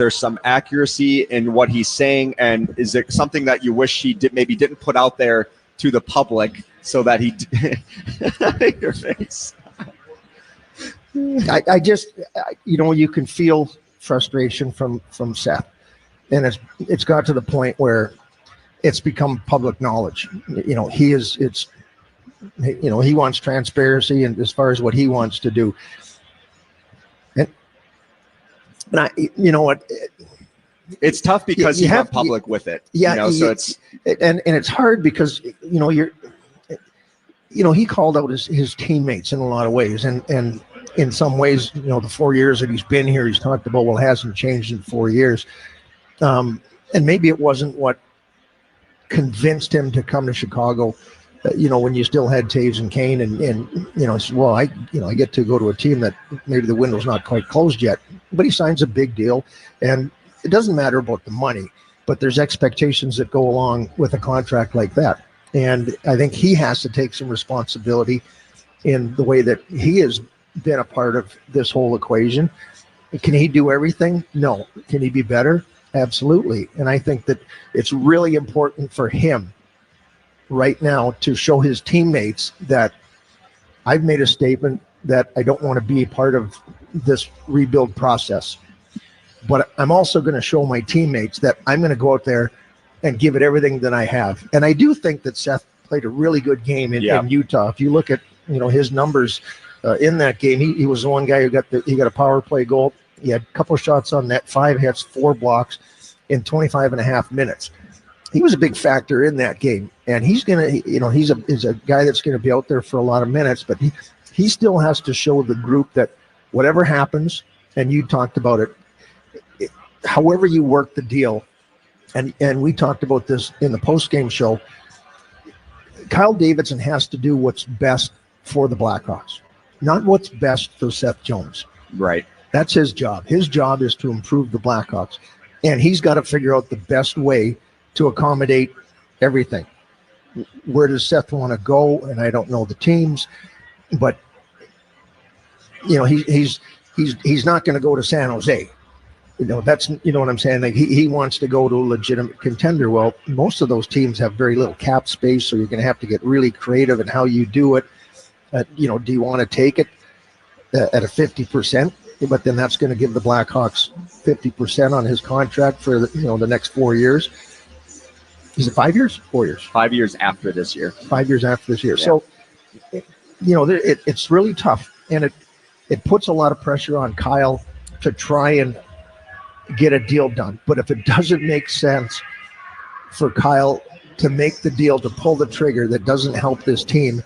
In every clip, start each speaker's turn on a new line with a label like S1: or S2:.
S1: there's some accuracy in what he's saying, and is it something that you wish he didn't put out there to the public so that he your face.
S2: I just you can feel frustration from Seth, and it's got to the point where it's become public knowledge. He wants transparency, and as far as what he wants to do, and I,
S1: it's tough because you went public with it.
S2: Yeah,
S1: so it's
S2: and it's hard because he called out his teammates in a lot of ways, and in some ways, the 4 years that he's been here, he's talked about, well, it hasn't changed in 4 years, and maybe it wasn't what convinced him to come to Chicago. When you still had Taves and Kane, and said, well, I get to go to a team that maybe the window's not quite closed yet, but he signs a big deal, and it doesn't matter about the money, but there's expectations that go along with a contract like that, and I think he has to take some responsibility in the way that he has been a part of this whole equation. Can he do everything? No. Can he be better? Absolutely. And I think that it's really important for him right now to show his teammates that I've made a statement that I don't want to be part of this rebuild process, but I'm also going to show my teammates that I'm going to go out there and give it everything that I have. And I do think that Seth played a really good game in Utah. If you look at his numbers in that game, he was the one guy who got a power play goal. He had a couple of shots on net, 5 hits, 4 blocks in 25 and a half minutes. He was a big factor in that game, and he's a guy that's going to be out there for a lot of minutes, but he still has to show the group that whatever happens, and you talked about it, however you work the deal, and we talked about this in the post-game show, Kyle Davidson has to do what's best for the Blackhawks, not what's best for Seth Jones.
S1: Right.
S2: That's his job. His job is to improve the Blackhawks, and he's got to figure out the best way to accommodate everything. Where does Seth want to go? And I don't know the teams, but he's not going to go to San Jose. That's what I'm saying. Like he wants to go to a legitimate contender. Well, most of those teams have very little cap space, so you're going to have to get really creative in how you do it. Do you want to take it at a 50%? But then that's going to give the Blackhawks 50% on his contract for the next 4 years. Is it 5 years? 4 years?
S1: 5 years after this year.
S2: 5 years after this year.
S1: Yeah.
S2: So, it's really tough, and it puts a lot of pressure on Kyle to try and get a deal done. But if it doesn't make sense for Kyle to make the deal, to pull the trigger that doesn't help this team,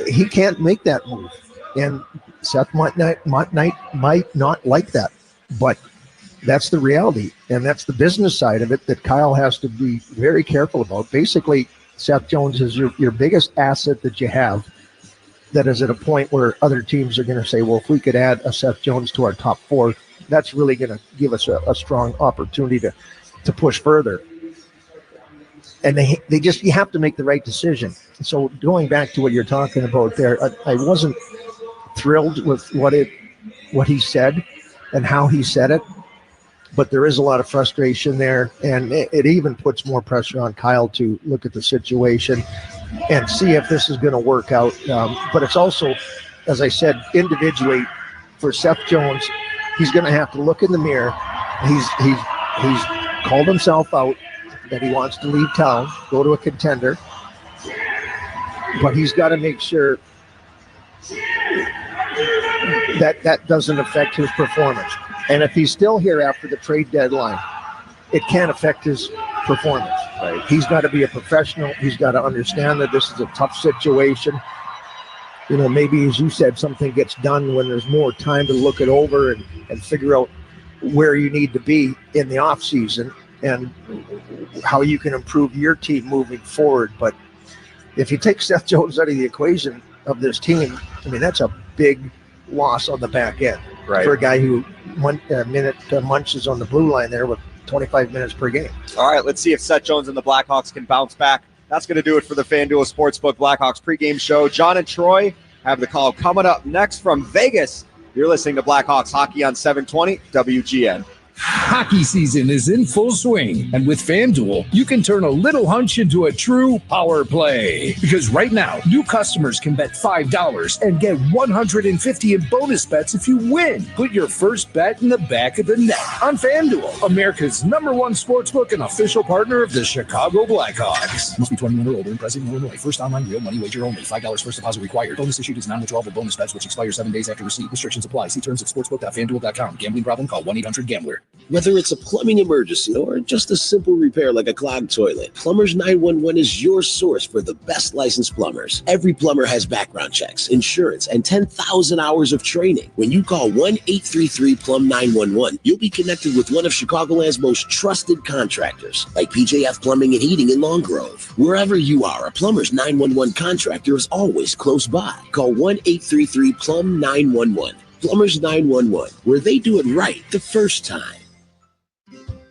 S2: he can't make that move. And Seth might not like that, but that's the reality, and that's the business side of it that Kyle has to be very careful about. Basically, Seth Jones is your biggest asset that you have, that is at a point where other teams are going to say, well, if we could add a Seth Jones to our top 4, that's really going to give us a strong opportunity to push further. And you have to make the right decision. So going back to what you're talking about there, I wasn't thrilled with what he said and how he said it, but there is a lot of frustration there, and it even puts more pressure on Kyle to look at the situation and see if this is going to work out. But it's also, as I said, individually for Seth Jones, he's going to have to look in the mirror. He's called himself out that he wants to leave town, go to a contender, but he's got to make sure that doesn't affect his performance. And if he's still here after the trade deadline, it can't affect his performance. Right? He's got to be a professional. He's got to understand that this is a tough situation. Maybe, as you said, something gets done when there's more time to look it over and figure out where you need to be in the off season and how you can improve your team moving forward. But if you take Seth Jones out of the equation of this team, that's a big loss on the back end,
S1: right,
S2: for a guy who munches on the blue line there with 25 minutes per game.
S1: All right, let's see if Seth Jones and the Blackhawks can bounce back. That's going to do it for the FanDuel Sportsbook Blackhawks pregame show. John and Troy have the call coming up next from Vegas. You're listening to Blackhawks Hockey on 720 WGN.
S3: Hockey season is in full swing, and with FanDuel, you can turn a little hunch into a true power play. Because right now, new customers can bet $5 and get $150 in bonus bets if you win. Put your first bet in the back of the net on FanDuel, America's #1 sportsbook and official partner of the Chicago Blackhawks. Must be 21 or older and present in Illinois. First online real money wager only. $5 first deposit required. Bonus issued is non-withdrawable bonus bets which expire 7 days after receipt. Restrictions apply. See terms at sportsbook.fanduel.com. Gambling problem? Call 1-800-GAMBLER.
S4: Whether it's a plumbing emergency or just a simple repair like a clogged toilet, Plumbers 911 is your source for the best licensed plumbers. Every plumber has background checks, insurance, and 10,000 hours of training. When you call 1-833-PLUM-911, you'll be connected with one of Chicagoland's most trusted contractors, like PJF Plumbing and Heating in Long Grove. Wherever you are, a Plumbers 911 contractor is always close by. Call 1-833-PLUM-911. Plumbers 911, where they do it right the first time.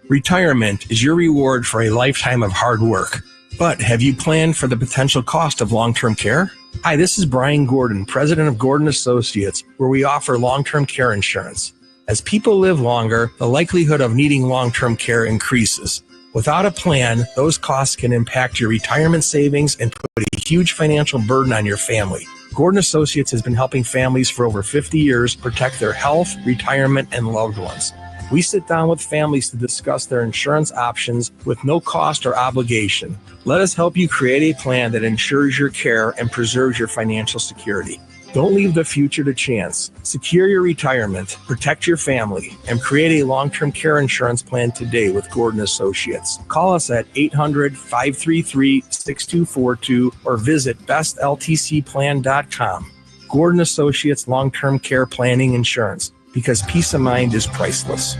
S5: Retirement is your reward for a lifetime of hard work. But have you planned for the potential cost of long-term care? Hi, this is Brian Gordon, president of Gordon Associates, where we offer long-term care insurance. As people live longer, the likelihood of needing long-term care increases. Without a plan, those costs can impact your retirement savings and put a huge financial burden on your family. Gordon Associates has been helping families for over 50 years protect their health, retirement, and loved ones. We sit down with families to discuss their insurance options with no cost or obligation. Let us help you create a plan that ensures your care and preserves your financial security. Don't leave the future to chance. Secure your retirement, protect your family, and create a long-term care insurance plan today with Gordon Associates. Call us at 800-533-6242 or visit bestltcplan.com. Gordon Associates Long-Term Care Planning Insurance, because peace of mind is priceless.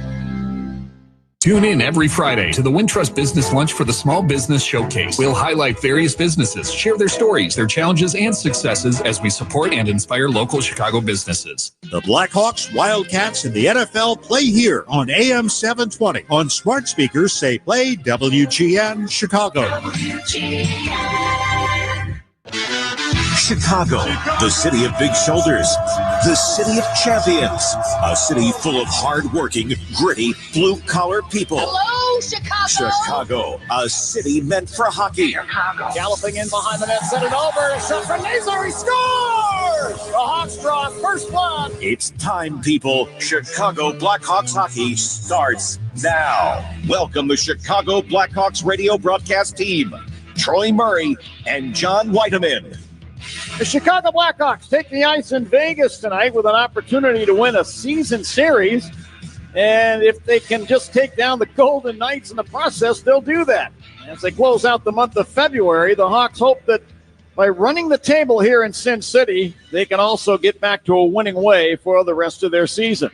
S6: Tune in every Friday to the Wintrust Business Lunch for the Small Business Showcase. We'll highlight various businesses, share their stories, their challenges, and successes as we support and inspire local Chicago businesses.
S7: The Blackhawks, Wildcats, and the NFL play here on AM 720. On smart speakers, say play WGN Chicago.
S8: Chicago, the city of big shoulders, the city of champions, a city full of hard-working, gritty, blue-collar people.
S9: Hello, Chicago!
S8: Chicago, a city meant for hockey.
S9: Chicago. Galloping in behind the net, set it over, shot from Nazar, he scores! The Hawks draw first blood.
S8: It's time, people. Chicago Blackhawks hockey starts now.
S7: Welcome the Chicago Blackhawks radio broadcast team, Troy Murray and John Whiteman.
S10: The Chicago Blackhawks take the ice in Vegas tonight with an opportunity to win a season series. And if they can just take down the Golden Knights in the process, they'll do that. As they close out the month of February, the Hawks hope that by running the table here in Sin City, they can also get back to a winning way for the rest of their season.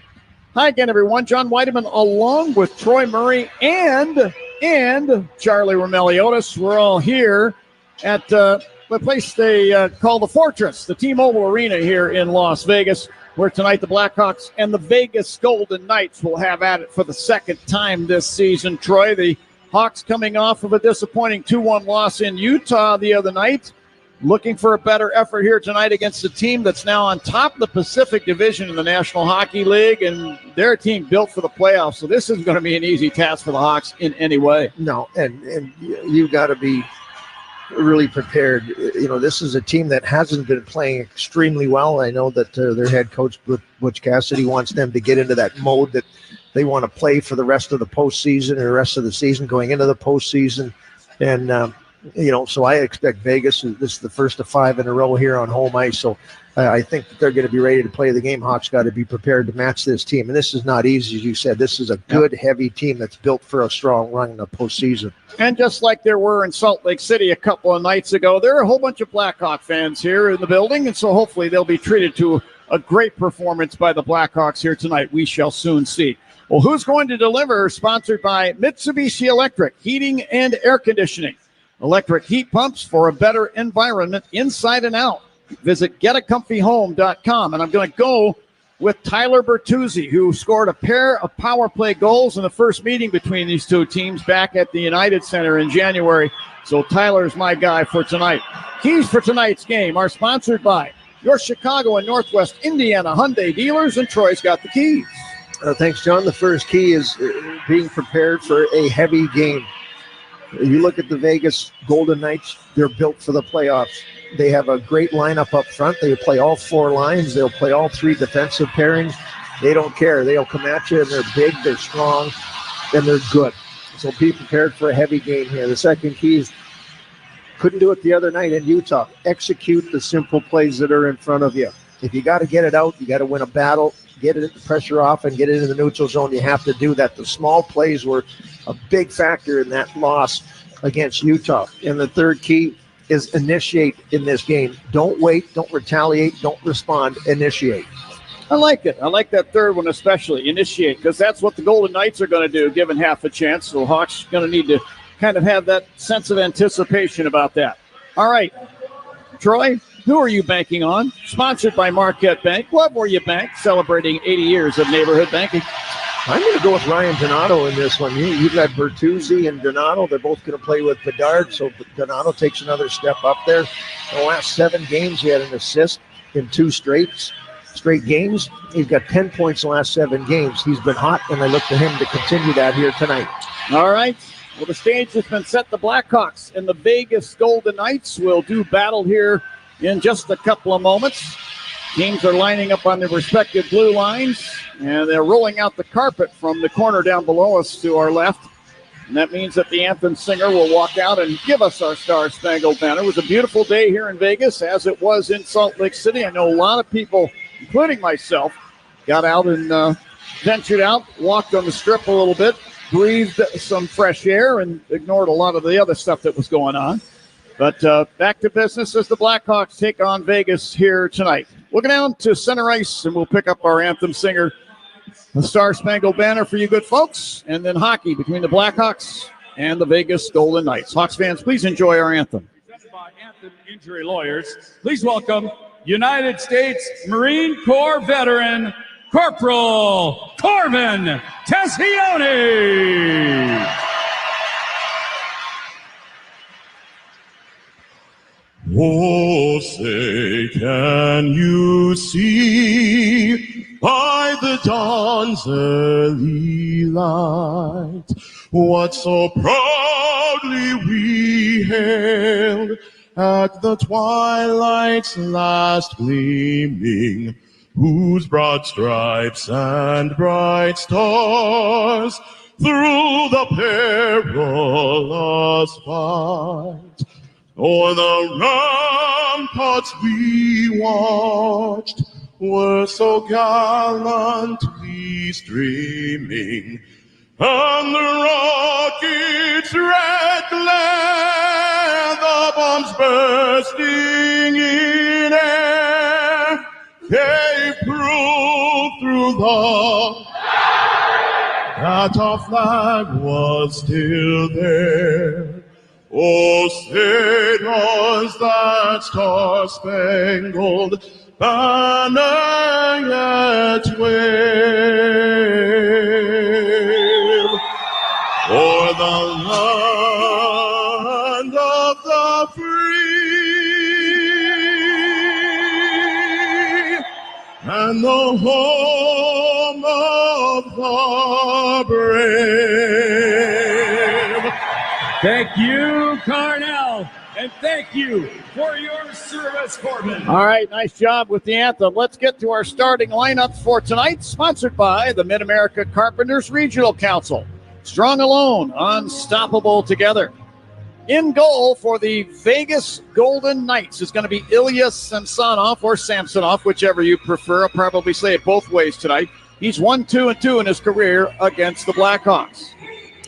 S10: Hi again, everyone. John Whiteman along with Troy Murray and Charlie Romeliotis. We're all here at the place they call the Fortress, the T-Mobile Arena here in Las Vegas, where tonight the Blackhawks and the Vegas Golden Knights will have at it for the second time this season. Troy, the Hawks coming off of a disappointing 2-1 loss in Utah the other night, looking for a better effort here tonight against a team that's now on top of the Pacific Division in the National Hockey League, and they're a team built for the playoffs, so this isn't going to be an easy task for the Hawks in any way.
S2: No, and you've got to be really prepared. You know, this is a team that hasn't been playing extremely well. I know that their head coach, Butch Cassidy, wants them to get into that mode that they want to play for the rest of the postseason or the rest of the season going into the postseason. And, so I expect Vegas, this is the first of 5 in a row here on home ice. So I think that they're going to be ready to play the game. Hawks got to be prepared to match this team. And this is not easy, as you said. This is a good, heavy team that's built for a strong run in the postseason.
S10: And just like there were in Salt Lake City a couple of nights ago, there are a whole bunch of Blackhawk fans here in the building. And so hopefully they'll be treated to a great performance by the Blackhawks here tonight. We shall soon see. Well, who's going to deliver? Sponsored by Mitsubishi Electric, heating and air conditioning. Electric heat pumps for a better environment inside and out. Visit getacomfyhome.com. And I'm going to go with Tyler Bertuzzi, who scored a pair of power play goals in the first meeting between these two teams back at the United Center in January. So Tyler's my guy for tonight. Keys for tonight's game are sponsored by your Chicago and Northwest Indiana Hyundai dealers, and Troy's got the keys.
S2: Thanks, John. The first key is being prepared for a heavy game. You look at the Vegas Golden Knights, they're built for the playoffs. They have a great lineup up front. They play all 4 lines. They'll play all 3 defensive pairings. They don't care. They'll come at you, and they're big, they're strong, and they're good. So be prepared for a heavy game here. The second key is couldn't do it the other night in Utah. Execute the simple plays that are in front of you. If you got to get it out, you got to win a battle, get it pressure off, and get it into the neutral zone. You have to do that. The small plays were a big factor in that loss against Utah. And the third key is initiate in this game. Don't wait, don't retaliate, don't respond, initiate.
S10: I like it. I like that third one especially, initiate, because that's what the Golden Knights are going to do, given half a chance. So Hawks going to need to kind of have that sense of anticipation about that. All right, Troy, who are you banking on? Sponsored by Marquette Bank. What were you bank? Celebrating 80 years of neighborhood banking.
S2: I'm going to go with Ryan Donato in this one. You've got Bertuzzi and Donato. They're both going to play with Bedard, so Donato takes another step up there. The last 7 games, he had an assist in 2 straight games. He's got 10 points in the last 7 games. He's been hot, and I look to him to continue that here tonight.
S10: All right. Well, the stage has been set. The Blackhawks and the Vegas Golden Knights will do battle here in just a couple of moments. Teams are lining up on their respective blue lines, and they're rolling out the carpet from the corner down below us to our left. And that means that the anthem singer will walk out and give us our Star-Spangled Banner. It was a beautiful day here in Vegas, as it was in Salt Lake City. I know a lot of people, including myself, got out and ventured out, walked on the strip a little bit, breathed some fresh air, and ignored a lot of the other stuff that was going on. But back to business as the Blackhawks take on Vegas here tonight. We'll go down to center ice, and we'll pick up our anthem singer, the Star-Spangled Banner for you good folks, and then hockey between the Blackhawks and the Vegas Golden Knights. Hawks fans, please enjoy our anthem.
S11: Presented by Anthem Injury Lawyers, please welcome United States Marine Corps veteran, Corporal Corbin Tessioni.
S12: Oh, say, can you see by the dawn's early light what so proudly we hailed at the twilight's last gleaming, whose broad stripes and bright stars through the perilous fight o'er the ramparts we watched were so gallantly streaming, and the rockets' red glare, the bombs bursting in air, gave proof through that our flag was still there. Oh, say does that star-spangled banner yet wave o'er the land of the free and the home of the brave?
S11: Thank you, Carnell, and thank you for your service, Corbin.
S10: All right, nice job with the anthem. Let's get to our starting lineups for tonight, sponsored by the Mid-America Carpenters Regional Council. Strong alone, unstoppable together. In goal for the Vegas Golden Knights is going to be Ilya Samsonov, or Samsonov, whichever you prefer. I'll probably say it both ways tonight. He's 1-2-2 in his career against the Blackhawks.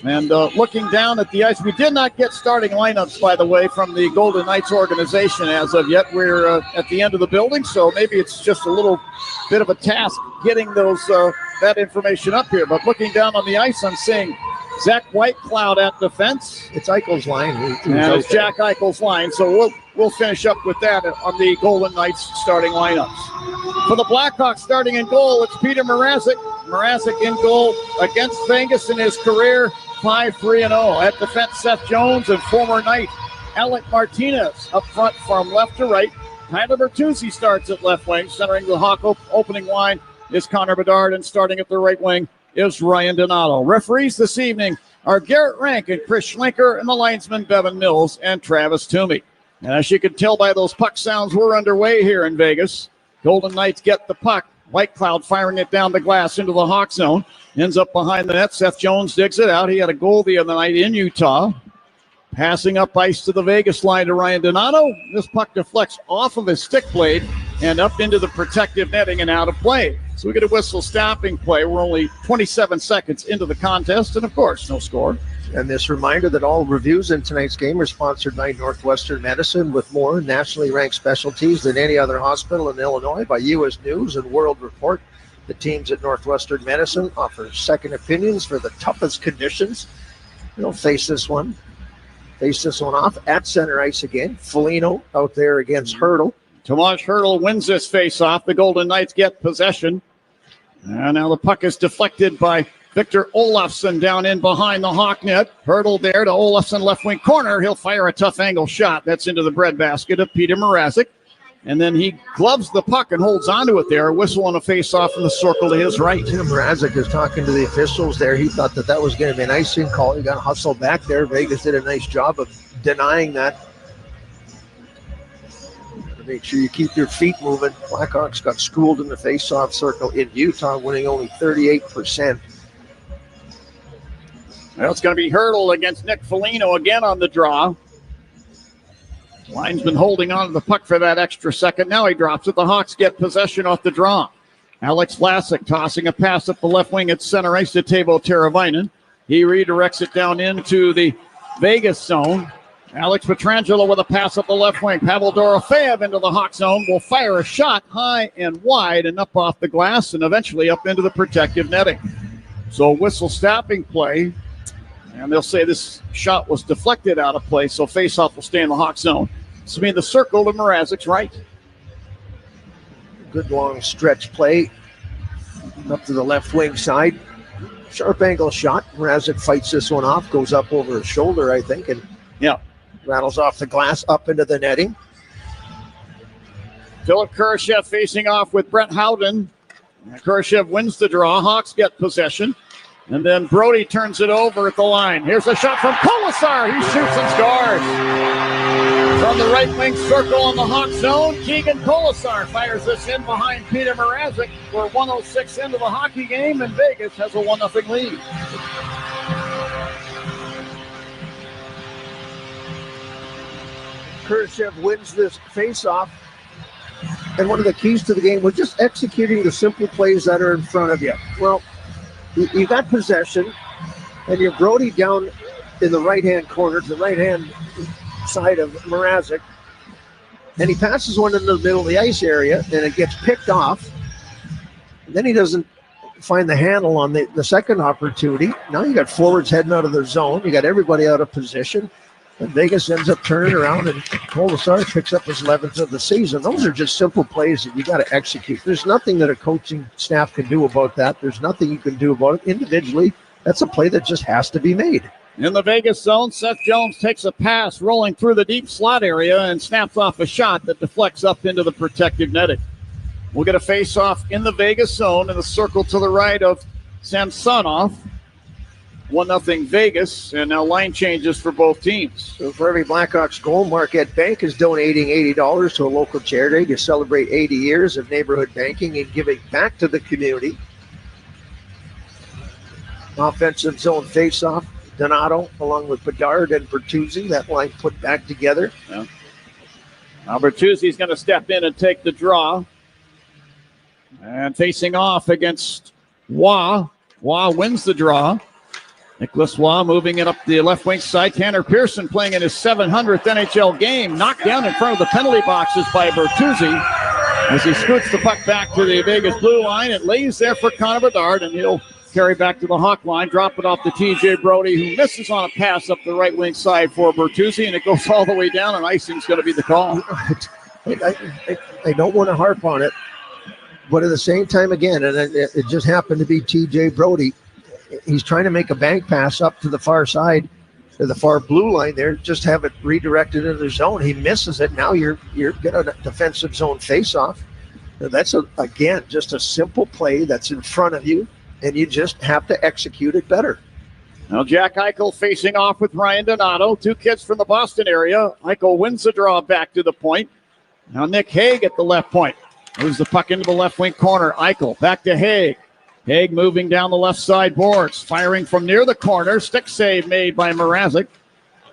S10: And looking down at the ice, we did not get starting lineups, by the way, from the Golden Knights organization as of yet. We're at the end of the building, so maybe it's just a little bit of a task getting those that information up here. But looking down on the ice, I'm seeing Zach Whitecloud at defense.
S2: It's Eichel's line.
S10: And it's Jack Eichel's line, so we'll finish up with that on the Golden Knights starting lineups. For the Blackhawks starting in goal, it's Peter Mrazek. Mrazek in goal against Vegas in his career. 5-3-0. At defense, Seth Jones and former Knight Alec Martinez up front from left to right. Tyler Bertuzzi starts at left wing, centering the Hawk opening line is Connor Bedard, and starting at the right wing is Ryan Donato. Referees this evening are Garrett Rank and Chris Schlenker, and the linesmen Bevan Mills and Travis Toomey. And as you can tell by those puck sounds, we're underway here in Vegas. Golden Knights get the puck. White Cloud firing it down the glass into the Hawk zone. Ends up behind the net. Seth Jones digs it out. He had a goal the other night in Utah. Passing up ice to the Vegas line to Ryan Donato. This puck deflects off of his stick blade and up into the protective netting and out of play. So we get a whistle stopping play. We're only 27 seconds into the contest, and of course, no score.
S2: And this reminder that all reviews in tonight's game are sponsored by Northwestern Medicine, with more nationally ranked specialties than any other hospital in Illinois by U.S. News and World Report. The teams at Northwestern Medicine offer second opinions for the toughest conditions. They'll face this one off at center ice again. Foligno out there against Hurdle.
S10: Tomas Hurdle wins this face-off. The Golden Knights get possession. And now the puck is deflected by Victor Olofsson down in behind the Hawk net. Hurdle there to Olofsson, left wing corner. He'll fire a tough angle shot. That's into the breadbasket of Peter Mrazek. And then he gloves the puck and holds onto it there. A whistle on a face-off in the circle to his right.
S2: Peter Mrazek is talking to the officials there. He thought that was going to be an icing call. He got hustled back there. Vegas did a nice job of denying that. Make sure you keep your feet moving. Blackhawks got schooled in the face-off circle in Utah, winning only 38%.
S10: Well, it's going to be Hurdle against Nick Foligno again on the draw. Linesman holding on to the puck for that extra second. Now he drops it. The Hawks get possession off the draw. Alex Vlasic tossing a pass up the left wing at center ice to Teuvo Teravainen. He redirects it down into the Vegas zone. Alex Pietrangelo with a pass up the left wing. Pavel Dorofeyev into the Hawk zone will fire a shot high and wide and up off the glass and eventually up into the protective netting. So whistle stopping play. And they'll say this shot was deflected out of play, so faceoff will stay in the Hawk zone. This will be in the circle to Mrazek's right.
S2: Good long stretch play up to the left wing side. Sharp angle shot. Mrazek fights this one off, goes up over his shoulder, I think, and rattles off the glass up into the netting.
S10: Philip Kurashev facing off with Brett Howden. Kurashev wins the draw. Hawks get possession. And then Brody turns it over at the line. Here's a shot from Kolasar. He shoots and scores. From the right wing circle in the Hawk zone, Keegan Kolasar fires this in behind Peter Mrazek. We're 1:06 into the hockey game, and Vegas has a 1-0 lead.
S2: Kurashev wins this face-off. And one of the keys to the game was just executing the simple plays that are in front of you. Well, you got possession, and you're Brody down in the right-hand corner, to the right-hand side of Mrazek, and he passes one into the middle of the ice area, and it gets picked off. And then he doesn't find the handle on the second opportunity. Now you got forwards heading out of their zone. You got everybody out of position, and Vegas ends up turning around, and Kolasar picks up his 11th of the season. Those are just simple plays that you got to execute. There's nothing that a coaching staff can do about that. There's nothing you can do about it individually. That's a play that just has to be made.
S10: In the Vegas zone, Seth Jones takes a pass rolling through the deep slot area and snaps off a shot that deflects up into the protective netting. We'll get a face-off in the Vegas zone in the circle to the right of Samsonov. 1-0 Vegas, and now line changes for both teams.
S2: So for every Blackhawks goal, Marquette Bank is donating $80 to a local charity to celebrate 80 years of neighborhood banking and giving back to the community. Offensive zone face-off. Donato along with Bedard and Bertuzzi. That line put back together.
S10: Yeah. Now Bertuzzi's going to step in and take the draw. And facing off against Waugh. Waugh wins the draw. Nicholas Waugh moving it up the left wing side. Tanner Pearson playing in his 700th NHL game. Knocked down in front of the penalty boxes by Bertuzzi. As he scoots the puck back to the Vegas blue line, it lays there for Connor Bedard, and he'll carry back to the Hawk line, drop it off to TJ Brody, who misses on a pass up the right wing side for Bertuzzi, and it goes all the way down, and icing's going to be the call.
S2: I don't want to harp on it, but at the same time, again, and it just happened to be TJ Brody, he's trying to make a bank pass up to the far side, to the far blue line there, just have it redirected into the zone. He misses it. Now you're getting a defensive zone face-off. That's, again, just a simple play that's in front of you, and you just have to execute it better.
S10: Now Jack Eichel facing off with Ryan Donato. Two kids from the Boston area. Eichel wins the draw back to the point. Now Nick Hague at the left point. Moves the puck into the left wing corner. Eichel back to Hague. Hague moving down the left side boards. Firing from near the corner. Stick save made by Mrazek.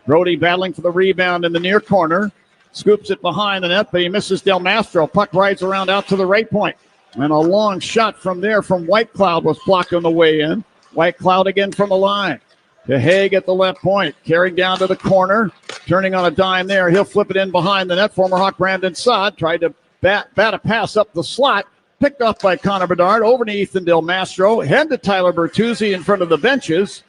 S10: Brody battling for the rebound in the near corner. Scoops it behind the net, but he misses Del Mastro. Puck rides around out to the right point. And a long shot from there from White Cloud was blocked on the way in. White Cloud again from the line. To Hague at the left point. Carrying down to the corner. Turning on a dime there. He'll flip it in behind the net. Former Hawk Brandon Saad tried to bat a pass up the slot. Picked off by Connor Bedard. Over to Ethan Del Mastro. Head to Tyler Bertuzzi in front of the benches.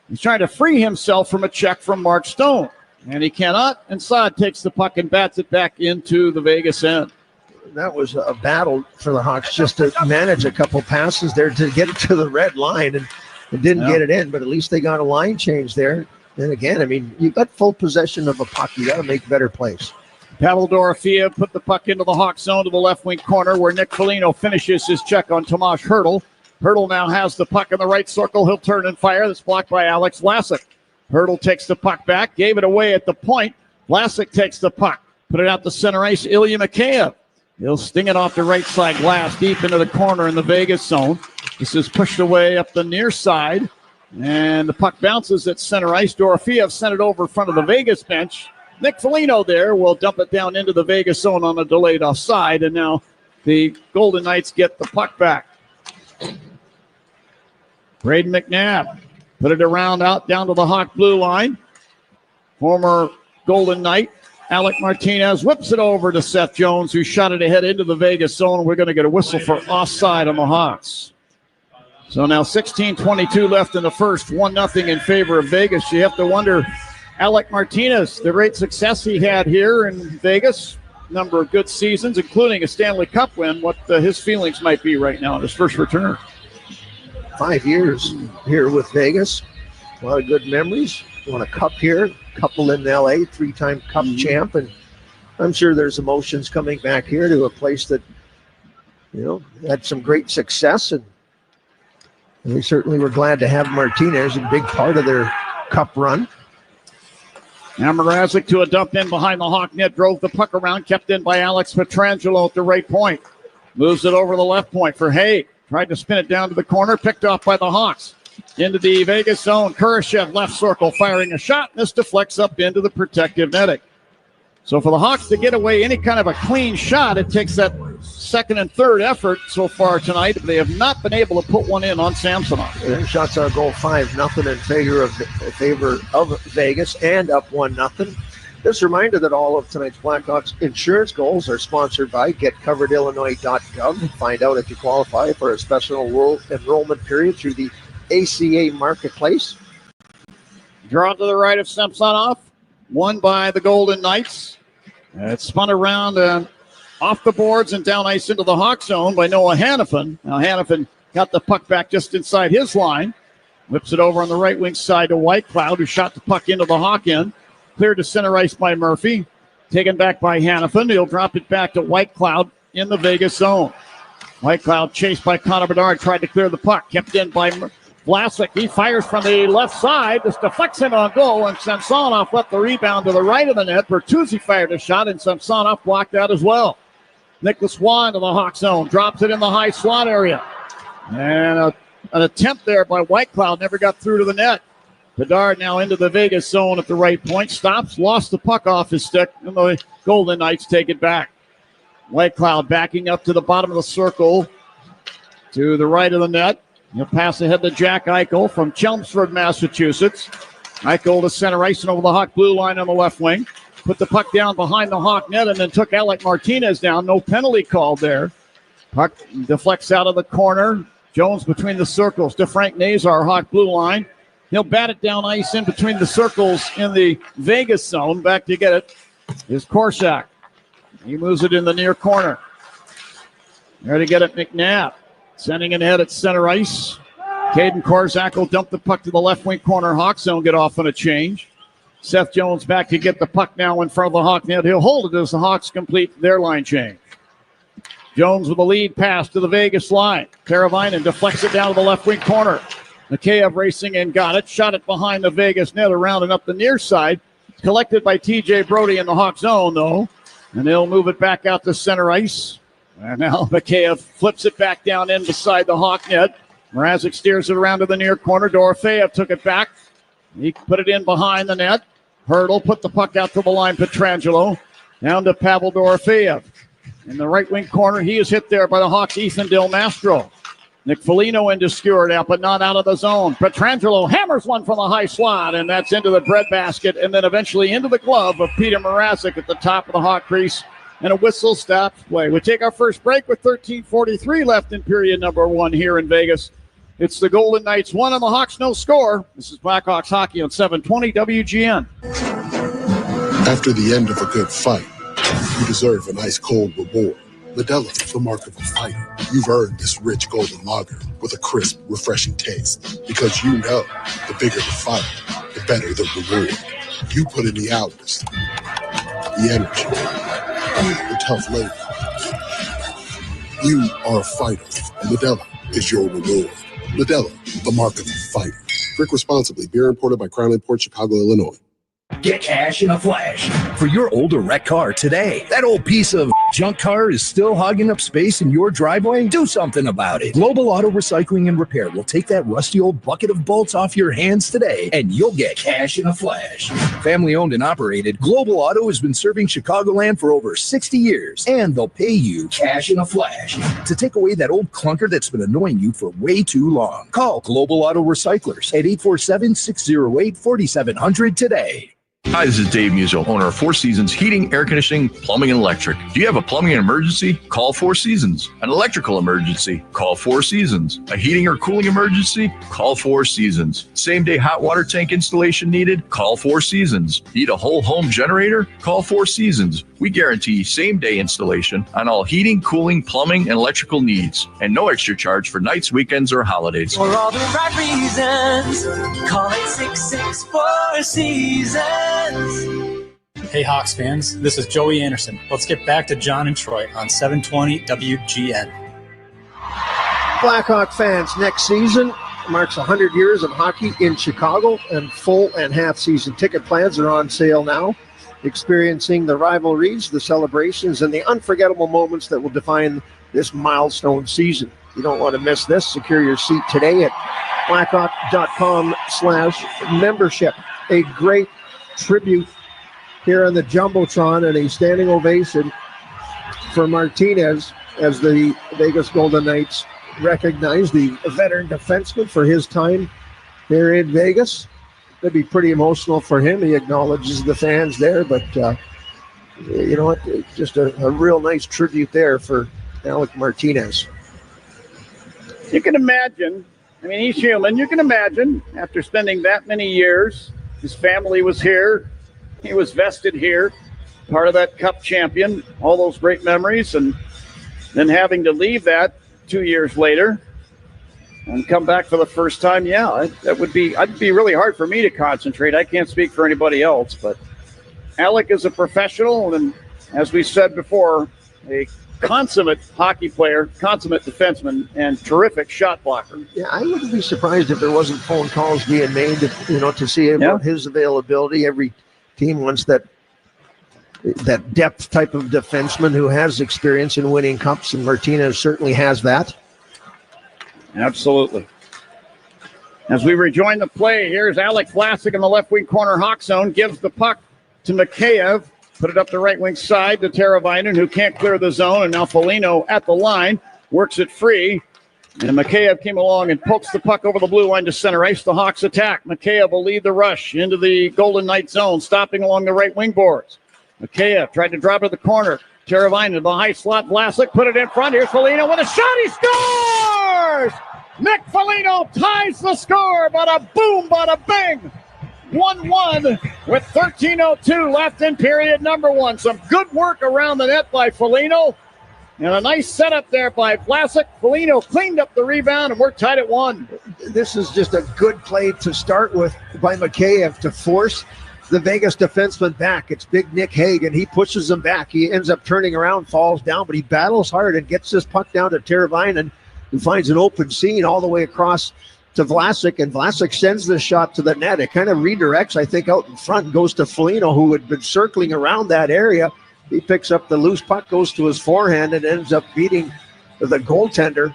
S10: He's trying to free himself from a check from Mark Stone. And he cannot. And Saad takes the puck and bats it back into the Vegas end.
S2: That was a battle for the Hawks just to manage a couple passes there to get it to the red line. And didn't get it in, but at least they got a line change there. And again, I mean, you got full possession of a puck. You got to make better plays.
S10: Pavel Dorofeev put the puck into the Hawk zone to the left wing corner where Nick Foligno finishes his check on Tomas Hertl. Hertl now has the puck in the right circle. He'll turn and fire. That's blocked by Alex Vlasic. Hertl takes the puck back, gave it away at the point. Vlasic takes the puck, put it out to center ice. Ilya Mikheyev. He'll sting it off the right side glass deep into the corner in the Vegas zone. This is pushed away up the near side, and the puck bounces at center ice. Dorofeev sent it over in front of the Vegas bench. Nick Foligno there will dump it down into the Vegas zone on a delayed offside, and now the Golden Knights get the puck back. Braden McNabb put it around out down to the Hawk blue line. Former Golden Knight Alec Martinez whips it over to Seth Jones, who shot it ahead into the Vegas zone. We're going to get a whistle for offside on the Hawks. So now 16:22 left in the first, 1-0 in favor of Vegas. You have to wonder, Alec Martinez, the great success he had here in Vegas, number of good seasons, including a Stanley Cup win, what his feelings might be right now in his first return.
S2: 5 years here with Vegas. A lot of good memories. Won a cup here, couple in L.A., three-time cup champ, and I'm sure there's emotions coming back here to a place that, you know, had some great success, and we certainly were glad to have Martinez, a big part of their cup run.
S10: Now Mrazek to a dump in behind the Hawk net, drove the puck around, kept in by Alex Pietrangelo at the right point. Moves it over the left point for Hague. Tried to spin it down to the corner, picked off by the Hawks. Into the Vegas zone, Kurashev left circle firing a shot. This deflects up into the protective netting. So for the Hawks to get away any kind of a clean shot, it takes that second and third effort so far tonight. But they have not been able to put one in on Samsonov.
S2: Their shots on goal 5-0 in favor of Vegas and up 1-0. Just a reminder that all of tonight's Blackhawks insurance goals are sponsored by GetCoveredIllinois.gov. Find out if you qualify for a special enrollment period through the ACA Marketplace.
S10: Draw to the right of Samsonov. Won by the Golden Knights. It's spun around off the boards and down ice into the Hawk zone by Noah Hannafin. Now Hannafin got the puck back just inside his line. Whips it over on the right wing side to White Cloud, who shot the puck into the Hawk end. Cleared to center ice by Murphy. Taken back by Hannafin. He'll drop it back to White Cloud in the Vegas zone. White Cloud chased by Connor Bedard. Tried to clear the puck. Kept in by Vlasic. He fires from the left side. This deflects in on goal, and Samsonov left the rebound to the right of the net. Bertuzzi fired a shot, and Samsonov blocked out as well. Nicholas Waugh to the Hawk zone. Drops it in the high slot area. And an attempt there by White Cloud never got through to the net. Bedard now into the Vegas zone at the right point. Stops, lost the puck off his stick, and the Golden Knights take it back. White Cloud backing up to the bottom of the circle to the right of the net. He'll pass ahead to Jack Eichel from Chelmsford, Massachusetts. Eichel to center ice and over the Hawk blue line on the left wing. Put the puck down behind the Hawk net and then took Alec Martinez down. No penalty called there. Puck deflects out of the corner. Jones between the circles to Frank Nazar, Hawk blue line. He'll bat it down ice in between the circles in the Vegas zone. Back to get it is Korsak. He moves it in the near corner. There to get it, McNabb. Sending it ahead at center ice. Caden Korsak will dump the puck to the left wing corner. Hawk zone get off on a change. Seth Jones back to get the puck now in front of the Hawk net. He'll hold it as the Hawks complete their line change. Jones with a lead pass to the Vegas line. Teravainen deflects it down to the left wing corner. Mikheyev racing and got it. Shot it behind the Vegas net around and up the near side. Collected by T.J. Brody in the Hawk zone, though. And they'll move it back out to center ice. And now Mikheyev flips it back down in beside the Hawk net. Mrazek steers it around to the near corner. Dorofeyev took it back. He put it in behind the net. Hurdle put the puck out to the line. Pietrangelo down to Pavel Dorofeyev. In the right wing corner, he is hit there by the Hawks' Ethan Del Mastro. Nick Foligno into skewered out, but not out of the zone. Pietrangelo hammers one from the high slot, and that's into the breadbasket, and then eventually into the glove of Peter Mrazek at the top of the Hawk crease. And a whistle stops play. We take our first break with 13:43 left in period number 1 here in Vegas. It's the Golden Knights 1 and the Hawks no score. This is Blackhawks hockey on 720 WGN.
S13: After the end of a good fight, you deserve an ice cold reward. Modelo, the mark of a fighter. You've earned this rich golden lager with a crisp, refreshing taste. Because you know, the bigger the fight, the better the reward. You put in the hours, the energy, the tough labor. You are a fighter, and Modelo is your reward. Modelo, the mark of a fighter. Drink responsibly. Beer imported by Crown Imports, Chicago, Illinois.
S3: Get cash in a flash for your older wrecked car today. That old piece of junk car is still hogging up space in your driveway? Do something about it. Global Auto Recycling and Repair will take that rusty old bucket of bolts off your hands today, and you'll get cash in a flash. Family owned and operated, Global Auto has been serving Chicagoland for over 60 years, and they'll pay you cash in a flash to take away that old clunker that's been annoying you for way too long. Call Global Auto Recyclers at 847-608-4700 today.
S14: Hi, this is Dave Musil, owner of Four Seasons Heating, Air Conditioning, Plumbing, and Electric. Do you have a plumbing emergency? Call Four Seasons. An electrical emergency? Call Four Seasons. A heating or cooling emergency? Call Four Seasons. Same-day hot water tank installation needed? Call Four Seasons. Need a whole home generator? Call Four Seasons. We guarantee same-day installation on all heating, cooling, plumbing, and electrical needs. And no extra charge for nights, weekends, or holidays.
S15: For all the right reasons, call it 664 Seasons.
S16: Hey Hawks fans, this is Joey Anderson. Let's get back to John and Troy on 720 WGN.
S2: Blackhawk fans, next season marks 100 years of hockey in Chicago, and full and half season ticket plans are on sale now. Experiencing the rivalries, the celebrations, and the unforgettable moments that will define this milestone season. You don't want to miss this. Secure your seat today at blackhawk.com/membership. A great tribute here on the Jumbotron and a standing ovation for Martinez as the Vegas Golden Knights recognize the veteran defenseman for his time here in Vegas. It'd be pretty emotional for him. He acknowledges the fans there, but you know what? Just a real nice tribute there for Alec Martinez.
S10: You can imagine, I mean, he's human. You can imagine after spending that many years, his family was here. He was vested here, part of that Cup champion, all those great memories, and then having to leave that 2 years later and come back for the first time. Yeah, that'd be really hard for me to concentrate. I can't speak for anybody else, but Alec is a professional, and as we said before, a consummate hockey player, consummate defenseman, and terrific shot blocker.
S2: Yeah, I wouldn't be surprised if there wasn't phone calls being made, to see about his availability. Every team wants that depth type of defenseman who has experience in winning cups, and Martinez certainly has that.
S10: Absolutely. As we rejoin the play, here's Alec Vlasic in the left wing corner Hawk zone, gives the puck to Mikheyev. Put it up the right wing side to Teravainen, who can't clear the zone, and now Foligno at the line, works it free. And Mikheyev came along and pokes the puck over the blue line to center ice. The Hawks attack. Mikheyev will lead the rush into the Golden Knight zone, stopping along the right wing boards. Mikheyev tried to drop to the corner. Teravainen, the high slot. Vlasic put it in front. Here's Foligno with a shot. He scores! Nick Foligno ties the score. Bada boom, bada bing. 1-1 with 13:02 left in period number 1. Some good work around the net by Foligno. And a nice setup there by Vlasic. Foligno cleaned up the rebound, and we're tied at 1.
S2: This is just a good play to start with by Mikheyev to force the Vegas defenseman back. It's big Nick Hague, and he pushes him back. He ends up turning around, falls down, but he battles hard and gets this puck down to Teravainen, who finds an open seam all the way across to Vlasic, and Vlasic sends the shot to the net. It kind of redirects, I think, out in front, goes to Foligno, who had been circling around that area. He picks up the loose puck, goes to his forehand, and ends up beating the goaltender.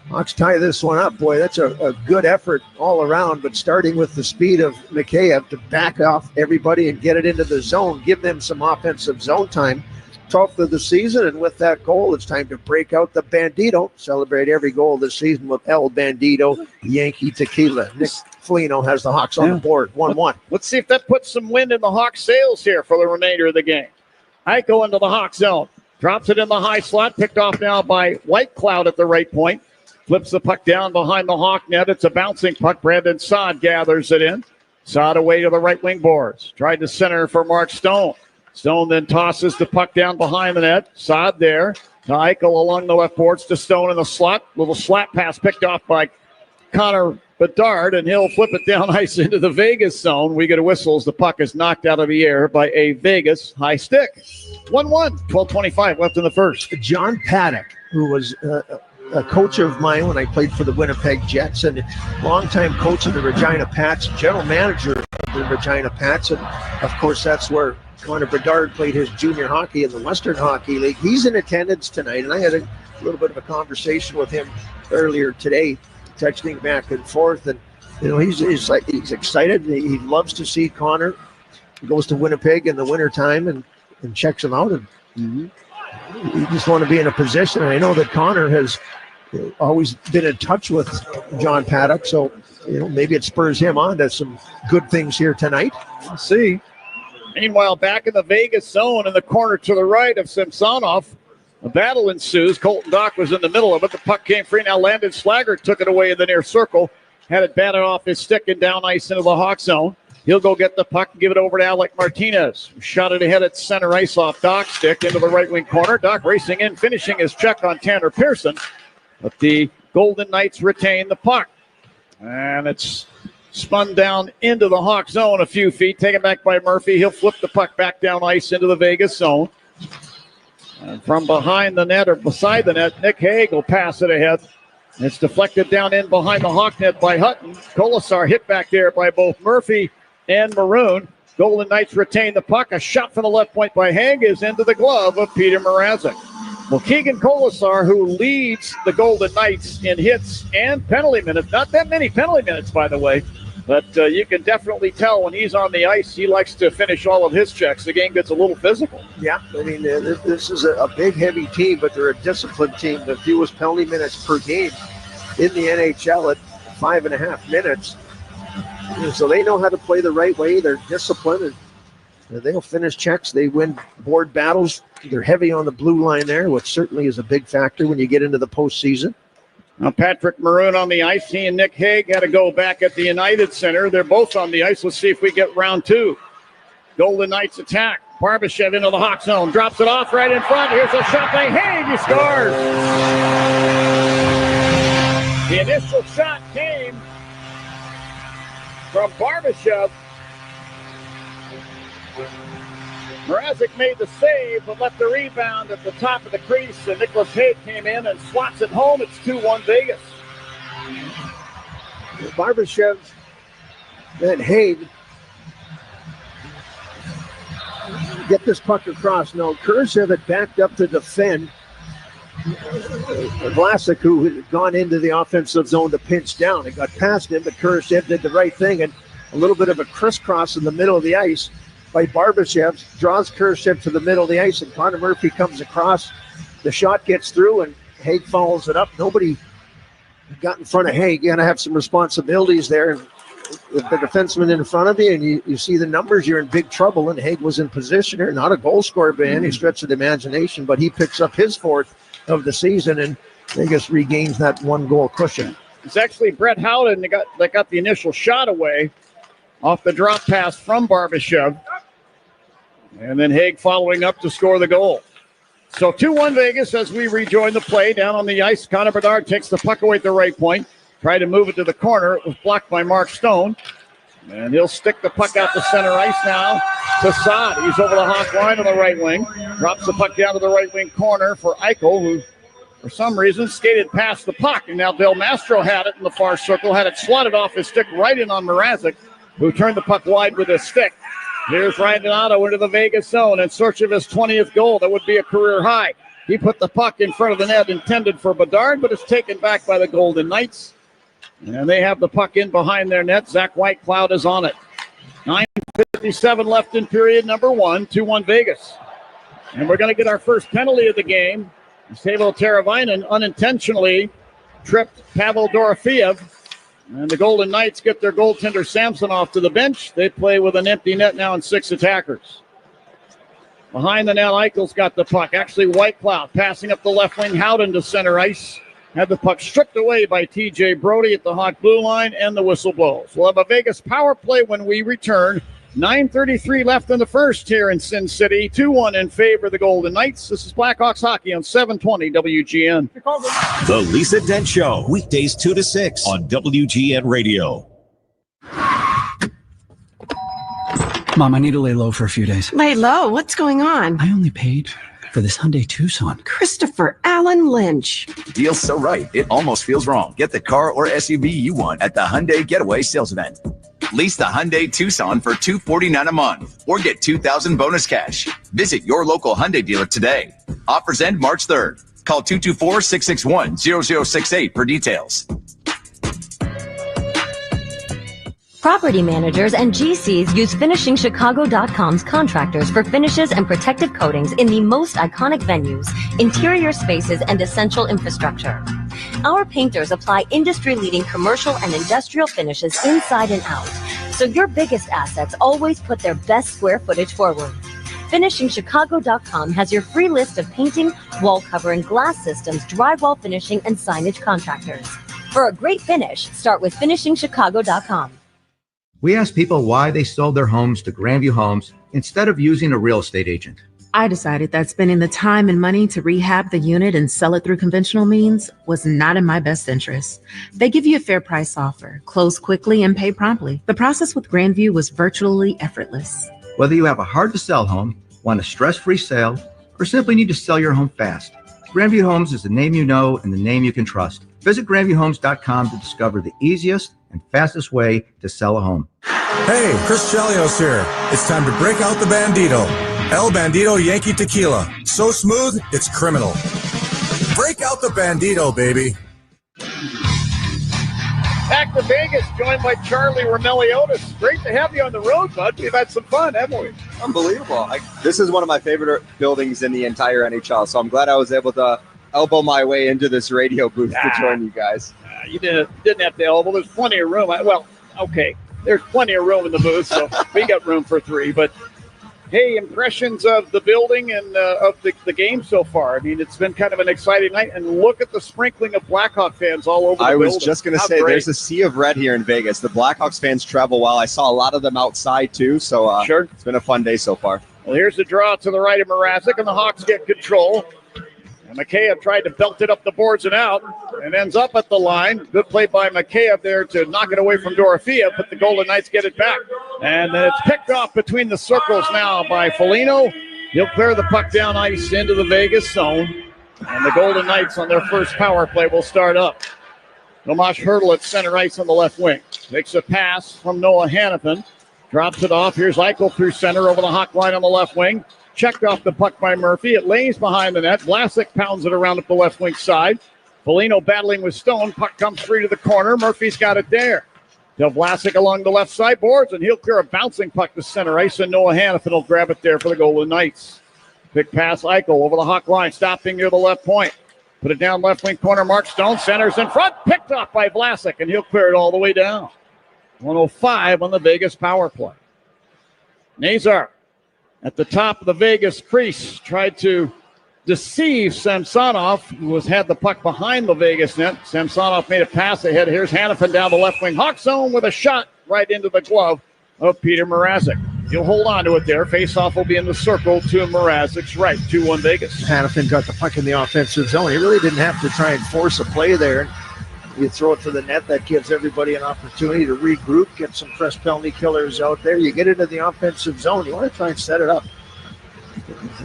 S2: Hawks tie this one up. Boy, that's a good effort all around, but starting with the speed of Mikheyev to back off everybody and get it into the zone, give them some offensive zone time. 12th of the season, and with that goal, it's time to break out the Bandito. Celebrate every goal of the season with El Bandito Yankee Tequila. Nick Foligno has the Hawks on the board, 1-1.
S10: Let's see if that puts some wind in the Hawks' sails here for the remainder of the game. Eichel into the Hawks zone. Drops it in the high slot, picked off now by White Cloud at the right point. Flips the puck down behind the Hawk net. It's a bouncing puck. Brandon Saad gathers it in. Saad away to the right wing boards. Tried to center for Mark Stone. Stone then tosses the puck down behind the net. Saad there. To Eichel along the left boards to Stone in the slot. Little slap pass picked off by Connor Bedard, and he'll flip it down ice into the Vegas zone. We get a whistle as the puck is knocked out of the air by a Vegas high stick. 1-1, 12:25 left in the first.
S2: John Paddock, who was a coach of mine when I played for the Winnipeg Jets, and longtime coach of the Regina Pats, general manager of the Regina Pats, and of course that's where Connor Bedard played his junior hockey in the Western Hockey League. He's in attendance tonight, and I had a little bit of a conversation with him earlier today, texting back and forth, and he's excited. He loves to see Connor. He goes to Winnipeg in the wintertime and checks him out, and you just want to be in a position. And I know that Connor has always been in touch with John Paddock, so maybe it spurs him on to some good things here tonight.
S10: We'll see. Meanwhile, back in the Vegas zone in the corner to the right of Samsonov, a battle ensues. Colton Dock was in the middle of it. The puck came free. Now Landon Slaggert took it away in the near circle, had it batted off his stick and down ice into the Hawk zone. He'll go get the puck and give it over to Alec Martinez. Shot it ahead at center ice off Dock's stick into the right wing corner. Dock racing in, finishing his check on Tanner Pearson. But the Golden Knights retain the puck. And it's spun down into the Hawk zone a few feet. Taken back by Murphy. He'll flip the puck back down ice into the Vegas zone. And from behind the net or beside the net, Nick Hague will pass it ahead. It's deflected down in behind the Hawk net by Hutton. Colasar hit back there by both Murphy and Maroon. Golden Knights retain the puck. A shot from the left point by Hague is into the glove of Peter Mrazek. Well, Keegan Colasar, who leads the Golden Knights in hits and penalty minutes, not that many penalty minutes, by the way, but you can definitely tell when he's on the ice, he likes to finish all of his checks. The game gets a little physical.
S2: Yeah, I mean, this is a big, heavy team, but they're a disciplined team. The fewest penalty minutes per game in the NHL at 5.5 minutes. So they know how to play the right way. They're disciplined, and they'll finish checks. They win board battles. They're heavy on the blue line there, which certainly is a big factor when you get into the postseason.
S10: Now Patrick Maroon on the ice. He and Nick Hague had to go back at the United Center. They're both on the ice. Let's see if we get round two. Golden Knights attack. Barbashev into the Hawk zone. Drops it off right in front. Here's a shot by Hague. He scores. The initial shot came from Barbashev. Mrazek made the save, but left the rebound at the top of the crease, and Nicholas Hague came in and swats it home. It's 2-1 Vegas.
S2: Barbashev and Hague get this puck across. Now, Kurashev had backed up to defend Vlasic, who had gone into the offensive zone to pinch down. It got past him, but Kurashev did the right thing, and a little bit of a crisscross in the middle of the ice by Barbashev draws Kurashev to the middle of the ice, and Connor Murphy comes across. The shot gets through, and Hague follows it up. Nobody got in front of Hague. You got to have some responsibilities there. With the defenseman in front of you, and you see the numbers, you're in big trouble, and Hague was in position here. Not a goal scorer by any stretch of the imagination, but he picks up his fourth of the season, and Vegas regains that one-goal cushion.
S10: It's actually Brett Howden that got the initial shot away off the drop pass from Barbashev. And then Hague following up to score the goal. So 2-1 Vegas as we rejoin the play. Down on the ice, Connor Bedard takes the puck away at the right point. Tried to move it to the corner. It was blocked by Mark Stone. And he'll stick the puck out to center ice now. Saad, he's over the Hawk line on the right wing. Drops the puck down to the right wing corner for Eichel, who for some reason skated past the puck. And now Del Mastro had it in the far circle, had it slotted off his stick right in on Mrazek, who turned the puck wide with his stick. Here's Ryan Donato into the Vegas zone in search of his 20th goal. That would be a career high. He put the puck in front of the net intended for Bedard, but it's taken back by the Golden Knights. And they have the puck in behind their net. Zach Whitecloud is on it. 9:57 left in period number 1, 2-1 Vegas. And we're going to get our first penalty of the game. Savo Teravainen unintentionally tripped Pavel Dorofeev. And the Golden Knights get their goaltender Samsonov to the bench. They play with an empty net now and 6 attackers. Behind the net, Eichel's got the puck. Actually, Whitecloud passing up the left wing. Howden to center ice. Had the puck stripped away by T.J. Brody at the Hawk blue line, and the whistle blows. We'll have a Vegas power play when we return. 9:33 left in the first here in Sin City. 2-1 in favor of the Golden Knights. This is Blackhawks hockey on 720 WGN.
S8: The Lisa Dent Show, weekdays 2 to 6 on WGN Radio.
S17: Mom, I need to lay low for a few days.
S18: Lay low? What's going on?
S17: I only paid for this Hyundai Tucson.
S18: Christopher Allen Lynch.
S19: Deal's so right, it almost feels wrong. Get the car or SUV you want at the Hyundai Getaway Sales Event. Lease the Hyundai Tucson for $249 a month or get $2,000 bonus cash. Visit your local Hyundai dealer today. Offers end March 3rd. Call 224-661-0068 for details.
S20: Property managers and GCs use FinishingChicago.com's contractors for finishes and protective coatings in the most iconic venues, interior spaces, and essential infrastructure. Our painters apply industry-leading commercial and industrial finishes inside and out, so your biggest assets always put their best square footage forward. FinishingChicago.com has your free list of painting, wall covering, glass systems, drywall finishing, and signage contractors. For a great finish, start with FinishingChicago.com.
S21: We asked people why they sold their homes to Grandview Homes instead of using a real estate agent.
S22: I decided that spending the time and money to rehab the unit and sell it through conventional means was not in my best interest. They give you a fair price offer, close quickly, and pay promptly. The process with Grandview was virtually effortless.
S21: Whether you have a hard-to-sell home, want a stress-free sale, or simply need to sell your home fast, Grandview Homes is the name you know and the name you can trust. Visit GrandviewHomes.com to discover the easiest and fastest way to sell a home.
S23: Hey, Chris Chelios here. It's time to break out the Bandito. El Bandito Yankee Tequila. So smooth, it's criminal. Break out the Bandito, baby.
S10: Back to Vegas, joined by Charlie Romeliotis. Great to have you on the road, bud. We've had some fun, haven't we?
S1: Unbelievable. This is one of my favorite buildings in the entire NHL, so I'm glad I was able to elbow my way into this radio booth to join you guys.
S10: You didn't have to elbow. There's plenty of room. There's plenty of room in the booth, so we got room for 3. But, hey, impressions of the building and of the game so far. I mean, it's been kind of an exciting night. And look at the sprinkling of Blackhawk fans all over the building.
S1: I was just going to say, there's a sea of red here in Vegas. The Blackhawks fans travel well. I saw a lot of them outside, too. So
S10: sure.
S1: It's been a fun day so far.
S10: Well, here's the draw to the right of Mrazek, and the Hawks get control. And Mikheyev tried to belt it up the boards and out, and ends up at the line. Good play by Mikheyev there to knock it away from Dorofeev, but the Golden Knights get it back. And then it's picked off between the circles now by Foligno. He'll clear the puck down ice into the Vegas zone. And the Golden Knights on their first power play will start up. Tomas Hertl at center ice on the left wing. Makes a pass from Noah Hannafin. Drops it off. Here's Eichel through center over the Hawk line on the left wing. Checked off the puck by Murphy. It lays behind the net. Vlasic pounds it around at the left wing side. Foligno battling with Stone. Puck comes free to the corner. Murphy's got it there. Del Vlasic along the left side boards, and he'll clear a bouncing puck to center ice, and Noah Hannafin will grab it there for the Golden Knights. Big pass, Eichel over the Hawk line, stopping near the left point. Put it down left wing corner. Mark Stone centers in front. Picked off by Vlasic, and he'll clear it all the way down. 105 on the Vegas power play. Nazar at the top of the Vegas crease tried to deceive Samsonov, who had the puck behind the Vegas net. Samsonov made a pass ahead. Here's Hannafin down the left wing. Hawk zone with a shot right into the glove of Peter Mrazek. He'll hold on to it there. Faceoff will be in the circle to Mrazek's right. 2-1 Vegas.
S2: Hannafin got the puck in the offensive zone. He really didn't have to try and force a play there. You throw it to the net, that gives everybody an opportunity to regroup, get some fresh penalty killers out there. You get into the offensive zone, you want to try and set it up.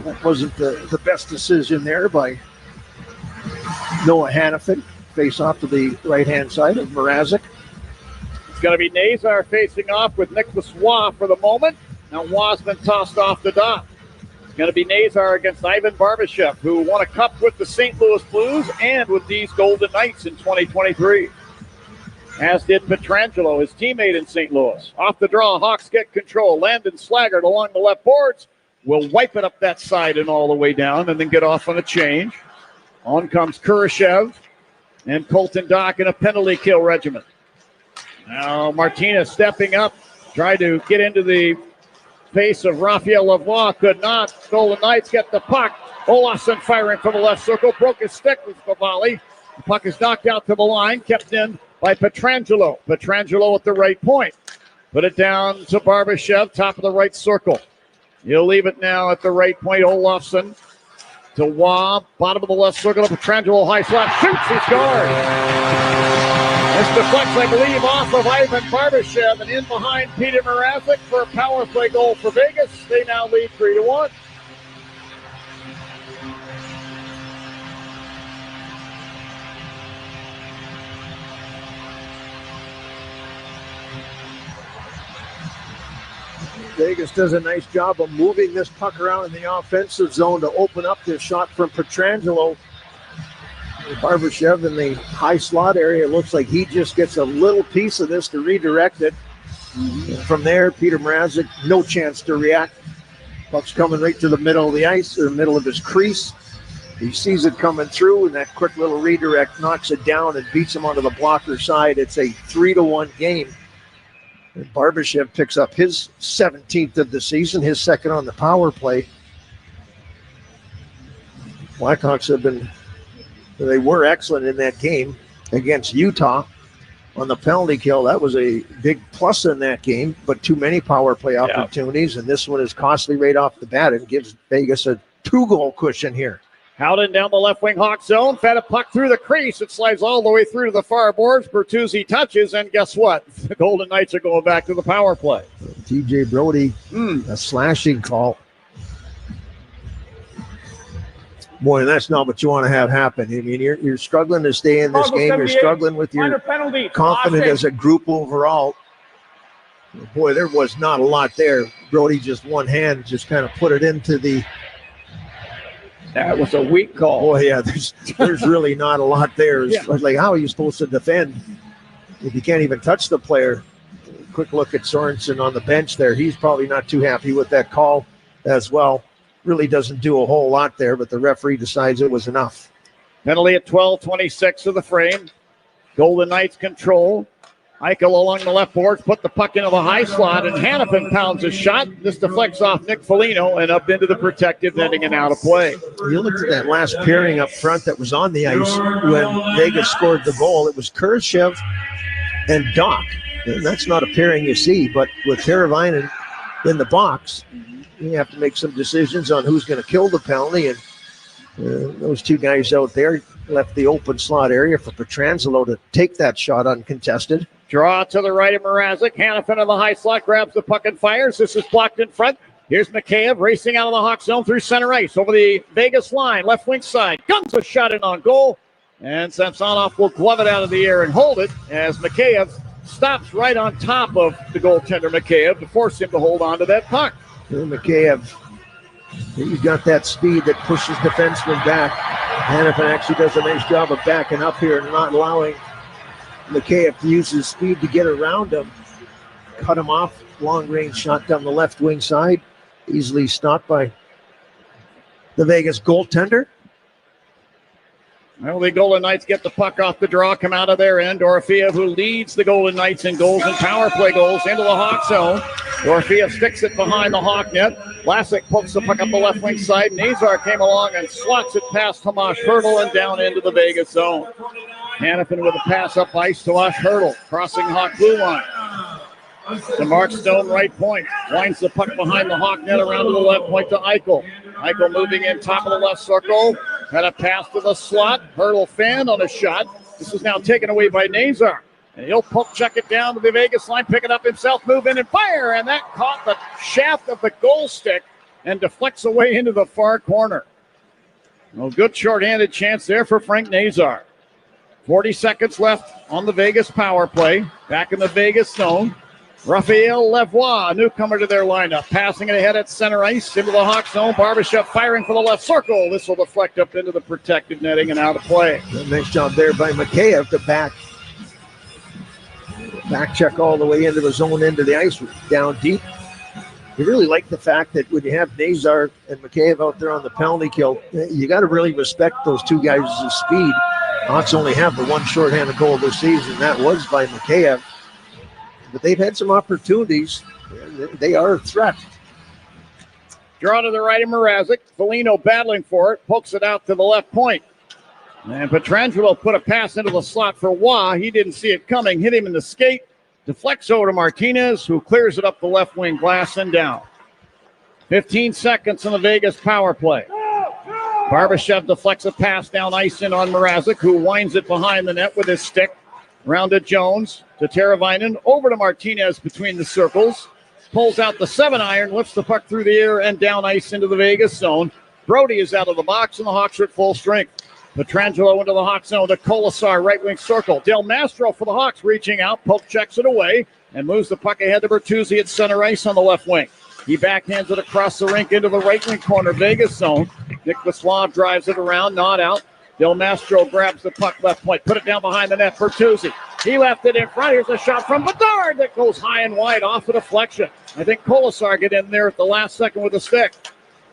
S2: That wasn't the best decision there by Noah Hannafin. Face off to the right-hand side of Mrazek.
S10: It's going to be Nazar facing off with Nicholas Waugh for the moment. Now Waugh's been tossed off the dot. It's going to be Nazar against Ivan Barbashev, who won a cup with the St. Louis Blues and with these Golden Knights in 2023. As did Pietrangelo, his teammate in St. Louis. Off the draw, Hawks get control. Landon Slaggert along the left boards will wipe it up that side and all the way down and then get off on a change. On comes Kurashev and Colton Dock in a penalty kill regiment. Now Martinez stepping up, tried to get into the face of Raphael Lavoie, could not. Golden Knights get the puck. Olofsson firing from the left circle, broke his stick with the volley. The puck is knocked out to the line, kept in by Pietrangelo. Pietrangelo at the right point. Put it down to Barbashev, top of the right circle. He'll leave it now at the right point. Olofsson to Waugh, bottom of the left circle. Pietrangelo high slot, shoots, he scores. This deflects, I believe, off of Ivan Barbashev and in behind Peter Mrazek for a power play goal for Vegas. They now lead 3-1.
S2: Vegas does a nice job of moving this puck around in the offensive zone to open up this shot from Pietrangelo. Barbashev in the high slot area. It looks like he just gets a little piece of this to redirect it. From there, Peter Mrazek, no chance to react. Puck's coming right to the middle of the ice, or middle of his crease. He sees it coming through, and that quick little redirect knocks it down and beats him onto the blocker side. It's a 3-1 game. And Barbashev picks up his 17th of the season, his second on the power play. Blackhawks they were excellent in that game against Utah on the penalty kill. That was a big plus in that game, but too many power play opportunities, and this one is costly right off the bat and gives Vegas a 2-goal cushion here.
S10: Howden down the left wing Hawk zone, fed a puck through the crease. It slides all the way through to the far boards. Bertuzzi touches, and guess what? The Golden Knights are going back to the power play.
S2: TJ Brody, a slashing call. Boy, that's not what you want to have happen. I mean, you're struggling to stay in this game. You're struggling with your confidence as a group overall. Boy, there was not a lot there. Brody just one hand just kind of put it into the...
S10: That was a weak call.
S2: Oh, yeah, there's really not a lot there. It's like, how are you supposed to defend if you can't even touch the player? Quick look at Sorensen on the bench there. He's probably not too happy with that call as well. Really doesn't do a whole lot there, but the referee decides it was enough.
S10: Penalty at 12:26 of the frame. Golden Knights control. Eichel along the left boards, put the puck into the high slot, and Hannafin pounds a shot. This deflects off Nick Foligno and up into the protective netting and out of play.
S2: You looked at that last pairing up front that was on the ice when Vegas scored the goal. It was Kurashev and Doc. And that's not a pairing you see, but with Teravainen in the box, you have to make some decisions on who's going to kill the penalty, and those two guys out there left the open slot area for Pietrangelo to take that shot uncontested.
S10: Draw to the right of Mrazek. Hannafin on the high slot grabs the puck and fires. This is blocked in front. Here's Mikheyev racing out of the Hawk zone through center ice over the Vegas line, left wing side. Guns a shot in on goal, and Samsonov will glove it out of the air and hold it as Mikheyev stops right on top of the goaltender Mikheyev to force him to hold on to that puck.
S2: Mikheyev, he's got that speed that pushes defensemen back. Hannafin actually does a nice job of backing up here and not allowing Mikheyev to use his speed to get around him. Cut him off. Long range shot down the left wing side. Easily stopped by the Vegas goaltender.
S10: Well, the Golden Knights get the puck off the draw, come out of their end. Dorofeev, who leads the Golden Knights in goals and power play goals, into the Hawk zone. Dorofeev sticks it behind the Hawk net. Vlasic pokes the puck up the left wing side. Nazar came along and slots it past Tomas Hertl and down into the Vegas zone. Hannafin with a pass up ice to Tomas Hertl, crossing Hawk blue line. To Mark Stone, right point. Winds the puck behind the Hawk net around to the left point to Eichel. Eichel moving in top of the left circle. Had a pass to the slot. Hertl fanned on a shot. This is now taken away by Nazar. And he'll poke check it down to the Vegas line, pick it up himself, move in and fire. And that caught the shaft of the goal stick and deflects away into the far corner. Well, good shorthanded chance there for Frank Nazar. 40 seconds left on the Vegas power play. Back in the Vegas zone. Raphael Lavoie, a newcomer to their lineup, passing it ahead at center ice into the Hawks zone. Barbashev firing for the left circle. This will deflect up into the protected netting and out of play.
S2: Nice job there by Mikheyev to back check all the way into the zone, into the ice, down deep. You really like the fact that when you have Nazar and Mikheyev out there on the penalty kill, you got to really respect those two guys' speed. Hawks only have the one shorthanded goal this season. That was by Mikheyev. But they've had some opportunities. They are a threat.
S10: Draw to the right of Mrazek. Foligno battling for it. Pokes it out to the left point. And Pietrangelo put a pass into the slot for Waugh. He didn't see it coming. Hit him in the skate. Deflects over to Martinez, who clears it up the left wing glass and down. 15 seconds on the Vegas power play. Barbashev deflects a pass down ice in on Mrazek, who winds it behind the net with his stick. Round to Jones, to Teravainen, over to Martinez between the circles. Pulls out the 7-iron, lifts the puck through the air and down ice into the Vegas zone. Brody is out of the box, and the Hawks are at full strength. Pietrangelo into the Hawks zone to Colasar, right wing circle. Del Mastro for the Hawks, reaching out, poke checks it away, and moves the puck ahead to Bertuzzi at center ice on the left wing. He backhands it across the rink into the right wing corner, Vegas zone. Nick Vaslav drives it around, not out. Del Mastro grabs the puck left point, put it down behind the net. Bertuzzi, he left it in front. Here's a shot from Bedard that goes high and wide off the deflection. I think Colasar get in there at the last second with a stick.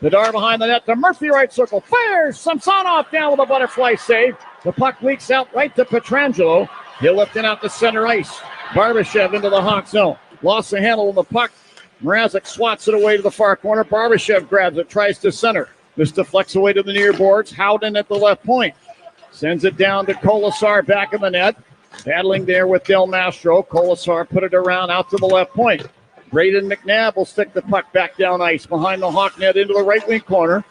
S10: Bedard behind the net to Murphy, right circle, fires. Samsonov down with a butterfly save. The puck leaks out right to Pietrangelo. He'll lift it out to center ice. Barbashev into the Hawk zone. Lost the handle on the puck. Mrazek swats it away to the far corner. Barbashev grabs it, tries to center. This deflects away to the near boards. Howden at the left point. Sends it down to Colasar back in the net. Battling there with Del Mastro. Colasar put it around out to the left point. Braden McNabb will stick the puck back down ice behind the Hawk net into the right wing corner.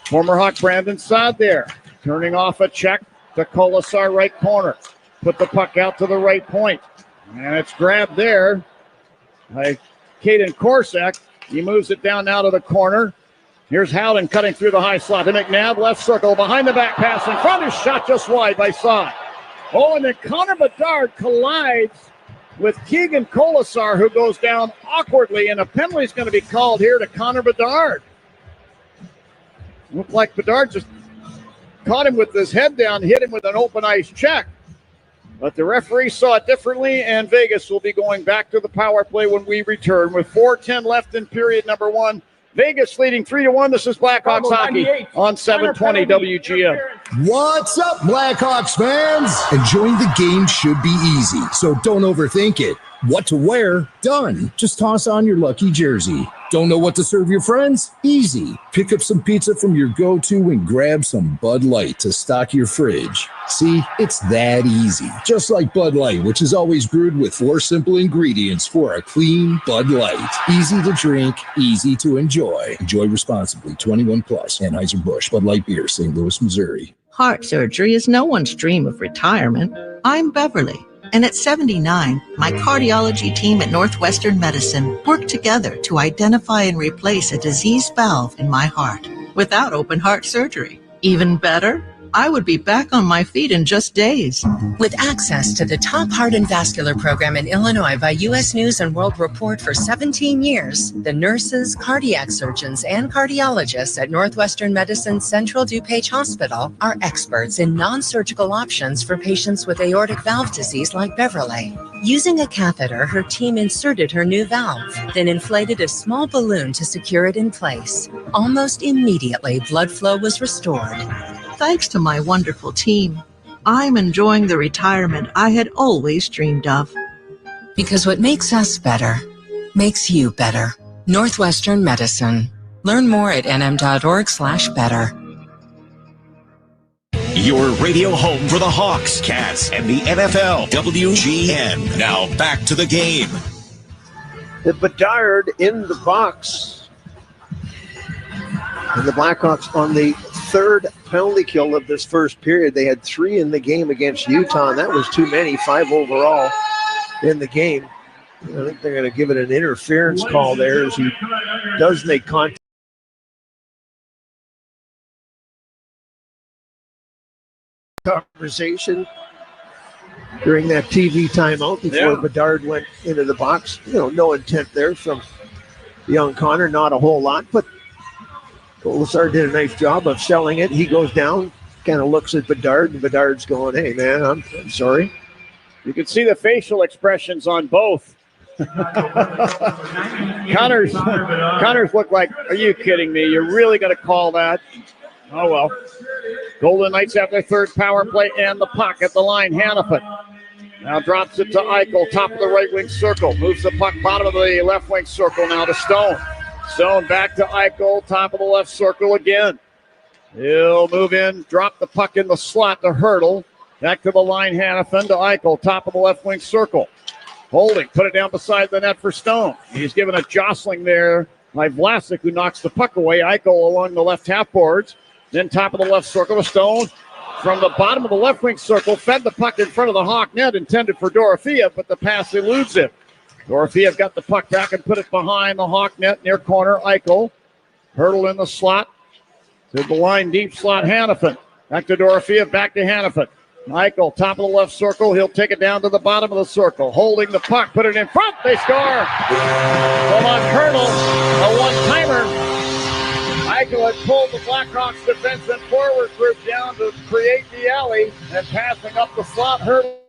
S10: Former Hawk Brandon Saad there. Turning off a check to Colasar right corner. Put the puck out to the right point. And it's grabbed there by Caden Korsak. He moves it down now to the corner. Here's Howden cutting through the high slot to McNabb. Left circle behind the back pass in front. His shot just wide by Saad. Oh, and then Connor Bedard collides with Keegan Colasar, who goes down awkwardly, and a penalty is going to be called here to Connor Bedard. Looked like Bedard just caught him with his head down, hit him with an open ice check. But the referee saw it differently, and Vegas will be going back to the power play when we return. With 4:10 left in period number one, Vegas leading 3-1. This is Blackhawks hockey on 720 WGN.
S3: What's up, Blackhawks fans? Enjoying the game should be easy, so don't overthink it. What to wear? Done. Just toss on your lucky jersey. Don't know what to serve your friends? Easy. Pick up some pizza from your go-to and grab some Bud Light to stock your fridge. See, it's that easy. Just like Bud Light, which is always brewed with 4 simple ingredients for a clean Bud Light. Easy to drink, easy to enjoy. Enjoy responsibly. 21 plus. Anheuser-Busch, Bud Light Beer, St. Louis, Missouri.
S4: Heart surgery is no one's dream of retirement. I'm Beverly. And at 79, my cardiology team at Northwestern Medicine worked together to identify and replace a diseased valve in my heart without open heart surgery. Even better, I would be back on my feet in just days.
S5: With access to the top heart and vascular program in Illinois by U.S. News and World Report for 17 years, the nurses, cardiac surgeons, and cardiologists at Northwestern Medicine's Central DuPage Hospital are experts in non-surgical options for patients with aortic valve disease like Beverly. Using a catheter, her team inserted her new valve, then inflated a small balloon to secure it in place. Almost immediately, blood flow was restored.
S4: Thanks to my wonderful team, I'm enjoying the retirement I had always dreamed of.
S5: Because what makes us better makes you better. Northwestern Medicine. Learn more at nm.org/better.
S8: Your radio home for the Hawks, Cats, and the NFL, WGN. Now back to the game.
S2: The Bedard in the box. And the Blackhawks on the third penalty kill of this first period. They had 3 in the game against Utah, and that was too many, 5 overall in the game. I think they're going to give it an interference call there as he does make contact. Conversation during that TV timeout before Bedard went into the box. No intent there from young Connor, not a whole lot, but Colasar did a nice job of selling it. He goes down, kind of looks at Bedard, and Bedard's going, hey, man, I'm sorry.
S10: You can see the facial expressions on both. Connors look like, are you kidding me? You're really going to call that? Oh, well. Golden Knights have their third power play and the puck at the line. Hannafin now drops it to Eichel, top of the right wing circle. Moves the puck bottom of the left wing circle now to Stone. Stone back to Eichel, top of the left circle again. He'll move in, drop the puck in the slot to Hurdle. Back to the line, Hannafin to Eichel, top of the left wing circle. Holding, put it down beside the net for Stone. He's given a jostling there by Vlasic, who knocks the puck away. Eichel along the left half boards. Then top of the left circle to Stone. From the bottom of the left wing circle, fed the puck in front of the Hawk net, intended for Dorofeev, but the pass eludes him. Dorofeev got the puck back and put it behind the Hawk net, near corner, Eichel. Hurdle in the slot. To the line, deep slot, Hannafin. Back to Dorofeev, back to Hannafin. Eichel, top of the left circle. He'll take it down to the bottom of the circle. Holding the puck, put it in front. They score. From on Hurdle, a one-timer. Eichel had pulled the Blackhawks defense and forward group down to create the alley, and passing up the slot, Hurdle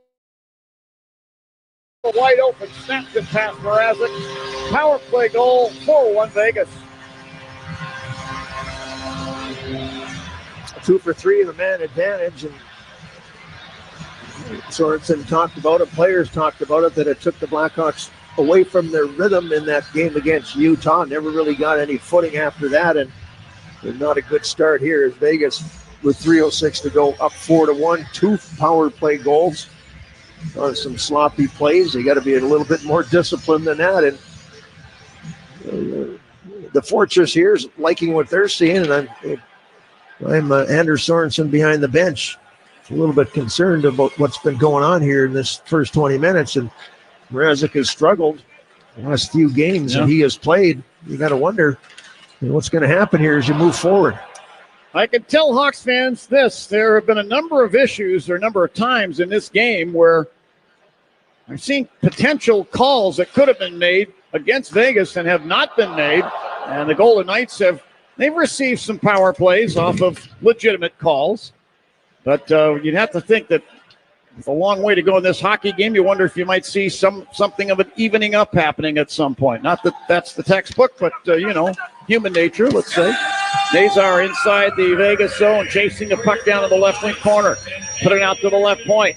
S10: wide open, snapped it past Mrazek. Power play goal, 4-1 Vegas.
S2: 2 for 3 in the man advantage, and Sorensen talked about it, players talked about it, that it took the Blackhawks away from their rhythm in that game against Utah. Never really got any footing after that, and not a good start here as Vegas, with 3:06 to go, up 4-1. 2 power play goals on some sloppy plays. They got to be a little bit more disciplined than that. And the Fortress here is liking what they're seeing, and I'm Anders Sorensen behind the bench, a little bit concerned about what's been going on here in this first 20 minutes. And Mrazek has struggled the last few games that he has played. You got to wonder what's going to happen here as you move forward.
S10: I can tell Hawks fans this. There have been a number of issues or a number of times in this game where I've seen potential calls that could have been made against Vegas and have not been made. And the Golden Knights they've received some power plays off of legitimate calls. But you'd have to think that it's a long way to go in this hockey game. You wonder if you might see something of an evening up happening at some point. Not that that's the textbook, but, human nature, let's say. Nazar inside the Vegas zone, chasing the puck down to the left wing corner. Put it out to the left point.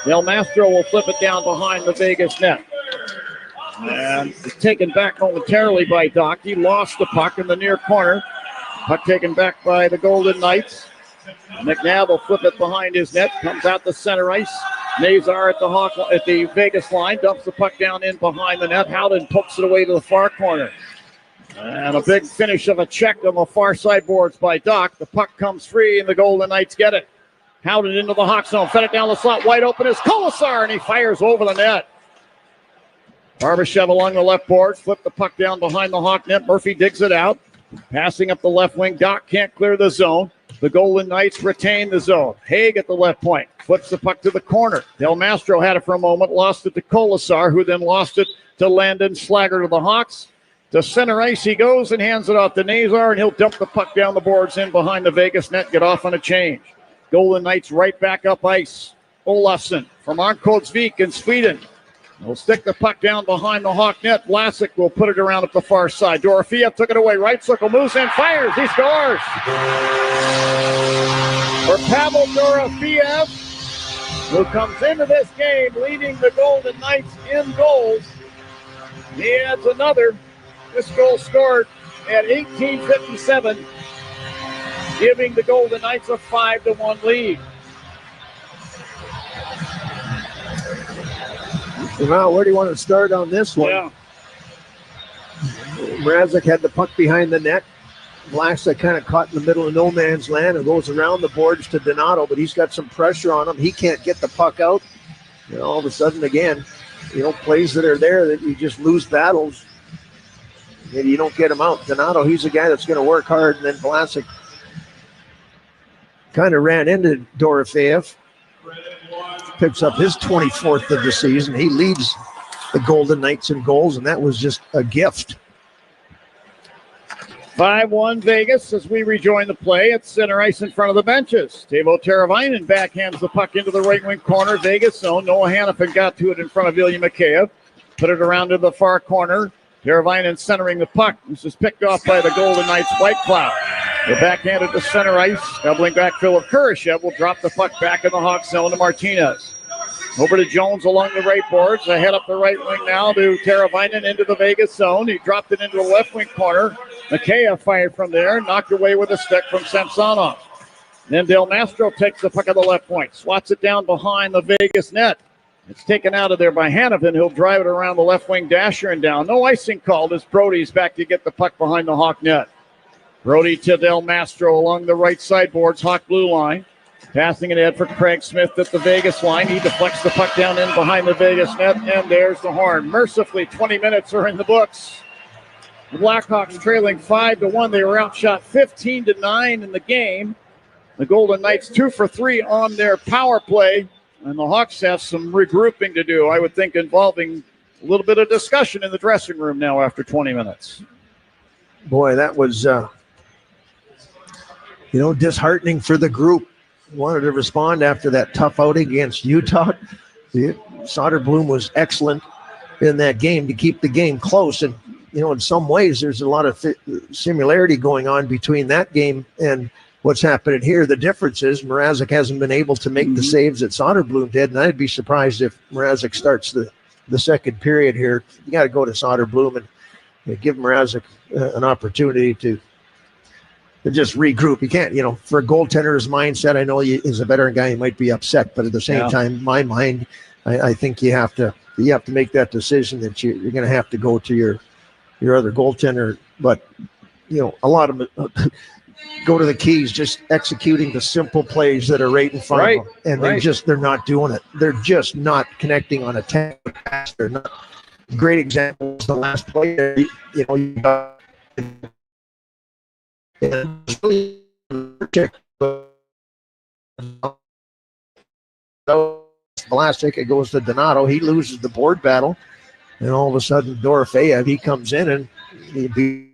S10: Del Mastro will flip it down behind the Vegas net. And it's taken back momentarily by Doc. He lost the puck in the near corner. Puck taken back by the Golden Knights. McNabb will flip it behind his net. Comes out the center ice. Nazar at the Vegas line. Dumps the puck down in behind the net. Howden pokes it away to the far corner. And a big finish of a check on the far side boards by Doc. The puck comes free, and the Golden Knights get it. Howden into the Hawk zone. Fed it down the slot. Wide open is Colasar, and he fires over the net. Barbashev along the left boards. Flip the puck down behind the Hawk net. Murphy digs it out. Passing up the left wing. Doc can't clear the zone. The Golden Knights retain the zone. Haig at the left point. Flips the puck to the corner. Del Mastro had it for a moment. Lost it to Colasar, who then lost it to Landon Slager to the Hawks. To center ice he goes and hands it off to Nazar, and he'll dump the puck down the boards in behind the Vegas net, get off on a change. Golden Knights right back up ice. Olafsson from Arnkodsvik in Sweden. He'll stick the puck down behind the Hawk net. Vlasic will put it around at the far side. Dorofeev took it away. Right circle, moves in, fires. He scores. For Pavel Dorofeev, who comes into this game leading the Golden Knights in goals. He adds another. This goal scored at 18:57, giving the Golden Knights a 5-1 lead.
S2: Well, where do you want to start on this one?
S10: Yeah.
S2: Mrazek had the puck behind the net. Vlasic kind of caught in the middle of no man's land and goes around the boards to Donato, but he's got some pressure on him. He can't get the puck out. And all of a sudden, again, plays that are there that you just lose battles. Maybe you don't get him out. Donato, he's a guy that's going to work hard. And then Vlasic kind of ran into Dorofeyev. Picks up his 24th of the season. He leads the Golden Knights in goals, and that was just a gift.
S10: 5-1 Vegas as we rejoin the play at center ice in front of the benches. Teuvo Teravainen backhands the puck into the right wing corner, Vegas zone. Noah Hannafin got to it in front of Ilya Mikheyev. Put it around to the far corner. Teravainen centering the puck. This is picked off by the Golden Knights White Cloud. They're backhanded to center ice. Doubling back Philip Kurashev will drop the puck back in the Hawks zone to Martinez. Over to Jones along the right boards. Ahead up the right wing now to Teravainen into the Vegas zone. He dropped it into the left wing corner. Mikheyev fired from there. Knocked away with a stick from Samsonov. Then Del Mastro takes the puck on the left point. Swats it down behind the Vegas net. It's taken out of there by Hannafin. He'll drive it around the left wing dasher and down. No icing called as Brody's back to get the puck behind the Hawk net. Brody to Del Mastro along the right side boards. Hawk blue line. Passing it ahead for Craig Smith at the Vegas line. He deflects the puck down in behind the Vegas net, and there's the horn. Mercifully, 20 minutes are in the books. The Blackhawks trailing 5-1. They were outshot 15-9 in the game. The Golden Knights 2 for 3 on their power play, and the Hawks have some regrouping to do, I would think, involving a little bit of discussion in the dressing room now after 20 minutes.
S2: Boy, that was, disheartening for the group. Wanted to respond after that tough outing against Utah. Soderblom was excellent in that game to keep the game close. And, in some ways, there's a lot of similarity going on between that game and what's happening here. The difference is Mrazek hasn't been able to make the saves that Soderblom did. And I'd be surprised if Mrazek starts the second period here. You got to go to Soderblom and give Mrazek an opportunity to just regroup. You can't, for a goaltender's mindset, I know as a veteran guy, you might be upset, but at the same time, my mind, I think you have to make that decision that you're going to have to go to your other goaltender. But, a lot of them go to the keys, just executing the simple plays that are right in front of them. And they're not doing it. They're just not connecting on a pass. They're not. Great example is the last play there. You got and it's really Vlasic, it goes to Donato. He loses the board battle, and all of a sudden Dorofeyev, he comes in and he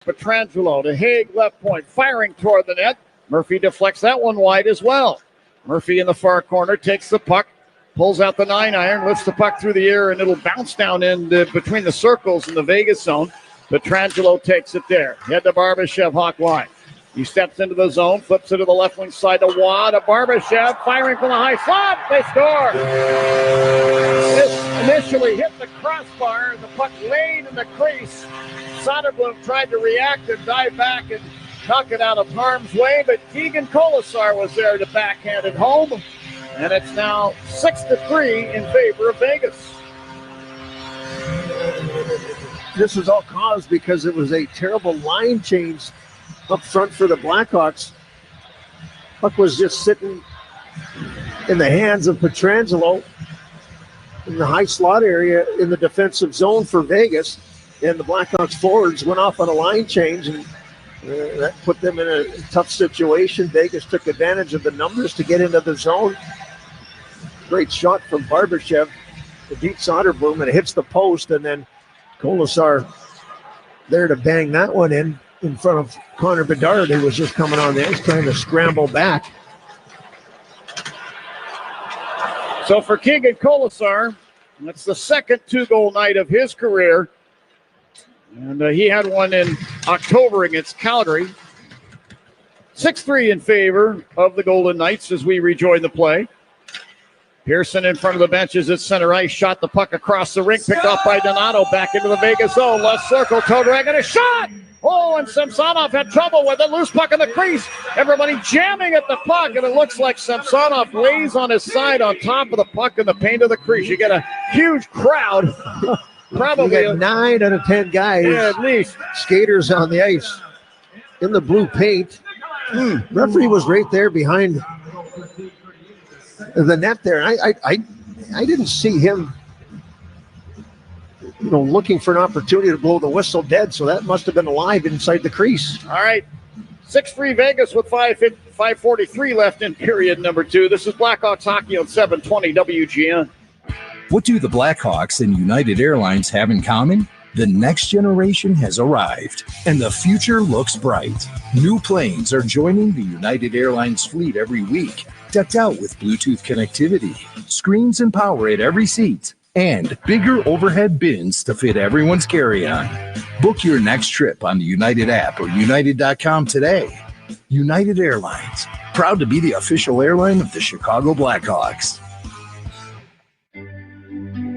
S10: Petrangelo to Haig, left point, firing toward the net. Murphy deflects that one wide as well. Murphy in the far corner takes the puck, pulls out the 9-iron, lifts the puck through the air, and it'll bounce down in between the circles in the Vegas zone. Petrangelo takes it there. Head to Barbashev, Hawk line. He steps into the zone, flips it to the left wing side to Waugh, to Barbashev, firing from the high slot. They score. This initially hit the crossbar. The puck laid in the crease. Soderblom tried to react and dive back and knock it out of harm's way, but Keegan Colasar was there to backhand it home. And it's now 6-3 in favor of Vegas.
S2: This was all caused because it was a terrible line change up front for the Blackhawks. Puck was just sitting in the hands of Petrangelo in the high slot area in the defensive zone for Vegas. And the Blackhawks forwards went off on a line change, and that put them in a tough situation. Vegas took advantage of the numbers to get into the zone. Great shot from Barbashev to beat Soderblom, and it hits the post, and then Colasar there to bang that one in front of Connor Bedard, who was just coming on the ice trying to scramble back.
S10: So for Keegan Colasar, that's the second 2-goal night of his career. And he had one in October against Calgary. 6-3 in favor of the Golden Knights as we rejoin the play. Pearson in front of the benches at center ice, shot the puck across the rink, picked off by Donato, back into the Vegas zone, left circle, toe drag, and a shot! Oh, and Samsonov had trouble with it, loose puck in the crease. Everybody jamming at the puck, and it looks like Samsonov lays on his side on top of the puck in the paint of the crease. You get a huge crowd. Probably
S2: you got 9 out of 10 guys,
S10: at least,
S2: skaters on the ice in the blue paint. Referee was right there behind the net there. I didn't see him, looking for an opportunity to blow the whistle dead. So that must have been alive inside the crease.
S10: All right, 6-3 Vegas with 5:43 left in period number 2. This is Blackhawks hockey on 720 WGN.
S3: What do the Blackhawks and United Airlines have in common? The next generation has arrived, and the future looks bright. New planes are joining the United Airlines fleet every week, decked out with Bluetooth connectivity, screens and power at every seat, and bigger overhead bins to fit everyone's carry-on. Book your next trip on the United app or United.com today. United Airlines, proud to be the official airline of the Chicago Blackhawks.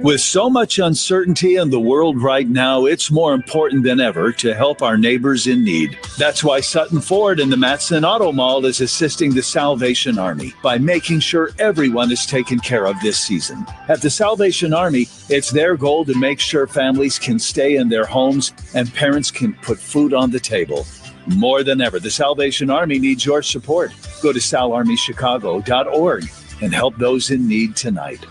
S6: With so much uncertainty in the world right now, it's more important than ever to help our neighbors in need. That's why Sutton Ford and the Matson Auto Mall is assisting the Salvation Army by making sure everyone is taken care of this season. At the Salvation Army, it's their goal to make sure families can stay in their homes and parents can put food on the table. More than ever, the Salvation Army needs your support. Go to salarmychicago.org and help those in need tonight.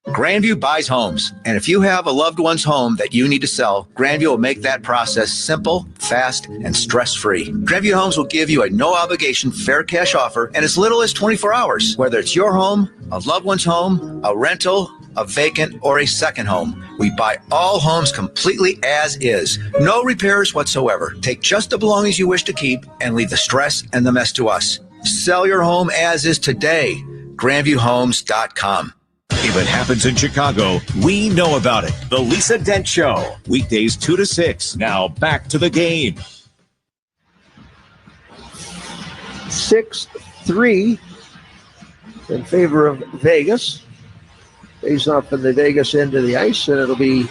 S21: Grandview buys homes, and if you have a loved one's home that you need to sell, Grandview will make that process simple, fast, and stress-free. Grandview Homes will give you a no-obligation fair cash offer in as little as 24 hours. Whether it's your home, a loved one's home, a rental, a vacant, or a second home, we buy all homes completely as is. No repairs whatsoever. Take just the belongings you wish to keep and leave the stress and the mess to us. Sell your home as is today. GrandviewHomes.com.
S8: If it happens in Chicago, we know about it. The Lisa Dent Show. Weekdays 2 to 6. Now back to the game.
S2: 6-3 in favor of Vegas. Face off in the Vegas end of the ice, and it'll be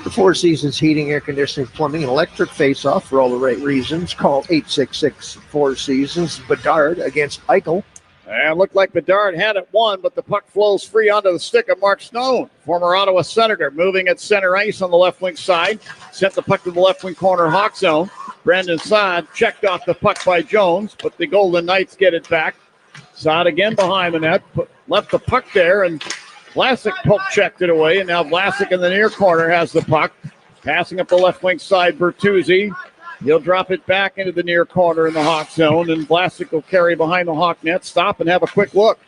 S2: the Four Seasons Heating, Air Conditioning, Plumbing, and Electric face-off for all the right reasons. Call 866-4Seasons. Bedard against Eichel.
S10: And it looked like Bedard had it won, but the puck flows free onto the stick of Mark Stone, former Ottawa Senator, moving at center ice on the left wing side. Sent the puck to the left wing corner Hawk zone. Brandon Saad checked off the puck by Jones, but the Golden Knights get it back. Saad again behind the net, left the puck there, and Vlasic poke checked it away, and now Vlasic in the near corner has the puck. Passing up the left wing side, Bertuzzi. He'll drop it back into the near corner in the Hawk zone, and Vlasic will carry behind the Hawk net, stop and have a quick look.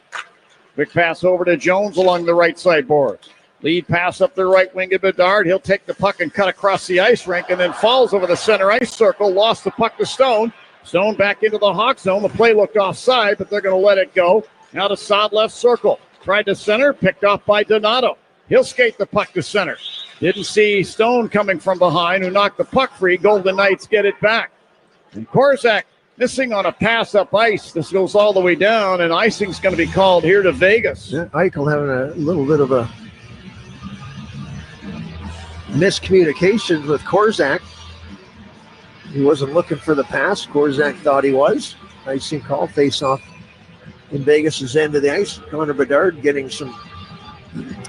S10: Quick pass over to Jones along the right side boards. Lead pass up the right wing to Bedard. He'll take the puck and cut across the ice rink and then falls over the center ice circle. Lost the puck to Stone. Stone back into the Hawk zone. The play looked offside, but they're going to let it go. Now to Saad left circle. Tried to center, picked off by Donato. He'll skate the puck to center. Didn't see Stone coming from behind, who knocked the puck free. Golden Knights get it back. And Korczak missing on a pass up ice. This goes all the way down, and icing's going to be called here to Vegas.
S2: Yeah, Eichel having a little bit of a miscommunication with Korczak. He wasn't looking for the pass. Korczak thought he was. Icing call, face off in Vegas' end of the ice. Connor Bedard getting some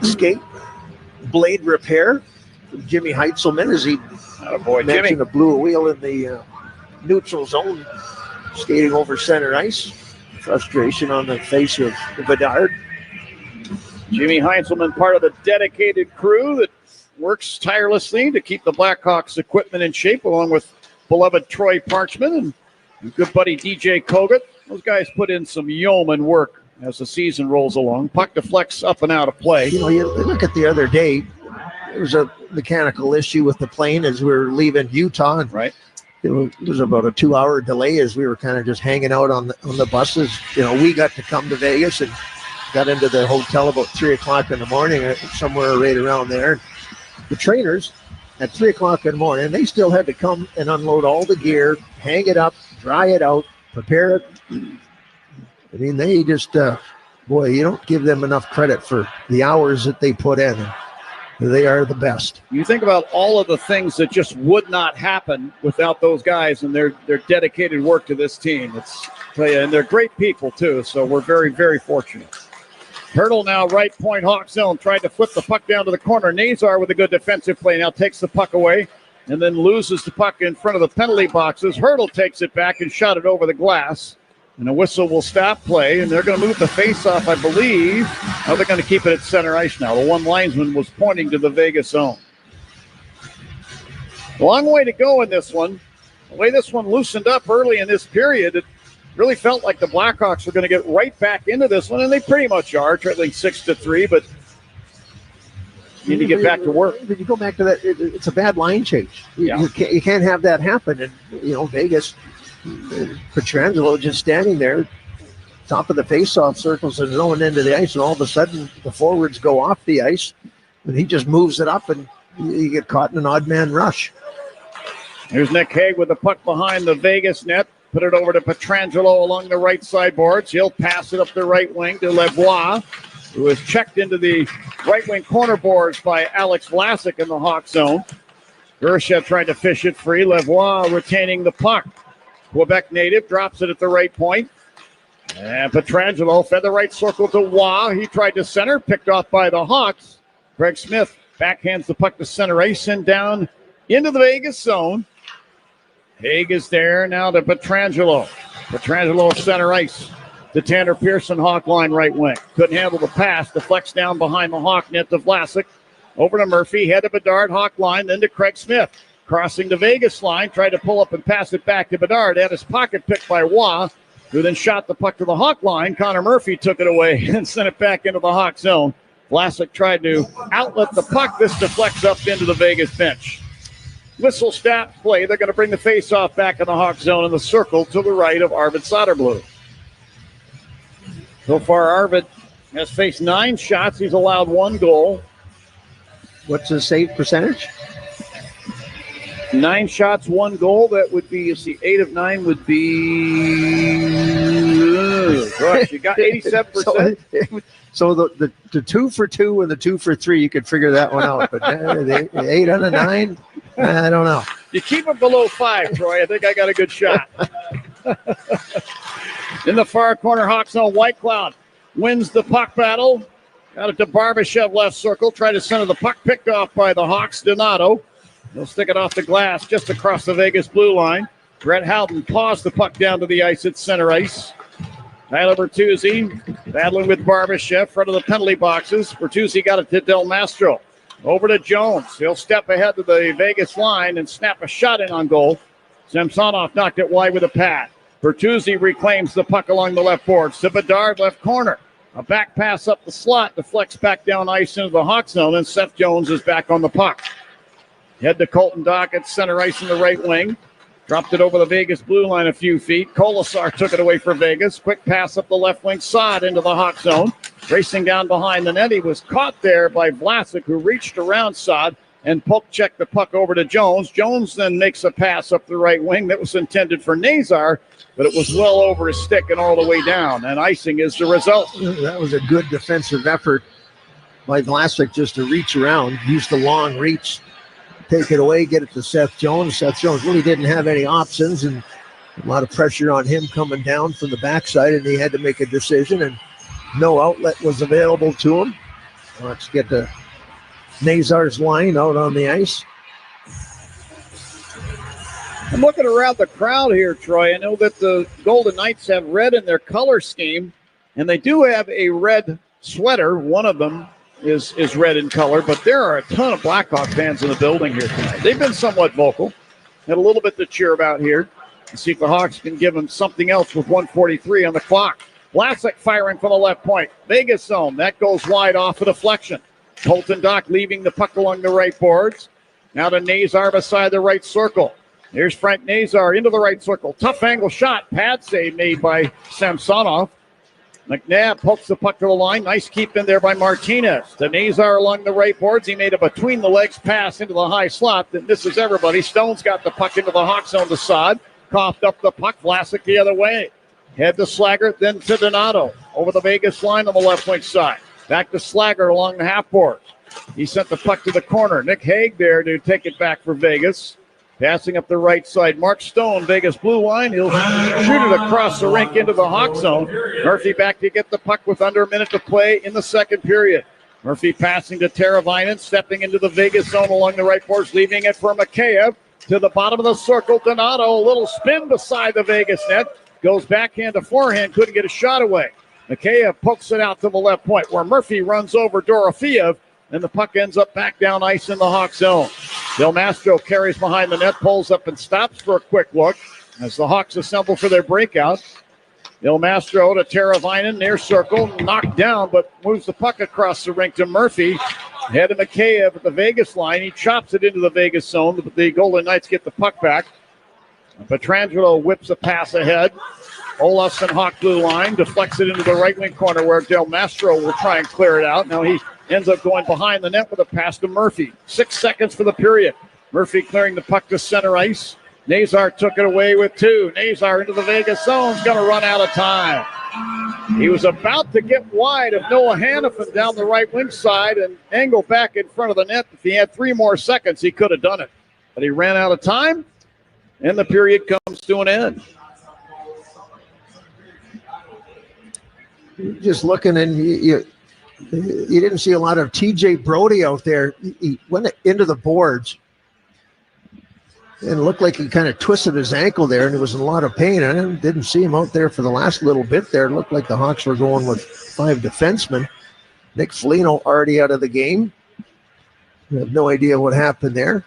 S2: skate blade repair from Jimmy Heitzelman as he mentioned a blew a wheel in the neutral zone, skating over center ice. Frustration on the face of Bedard.
S10: Jimmy Heitzelman, part of the dedicated crew that works tirelessly to keep the Blackhawks equipment in shape, along with beloved Troy Parchman and good buddy DJ Kogut. Those guys put in some yeoman work as the season rolls along. Puck deflects up and out of play.
S2: You know, you look at the other day, there was a mechanical issue with the plane as we were leaving Utah. And
S10: right.
S2: There was about a 2-hour delay as we were kind of just hanging out on the buses. You know, we got to come to Vegas and got into the hotel about 3 o'clock in the morning, somewhere right around there. The trainers at 3 o'clock in the morning, they still had to come and unload all the gear, hang it up, dry it out, prepare it. I mean, they just, boy, you don't give them enough credit for the hours that they put in. They are the best.
S10: You think about all of the things that just would not happen without those guys and their dedicated work to this team. And they're great people, too, so we're very, very fortunate. Hurdle now, right point, Hawk zone, tried to flip the puck down to the corner. Nazar with a good defensive play now takes the puck away and then loses the puck in front of the penalty boxes. Hurdle takes it back and shot it over the glass. And a whistle will stop play, and they're going to move the face-off, I believe. Now they're going to keep it at center ice now. The one linesman was pointing to the Vegas zone. Long way to go in this one. The way this one loosened up early in this period, it really felt like the Blackhawks were going to get right back into this one, and they pretty much are, trailing 6-3, but you need to get back to work.
S2: But you go back to that, it's a bad line change. You can't have that happen. And, you know, Vegas, Pietrangelo just standing there, top of the face-off circles and no one into the ice, and all of a sudden the forwards go off the ice, and he just moves it up, and you get caught in an odd man rush.
S10: Here's Nick Hague with the puck behind the Vegas net. Put it over to Pietrangelo along the right side boards. He'll pass it up the right wing to Lavoie, who is checked into the right wing corner boards by Alex Vlasic in the Hawk zone. Gersha tried to fish it free. Lavoie retaining the puck. Quebec native drops it at the right point. And Pietrangelo fed the right circle to Waugh. He tried to center, picked off by the Hawks. Greg Smith backhands the puck to center ice and down into the Vegas zone. Hague is there now to Pietrangelo. Pietrangelo center ice to Tanner Pearson, Hawk line right wing. Couldn't handle the pass. Deflects down behind the Hawk net to Vlasic. Over to Murphy, head to Bedard, Hawk line, then to Craig Smith. Crossing the Vegas line, tried to pull up and pass it back to Bedard. Had his pocket picked by Waugh, who then shot the puck to the Hawk line. Connor Murphy took it away and sent it back into the Hawk zone. Vlasic tried to outlet the puck. This deflects up into the Vegas bench. Whistle stop play. They're going to bring the face-off back in the Hawk zone in the circle to the right of Arvid Soderblom. So far, Arvid has faced 9 shots. He's allowed 1 goal.
S2: What's his save percentage?
S10: 9 shots, 1 goal. That would be, you see, 8 of 9 would be. Gosh, you got 87%.
S2: So the 2 for 2 and the 2 for 3, you could figure that one out. But the 8 out of 9, I don't know.
S10: You keep it below 5, Troy. I think I got a good shot. In the far corner, Hawks on White Cloud wins the puck battle. Got it to Barbashev left circle. Try to center the puck, picked off by the Hawks. Donato. He'll stick it off the glass just across the Vegas blue line. Brett Howden paused the puck down to the ice at center ice. Tyler Bertuzzi battling with Barbashev, front of the penalty boxes. Bertuzzi got it to Del Mastro. Over to Jones. He'll step ahead to the Vegas line and snap a shot in on goal. Samsonov knocked it wide with a pad. Bertuzzi reclaims the puck along the left boards to Bedard, left corner. A back pass up the slot, deflects back down ice into the Hawk zone, and Seth Jones is back on the puck. Head to Colton Dock at center ice in the right wing. Dropped it over the Vegas blue line a few feet. Kolasar took it away for Vegas. Quick pass up the left wing side into the Hawk zone. Racing down behind the net. He was caught there by Vlasic, who reached around Saad and poke-checked the puck over to Jones. Jones then makes a pass up the right wing that was intended for Nazar, but it was well over his stick and all the way down, and icing is the result.
S2: That was a good defensive effort by Vlasic just to reach around, use the long reach, take it away, get it to Seth Jones. Seth Jones really didn't have any options, and a lot of pressure on him coming down from the backside, and he had to make a decision, and no outlet was available to him. Let's get to Nazar's line out on the ice.
S10: I'm looking around the crowd here, Troy. I know that the Golden Knights have red in their color scheme, and they do have a red sweater. One of them is red in color, but there are a ton of Blackhawk fans in the building here tonight. They've been somewhat vocal. Had a little bit to cheer about here. Let's see if the Hawks can give them something else with 1:43 on the clock. Vlasic firing from the left point. Vegas zone. That goes wide off a deflection. Colton Dock leaving the puck along the right boards. Now to Nazar beside the right circle. Here's Frank Nazar into the right circle. Tough angle shot. Pad save made by Samsonov. McNabb pokes the puck to the line. Nice keep in there by Martinez. To Nazar along the right boards. He made a between-the-legs pass into the high slot that misses everybody. Stone's got the puck into the Hawk zone to Saad. Coughed up the puck. Vlasic the other way. Head to Slaggert, then to Donato. Over the Vegas line on the left wing side. Back to Slaggert along the half boards. He sent the puck to the corner. Nick Hague there to take it back for Vegas. Passing up the right side. Mark Stone, Vegas blue line. He'll shoot it across the rink into the Hawk zone. Murphy back to get the puck with under a minute to play in the second period. Murphy passing to Teravainen, stepping into the Vegas zone along the right boards, leaving it for Mikheyev. To the bottom of the circle, Donato, a little spin beside the Vegas net. Goes backhand to forehand, couldn't get a shot away. Mikheyev pokes it out to the left point where Murphy runs over Dorofeev, and the puck ends up back down ice in the Hawk zone. Del Mastro carries behind the net, pulls up and stops for a quick look as the Hawks assemble for their breakout. Del Mastro to Teravainen, near circle, knocked down, but moves the puck across the rink to Murphy. Head to Mikheyev at the Vegas line. He chops it into the Vegas zone, but the Golden Knights get the puck back. Pietrangelo whips a pass ahead. Olofsson Hawk blue line, deflects it into the right wing corner where Del Mastro will try and clear it out. Now he ends up going behind the net with a pass to Murphy. 6 seconds for the period. Murphy clearing the puck to center ice. Nazar took it away with 2. Nazar into the Vegas zone. He's going to run out of time. He was about to get wide of Noah Hannafin down the right wing side and angle back in front of the net. If he had 3 more seconds, he could have done it. But he ran out of time, and the period comes to an end.
S2: Just looking, and you didn't see a lot of TJ Brody out there. He went into the boards and it looked like he kind of twisted his ankle there, and he was in a lot of pain. I didn't see him out there for the last little bit there. It looked like the Hawks were going with 5 defensemen. Nick Foligno already out of the game. I have no idea what happened there.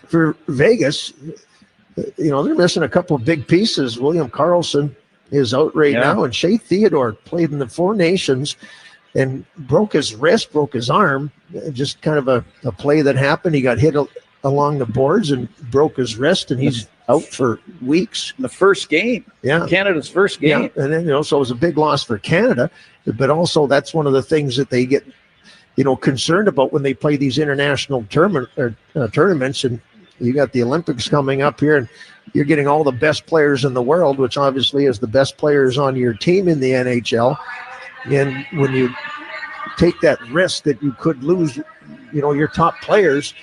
S2: For Vegas, they're missing a couple of big pieces. William Karlsson is out right now, and Shea Theodore played in the Four Nations and broke his wrist, broke his arm. Just kind of a play that happened. He got hit along the boards and broke his wrist, and he's out for weeks.
S10: The first game.
S2: Yeah.
S10: Canada's first game.
S2: Yeah. And then, so it was a big loss for Canada, but also that's one of the things that they get, concerned about when they play these international tournaments, and you got the Olympics coming up here, and you're getting all the best players in the world, which obviously is the best players on your team in the NHL. And when you take that risk that you could lose, your top players,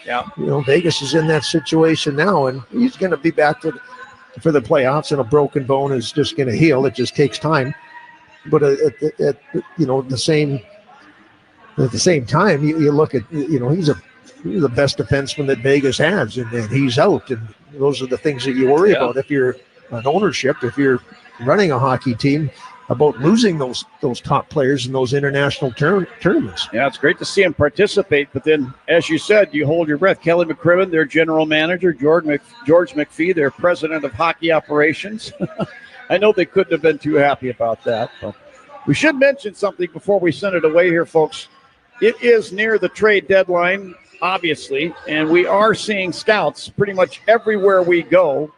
S2: Vegas is in that situation now, and he's going to be back for the playoffs, and a broken bone is just going to heal. It just takes time. But at the same time, you look at, he's the best defenseman that Vegas has, and he's out. And those are the things that you worry about if you're an ownership, if you're running a hockey team, about losing those top players in those international tournaments.
S10: Yeah, it's great to see him participate, but then, as you said, you hold your breath. Kelly McCrimmon, their general manager, George McPhee, their president of hockey operations. I know they couldn't have been too happy about that, but We should mention something before we send it away here, folks. It is near the trade deadline, obviously, and we are seeing scouts pretty much everywhere we go.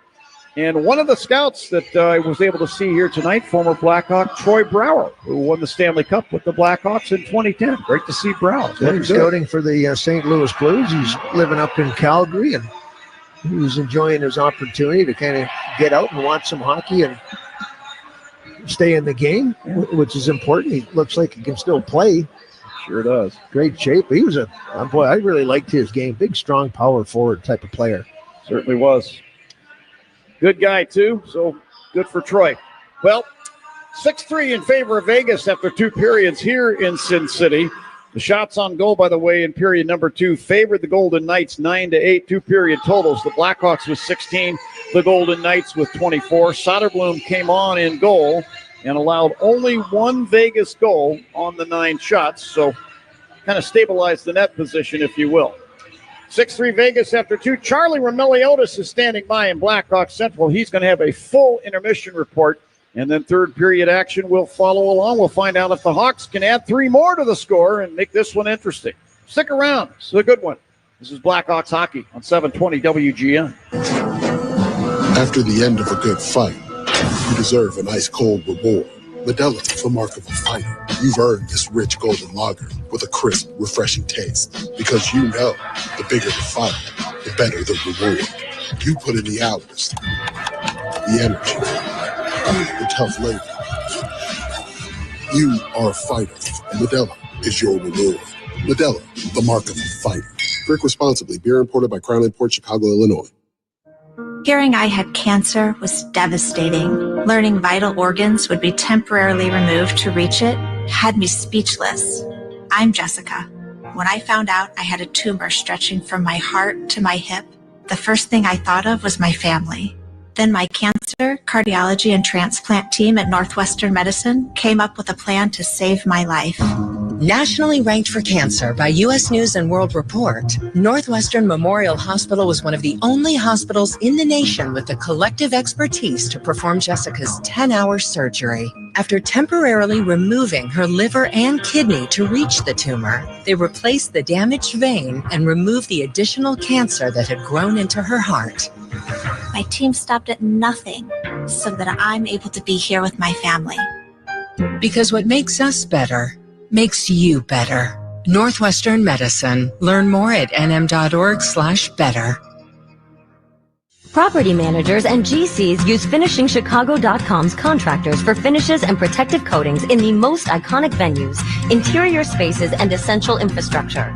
S10: And one of the scouts that I was able to see here tonight, former Blackhawk Troy Brouwer, who won the Stanley Cup with the Blackhawks in 2010. Great to see Brouwer.
S2: He's scouting for the St. Louis Blues. He's living up in Calgary, and he's enjoying his opportunity to kind of get out and watch some hockey and stay in the game, which is important. He looks like he can still play.
S10: Sure does.
S2: Great shape. He was boy, I really liked his game. Big, strong, power forward type of player.
S10: Certainly was. Good guy, too, so good for Troy. Well, 6-3 in favor of Vegas after 2 periods here in Sin City. The shots on goal, by the way, in period number 2 favored the Golden Knights 9-8, 2-period totals. The Blackhawks with 16, the Golden Knights with 24. Soderblom came on in goal and allowed only 1 Vegas goal on the 9 shots, so kind of stabilized the net position, if you will. 6-3 Vegas after 2. Charlie Romeliotis is standing by in Blackhawk Central. He's going to have a full intermission report, and then third period action will follow along. We'll find out if the Hawks can add 3 more to the score and make this one interesting. Stick around. It's a good one. This is Blackhawks hockey on 720 WGN.
S13: After the end of a good fight, you deserve an ice-cold reward. Modelo, the mark of a fighter. You've earned this rich golden lager with a crisp, refreshing taste. Because you know, the bigger the fight, the better the reward. You put in the hours, the energy, the tough labor. You are a fighter, and Modelo is your reward. Modelo, the mark of a fighter. Drink responsibly. Beer imported by Crown Imports, Chicago, Illinois.
S7: Hearing I had cancer was devastating. Learning vital organs would be temporarily removed to reach it had me speechless. I'm Jessica. When I found out I had a tumor stretching from my heart to my hip, the first thing I thought of was my family. Then my cancer, cardiology, and transplant team at Northwestern Medicine came up with a plan to save my life.
S5: Nationally ranked for cancer by U.S. News and World Report, Northwestern Memorial Hospital was one of the only hospitals in the nation with the collective expertise to perform Jessica's 10-hour surgery. After temporarily removing her liver and kidney to reach the tumor, they replaced the damaged vein and removed the additional cancer that had grown into her heart.
S7: My team stopped at nothing so that I'm able to be here with my family.
S5: Because what makes us better makes you better. Northwestern Medicine. Learn more at nm.org/better.
S20: Property managers and GCs use FinishingChicago.com's contractors for finishes and protective coatings in the most iconic venues, interior spaces, and essential infrastructure.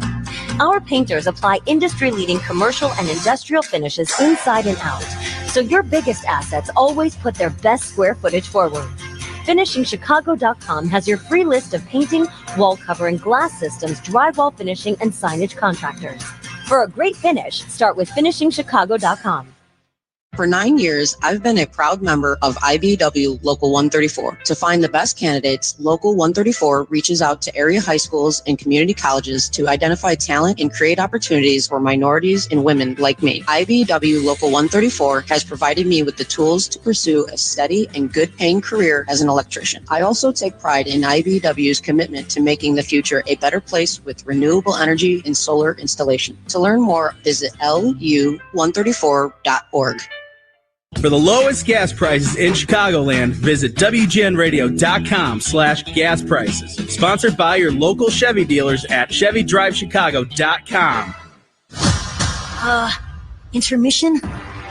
S20: Our painters apply industry-leading commercial and industrial finishes inside and out, so your biggest assets always put their best square footage forward. FinishingChicago.com has your free list of painting, wall covering, glass systems, drywall finishing, and signage contractors. For a great finish, start with FinishingChicago.com.
S9: For 9 years, I've been a proud member of IBEW Local 134. To find the best candidates, Local 134 reaches out to area high schools and community colleges to identify talent and create opportunities for minorities and women like me. IBEW Local 134 has provided me with the tools to pursue a steady and good-paying career as an electrician. I also take pride in IBEW's commitment to making the future a better place with renewable energy and solar installation. To learn more, visit lu134.org.
S12: For the lowest gas prices in Chicagoland, visit WGNradio.com/gas prices. Sponsored by your local Chevy dealers at ChevyDriveChicago.com.
S7: Intermission?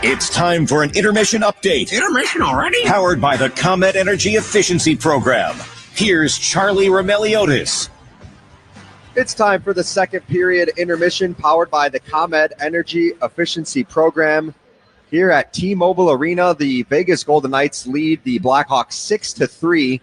S8: It's time for an intermission update.
S24: Intermission already?
S8: Powered by the ComEd Energy Efficiency Program. Here's Charlie Romeliotis.
S1: It's time for the second period intermission powered by the ComEd Energy Efficiency Program. Here at T-Mobile Arena, the Vegas Golden Knights lead the Blackhawks 6-3.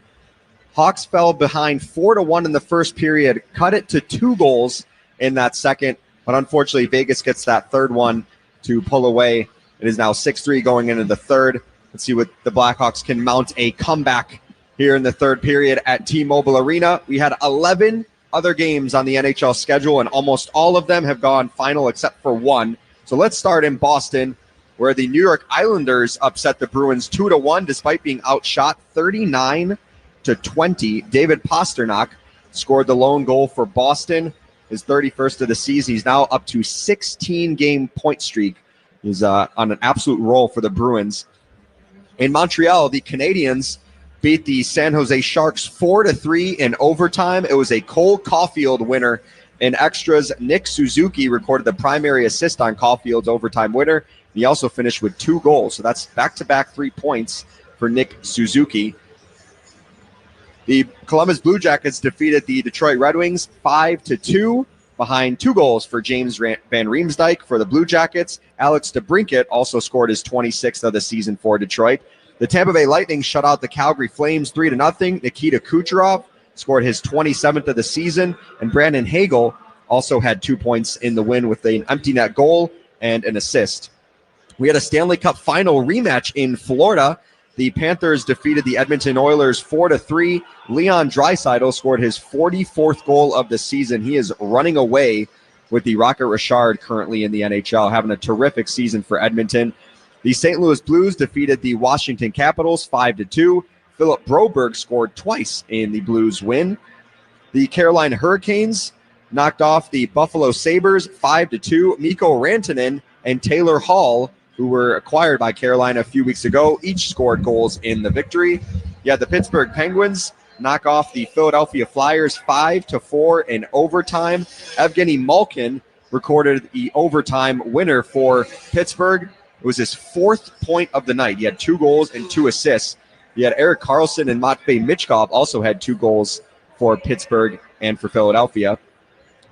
S1: Hawks fell behind 4-1 in the first period, cut it to 2 goals in that second, but unfortunately Vegas gets that third one to pull away. It is now 6-3 going into the third. Let's see what the Blackhawks can mount a comeback here in the third period at T-Mobile Arena. We had 11 other games on the NHL schedule, and almost all of them have gone final except for one. So let's start in Boston, where the New York Islanders upset the Bruins 2-1 despite being outshot 39-27 6-20. David Pasternak scored the lone goal for Boston, his 31st of the season. He's now up to 16-game point streak. He's on an absolute roll for the Bruins. In Montreal, the Canadiens beat the San Jose Sharks 4-3 in overtime. It was a Cole Caulfield winner. In extras, Nick Suzuki recorded the primary assist on Caulfield's overtime winner. He also finished with 2 goals, so that's back-to-back 3 points for Nick Suzuki. The Columbus Blue Jackets defeated the Detroit Red Wings 5-2 behind 2 goals for James Van Riemsdyk for the Blue Jackets. Alex DeBrincat also scored his 26th of the season for Detroit. The Tampa Bay Lightning shut out the Calgary Flames 3-0. Nikita Kucherov scored his 27th of the season, and Brandon Hagel also had 2 points in the win with an empty net goal and an assist. We had a Stanley Cup final rematch in Florida. The Panthers defeated the Edmonton Oilers 4-3. Leon Draisaitl scored his 44th goal of the season. He is running away with the Rocket Richard currently in the NHL, having a terrific season for Edmonton. The St. Louis Blues defeated the Washington Capitals 5-2. Philip Broberg scored twice in the Blues win. The Carolina Hurricanes knocked off the Buffalo Sabres 5-2. Mikko Rantanen and Taylor Hall, who were acquired by Carolina a few weeks ago, each scored goals in the victory. You had the Pittsburgh Penguins knock off the Philadelphia Flyers 5-4 in overtime. Evgeny Malkin recorded the overtime winner for Pittsburgh. It was his 4th point of the night. He had 2 goals and 2 assists. You had Erik Karlsson and Matvei Michkov also had 2 goals for Pittsburgh and for Philadelphia.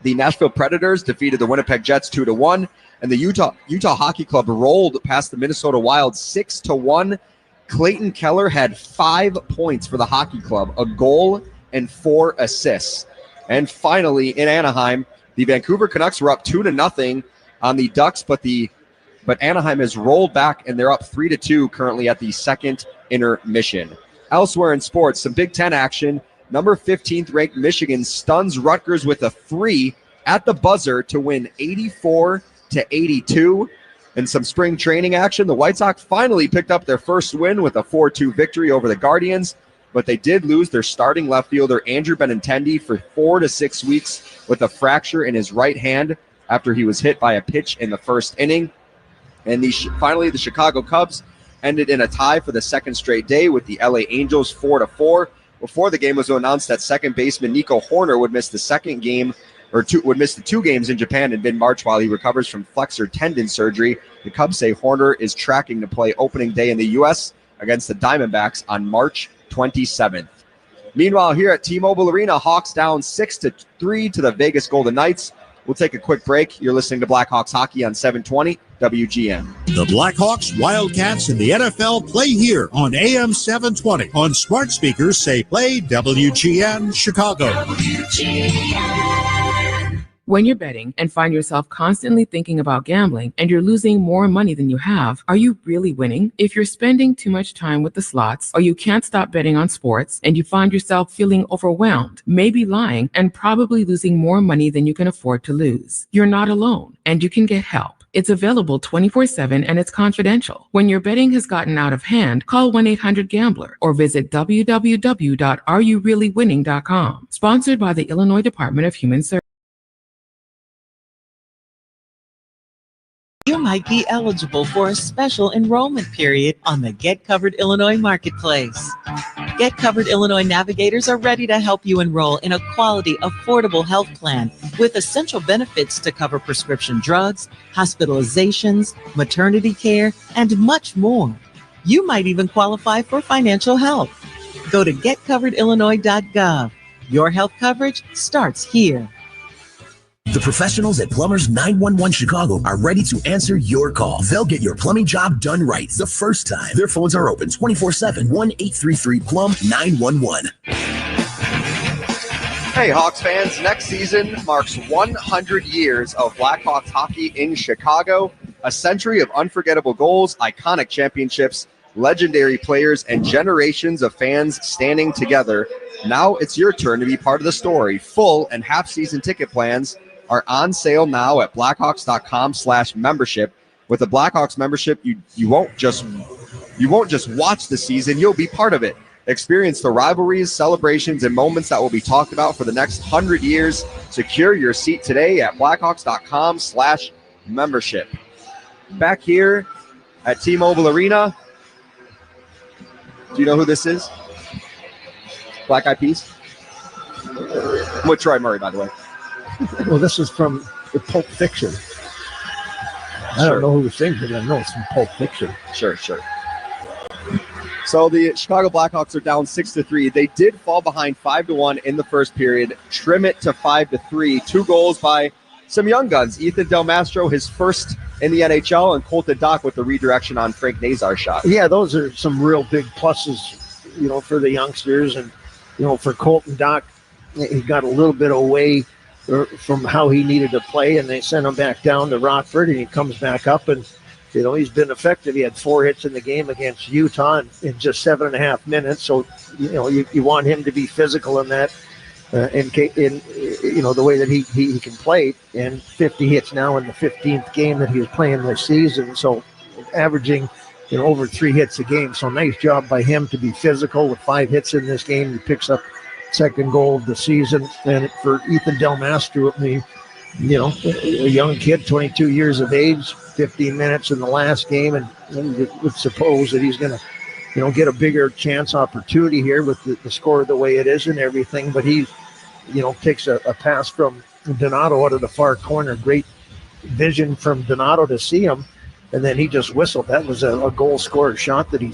S1: The Nashville Predators defeated the Winnipeg Jets 2-1. And the Utah Hockey Club rolled past the Minnesota Wild 6-1. Clayton Keller had 5 points for the Hockey Club, a goal and 4 assists. And finally, in Anaheim, the Vancouver Canucks were up 2-0 on the Ducks, but Anaheim has rolled back and they're up 3-2 currently at the second intermission. Elsewhere in sports, some Big Ten action. Number 15th ranked Michigan stuns Rutgers with a 3 at the buzzer to win 84-82. In some spring training action, the White Sox finally picked up their first win with a 4-2 victory over the Guardians, but they did lose their starting left fielder Andrew Benintendi for 4 to 6 weeks with a fracture in his right hand after he was hit by a pitch in the first inning. And finally, the Chicago Cubs ended in a tie for the second straight day with the LA Angels 4-4. Before the game was announced that second baseman Nico Horner would miss the second game would miss the 2 games in Japan in mid-March while he recovers from flexor tendon surgery. The Cubs say Horner is tracking to play opening day in the U.S. against the Diamondbacks on March 27th. Meanwhile, here at T-Mobile Arena, Hawks down 6-3 to the Vegas Golden Knights. We'll take a quick break. You're listening to Blackhawks Hockey on 720 WGN.
S8: The Blackhawks, Wildcats, and the NFL play here on AM 720. On smart speakers, say play WGN Chicago. WGN.
S11: When you're betting and find yourself constantly thinking about gambling and you're losing more money than you have, are you really winning? If you're spending too much time with the slots or you can't stop betting on sports and you find yourself feeling overwhelmed, maybe lying, and probably losing more money than you can afford to lose, you're not alone and you can get help. It's available 24/7 and it's confidential. When your betting has gotten out of hand, call 1-800-GAMBLER or visit www.areyoureallywinning.com. Sponsored by the Illinois Department of Human Services.
S4: You might be eligible for a special enrollment period on the Get Covered Illinois Marketplace. Get Covered Illinois navigators are ready to help you enroll in a quality, affordable health plan with essential benefits to cover prescription drugs, hospitalizations, maternity care, and much more. You might even qualify for financial help. Go to getcoveredillinois.gov. Your health coverage starts here.
S14: The professionals at Plumbers 911 Chicago are ready to answer your call. They'll get your plumbing job done right the first time. Their phones are open 24/7, 1-833-PLUM-911.
S1: Hey, Hawks fans, next season marks 100 years of Blackhawks hockey in Chicago, a century of unforgettable goals, iconic championships, legendary players, and generations of fans standing together. Now it's your turn to be part of the story. Full and half-season ticket plans are on sale now at blackhawks.com/membership. With a Blackhawks membership, you won't just watch the season, you'll be part of it. Experience the rivalries, celebrations, and moments that will be talked about for the next 100 years. Secure your seat today at blackhawks.com/membership. Back here at T-Mobile Arena. Do you know who this is? Black Eyed Peas? I'm with Troy Murray, by the way.
S2: Well, this is from the Pulp Fiction. I don't know who sings it. I know it's from Pulp Fiction.
S1: Sure. So the Chicago Blackhawks are down 6-3. They did fall behind 5-1 in the first period, trim it to 5-3. 2 goals by some young guns. Ethan Del Mastro, his first in the NHL, and Colton Dock with the redirection on Frank Nazar's shot.
S2: Yeah, those are some real big pluses, for the youngsters. And, for Colton Dock, he got a little bit away from how he needed to play, and they sent him back down to Rockford, and he comes back up, and he's been effective. He had 4 hits in the game against Utah in just 7.5 minutes. So, you want him to be physical in that, in the way that he can play. And 50 hits now in the 15th game that he's playing this season. So, averaging, over 3 hits a game. So, nice job by him to be physical with 5 hits in this game. He picks up second goal of the season. And for Ethan Del Mastro, a young kid, 22 years of age, 15 minutes in the last game, and you would suppose that he's going to, get a bigger chance opportunity here with the score the way it is and everything. But he, takes a pass from Donato out of the far corner. Great vision from Donato to see him, and then he just whistled. That was a goal scored shot that he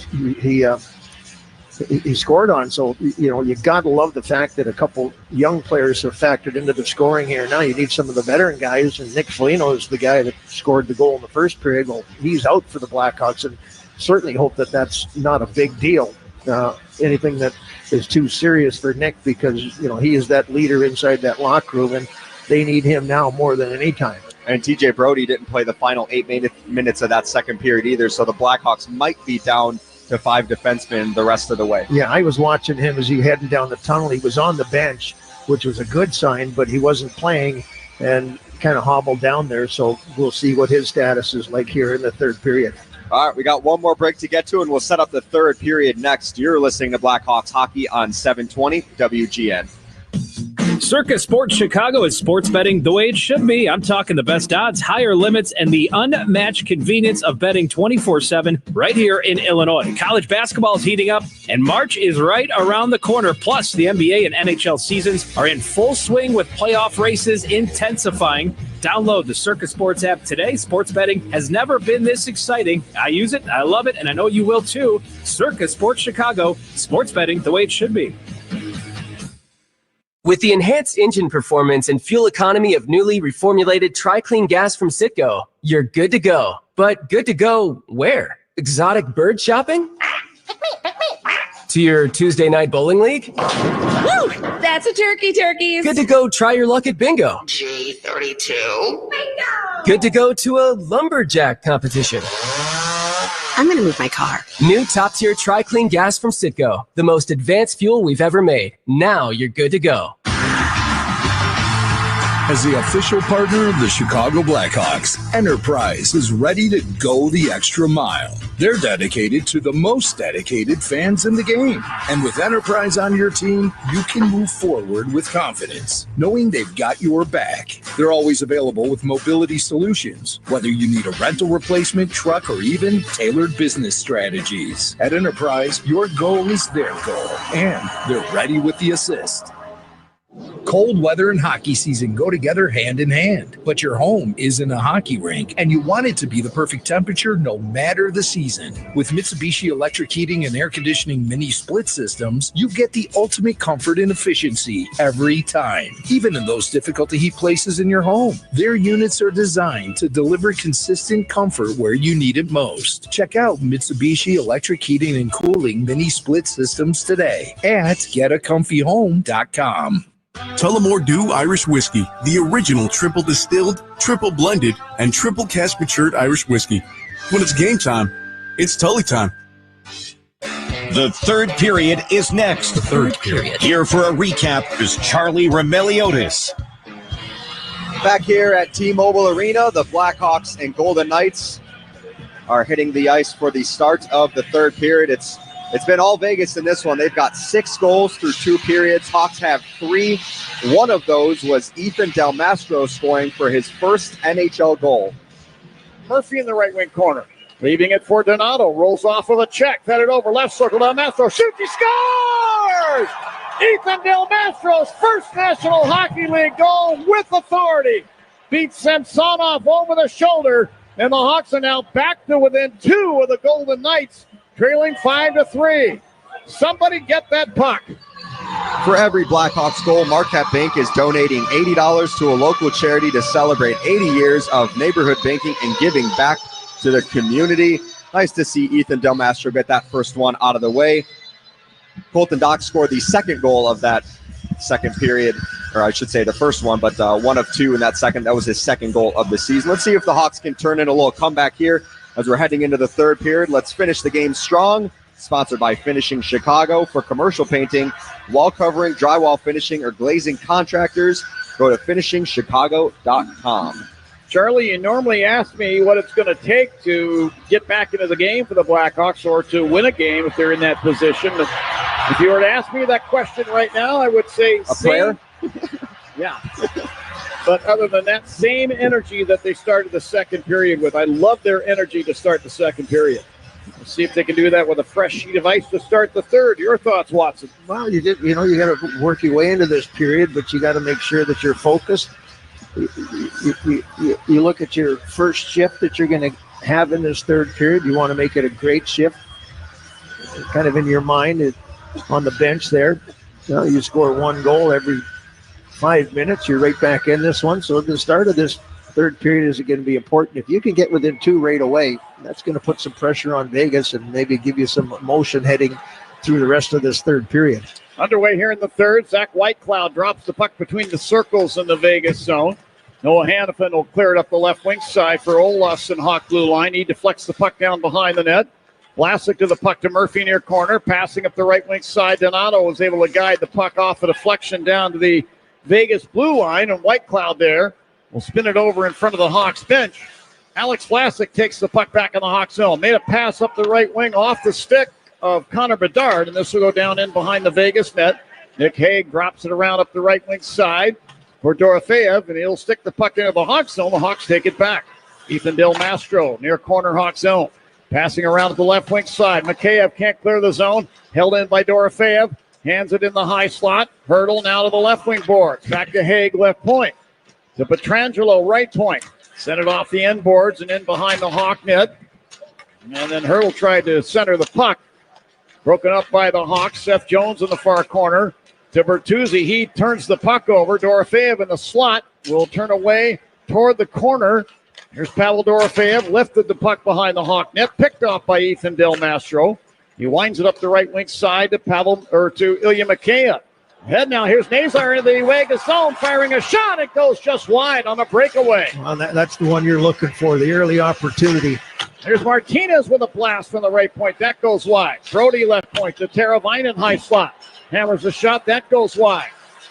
S2: scored on. So, you got to love the fact that a couple young players have factored into the scoring here. Now you need some of the veteran guys, and Nick Foligno is the guy that scored the goal in the first period. Well, he's out for the Blackhawks, and certainly hope that that's not a big deal. Anything that is too serious for Nick, because, he is that leader inside that locker room, and they need him now more than any time.
S1: And TJ Brody didn't play the final 8 minutes of that second period either, so the Blackhawks might be down to 5 defensemen the rest of the way.
S2: Yeah, I was watching him as he heading down the tunnel. He was on the bench, which was a good sign, but he wasn't playing and kind of hobbled down there. So we'll see what his status is like here in the third period.
S1: All right, we got one more break to get to, and we'll set up the third period next. You're listening to Blackhawks Hockey on 720 WGN.
S15: Circus Sports Chicago is sports betting the way it should be. I'm talking the best odds, higher limits, and the unmatched convenience of betting 24/7 right here in Illinois. College basketball is heating up, and March is right around the corner. Plus, the NBA and NHL seasons are in full swing with playoff races intensifying. Download the Circus Sports app today. Sports betting has never been this exciting. I use it, I love it, and I know you will too. Circus Sports Chicago, sports betting the way it should be.
S16: With the enhanced engine performance and fuel economy of newly reformulated Tri-Clean gas from Citgo, you're good to go. But good to go where? Exotic bird shopping? To your Tuesday night bowling league?
S17: Woo! That's a turkeys.
S16: Good to go try your luck at bingo.
S17: G32. Bingo!
S16: Good to go to a lumberjack competition.
S17: I'm going to move my car.
S16: New top-tier Tri-Clean gas from Citgo. The most advanced fuel we've ever made. Now you're good to go.
S3: As the official partner of the Chicago Blackhawks, Enterprise is ready to go the extra mile. They're dedicated to the most dedicated fans in the game. And with Enterprise on your team, you can move forward with confidence, knowing they've got your back. They're always available with mobility solutions, whether you need a rental replacement, truck, or even tailored business strategies. At Enterprise, your goal is their goal, and they're ready with the assist. Cold weather and hockey season go together hand in hand, but your home isn't a hockey rink, and you want it to be the perfect temperature no matter the season. With Mitsubishi electric heating and air conditioning mini split systems, you get the ultimate comfort and efficiency every time, even in those difficult to heat places in your home. Their units are designed to deliver consistent comfort where you need it most. Check out Mitsubishi electric heating and cooling mini split systems today at getacomfyhome.com.
S24: Tullamore Dew Irish Whiskey, the original triple distilled, triple blended, and triple cask matured Irish whiskey. When it's game time, it's Tully time.
S25: The third period is next.
S24: The third period.
S25: Here for a recap is Charlie Remeliotis.
S1: Back here at T-Mobile Arena, the Blackhawks and Golden Knights are hitting the ice for the start of the third period. It's It's been all Vegas in this one. They've got 6 goals through 2 periods. Hawks have 3. One of those was Ethan Del Mastro scoring for his first NHL goal.
S10: Murphy in the right wing corner. Leaving it for Donato. Rolls off with a check. Fed it over. Left circle. Del Mastro shoots. He scores! Ethan Del Mastro's first National Hockey League goal with authority. Beats Samsonov over the shoulder. And the Hawks are now back to within 2 of the Golden Knights, trailing 5-3. Somebody get that puck.
S1: For every Blackhawks goal, Marquette Bank is donating $80 to a local charity to celebrate 80 years of neighborhood banking and giving back to the community. Nice to see Ethan Del Mastro get that first one out of the way. Colton Dock scored the second goal of that second period, or I should say the first one, but 1 of 2 in that second. That was his second goal of the season. Let's see if the Hawks can turn in a little comeback here as we're heading into the third period. Let's finish the game strong. Sponsored by Finishing Chicago. For commercial painting, wall covering, drywall finishing, or glazing contractors, go to finishingchicago.com.
S10: Charlie, you normally ask me what it's going to take to get back into the game for the Blackhawks or to win a game if they're in that position. If you were to ask me that question right now, I would say
S1: a prayer.
S10: Yeah. But other than that, same energy that they started the second period with. I love their energy to start the second period. Let's see if they can do that with a fresh sheet of ice to start the third. Your thoughts, Watson?
S2: Well, you got to work your way into this period, but you got to make sure that you're focused. You look at your first shift that you're going to have in this third period. You want to make it a great shift. Kind of in your mind on the bench there. You score 1 goal every 5 minutes. You're right back in this one. So at the start of this third period is going to be important. If you can get within 2 right away, that's going to put some pressure on Vegas and maybe give you some motion heading through the rest of this third period.
S10: Underway here in the third. Zach Whitecloud drops the puck between the circles in the Vegas zone. Noah Hannafin will clear it up the left wing side for Olofsson, Hawk blue line. He deflects the puck down behind the net. Vlasic to the puck to Murphy near corner. Passing up the right wing side. Donato was able to guide the puck off a deflection down to the Vegas blue line. And Whitecloud there will spin it over in front of the Hawks bench. Alex Vlasic takes the puck back in the Hawks zone. Made a pass up the right wing off the stick of Connor Bedard, and this will go down in behind the Vegas net. Nick Hague drops it around up the right wing side for Dorofeyev, and he'll stick the puck into the Hawks zone. The Hawks take it back. Ethan Del Mastro near corner Hawks zone. Passing around to the left wing side. Mikheyev can't clear the zone. Held in by Dorofeyev. Hands it in the high slot. Hurdle now to the left wing boards. Back to Hague, left point. To Pietrangelo, right point. Sent it off the end boards and in behind the Hawk net. And then Hurdle tried to center the puck. Broken up by the Hawks. Seth Jones in the far corner to Bertuzzi. He turns the puck over. Dorofeyev in the slot will turn away toward the corner. Here's Pavel Dorofeyev. Lifted the puck behind the Hawk net. Picked off by Ethan Del Mastro. He winds it up the right wing side to Ilya Mikheyev. Head now. Here's Nazar in the Vegas zone, firing a shot. It goes just wide on a breakaway.
S2: Well, that's the one you're looking for, the early opportunity.
S10: There's Martinez with a blast from the right point. That goes wide. Brody left point to Teravainen high slot. Hammers the shot. That goes wide.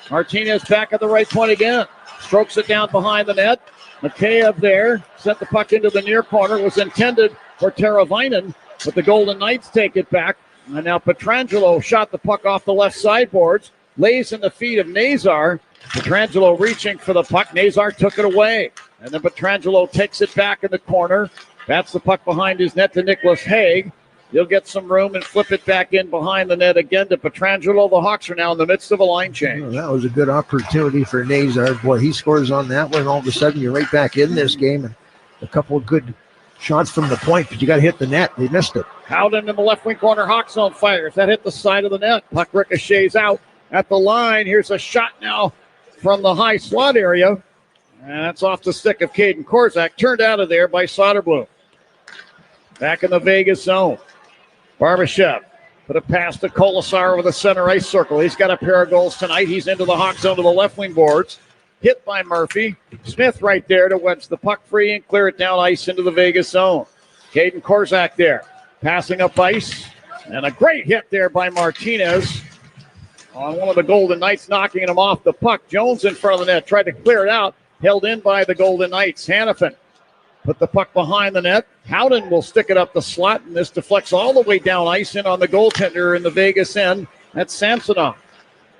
S10: Martinez back at the right point again. Strokes it down behind the net. Mikheyev there. Sent the puck into the near corner. It was intended for Teravainen, but the Golden Knights take it back. And now Pietrangelo shot the puck off the left sideboards. Lays in the feet of Nazar. Pietrangelo reaching for the puck. Nazar took it away. And then Pietrangelo takes it back in the corner. Bats the puck behind his net to Nicholas Hague. He'll get some room and flip it back in behind the net again to Pietrangelo. The Hawks are now in the midst of a line change.
S2: Well, that was a good opportunity for Nazar. Boy, he scores on that one. All of a sudden, you're right back in this game. And a couple of good shots from the point, but you got to hit the net. They missed it.
S10: Howden in the left wing corner. Hawks on fire. If that hit the side of the net, puck ricochets out at the line. Here's a shot now from the high slot area. And that's off the stick of Caden Korzak. Turned out of there by Soderblom. Back in the Vegas zone. Barbashev put a pass to Kolasar over the center ice circle. He's got a pair of goals tonight. He's into the Hawk zone to the left wing boards. Hit by Murphy. Smith right there to wedge the puck free and clear it down ice into the Vegas zone. Caden Korzak there. Passing up ice. And a great hit there by Martinez on one of the Golden Knights, knocking him off the puck. Jones in front of the net. Tried to clear it out. Held in by the Golden Knights. Hannafin Put the puck behind the net. Howden will stick it up the slot, and this deflects all the way down ice in on the goaltender in the Vegas end. That's Samsonov.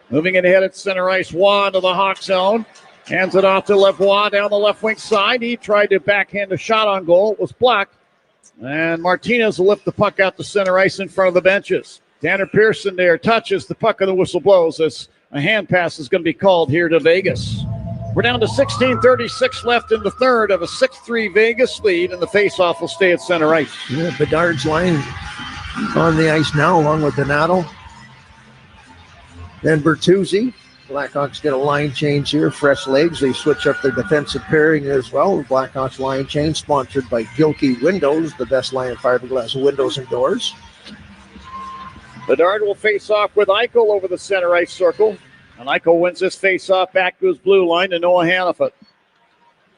S10: Moving it ahead at center ice. Waugh into the Hawk zone. Hands it off to Lavoie down the left wing side. He tried to backhand a shot on goal. It was blocked. And Martinez will lift the puck out to center ice in front of the benches. Tanner Pearson there touches the puck and the whistle blows as a hand pass is going to be called here to Vegas. We're down to 16:36 left in the third of a 6-3 Vegas lead, and the faceoff will stay at center ice.
S2: Yeah, Bedard's line on the ice now along with Donato. Then Bertuzzi. Blackhawks get a line change here. Fresh legs. They switch up their defensive pairing as well. Blackhawks line change sponsored by Gilkey Windows, the best line of fiberglass windows and doors.
S10: Bedard will face off with Eichel over the center ice circle. And Eichel wins this face-off back to his blue line to Noah Hannafin.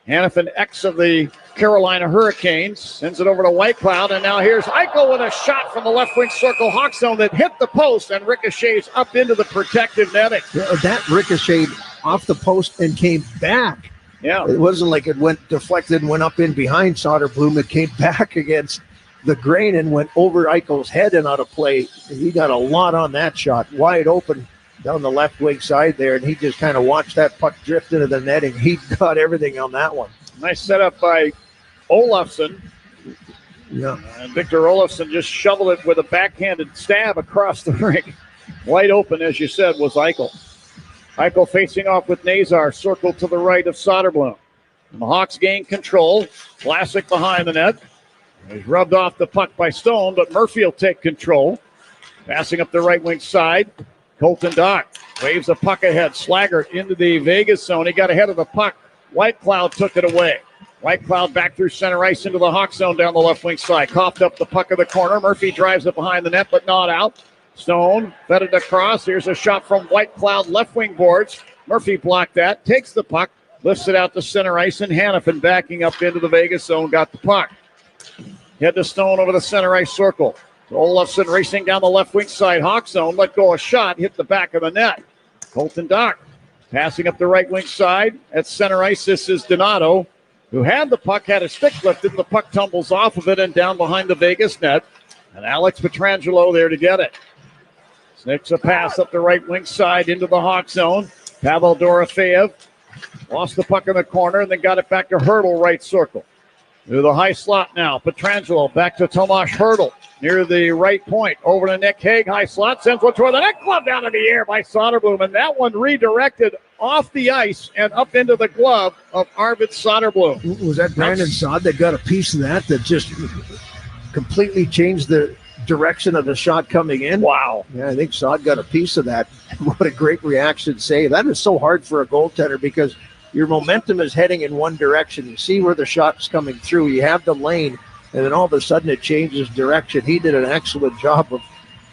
S10: Hannafin, ex of the Carolina Hurricanes, sends it over to Whitecloud, and now here's Eichel with a shot from the left wing circle Hawk zone that hit the post and ricochets up into the protective netting.
S2: Yeah, that ricocheted off the post and came back.
S10: Yeah.
S2: It wasn't like it went deflected and went up in behind Soderblom. It came back against the grain and went over Eichel's head and out of play. He got a lot on that shot, wide open down the left wing side there, and he just kind of watched that puck drift into the netting. He got everything on that one.
S10: Nice setup by Olofsson.
S2: Yeah.
S10: And Victor Olofsson just shoveled it with a backhanded stab across the rink. Wide open, as you said, was Eichel. Eichel facing off with Nazar, circled to the right of Soderblom. And the Hawks gain control. Classic behind the net. He's rubbed off the puck by Stone, but Murphy will take control. Passing up the right wing side. Colton Dock waves a puck ahead. Slaggert into the Vegas zone. He got ahead of the puck. Whitecloud took it away. Whitecloud back through center ice into the Hawk zone down the left wing side. Coughed up the puck in the corner. Murphy drives it behind the net, but not out. Stone fed it across. Here's a shot from Whitecloud left wing boards. Murphy blocked that. Takes the puck. Lifts it out to center ice. And Hannafin backing up into the Vegas zone. Got the puck. Head to Stone over the center ice circle. Olofsson racing down the left wing side. Hawk zone, let go a shot, hit the back of the net. Colton Dock passing up the right wing side. At center ice, this is Donato, who had the puck, had a stick lifted. The puck tumbles off of it and down behind the Vegas net. And Alex Pietrangelo there to get it. Snicks a pass up the right wing side into the Hawk zone. Pavel Dorofeyev lost the puck in the corner and then got it back to Hurdle, right circle. To the high slot now. Pietrangelo back to Tomas Hurdle. Near the right point, over to Nick Hague, high slot, sends one toward the net, glove down in the air by Soderblom, and that one redirected off the ice and up into the glove of Arvid Soderblom.
S2: Was that Brandon Saad that got a piece of that just completely changed the direction of the shot coming in?
S10: Wow.
S2: Yeah, I think Saad got a piece of that. What a great reaction save. That is so hard for a goaltender because your momentum is heading in one direction. You see where the shot's coming through. You have the lane. And then all of a sudden it changes direction. He did an excellent job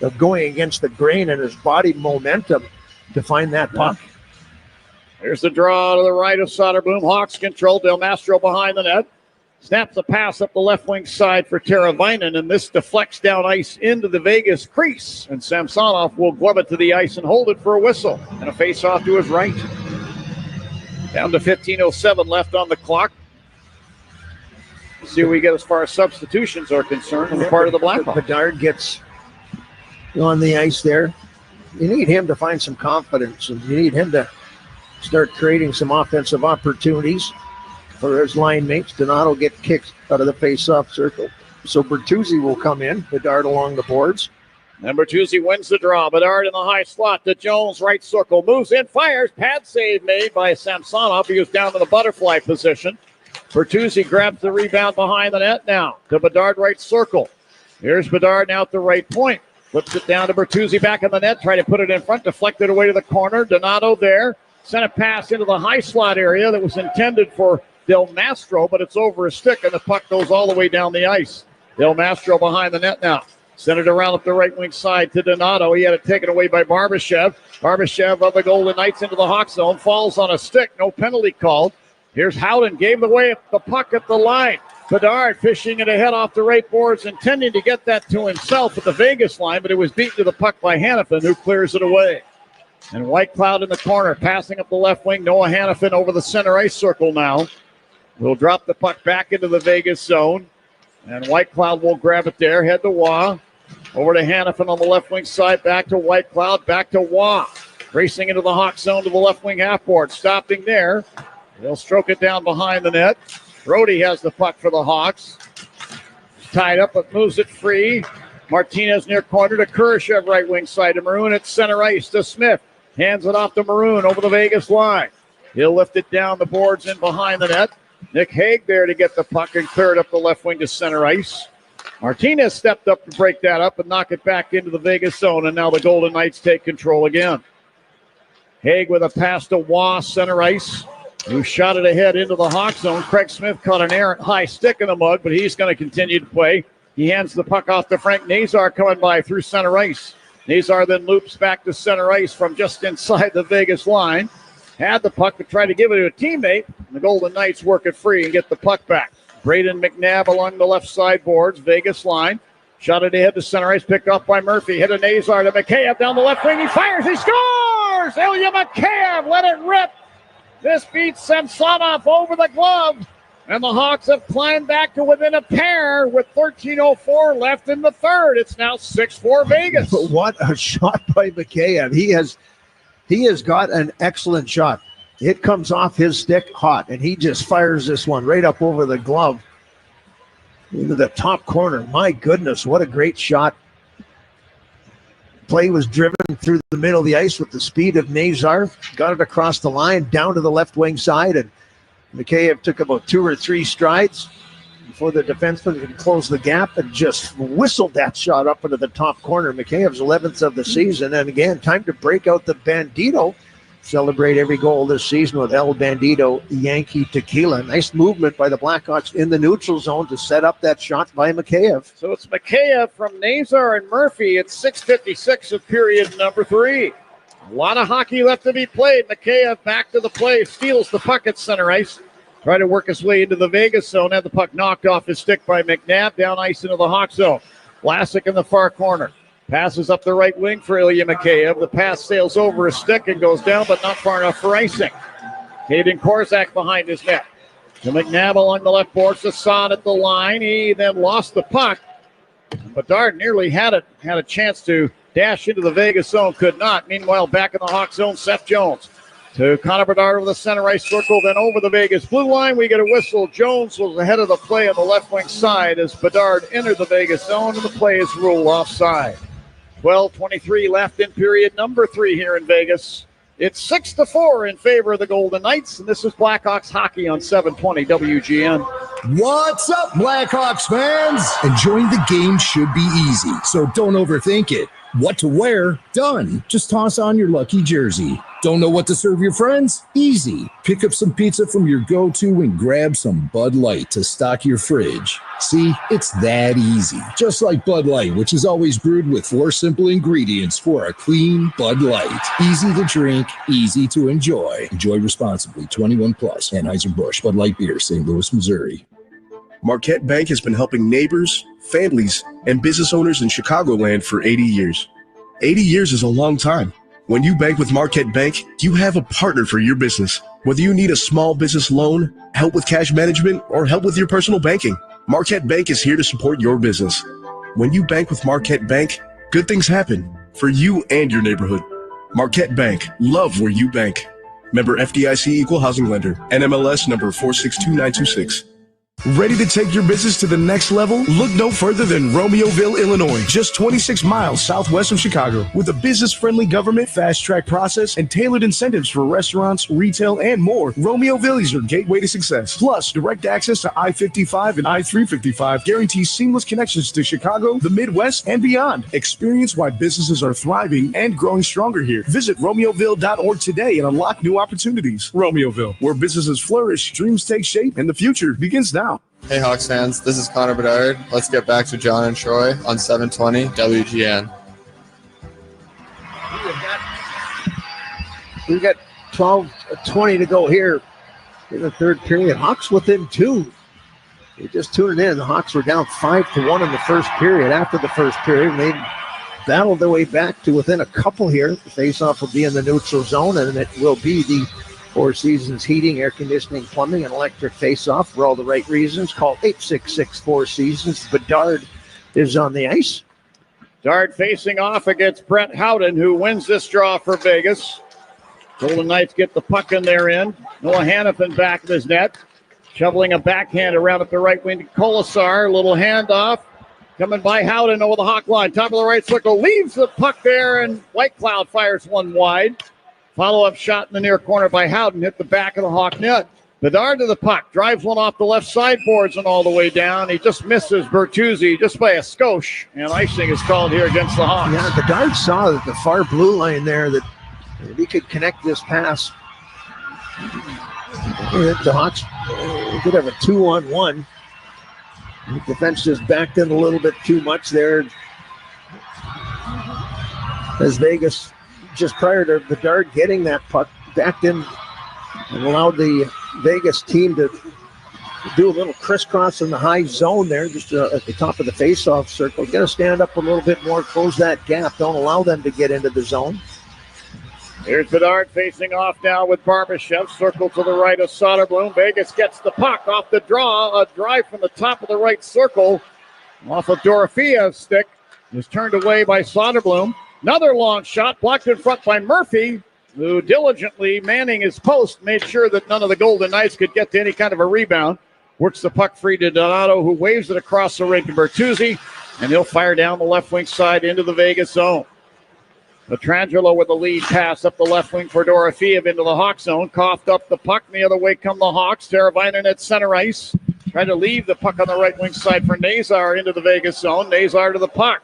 S2: of going against the grain and his body momentum to find that puck.
S10: Here's the draw to the right of Soderblom. Hawks control. Del Mastro behind the net. Snaps the pass up the left wing side for Teravainen, and this deflects down ice into the Vegas crease. And Samsonov will glove it to the ice and hold it for a whistle. And a face-off to his right. Down to 15:07 left on the clock. See what we get as far as substitutions are concerned on the part of the Blackhawks.
S2: Bedard gets on the ice there. You need him to find some confidence, and you need him to start creating some offensive opportunities for his line mates. Donato get kicked out of the face-off circle. So Bertuzzi will come in. Bedard along the boards.
S10: And Bertuzzi wins the draw. Bedard in the high slot to Jones, right circle. Moves in, fires. Pad save made by Samsonov. He was down to the butterfly position. Bertuzzi grabs the rebound behind the net now to Bedard, right circle. Here's Bedard now at the right point. Flips it down to Bertuzzi back in the net. Try to put it in front. Deflected away to the corner. Donato there. Sent a pass into the high slot area that was intended for Del Mastro, but it's over his stick, and the puck goes all the way down the ice. Del Mastro behind the net now. Sent it around up the right wing side to Donato. He had it taken away by Barbashev. Barbashev of the Golden Knights into the Hawk zone. Falls on a stick. No penalty called. Here's Howden, gave away the puck at the line. Bedard fishing it ahead off the right boards, intending to get that to himself at the Vegas line, but it was beaten to the puck by Hannafin, who clears it away. And Whitecloud in the corner, passing up the left wing. Noah Hannafin over the center ice circle now. will drop the puck back into the Vegas zone. And White Cloud will grab it there. Head to Waugh. Over to Hannafin on the left wing side. Back to White Cloud. Back to Waugh. Racing into the Hawk zone to the left wing half board. Stopping there. They'll stroke it down behind the net. Brody has the puck for the Hawks. Tied up, but moves it free. Martinez near corner to Kurashev, right wing side to Maroon at center ice to Smith. Hands it off to Maroon over the Vegas line. He'll lift it down the boards in behind the net. Nick Hague there to get the puck and clear it up the left wing to center ice. Martinez stepped up to break that up and knock it back into the Vegas zone, and now the Golden Knights take control again. Hague with a pass to Waugh, center ice, who shot it ahead into the Hawk zone. Craig Smith caught an errant high stick in the mug, but he's going to continue to play. He hands the puck off to Frank Nazar coming by through center ice. Nazar then loops back to center ice from just inside the Vegas line. Had the puck but tried to give it to a teammate. The Golden Knights work it free and get the puck back. Braden McNabb along the left side boards, Vegas line. Shot it ahead to center ice, picked up by Murphy. Hit a Nazar to Mikheyev down the left wing. He fires, he scores! Ilya Mikheyev let it rip. This beats Samsonov over the glove. And the Hawks have climbed back to within a pair with 13:04 left in the third. It's now 6-4 Vegas.
S2: What a shot by Mikheyev. He has got an excellent shot. It comes off his stick hot, and he just fires this one right up over the glove into the top corner. My goodness, what a great shot. Play was driven through the middle of the ice with the speed of Nazar. Got it across the line, down to the left wing side, and Mikheyev took about 2 or 3 strides before the defenseman could close the gap and just whistled that shot up into the top corner. Mikheyev's 11th of the season, and again, time to break out the Bandito. Celebrate every goal this season with El Bandito Yankee Tequila. Nice movement by the Blackhawks in the neutral zone to set up that shot by Mikheyev.
S10: So it's Mikheyev from Nazar and Murphy. It's 6:56 of period number 3. A lot of hockey left to be played. Mikheyev back to the play, steals the puck at center ice. Try to work his way into the Vegas zone. Had the puck knocked off his stick by McNabb. Down ice into the Hawk zone. Vlasic in the far corner. Passes up the right wing for Ilya Mikheyev. The pass sails over his stick and goes down, but not far enough for icing. Hayden Korczak behind his net. To McNabb along the left boards. Assad at the line. He then lost the puck. Bedard nearly had a chance to dash into the Vegas zone. Could not. Meanwhile, back in the Hawk zone, Seth Jones. To Connor Bedard over the center ice circle, then over the Vegas blue line. We get a whistle. Jones was ahead of the play on the left wing side as Bedard entered the Vegas zone, and the play is ruled offside. 12:23 left in period number 3 here in Vegas. It's 6-4 in favor of the Golden Knights, and this is Blackhawks hockey on 720 WGN.
S3: What's up, Blackhawks fans? Enjoying the game should be easy, so don't overthink it. What to wear? Done. Just toss on your lucky jersey. Don't know what to serve your friends? Easy. Pick up some pizza from your go-to and grab some Bud Light to stock your fridge. See, it's that easy. Just like Bud Light, which is always brewed with 4 simple ingredients for a clean Bud Light. Easy to drink, easy to enjoy. Enjoy responsibly. 21 plus. Anheuser-Busch Bud Light Beer, St. Louis, Missouri.
S6: Marquette Bank has been helping neighbors, families, and business owners in Chicagoland for 80 years. 80 years is a long time. When you bank with Marquette Bank, you have a partner for your business. Whether you need a small business loan, help with cash management, or help with your personal banking, Marquette Bank is here to support your business. When you bank with Marquette Bank, good things happen for you and your neighborhood. Marquette Bank, love where you bank. Member FDIC Equal Housing Lender, NMLS number 462926.
S24: Ready to take your business to the next level? Look no further than Romeoville, Illinois, just 26 miles southwest of Chicago. With a business-friendly government, fast-track process, and tailored incentives for restaurants, retail, and more, Romeoville is your gateway to success. Plus, direct access to I-55 and I-355 guarantees seamless connections to Chicago, the Midwest, and beyond. Experience why businesses are thriving and growing stronger here. Visit Romeoville.org today and unlock new opportunities. Romeoville, where businesses flourish, dreams take shape, and the future begins now.
S18: Hey Hawks fans, this is Connor Bedard. Let's get back to John and Troy on 720 WGN.
S2: We've got 12:20 to go here in the third period. Hawks within 2. They just tuned in. The Hawks were down 5-1 in the first period. After the first period, they battled their way back to within a couple here. The face-off will be in the neutral zone, and it will be the Four Seasons Heating, Air Conditioning, Plumbing, and Electric Face-Off for all the right reasons. Call 866-4Seasons. Bedard is on the ice.
S10: Bedard facing off against Brett Howden, who wins this draw for Vegas. Golden Knights get the puck in their end. Noah Hannafin back of his net. Shoveling a backhand around at the right wing to Colasar. Little handoff. Coming by Howden over the Hawk line. Top of the right circle. Leaves the puck there, and White Cloud fires one wide. Follow-up shot in the near corner by Howden. Hit the back of the Hawk net. Bedard to the puck. Drives one off the left sideboards and all the way down. He just misses Bertuzzi just by a skosh. And icing is called here against the Hawks.
S2: Yeah, Bedard saw that the far blue line there that if he could connect this pass, the Hawks could have a 2-on-1. The defense just backed in a little bit too much there. As Vegas, just prior to Bedard getting that puck, backed in and allowed the Vegas team to do a little crisscross in the high zone there, just at the top of the face-off circle. Got to stand up a little bit more, close that gap. Don't allow them to get into the zone.
S10: Here's Bedard facing off now with Barbashev. Circle to the right of Soderblom. Vegas gets the puck off the draw. A drive from the top of the right circle off of Dorofiev's stick. Is turned away by Soderblom. Another long shot blocked in front by Murphy, who diligently manning his post made sure that none of the Golden Knights could get to any kind of a rebound. Works the puck free to Donato, who waves it across the ring to Bertuzzi, and he'll fire down the left wing side into the Vegas zone. Pietrangelo with the lead pass up the left wing for Dorofeev into the Hawk zone. Coughed up the puck. The other way come the Hawks. Teravainen at center ice. Trying to leave the puck on the right wing side for Nazar into the Vegas zone. Nazar to the puck.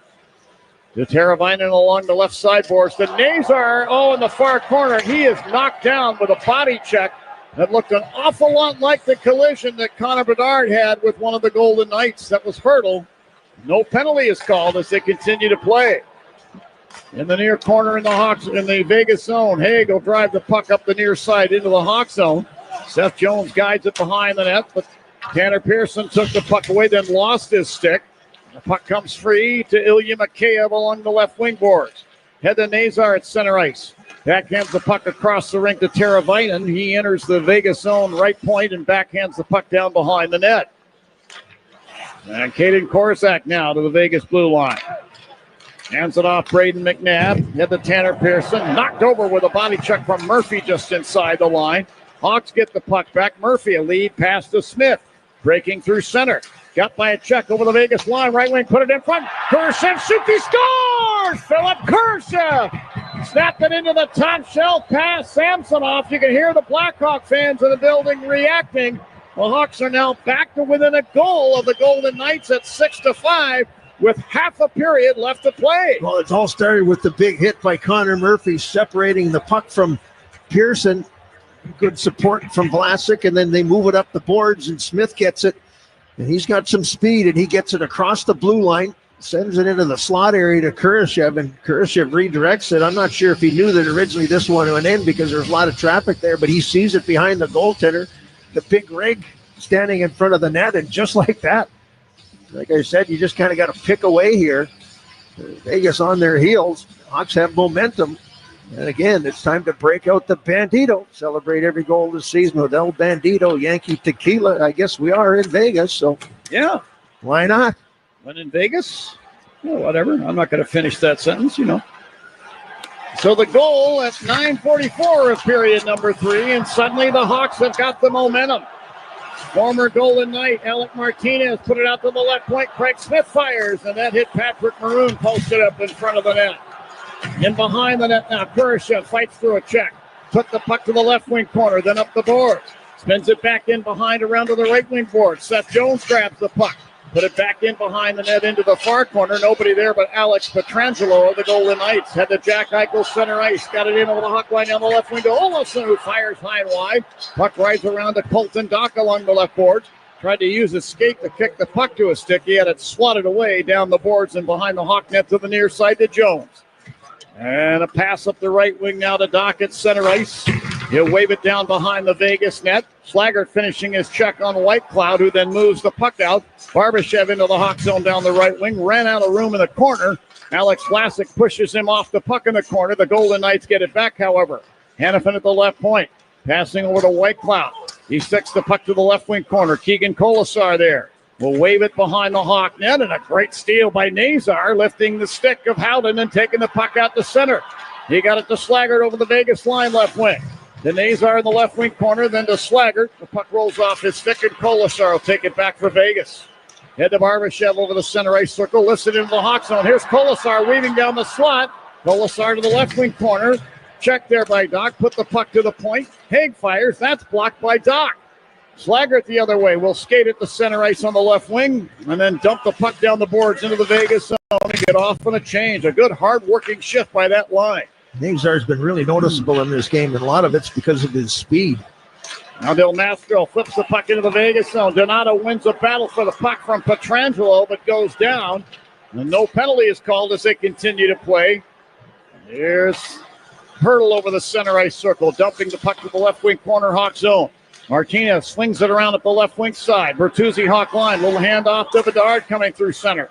S10: To Teravainen along the left sideboards. To Nazar, in the far corner. He is knocked down with a body check that looked an awful lot like the collision that Connor Bedard had with one of the Golden Knights. That was Hurdle. No penalty is called as they continue to play. In the near corner in the Vegas zone, Haig will drive the puck up the near side into the Hawk zone. Seth Jones guides it behind the net, but Tanner Pearson took the puck away, then lost his stick. The puck comes free to Ilya Mikheyev along the left wing boards. Head to Nazar at center ice. Backhands the puck across the rink to Teravainen. He enters the Vegas zone right point and backhands the puck down behind the net. And Caden Korczak now to the Vegas blue line. Hands it off Braden McNabb. Head to Tanner Pearson. Knocked over with a body check from Murphy just inside the line. Hawks get the puck back. Murphy a lead pass to Smith. Breaking through center. Got by a check over the Vegas line. Right wing, put it in front. Kurashev shoots, he scores! Philip Kurashev snapped it into the top shelf pass. Samsonov. You can hear the Blackhawk fans in the building reacting. The Hawks are now back to within a goal of the Golden Knights at 6-5 with half a period left to play.
S2: Well, it's all started with the big hit by Connor Murphy separating the puck from Pearson. Good support from Vlasic, and then they move it up the boards, and Smith gets it. And he's got some speed, and he gets it across the blue line, sends it into the slot area to Kurashev, and Kurashev redirects it. I'm not sure if he knew that originally this one went in because there's a lot of traffic there, but he sees it behind the goaltender, the big rig standing in front of the net, and just like that, like I said, you just kind of got to pick away here. Vegas on their heels. Hawks have momentum. And again, it's time to break out the Bandito. Celebrate every goal this season with El Bandito, Yankee Tequila. I guess we are in Vegas, so
S10: yeah,
S2: why not?
S10: When in Vegas? Well, whatever. I'm not going to finish that sentence, So the goal at 9:44 of period number 3, and suddenly the Hawks have got the momentum. Former Golden Knight Alec Martinez put it out to the left point. Craig Smith fires, and that hit Patrick Maroon, posted up in front of the net. In behind the net now, Kurashev fights through a check. Took the puck to the left wing corner, then up the boards. Spins it back in behind around to the right wing board. Seth Jones grabs the puck. Put it back in behind the net into the far corner. Nobody there but Alex Pietrangelo of the Golden Knights. Had to Jack Eichel center ice. Got it in over the Hawk line down the left wing to Olofsson, who fires high and wide. Puck rides around to Colton Dock along the left boards. Tried to use his skate to kick the puck to a stick. He had it swatted away down the boards and behind the Hawk net to the near side to Jones. And a pass up the right wing now to Dock at center ice. He'll wave it down behind the Vegas net. Schlager finishing his check on White Cloud, who then moves the puck out. Barbashev into the Hawk zone down the right wing. Ran out of room in the corner. Alex Vlasic pushes him off the puck in the corner. The Golden Knights get it back, however. Hannafin at the left point. Passing over to White Cloud. He sticks the puck to the left wing corner. Keegan Colasar there. Will wave it behind the Hawk net, and a great steal by Nazar, lifting the stick of Howden and taking the puck out to center. He got it to Slaggert over the Vegas line left wing. To Nazar in the left wing corner, then to Slaggert. The puck rolls off his stick, and Colasar will take it back for Vegas. Head to Barbashev over the center ice circle, lifted into the Hawk zone. Here's Colasar weaving down the slot. Colasar to the left wing corner. Check there by Doc. Put the puck to the point. Haig fires. That's blocked by Doc. Slaggert the other way. Will skate at the center ice on the left wing and then dump the puck down the boards into the Vegas zone and get off on a change. A good hard-working shift by that line.
S2: Nazar's been really noticeable in this game, and a lot of it's because of his speed.
S10: Now Del Mastro flips the puck into the Vegas zone. Donato wins a battle for the puck from Pietrangelo, but goes down. And no penalty is called as they continue to play. Here's Hurdle over the center ice circle, dumping the puck to the left wing corner Hawk zone. Martinez slings it around at the left wing side. Bertuzzi Hawk line, little handoff to Bedard coming through center.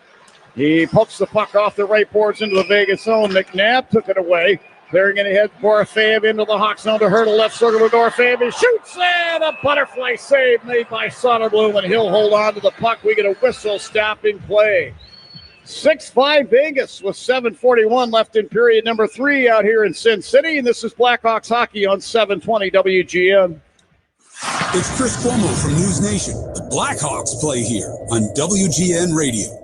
S10: He pokes the puck off the right boards into the Vegas zone. McNabb took it away. Clearing it ahead, Dorofeyev into the Hawk zone to Hurdle, left circle to Dorofeyev. He shoots, and a butterfly save made by Soderblom, and he'll hold on to the puck. We get a whistle stopping play. 6-5 Vegas with 7:41 left in period number 3 out here in Sin City. And this is Blackhawks hockey on 720 WGN.
S3: It's Chris Cuomo from News Nation. The Blackhawks play here on WGN Radio.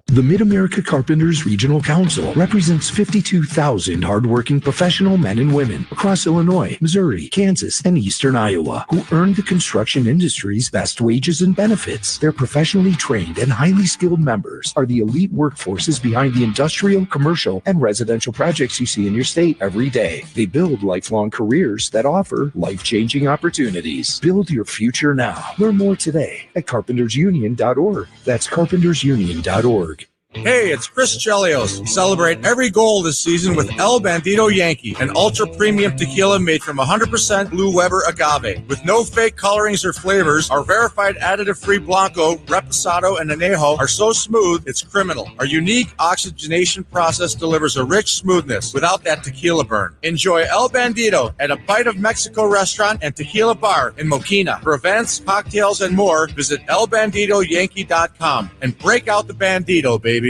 S13: The Mid-America Carpenters Regional Council represents 52,000 hardworking professional men and women across Illinois, Missouri, Kansas, and eastern Iowa who earn the construction industry's best wages and benefits. Their professionally trained and highly skilled members are the elite workforces behind the industrial, commercial, and residential projects you see in your state every day. They build lifelong careers that offer life-changing opportunities. Build your future now. Learn more today at carpentersunion.org. That's carpentersunion.org.
S19: Hey, it's Chris Chelios. Celebrate every goal this season with El Bandito Yankee, an ultra-premium tequila made from 100% Blue Weber agave. With no fake colorings or flavors, our verified additive-free Blanco, Reposado, and Anejo are so smooth, it's criminal. Our unique oxygenation process delivers a rich smoothness without that tequila burn. Enjoy El Bandito at a Bite of Mexico restaurant and tequila bar in Moquina. For events, cocktails, and more, visit elbanditoyankee.com and break out the Bandito, baby.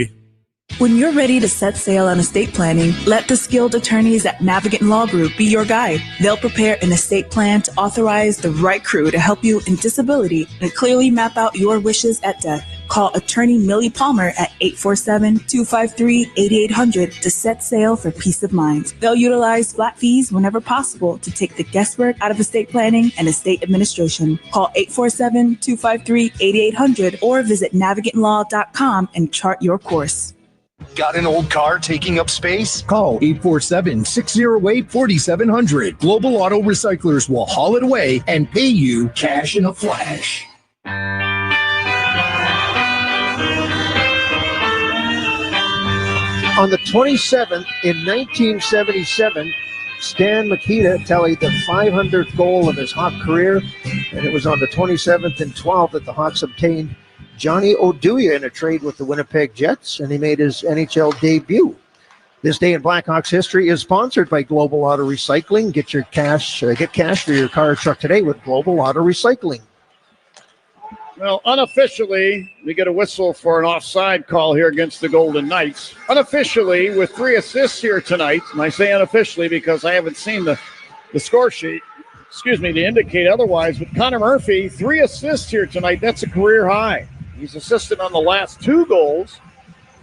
S21: When you're ready to set sail on estate planning, let the skilled attorneys at Navigant Law Group be your guide. They'll prepare an estate plan to authorize the right crew to help you in disability and clearly map out your wishes at death. Call attorney Millie Palmer at 847-253-8800 to set sail for peace of mind. They'll utilize flat fees whenever possible to take the guesswork out of estate planning and estate administration. Call 847-253-8800 or visit navigantlaw.com and chart your course.
S3: Got an old car taking up space? Call 847-608-4700. Global Auto Recyclers will haul it away and pay you cash in a flash.
S2: On the 27th in 1977, Stan Mikita tallied the 500th goal of his Hawk career, and it was on the 27th and 12th that the Hawks obtained Johnny Oduya in a trade with the Winnipeg Jets, and he made his NHL debut. This day in Blackhawks history is sponsored by Global Auto Recycling. Get cash for your car or truck today with Global Auto Recycling.
S10: Well, unofficially, we get a whistle for an offside call here against the Golden Knights. Unofficially, with 3 assists here tonight, and I say unofficially because I haven't seen the score sheet, to indicate otherwise, but Connor Murphy, 3 assists here tonight. That's a career high. He's assisted on the last 2 goals.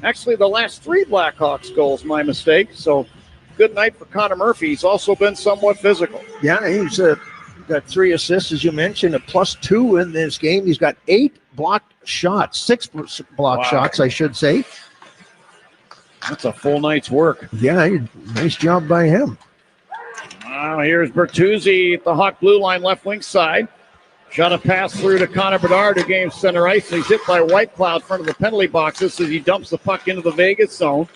S10: Actually, the last 3 Blackhawks goals, my mistake. So, good night for Connor Murphy. He's also been somewhat physical.
S2: Yeah, he's got 3 assists, as you mentioned, a +2 in this game. He's got 8 blocked shots, 6 blocked shots, I should say.
S10: That's a full night's work.
S2: Yeah, nice job by him.
S10: Here's Bertuzzi at the Hawk blue line, left wing side. Shot a pass through to Connor Bedard, who gains center ice, and he's hit by White Cloud in front of the penalty boxes as he dumps the puck into the Vegas zone.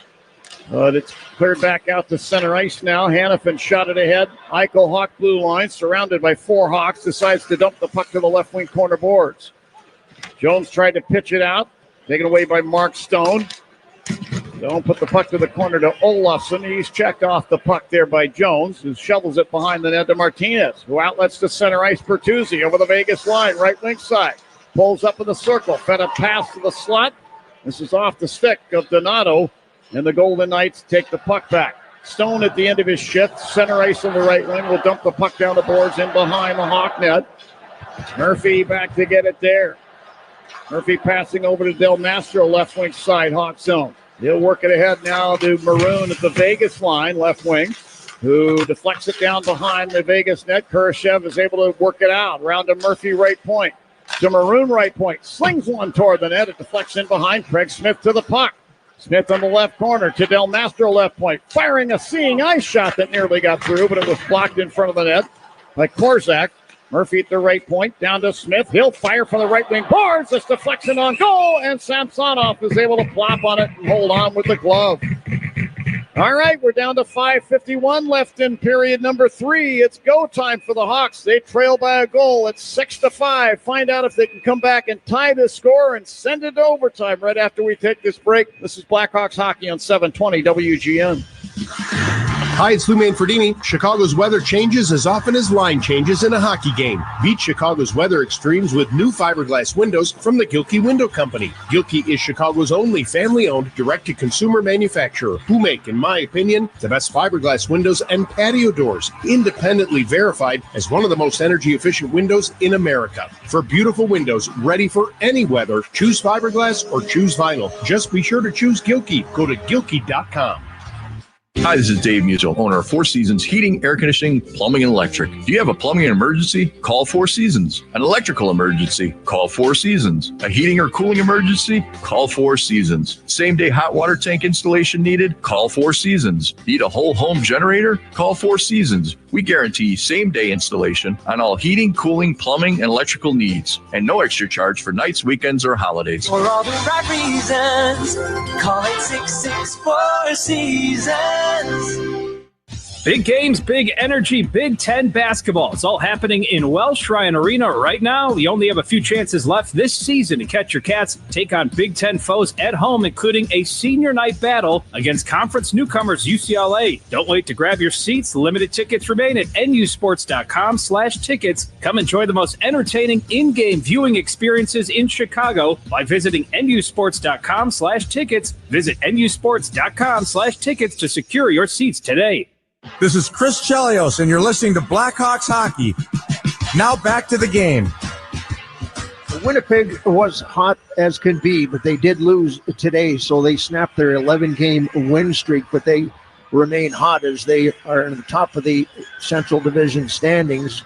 S10: But it's cleared back out to center ice now. Hannafin shot it ahead. Eichel, Hawk blue line, surrounded by 4 Hawks, decides to dump the puck to the left wing corner boards. Jones tried to pitch it out, taken away by Mark Stone. Don't put the puck to the corner to Olofsson. He's checked off the puck there by Jones, who shovels it behind the net to Martinez, who outlets to center ice. Bertuzzi over the Vegas line, right wing side. Pulls up in the circle, fed a pass to the slot. This is off the stick of Donato, and the Golden Knights take the puck back. Stone at the end of his shift, center ice on the right wing, will dump the puck down the boards in behind the Hawk net. Murphy back to get it there. Murphy passing over to Del Mastro, left wing side, Hawk zone. He'll work it ahead now to Maroon at the Vegas line, left wing, who deflects it down behind the Vegas net. Kurashev is able to work it out. Round to Murphy, right point. To Maroon, right point. Slings one toward the net. It deflects in behind. Craig Smith to the puck. Smith on the left corner to Del Mastro, left point. Firing a seeing eye shot that nearly got through, but it was blocked in front of the net by Korzak. Murphy at the right point, down to Smith. He'll fire from the right wing boards. This deflection on goal, and Samsonov is able to plop on it and hold on with the glove. All right, we're down to 5:51 left in period number 3. It's go time for the Hawks. They trail by a goal. It's 6-5. Find out if they can come back and tie this score and send it to overtime right after we take this break. This is Blackhawks hockey on 720 WGN.
S5: Hi, it's Lou Manfredini. Chicago's weather changes as often as line changes in a hockey game. Beat Chicago's weather extremes with new fiberglass windows from the Gilkey Window Company. Gilkey is Chicago's only family-owned, direct-to-consumer manufacturer who make, in my opinion, the best fiberglass windows and patio doors, independently verified as one of the most energy-efficient windows in America. For beautiful windows ready for any weather, choose fiberglass or choose vinyl. Just be sure to choose Gilkey. Go to Gilkey.com.
S9: Hi, this is Dave Mutual, owner of Four Seasons Heating, Air Conditioning, Plumbing, and Electric. Do you have a plumbing emergency? Call Four Seasons. An electrical emergency? Call Four Seasons. A heating or cooling emergency? Call Four Seasons. Same-day hot water tank installation needed? Call Four Seasons. Need a whole home generator? Call Four Seasons. We guarantee same-day installation on all heating, cooling, plumbing, and electrical needs. And no extra charge for nights, weekends, or holidays.
S20: For all the right reasons, call 866-4 Seasons.
S15: Big games, big energy, Big Ten basketball. It's all happening in Welsh Shrine Arena right now. You only have a few chances left this season to catch your Cats take on Big Ten foes at home, including a senior night battle against conference newcomers UCLA. Don't wait to grab your seats. Limited tickets remain at nusports.com/tickets. Come enjoy the most entertaining in-game viewing experiences in Chicago by visiting nusports.com/tickets. Visit nusports.com/tickets to secure your seats today.
S19: This is Chris Chelios, and you're listening to Blackhawks hockey. Now back to the game.
S2: Winnipeg was hot as can be, but they did lose today, so they snapped their 11-game win streak, but they remain hot as they are in the top of the Central Division standings,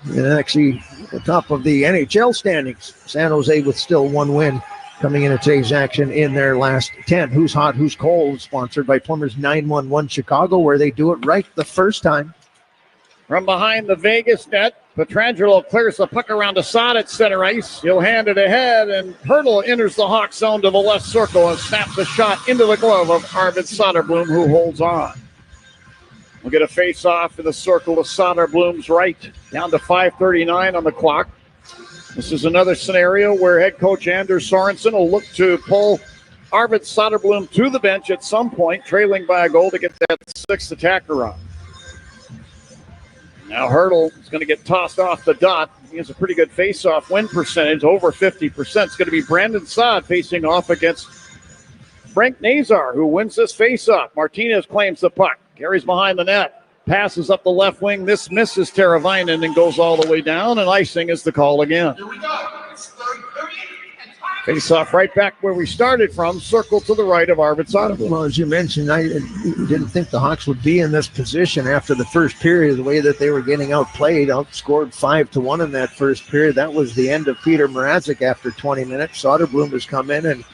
S2: and actually the top of the NHL standings. San Jose with still one win coming into today's action in their last 10. Who's hot, who's cold? Sponsored by Plumbers 911 Chicago, where they do it right the first time.
S10: From behind the Vegas net, Pietrangelo clears the puck around Assad at center ice. He'll hand it ahead, and Hurdle enters the Hawk zone to the left circle and snaps a shot into the glove of Arvid Soderblom, who holds on. We'll get a face-off in the circle of Soderblom's right, down to 5:39 on the clock. This is another scenario where head coach Anders Sorensen will look to pull Arvid Soderblom to the bench at some point, trailing by a goal to get that sixth attacker on. Now Hurdle is going to get tossed off the dot. He has a pretty good face-off win percentage, over 50%. It's going to be Brandon Saad facing off against Frank Nazar, who wins this face-off. Martinez claims the puck, carries behind the net. Passes up the left wing. This misses Teravainen and goes all the way down, and icing is the call again.
S22: Here we go. It's 30 and
S10: Face off right back where we started from, circle to the right of Arvid Soderblom.
S2: Well, as you mentioned, I didn't think the Hawks would be in this position after the first period, the way that they were getting outplayed, outscored 5-1 in that first period. That was the end of Peter Mrazek after 20 minutes. Soderblom has come in, and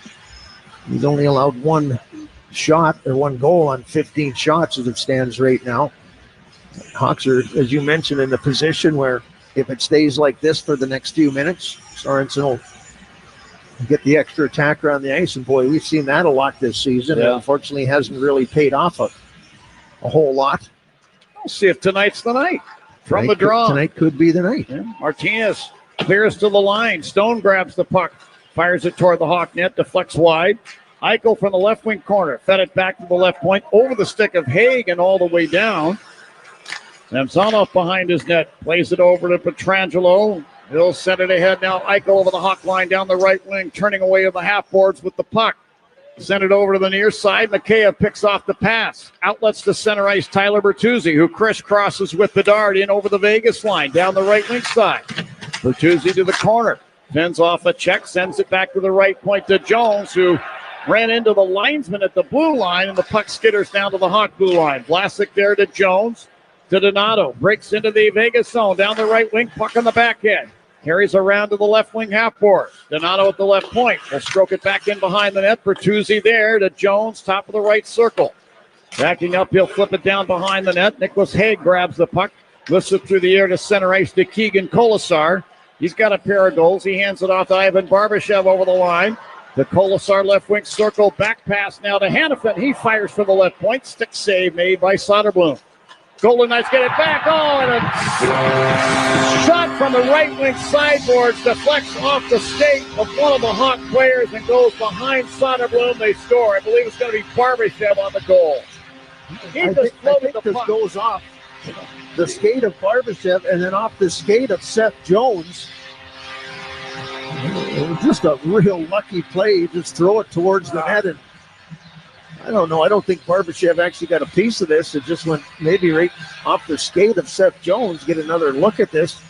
S2: he's only allowed one shot or one goal on 15 shots as it stands right now. Hawks are, as you mentioned, in the position where if it stays like this for the next few minutes, Sorensen will get the extra attacker on the ice. And boy, we've seen that a lot this season.
S10: Yeah.
S2: It unfortunately hasn't really paid off a whole lot.
S10: We'll see if tonight's the night. From the draw.
S2: Tonight could be the night.
S10: Yeah. Martinez clears to the line. Stone grabs the puck, fires it toward the Hawk net, deflects wide. Eichel from the left wing corner. Fed it back to the left point. Over the stick of Haig and all the way down. Samsonov behind his net. Plays it over to Pietrangelo. He'll send it ahead now. Eichel over the Hawk line down the right wing. Turning away of the half boards with the puck. Send it over to the near side. Mikheyev picks off the pass. Outlets to center ice Tyler Bertuzzi, who crisscrosses with Bedard in over the Vegas line. Down the right wing side. Bertuzzi to the corner. Fends off a check. Sends it back to the right point to Jones, who ran into the linesman at the blue line, and the puck skitters down to the Hawk blue line. Vlasic there to Jones. To Donato. Breaks into the Vegas zone. Down the right wing. Puck on the back end. Carries around to the left wing half board. Donato at the left point. Will stroke it back in behind the net. Bertuzzi there to Jones, top of the right circle. Backing up, he'll flip it down behind the net. Nicholas Haig grabs the puck. Lifts it through the air to center ice to Keegan Colasar. He's got a pair of goals. He hands it off to Ivan Barbashev over the line. The Colasar left wing circle. Back pass now to Hannafin. He fires for the left point. Stick save made by Soderblom. Golden Knights get it back. Oh, and a shot from the right wing sideboards deflects off the skate of one of the Hawk players and goes behind Soderblom. They score. I believe it's going to be Barbashev on the goal.
S2: I think this goes off the skate of Barbashev and then off the skate of Seth Jones. Just a real lucky play. Just throw it towards the net, and I don't know. I don't think Barbashev actually got a piece of this. It just went maybe right off the skate of Seth Jones. Get another look at this.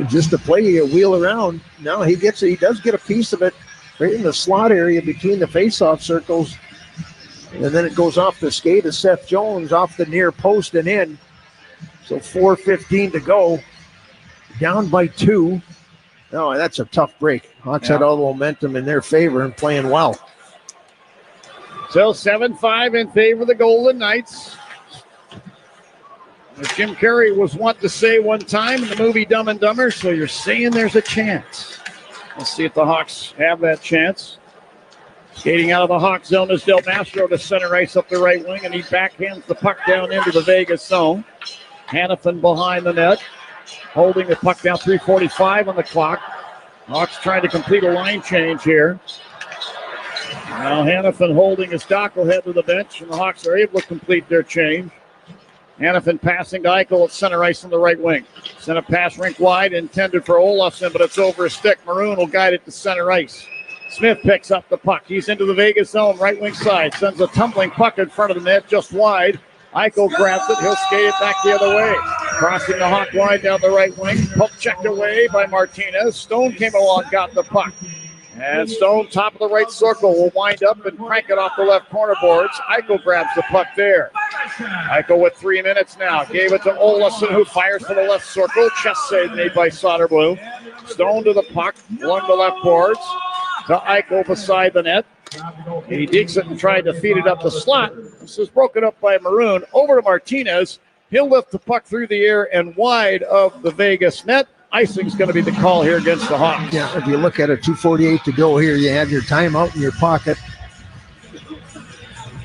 S2: Just a play, a wheel around. No, he does get a piece of it right in the slot area between the face-off circles. And then it goes off the skate of Seth Jones, off the near post and in. So 4:15 to go. Down by 2. Oh, that's a tough break. Hawks had all the momentum in their favor and playing well.
S10: So 7-5 in favor of the Golden Knights. As Jim Carrey was wont to say one time in the movie Dumb and Dumber, so you're saying there's a chance. Let's see if the Hawks have that chance. Skating out of the Hawk zone is Del Mastro to center ice up the right wing, and he backhands the puck down into the Vegas zone. Hannafin behind the net, holding the puck down, 3:45 on the clock. Hawks trying to complete a line change here. Now Hannafin holding his Docklehead to the bench, and the Hawks are able to complete their change. Hannafin passing to Eichel at center ice on the right wing. Sent a pass rink wide, intended for Olofsson, but it's over a stick. Maroon will guide it to center ice. Smith picks up the puck. He's into the Vegas zone, right wing side. Sends a tumbling puck in front of the net, just wide. Eichel grabs it. He'll skate it back the other way. Crossing the Hawk line down the right wing. Puck checked away by Martinez. Stone came along, got the puck. And Stone, top of the right circle, will wind up and crank it off the left corner boards. Eichel grabs the puck there. Eichel with 3 minutes now. Gave it to Olofsson, who fires for the left circle. Chest save made by Soderblom. Stone to the puck, along the left boards. To Eichel beside the net. He digs it and tried to feed it up the slot. This is broken up by Maroon. Over to Martinez. He'll lift the puck through the air and wide of the Vegas net. Icing's going to be the call here against the Hawks.
S2: Yeah, if you look at it, 2:48 to go here, you have your timeout in your pocket.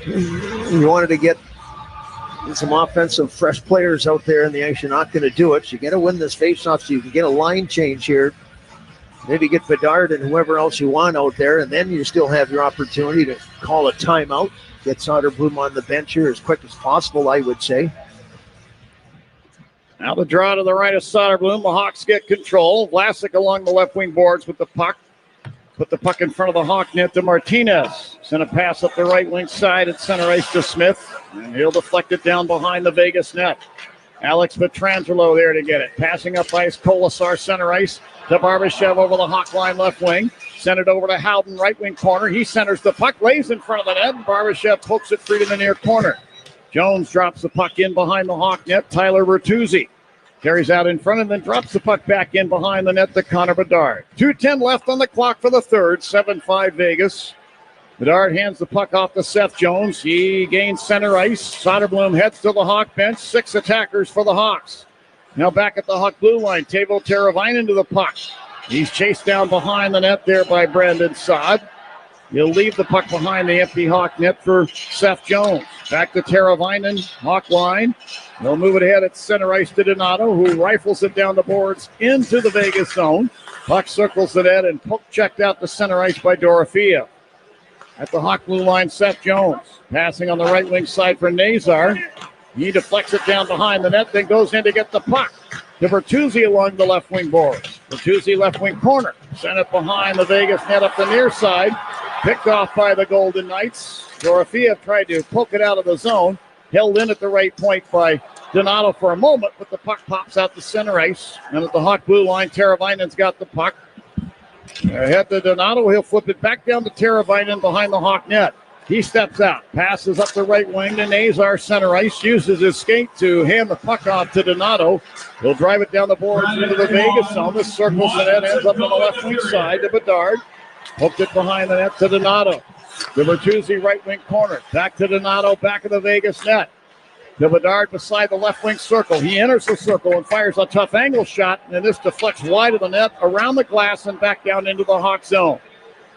S2: You wanted to get some offensive, fresh players out there in the ice. You're not going to do it. So you got to win this faceoff so you can get a line change here. Maybe get Bedard and whoever else you want out there, and then you still have your opportunity to call a timeout. Get Soderblom on the bench here as quick as possible, I would say.
S10: Now the draw to the right of Soderblom. The Hawks get control. Vlasic along the left wing boards with the puck. Put the puck in front of the Hawk net to Martinez. Send a pass up the right wing side at center ice to Smith. And he'll deflect it down behind the Vegas net. Alex Pietrangelo there to get it. Passing up ice, Colasar center ice to Barbashev over the Hawk line left wing. Send it over to Howden, right wing corner. He centers the puck, lays in front of the net, and Barbashev pokes it free to the near corner. Jones drops the puck in behind the Hawk net. Tyler Bertuzzi carries out in front and then drops the puck back in behind the net to Connor Bedard. 2:10 left on the clock for the third. 7-5 Vegas. Bedard hands the puck off to Seth Jones. He gains center ice. Soderblom heads to the Hawk bench. 6 attackers for the Hawks. Now back at the Hawk blue line. Teuvo Teravainen to the puck. He's chased down behind the net there by Brandon Saad. He'll leave the puck behind the empty Hawk net for Seth Jones. Back to Teravainen, Hawk line. They'll move it ahead at center ice to Donato, who rifles it down the boards into the Vegas zone. Puck circles the net and poke checked out to center ice by Dorofia. At the Hawk blue line, Seth Jones. Passing on the right wing side for Nazar. He deflects it down behind the net, then goes in to get the puck. To Bertuzzi along the left wing boards. Bertuzzi left wing corner. Sent it behind the Vegas net up the near side. Picked off by the Golden Knights. Dorofeev tried to poke it out of the zone. Held in at the right point by Donato for a moment, but the puck pops out to center ice. And at the Hawk blue line, Teravainen's got the puck. Ahead to Donato. He'll flip it back down to Teravainen behind the Hawk net. He steps out, passes up the right wing to Nazar, center ice, uses his skate to hand the puck off to Donato. He'll drive it down the boards into the Vegas zone. This circles the net, ends up on the left wing side to Bedard. Hooked it behind the net to Donato. The Bertuzzi right wing corner. Back to Donato, back of the Vegas net. To Bedard beside the left wing circle. He enters the circle and fires a tough angle shot, and this deflects wide of the net, around the glass, and back down into the Hawk zone.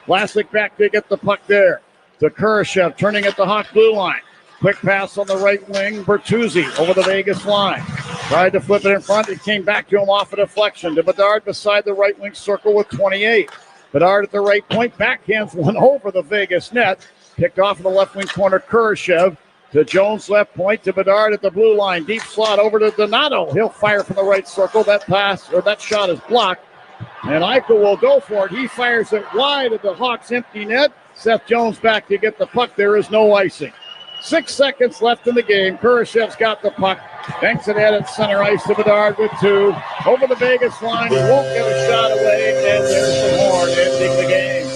S10: Vlasic back to get the puck there. To Kurashev, turning at the Hawk blue line. Quick pass on the right wing. Bertuzzi over the Vegas line. Tried to flip it in front. It came back to him off a deflection. To Bedard beside the right wing circle with 28. Bedard at the right point. Backhands one over the Vegas net. Picked off in the left wing corner. Kurashev to Jones left point. To Bedard at the blue line. Deep slot over to Donato. He'll fire from the right circle. That pass, or that shot is blocked. And Eichel will go for it. He fires it wide at the Hawks' empty net. Seth Jones back to get the puck. There is no icing. 6 seconds left in the game. Kurashev's got the puck. Banks it at center ice to Bedard with 2. Over the Vegas line. He won't get a shot away. And there's the horn ending the game.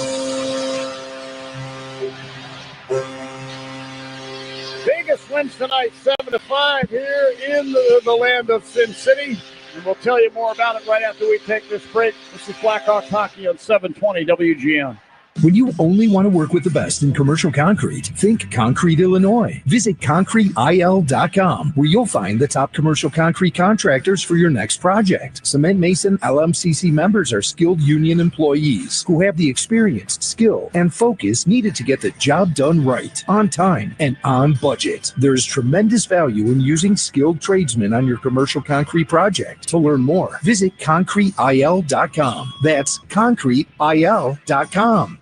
S10: Vegas wins tonight 7-5 here in the land of Sin City. And we'll tell you more about it right after we take this break. This is Blackhawks Hockey on 720 WGN.
S3: When you only want to work with the best in commercial concrete, think Concrete Illinois. Visit ConcreteIL.com, where you'll find the top commercial concrete contractors for your next project. Cement Mason LMCC members are skilled union employees who have the experience, skill, and focus needed to get the job done right, on time, and on budget. There is tremendous value in using skilled tradesmen on your commercial concrete project. To learn more, visit ConcreteIL.com. That's ConcreteIL.com.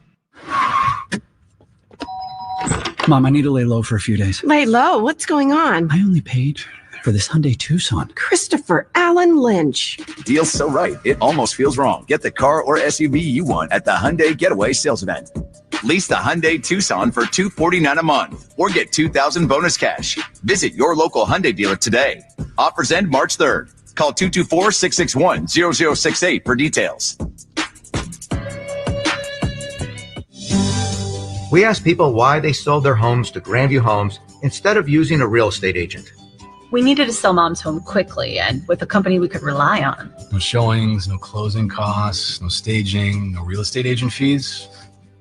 S7: Mom, I need to lay low for a few days.
S17: Lay low? What's going on?
S7: I only paid for this Hyundai Tucson.
S17: Christopher Allen Lynch.
S8: Deal's so right, it almost feels wrong. Get the car or SUV you want at the Hyundai Getaway Sales Event. Lease the Hyundai Tucson for $249 a month or get $2,000 bonus cash. Visit your local Hyundai dealer today. Offers end March 3rd. Call 224-661-0068 for details.
S11: We asked people why they sold their homes to Grandview Homes instead of using a real estate agent.
S12: We needed to sell Mom's home quickly and with a company we could rely on.
S23: No showings, no closing costs, no staging, no real estate agent fees,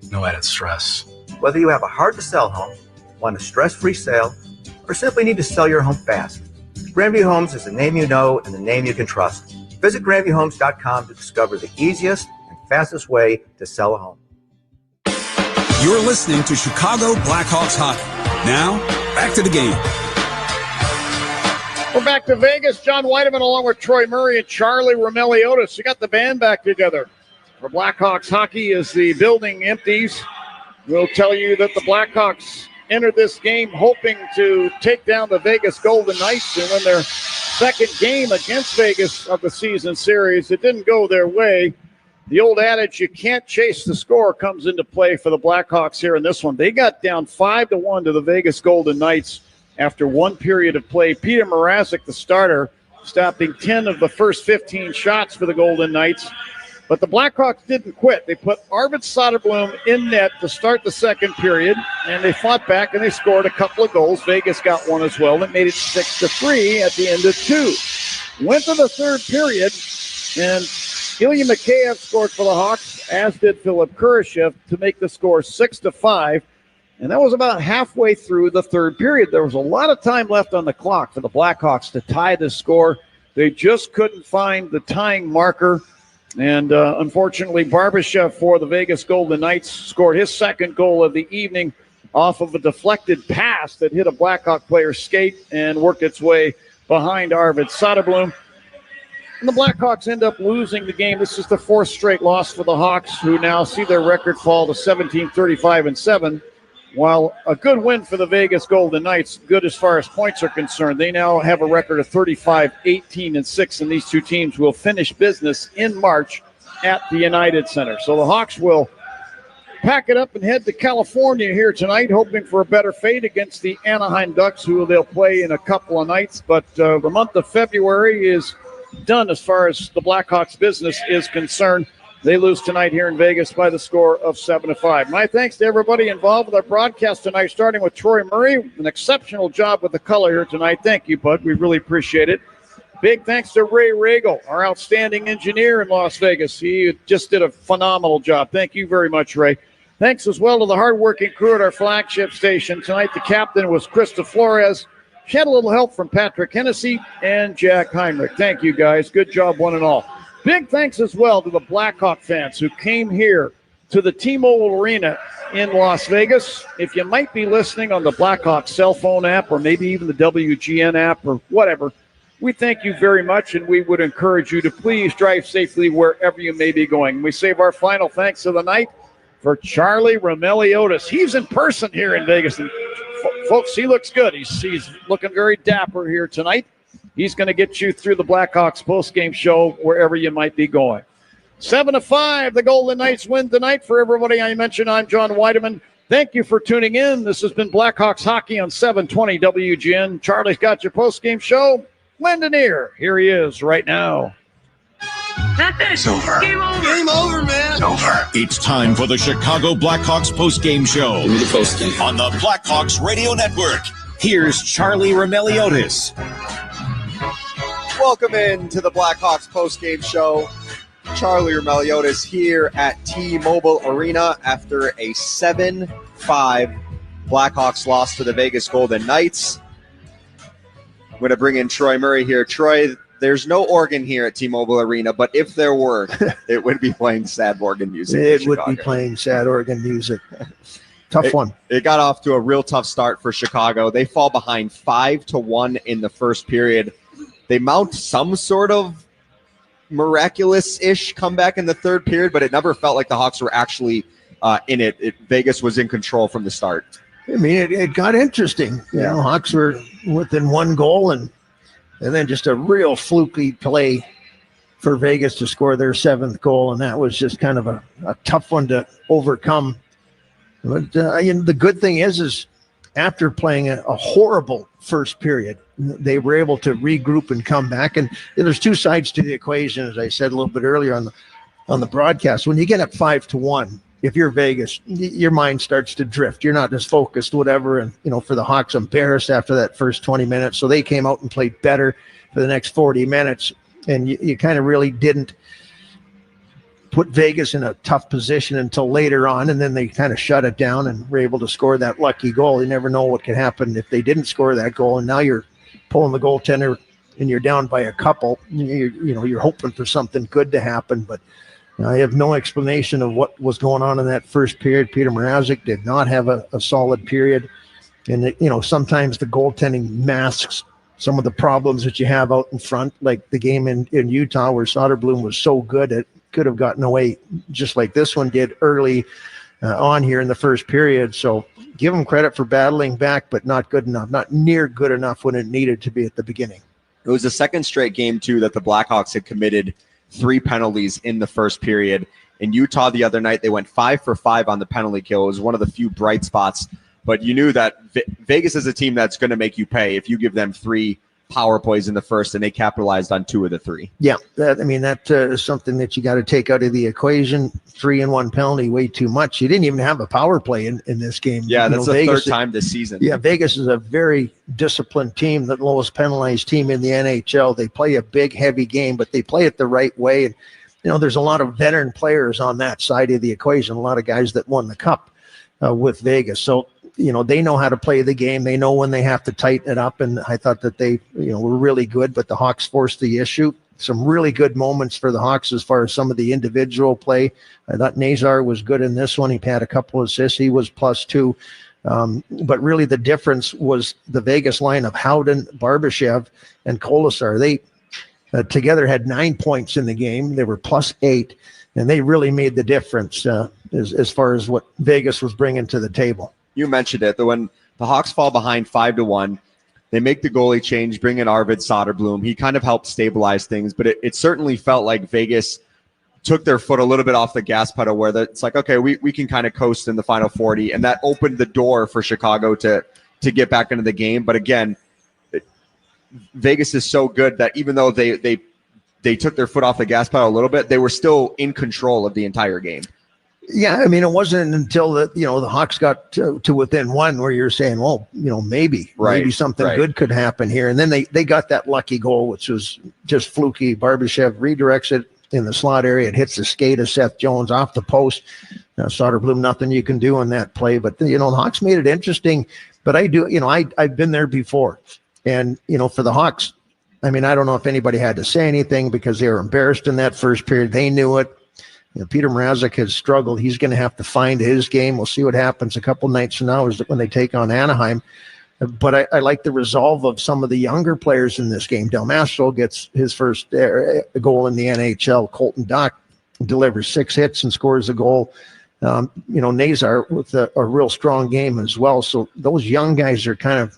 S23: no added stress.
S11: Whether you have a hard-to-sell home, want a stress-free sale, or simply need to sell your home fast, Grandview Homes is the name you know and the name you can trust. Visit GrandviewHomes.com to discover the easiest and fastest way to sell a home.
S26: You're listening to Chicago Blackhawks hockey. Now, back to the game.
S10: We're back to Vegas. John Weideman along with Troy Murray and Charlie Romeliotis. You got the band back together. For Blackhawks hockey as the building empties, we'll tell you that the Blackhawks entered this game hoping to take down the Vegas Golden Knights and win their second game against Vegas of the season series. It didn't go their way. The old adage, you can't chase the score, comes into play for the Blackhawks here in this one. They got down 5-1 to the Vegas Golden Knights after one period of play. Peter Mrazek, the starter, stopping 10 of the first 15 shots for the Golden Knights. But the Blackhawks didn't quit. They put Arvid Soderblom in net to start the second period, and they fought back and they scored a couple of goals. Vegas got one as well. That made it 6-3 at the end of 2. Went to the third period, and Ilya Mikheyev scored for the Hawks, as did Philip Kurashev, to make the score 6-5. And that was about halfway through the third period. There was a lot of time left on the clock for the Blackhawks to tie the score. They just couldn't find the tying marker. And unfortunately, Barbashev for the Vegas Golden Knights scored his second goal of the evening off of a deflected pass that hit a Blackhawk player's skate and worked its way behind Arvid Soderblom. And the Blackhawks end up losing the game. This is the fourth straight loss for the Hawks, who now see their record fall to 17-35-7. While a good win for the Vegas Golden Knights, good as far as points are concerned. They now have a record of 35-18-6, and these two teams will finish business in March at the United Center. So the Hawks will pack it up and head to California here tonight, hoping for a better fate against the Anaheim Ducks, who they'll play in a couple of nights. But the month of February is done as far as the Blackhawks business is concerned. They lose tonight here in Vegas by the score of 7-5. My thanks to everybody involved with our broadcast tonight, starting with Troy Murray. An exceptional job with the color here tonight. Thank you, bud. We really appreciate it. Big thanks to Ray Regal, our outstanding engineer in Las Vegas. He just did a phenomenal job. Thank you very much, Ray. Thanks as well to the hardworking crew at our flagship station. Tonight, the captain was Krista Flores. She had a little help from Patrick Hennessy and Jack Heinrich. Thank you, guys. Good job, one and all. Big thanks as well to the Blackhawk fans who came here to the T-Mobile Arena in Las Vegas. If you might be listening on the Blackhawk cell phone app or maybe even the WGN app or whatever, we thank you very much, and we would encourage you to please drive safely wherever you may be going. We save our final thanks of the night for Charlie Romeliotis. He's in person here in Vegas. And folks, he looks good. He's looking very dapper here tonight. He's going to get you through the Blackhawks postgame show wherever you might be going. 7-5, the Golden Knights win tonight. For everybody I mentioned, I'm John Weideman. Thank you for tuning in. This has been Blackhawks Hockey on 720 WGN. Charlie's got your postgame show. Lendonier, here he is right now.
S1: It's over.
S4: Game over. Game over, man.
S1: It's over.
S4: It's time for the Chicago Blackhawks postgame show.
S1: Give me the postgame.
S4: On the Blackhawks Radio Network. Here's Charlie Romeliotis.
S6: Welcome in to the Blackhawks postgame show. Charlie Romeliotis here at T-Mobile Arena after a 7-5 Blackhawks loss to the Vegas Golden Knights. I'm going to bring in Troy Murray here. Troy, there's no organ here at T-Mobile Arena, but if there were, it would be playing sad organ music.
S2: It would be playing sad organ music. Tough one.
S6: It got off to a real tough start for Chicago. They fall behind 5-1 in the first period. They mount some sort of miraculous-ish comeback in the third period, but it never felt like the Hawks were actually in it. Vegas was in control from the start.
S2: I mean, it got interesting. You know, Hawks were within one goal, and then just a real fluky play for Vegas to score their seventh goal, and that was just kind of a tough one to overcome. But the good thing is after playing a horrible first period, they were able to regroup and come back. And there's two sides to the equation, as I said a little bit earlier on the broadcast. When you get up 5-1, if you're Vegas, your mind starts to drift. You're not as focused, whatever. And, for the Hawks, embarrassed after that first 20 minutes. So they came out and played better for the next 40 minutes. And you kind of really didn't put Vegas in a tough position until later on, and then they kind of shut it down and were able to score that lucky goal. You never know what could happen if they didn't score that goal, and now you're pulling the goaltender and you're down by a couple. You're hoping for something good to happen, but I have no explanation of what was going on in that first period. Peter Mrazek did not have a solid period, and sometimes the goaltending masks some of the problems that you have out in front, like the game in Utah where Soderblom was so good it could have gotten away just like this one did early on here in the first period. So give them credit for battling back, but not good enough, not near good enough when it needed to be at the beginning.
S6: It was the second straight game, too, that the Blackhawks had committed 3 penalties in the first period. In Utah the other night, they went 5 for 5 on the penalty kill. It was one of the few bright spots, but you knew that Vegas is a team that's going to make you pay if you give them 3 power plays in the first, and they capitalized on 2 of the 3.
S2: Yeah, that is something that you got to take out of the equation. 3-1 penalty, way too much. You didn't even have a power play in this game.
S6: Yeah, that's the Vegas, third time this season.
S2: Yeah, Vegas is a very disciplined team, the lowest penalized team in the NHL. They play a big, heavy game, but they play it the right way. And, there's a lot of veteran players on that side of the equation, a lot of guys that won the cup with Vegas. So they know how to play the game. They know when they have to tighten it up. And I thought that they, were really good, but the Hawks forced the issue. Some really good moments for the Hawks as far as some of the individual play. I thought Nazar was good in this one. He had a couple of assists. He was +2. But really the difference was the Vegas line of Howden, Barbashev, and Kolasar. They together had 9 points in the game. They were +8, and they really made the difference as far as what Vegas was bringing to the table.
S6: You mentioned it. When the Hawks fall behind 5-1, they make the goalie change, bring in Arvid Soderblom. He kind of helped stabilize things, but it certainly felt like Vegas took their foot a little bit off the gas pedal where it's like, okay, we can kind of coast in the final 40, and that opened the door for Chicago to get back into the game. But again, Vegas is so good that even though they took their foot off the gas pedal a little bit, they were still in control of the entire game.
S2: Yeah, I mean, it wasn't until the Hawks got to within 1 where you're saying, well, maybe something good could happen here. And then they got that lucky goal, which was just fluky. Barbashev redirects it in the slot area. It hits the skate of Seth Jones off the post. Soderblom, nothing you can do on that play. But, the Hawks made it interesting. But I do, I've been there before. And, for the Hawks, I mean, I don't know if anybody had to say anything because they were embarrassed in that first period. They knew it. Peter Mrazek has struggled. He's going to have to find his game. We'll see what happens a couple nights from now is when they take on Anaheim. But I like the resolve of some of the younger players in this game. Del Mastro gets his first goal in the NHL. Colton Dach delivers 6 hits and scores a goal. Nazar with a real strong game as well. So those young guys are kind of,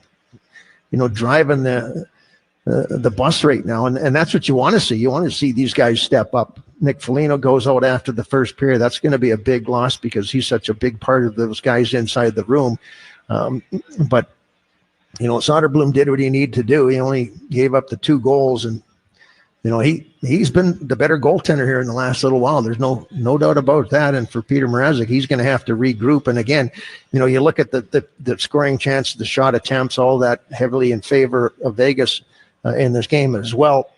S2: driving the bus right now. And that's what you want to see. You want to see these guys step up. Nick Foligno goes out after the first period. That's going to be a big loss because he's such a big part of those guys inside the room. But Soderblom did what he needed to do. He only gave up the 2 goals, and he's been the better goaltender here in the last little while. There's no doubt about that. And for Peter Mrazek, he's going to have to regroup. And again, you look at the scoring chance, the shot attempts, all that heavily in favor of Vegas in this game as well.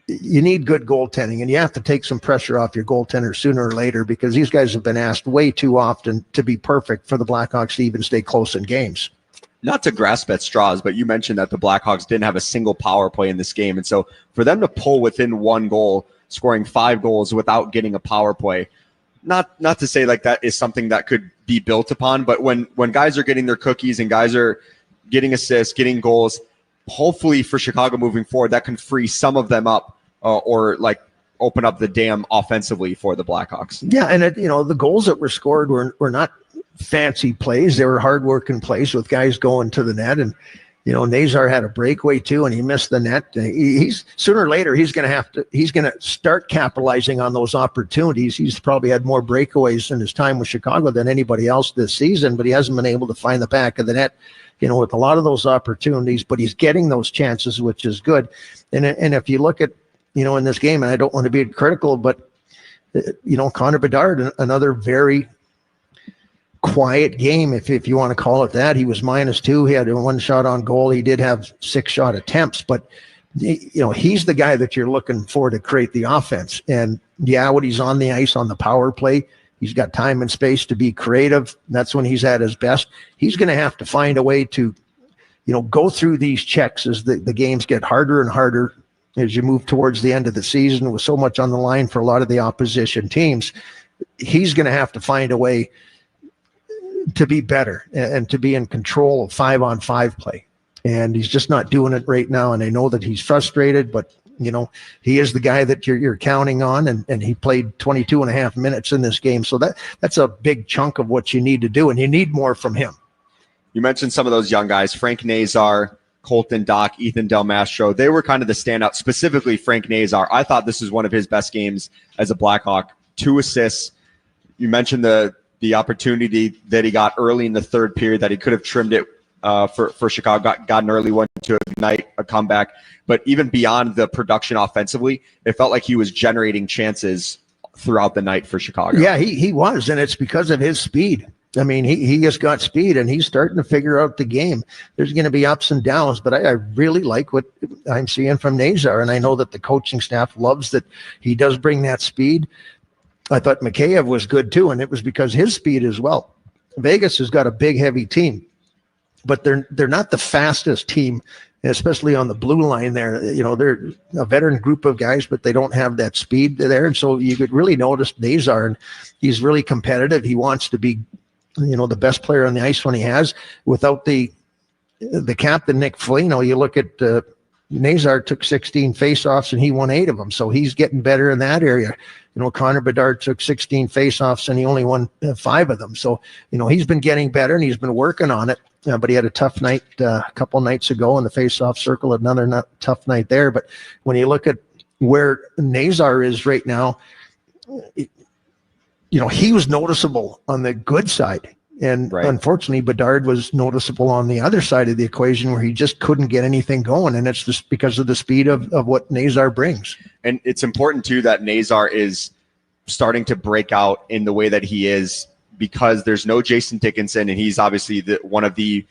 S2: You need good goaltending, and you have to take some pressure off your goaltender sooner or later because these guys have been asked way too often to be perfect for the Blackhawks to even stay close in games.
S6: Not to grasp at straws, but you mentioned that the Blackhawks didn't have a single power play in this game. And so for them to pull within 1 goal, scoring 5 goals without getting a power play, not to say like that is something that could be built upon, but when guys are getting their cookies and guys are getting assists, getting goals, hopefully for Chicago moving forward, that can free some of them up or like open up the dam offensively for the Blackhawks.
S2: Yeah, and the goals that were scored were not fancy plays. They were hard-working plays with guys going to the net. And, Nazar had a breakaway too, and he missed the net. He's sooner or later, he's going to start capitalizing on those opportunities. He's probably had more breakaways in his time with Chicago than anybody else this season, but he hasn't been able to find the back of the net, with a lot of those opportunities, but he's getting those chances, which is good. And if you look at, in this game, and I don't want to be critical, but, Connor Bedard, another very quiet game, if you want to call it that. He was -2. He had 1 shot on goal. He did have 6 shot attempts, but, he's the guy that you're looking for to create the offense. And when he's on the ice on the power play, he's got time and space to be creative. That's when he's at his best. He's going to have to find a way to, go through these checks as the games get harder and harder as you move towards the end of the season with so much on the line for a lot of the opposition teams. He's going to have to find a way to be better and to be in control of 5-on-5 play. And he's just not doing it right now. And I know that he's frustrated, but he is the guy that you're counting on, and he played 22 and a half minutes in this game. So that's a big chunk of what you need to do, and you need more from him.
S6: You mentioned some of those young guys, Frank Nazar, Colton Dach, Ethan Del Mastro. They were kind of the standout, specifically Frank Nazar. I thought this was one of his best games as a Blackhawk. 2 assists. You mentioned the opportunity that he got early in the 3rd period that he could have trimmed it for Chicago, got an early one to ignite a comeback. But even beyond the production offensively, it felt like he was generating chances throughout the night for Chicago.
S2: Yeah, he was, and it's because of his speed. I mean, he just got speed, and he's starting to figure out the game. There's going to be ups and downs, but I really like what I'm seeing from Nazar, and I know that the coaching staff loves that he does bring that speed. I thought Mikheyev was good too, and it was because his speed as well. Vegas has got a big, heavy team, but they're not the fastest team, especially on the blue line there. They're a veteran group of guys, but they don't have that speed there. And so you could really notice Nazar, and he's really competitive. He wants to be, the best player on the ice when he has. Without the captain, Nick Foligno, you look at Nazar took 16 faceoffs and he won 8 of them. So he's getting better in that area. Connor Bedard took 16 faceoffs and he only won 5 of them. So, he's been getting better and he's been working on it. But he had a tough night a couple nights ago in the faceoff circle, another tough night there. But when you look at where Nazar is right now, he was noticeable on the good side. And unfortunately, Bedard was noticeable on the other side of the equation where he just couldn't get anything going. And it's just because of the speed of what Nazar brings.
S6: And it's important, too, that Nazar is starting to break out in the way that he is, because there's no Jason Dickinson, and he's obviously one of the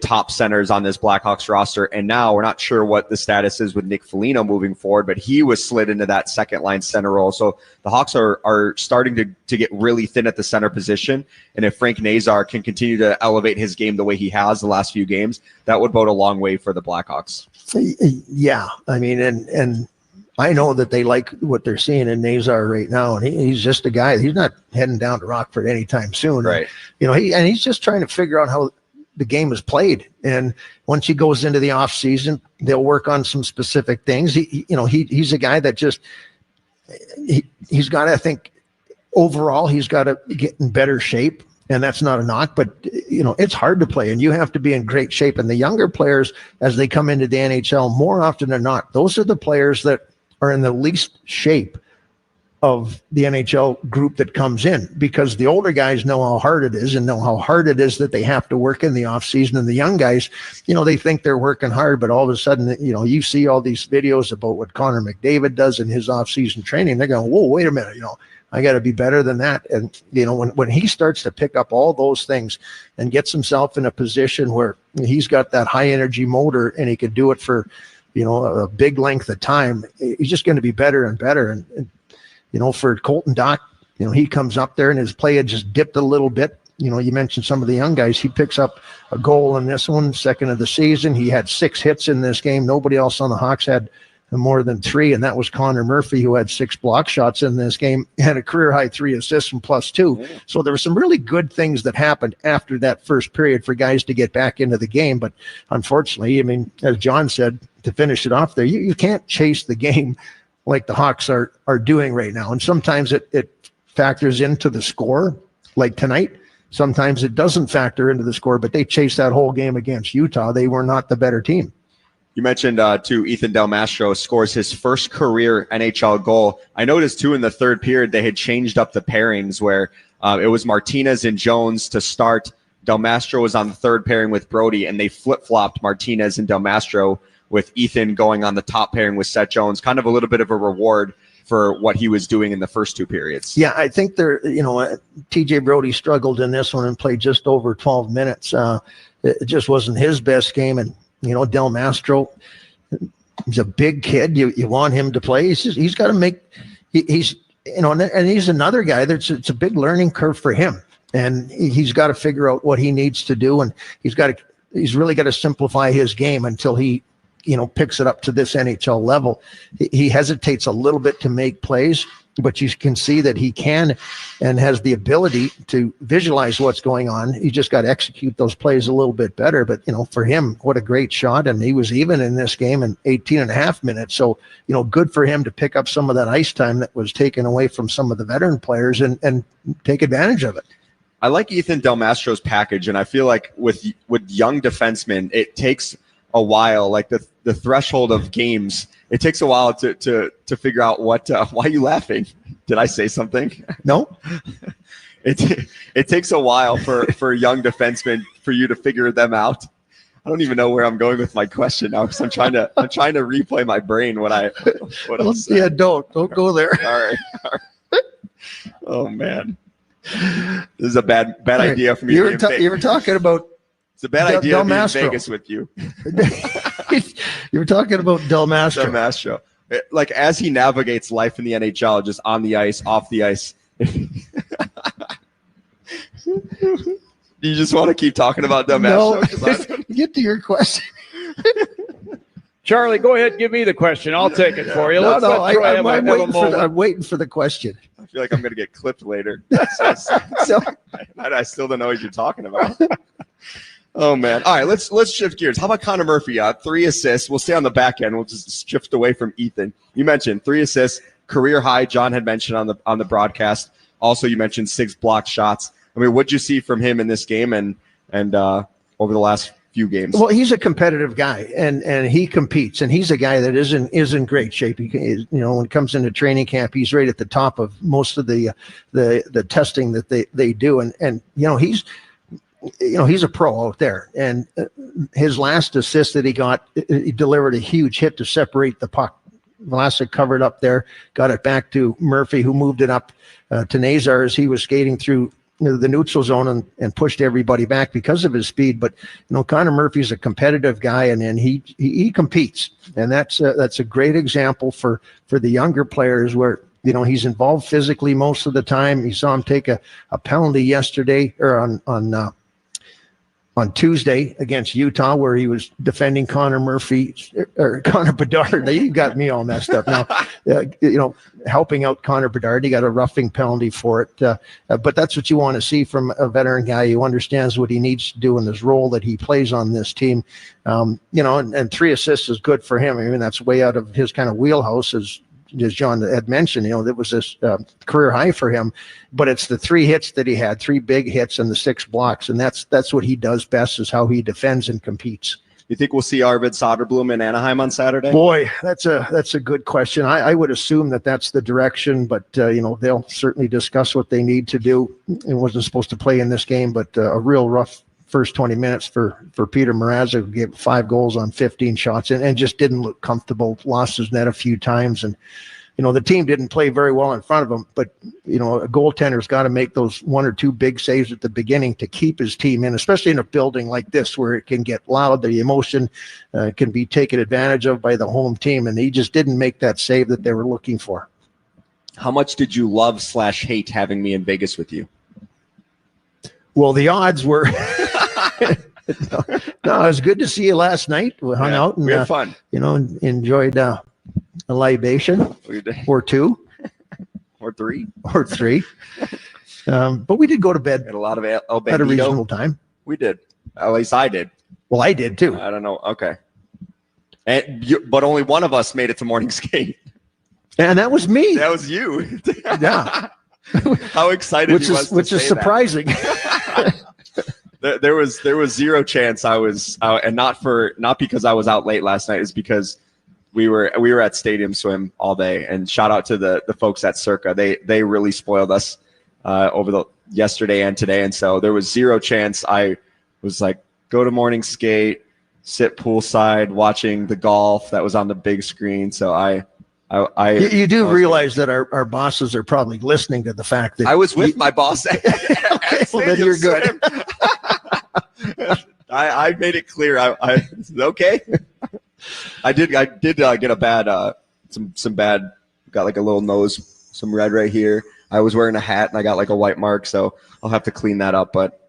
S6: top centers on this Blackhawks roster. And now we're not sure what the status is with Nick Foligno moving forward, but he was slid into that second-line center role. So the Hawks are starting to get really thin at the center position. And if Frank Nazar can continue to elevate his game the way he has the last few games, that would bode a long way for the Blackhawks.
S2: Yeah, I mean, and I know that they like what they're seeing in Nazar right now, and he's just a guy. He's not heading down to Rockford anytime soon.
S6: Right.
S2: He's just trying to figure out how the game is played. And once he goes into the off season, they'll work on some specific things. He's a guy that just he's got to, I think, overall he's got to get in better shape. And that's not a knock, but it's hard to play and you have to be in great shape. And the younger players, as they come into the NHL, more often than not, those are the players that are in the least shape of the NHL group that comes in, because the older guys know how hard it is and know how hard it is that they have to work in the off season. And the young guys, they think they're working hard, but all of a sudden, you see all these videos about what Connor McDavid does in his off season training. They're going, whoa, wait a minute. I got to be better than that. And, when he starts to pick up all those things and gets himself in a position where he's got that high energy motor and he can do it for, a big length of time, he's just going to be better and better. And for Colton Dach, he comes up there and his play had just dipped a little bit. You mentioned some of the young guys. He picks up a goal in this one, second of the season. He had 6 hits in this game. Nobody else on the Hawks had more than 3, and that was Connor Murphy, who had 6 block shots in this game, had a career-high 3 assists and +2. So there were some really good things that happened after that first period for guys to get back into the game. But unfortunately, I mean, as John said, to finish it off there, you can't chase the game like the Hawks are doing right now. And sometimes it factors into the score, like tonight. Sometimes it doesn't factor into the score, but they chased that whole game against Utah. They were not the better team.
S6: You mentioned, too, Ethan Del Mastro scores his first career NHL goal. I noticed, too, in the third period, they had changed up the pairings where it was Martinez and Jones to start. Del Mastro was on the third pairing with Brody, and they flip-flopped Martinez and Del Mastro with Ethan going on the top pairing with Seth Jones, kind of a little bit of a reward for what he was doing in the first 2 periods.
S2: Yeah, I think TJ Brody struggled in this one and played just over 12 minutes. It just wasn't his best game. And, Del Mastro, he's a big kid. You want him to play. He's got to make, and he's another guy it's a big learning curve for him. And he's got to figure out what he needs to do. And he's really got to simplify his game until he, picks it up to this NHL level. He hesitates a little bit to make plays, but you can see that he can and has the ability to visualize what's going on. He just got to execute those plays a little bit better. But, for him, what a great shot. And he was even in this game in 18 and a half minutes. So, good for him to pick up some of that ice time that was taken away from some of the veteran players and take advantage of it.
S6: I like Ethan Del Mastro's package, and I feel like with young defensemen, it takes a while, like the threshold of games, it takes a while to figure out what. Why are you laughing? Did I say something?
S2: No.
S6: It takes a while for young defensemen for you to figure them out. I don't even know where I'm going with my question now because I'm trying to replay my brain what I'm saying.
S2: Yeah, don't go there.
S6: All right. Oh man, this is a bad idea for me.
S2: You were talking about.
S6: It's a bad idea to be in Vegas with you.
S2: You were talking about Del Mastro.
S6: Del Mastro. Like, as he navigates life in the NHL, just on the ice, off the ice. You just want to keep talking about dumb
S2: No,
S6: ass jokes?
S2: get to your question.
S10: Charlie, go ahead. Give me the question. I'll take it for you.
S2: No,
S10: Let's let Troy have a moment.
S2: I'm waiting for the question.
S6: I feel like I'm going to get clipped later. I still don't know what you're talking about. Oh, man. All right, let's shift gears. How about Connor Murphy? 3 assists. We'll stay on the back end. We'll just shift away from Ethan. You mentioned 3 assists, career high. John had mentioned on the broadcast. Also, you mentioned 6 blocked shots. I mean, what'd you see from him in this game and over the last few games?
S2: Well, he's a competitive guy, and he competes, and he's a guy that is in great shape. He, when it comes into training camp, he's right at the top of most of the testing that they do, and he's a pro out there. And his last assist that he got, he delivered a huge hit to separate the puck. Vlasic covered up there, got it back to Murphy, who moved it up to Nazar as he was skating through the neutral zone and pushed everybody back because of his speed. But Connor Murphy's a competitive guy, and he competes, and that's a great example for the younger players where he's involved physically most of the time. You saw him take a penalty yesterday or on Tuesday against Utah, where he was defending Connor Murphy or Connor Bedard. You got me all messed up now. Helping out Connor Bedard, he got a roughing penalty for it. But that's what you want to see from a veteran guy who understands what he needs to do in his role that he plays on this team. And 3 assists is good for him. I mean, that's way out of his kind of wheelhouse, as John had mentioned. That was this career high for him. But it's the 3 hits that he had, 3 big hits and the 6 blocks, and that's what he does best, is how he defends and competes.
S6: You think we'll see Arvid Soderblom in Anaheim on Saturday?
S2: Boy, that's a good question. I would assume that's the direction, but they'll certainly discuss what they need to do. It wasn't supposed to play in this game, but a real rough first 20 minutes for Peter Mrazek, who gave 5 goals on 15 shots and just didn't look comfortable. Lost his net a few times, and the team didn't play very well in front of him, but a goaltender's got to make those 1 or 2 big saves at the beginning to keep his team in, especially in a building like this where it can get loud. The emotion can be taken advantage of by the home team, and he just didn't make that save that they were looking for.
S6: How much did you love / hate having me in Vegas with you?
S2: Well, the odds were no, it was good to see you last night. We hung out and
S6: we had fun.
S2: Enjoyed a libation or 2
S6: or 3
S2: or 3. But we did go to bed
S6: at a lot of at
S2: a reasonable time.
S6: We did. At least I did.
S2: Well, I did too.
S6: I don't know. Okay. But only one of us made it to morning skate.
S2: And that was me.
S6: That was you.
S2: Yeah.
S6: How excited he was
S2: which is surprising.
S6: There was 0 chance I was out, and not because I was out late last night. It's because we were at Stadium Swim all day. And shout out to the folks at Circa. They really spoiled us over the yesterday and today. And so there was 0 chance I was like, go to morning skate, sit poolside watching the golf that was on the big screen. So you do realize that our bosses are probably listening to the fact that I was with my boss.
S2: Okay, well, then you're good.
S6: I made it clear. Okay. I did get a bad some bad, got like a little nose, some red right here. I was wearing a hat and I got like a white mark, so I'll have to clean that up. But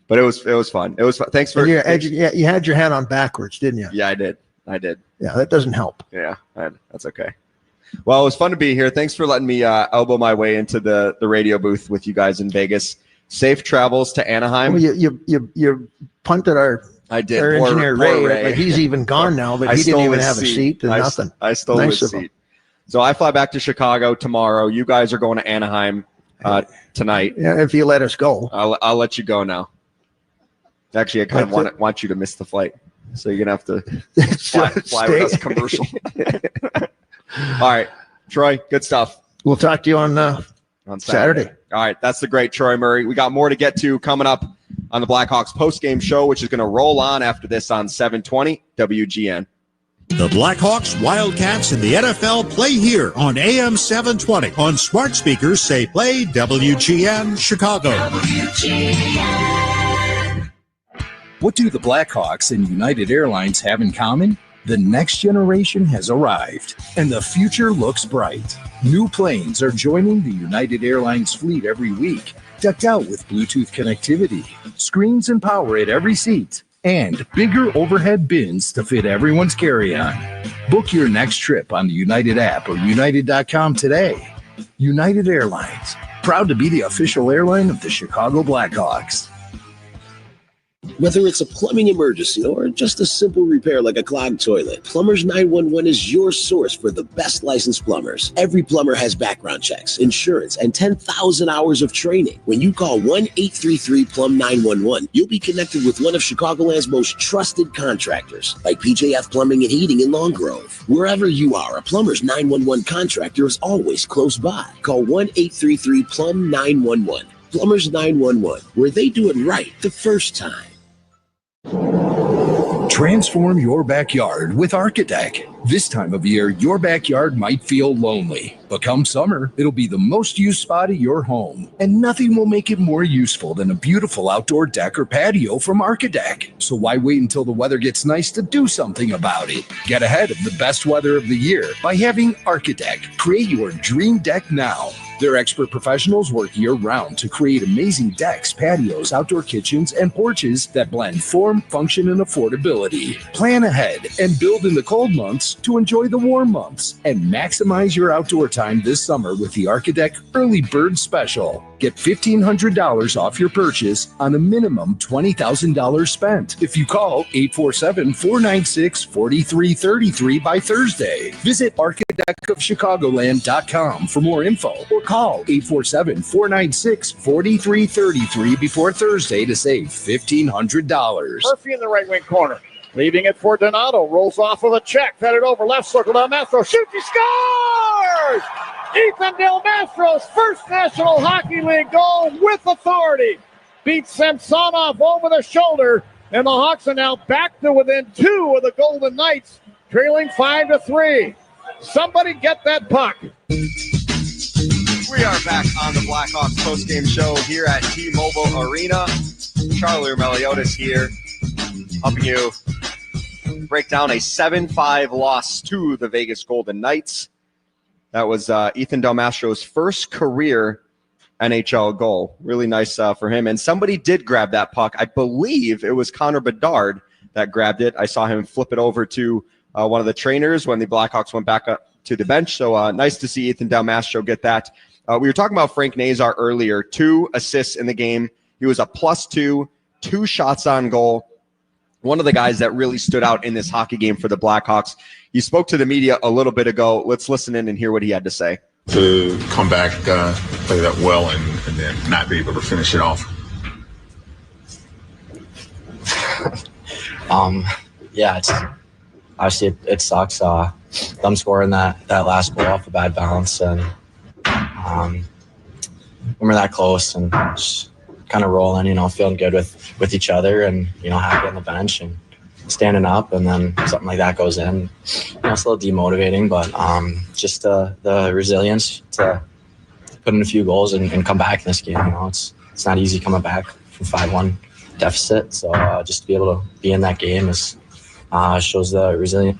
S6: it was fun. It was fun. Thanks for.
S2: You had your hat on backwards, didn't you?
S6: Yeah, I did.
S2: Yeah, that doesn't help.
S6: Yeah, that's okay. Well, it was fun to be here. Thanks for letting me elbow my way into the radio booth with you guys in Vegas. Safe travels to Anaheim.
S2: Well, you punted our engineer Ray. Like he's even gone now, but he didn't even have a seat and nothing.
S6: I stole his seat. So I fly back to Chicago tomorrow. You guys are going to Anaheim tonight.
S2: Yeah, if you let us go.
S6: I'll let you go now. Actually, I kind of want you to miss the flight. So you're going to have to fly with us commercial. All right, Troy, good stuff.
S2: We'll talk to you on Saturday.
S6: All right, that's the great Troy Murray. We got more to get to coming up on the Blackhawks postgame show, which is going to roll on after this on 720 WGN.
S13: The Blackhawks, Wildcats, and the NFL play here on AM 720. On smart speakers, say play WGN Chicago.
S3: WGN. What do the Blackhawks and United Airlines have in common? The next generation has arrived, and the future looks bright. New planes are joining the United Airlines fleet every week. decked out with Bluetooth connectivity, screens and power at every seat, and bigger overhead bins to fit everyone's carry-on. Book your next trip on the United app or United.com today. United Airlines, proud to be the official airline of the Chicago Blackhawks.
S14: Whether it's a plumbing emergency or just a simple repair like a clogged toilet, Plumbers 911 is your source for the best licensed plumbers. Every plumber has background checks, insurance, and 10,000 hours of training. When you call 1-833-PLUM-911, you'll be connected with one of Chicagoland's most trusted contractors, like PJF Plumbing and Heating in Long Grove. Wherever you are, a Plumbers 911 contractor is always close by. Call 1-833-PLUM-911. Plumbers 911, where they do it right the first time.
S3: Transform your backyard with Architect. This time of year, your backyard might feel lonely, but come summer, it'll be the most used spot of your home. And nothing will make it more useful than a beautiful outdoor deck or patio from Architect. So why wait until the weather gets nice to do something about it? Get ahead of the best weather of the year by having Architect create your dream deck now. Their expert professionals work year-round to create amazing decks, patios, outdoor kitchens, and porches that blend form, function, and affordability. Plan ahead and build in the cold months to enjoy the warm months. And maximize your outdoor time this summer with the Architect Early Bird Special. Get $1,500 off your purchase on a minimum $20,000 spent if you call 847-496-4333 by Thursday. Visit architectofchicagoland.com for more info or call 847-496-4333 before Thursday to save $1,500.
S10: Murphy in the right wing corner. Leaving it for Donato. Rolls off with a check. Fed it over. Left circle. Del Mastro shoots. He scores! Ethan Del Mastro's first National Hockey League goal with authority. Beats Samsonov over the shoulder. And the Hawks are now back to within 2 of the Golden Knights, trailing 5-3. Somebody get that puck.
S6: We are back on the Blackhawks postgame show here at T-Mobile Arena. Charlie Meliodas here, helping you break down a 7-5 loss to the Vegas Golden Knights. That was Ethan Del Mastro's first career NHL goal. Really nice for him. And somebody did grab that puck. I believe it was Connor Bedard that grabbed it. I saw him flip it over to one of the trainers when the Blackhawks went back up to the bench. So nice to see Ethan Del Mastro get that. We were talking about Frank Nazar earlier. 2 assists in the game. He was a +2, 2 shots on goal. One of the guys that really stood out in this hockey game for the Blackhawks. He spoke to the media a little bit ago. Let's listen in and hear what he had to say.
S16: To come back, play that well, and then not be able to finish it off.
S18: Yeah, it's obviously it sucks. Them scoring that last goal off a bad bounce, and when we're that close and just kind of rolling, feeling good with each other, and happy on the bench and standing up, and then something like that goes in. It's a little demotivating, but just the resilience to put in a few goals and come back in this game. It's not easy coming back from 5-1 deficit. So just to be able to be in that game is shows the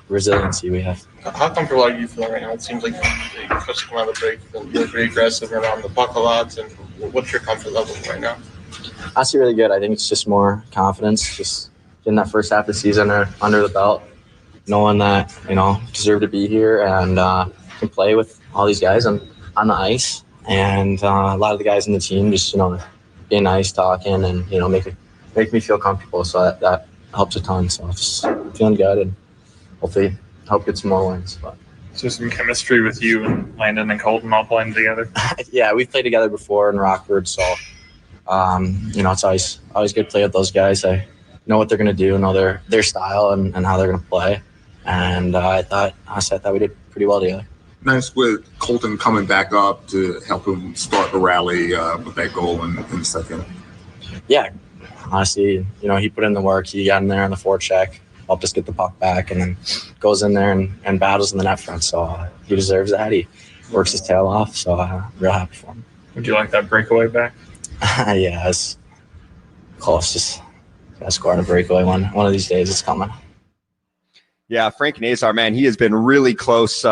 S18: resiliency we have.
S21: How comfortable are you feeling right now? It seems like you're supposed to come out of the break and you're pretty aggressive around the puck a lot. And what's your comfort level right now?
S18: Honestly, really good. I think it's just more confidence, just getting that first half of the season under the belt, knowing that, deserve to be here and can play with all these guys on the ice. And a lot of the guys in the team just, being nice, talking, and, make me feel comfortable. So that helps a ton. So just feeling good and hopefully help get some more wins. But
S21: So some chemistry with you and Landon and Colton all playing together?
S18: Yeah, we've played together before in Rockford. So, it's always good to play with those guys. I know what they're going to do, know their style and how they're going to play. And I thought we did pretty well together.
S16: Nice with Colton coming back up to help him start the rally with that goal in the second.
S18: Yeah, honestly, he put in the work. He got in there on the forecheck, helped us get the puck back, and then goes in there and battles in the net front. So he deserves that. He works his tail off. So real happy for him.
S21: Would you like that breakaway back?
S18: Yeah, it's close. Just gotta score on a breakaway one of these days. It's coming.
S6: Yeah, Frank Nazar, man, he has been really close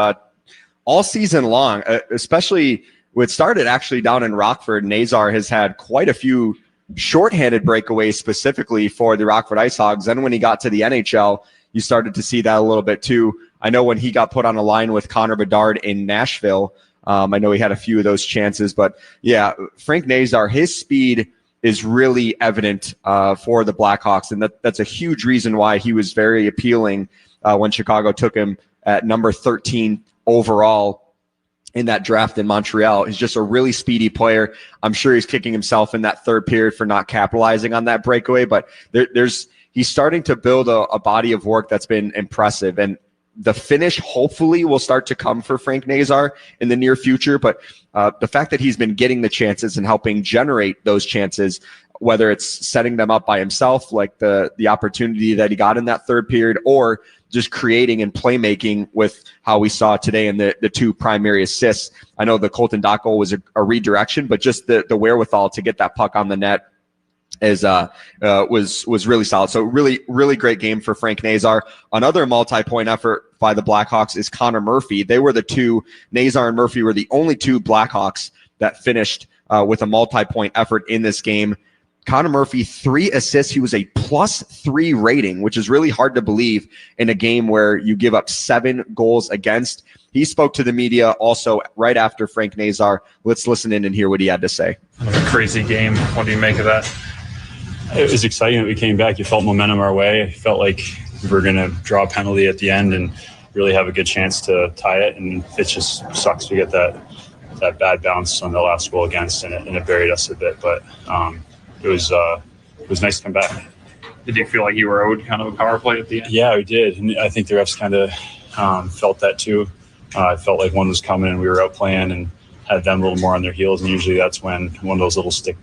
S6: all season long, especially it started actually down in Rockford. Nazar has had quite a few shorthanded breakaways specifically for the Rockford Ice Hogs. Then when he got to the NHL, you started to see that a little bit too. I know when he got put on a line with Connor Bedard in Nashville, I know he had a few of those chances. But yeah, Frank Nazar, his speed is really evident for the Blackhawks, and that's a huge reason why he was very appealing when Chicago took him at number 13 overall in that draft in Montreal. He's just a really speedy player. I'm sure he's kicking himself in that third period for not capitalizing on that breakaway, but he's starting to build a body of work that's been impressive. And the finish hopefully will start to come for Frank Nazar in the near future. But the fact that he's been getting the chances and helping generate those chances, whether it's setting them up by himself, like the opportunity that he got in that third period, or just creating and playmaking with how we saw today in the two primary assists. I know the Colton Dach goal was a redirection, but just the wherewithal to get that puck on the net was really solid. So really, really great game for Frank Nazar. Another multi-point effort by the Blackhawks is Connor Murphy. They were the two, Nazar and Murphy were the only two Blackhawks that finished with a multi-point effort in this game. Connor Murphy, 3 assists. He was a +3 rating, which is really hard to believe in a game where you give up 7 goals against. He spoke to the media also right after Frank Nazar. Let's listen in and hear what he had to say.
S5: A crazy game. What do you make of that?
S9: It was exciting that we came back. You felt momentum our way. I felt like we were going to draw a penalty at the end and really have a good chance to tie it. And it just sucks to get that bad bounce on the last goal against, and it buried us a bit. But it was nice to come back.
S5: Did you feel like you were owed kind of a power play at the end?
S9: Yeah, we did. And I think the refs kind of felt that too. I felt like one was coming and we were outplaying and had them a little more on their heels. And usually that's when one of those little stick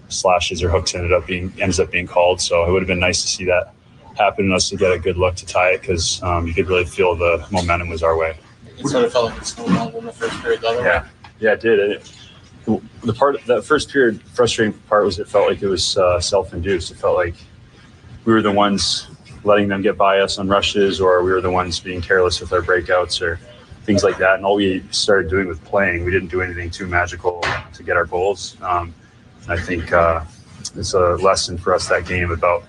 S9: slashes or hooks ends up being called. So it would have been nice to see that happen and us to get a good look to tie it, because you could really feel the momentum was our way.
S21: It sort of felt like it snowballed in the first period the other way.
S9: Yeah, it did. That first period, frustrating part was it felt like it was self-induced. It felt like we were the ones letting them get by us on rushes, or we were the ones being careless with our breakouts or things like that. And all we started doing with playing, we didn't do anything too magical to get our goals. I think it's a lesson for us, that game, about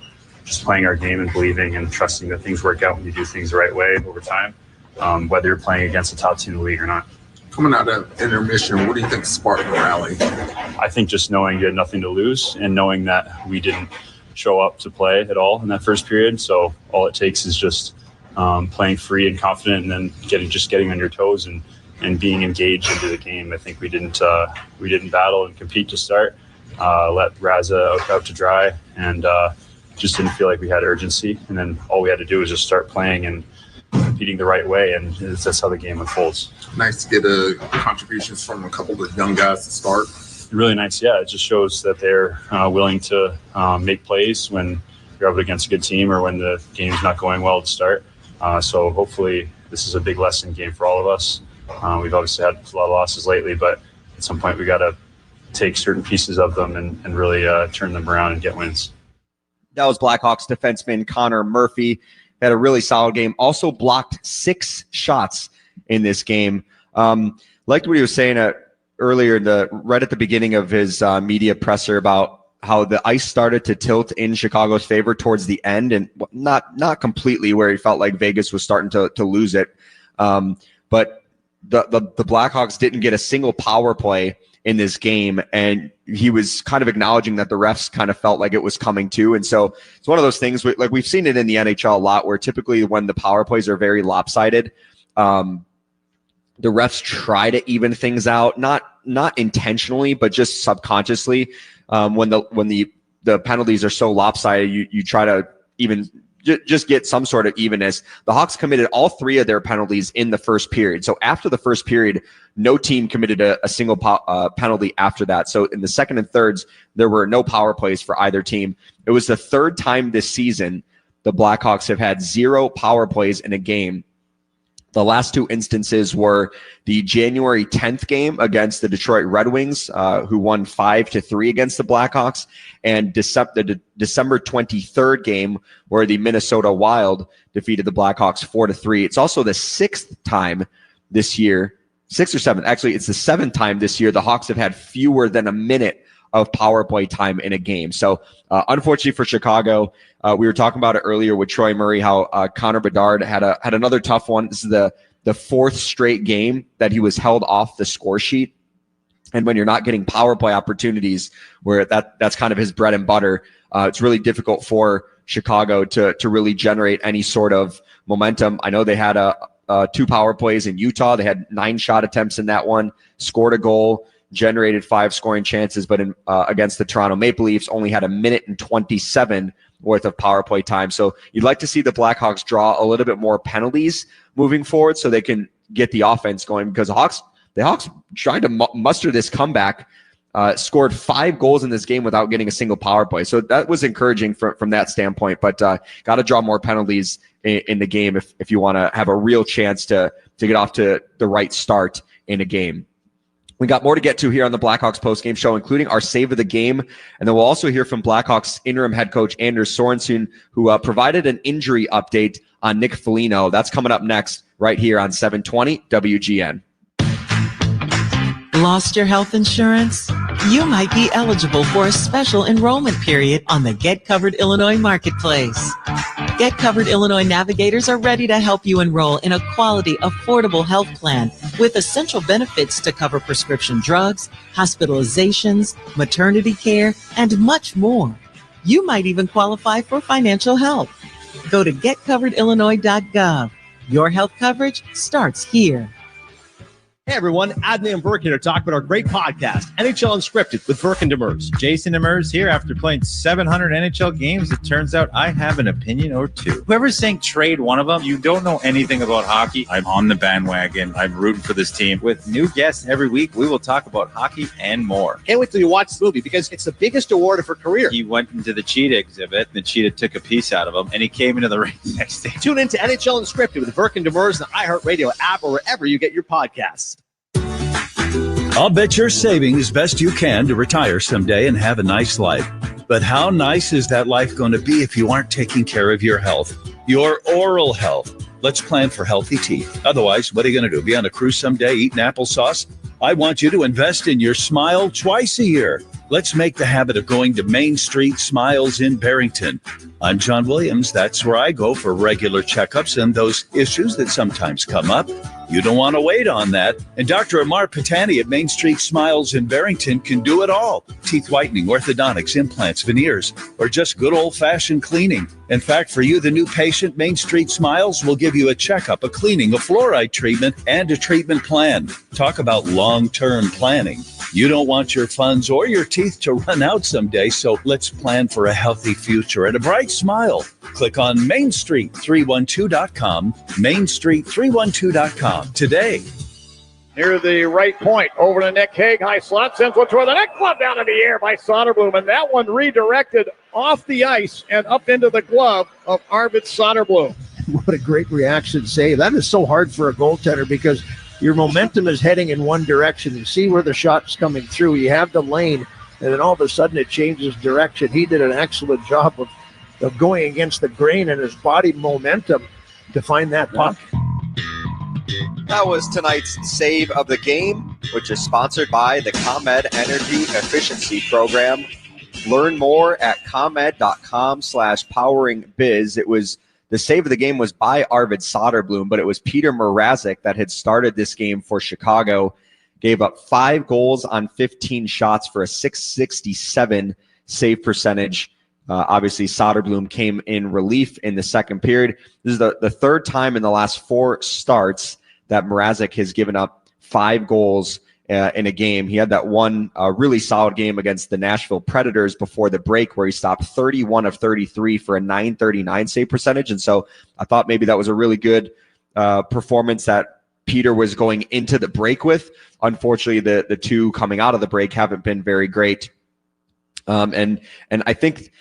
S9: just playing our game and believing and trusting that things work out when you do things the right way over time, whether you're playing against the top team in the league or not.
S16: Coming out of intermission, what do you think sparked the rally?
S9: I think just knowing you had nothing to lose and knowing that we didn't show up to play at all in that first period. So all it takes is just playing free and confident, and then getting on your toes and being engaged into the game. I think we didn't battle and compete to start. Let Raza out to dry, and just didn't feel like we had urgency. And then all we had to do was just start playing and competing the right way, and that's how the game unfolds.
S16: Nice to get contributions from a couple of young guys to start.
S9: Really nice, yeah. It just shows that they're willing to make plays when you're up against a good team or when the game's not going well to start. So hopefully this is a big lesson game for all of us. We've obviously had a lot of losses lately, but at some point we got to take certain pieces of them and really turn them around and get wins.
S6: That was Blackhawks defenseman Connor Murphy. Had a really solid game. Also blocked 6 shots in this game. Liked what he was saying earlier, right at the beginning of his media presser, about how the ice started to tilt in Chicago's favor towards the end, and not completely, where he felt like Vegas was starting to lose it. But the Blackhawks didn't get a single power play in this game, and he was kind of acknowledging that the refs kind of felt like it was coming too. And so it's one of those things, like we've seen it in the NHL a lot, where typically when the power plays are very lopsided, the refs try to even things out, not intentionally, but just subconsciously. When the penalties are so lopsided, you try to even just get some sort of evenness. The Hawks committed all 3 of their penalties in the first period. So after the first period, no team committed a single penalty after that. So in the second and thirds, there were no power plays for either team. It was the 3rd time this season the Blackhawks have had 0 power plays in a game. The last 2 instances were the January 10th game against the Detroit Red Wings, who won 5-3 against the Blackhawks, and the December 23rd game where the Minnesota Wild defeated the Blackhawks 4-3. It's also the 6th time this year
S15: 6th or 7th. Actually, it's the 7th time this year the Hawks have had fewer than a minute of power play time in a game. So unfortunately for Chicago, we were talking about it earlier with Troy Murray, how Connor Bedard had another tough one. This is the 4th straight game that he was held off the score sheet. And when you're not getting power play opportunities where that's kind of his bread and butter, it's really difficult for Chicago to really generate any sort of momentum. I know they had 2 power plays in Utah. They had 9 shot attempts in that one, scored a goal, generated 5 scoring chances, but against the Toronto Maple Leafs only had 1:27 worth of power play time. So you'd like to see the Blackhawks draw a little bit more penalties moving forward so they can get the offense going, because the Hawks trying to muster this comeback, scored 5 goals in this game without getting a single power play. So that was encouraging from that standpoint, but got to draw more penalties in the game if you want to have a real chance to get off to the right start in a game. We got more to get to here on the Blackhawks postgame show, including our save of the game. And then we'll also hear from Blackhawks interim head coach Anders Sorensen, who provided an injury update on Nick Foligno. That's coming up next right here on 720 WGN.
S19: Lost your health insurance? You might be eligible for a special enrollment period on the Get Covered Illinois Marketplace. Get Covered Illinois navigators are ready to help you enroll in a quality, affordable health plan with essential benefits to cover prescription drugs, hospitalizations, maternity care, and much more. You might even qualify for financial help. Go to getcoveredillinois.gov. Your health coverage starts here.
S20: Hey everyone, Adney and Burke here to talk about our great podcast, NHL Unscripted with Burke and Demers. Jason Demers here. After playing 700 NHL games, it turns out I have an opinion or two.
S22: Whoever's saying trade one of them, you don't know anything about hockey. I'm on the bandwagon. I'm rooting for this team.
S20: With new guests every week, we will talk about hockey and more. Can't wait till you watch the movie because it's the biggest award of her career.
S22: He went into the cheetah exhibit, and the cheetah took a piece out of him, and he came into the ring next day.
S20: Tune in to NHL Unscripted with Burke and Demers, the iHeartRadio app, or wherever you get your podcasts.
S24: I'll bet you're saving as best you can to retire someday and have a nice life. But how nice is that life going to be if you aren't taking care of your health, your oral health? Let's plan for healthy teeth. Otherwise, what are you going to do? Be on a cruise someday, eating applesauce? I want you to invest in your smile twice a year. Let's make the habit of going to Main Street Smiles in Barrington. I'm John Williams. That's where I go for regular checkups and those issues that sometimes come up. You don't want to wait on that. And Dr. Amar Patani at Main Street Smiles in Barrington can do it all. Teeth whitening, orthodontics, implants, veneers, or just good old-fashioned cleaning. In fact, for you, the new patient, Main Street Smiles will give you a checkup, a cleaning, a fluoride treatment, and a treatment plan. Talk about long-term planning. You don't want your funds or your teeth to run out someday, so let's plan for a healthy future and a bright smile. Click on mainstreet312.com, mainstreet312.com today.
S10: Near the right point, over to Nick Hague, high slot, sends one toward the neck, glove down in the air by Soderblom, and that one redirected off the ice and up into the glove of Arvid Soderblom.
S2: What a great reaction save. That is so hard for a goaltender because your momentum is heading in one direction. You see where the shot's coming through. You have the lane, and then all of a sudden it changes direction. He did an excellent job of going against the grain and his body momentum to find that puck.
S6: That was tonight's save of the game, which is sponsored by the ComEd Energy Efficiency Program. Learn more at comed.com/poweringbiz. It was the save of the game was by Arvid Soderblom, but it was Peter Mrazek that had started this game for Chicago. Gave up 5 goals on 15 shots for a .667 save percentage. Obviously, Soderblom came in relief in the second period. This is the third time in the last 4 starts that Mrazek has given up 5 goals in a game. He had that one really solid game against the Nashville Predators before the break where he stopped 31 of 33 for a .939 save percentage. And so I thought maybe that was a really good performance that Peter was going into the break with. Unfortunately, the two coming out of the break haven't been very great. And I think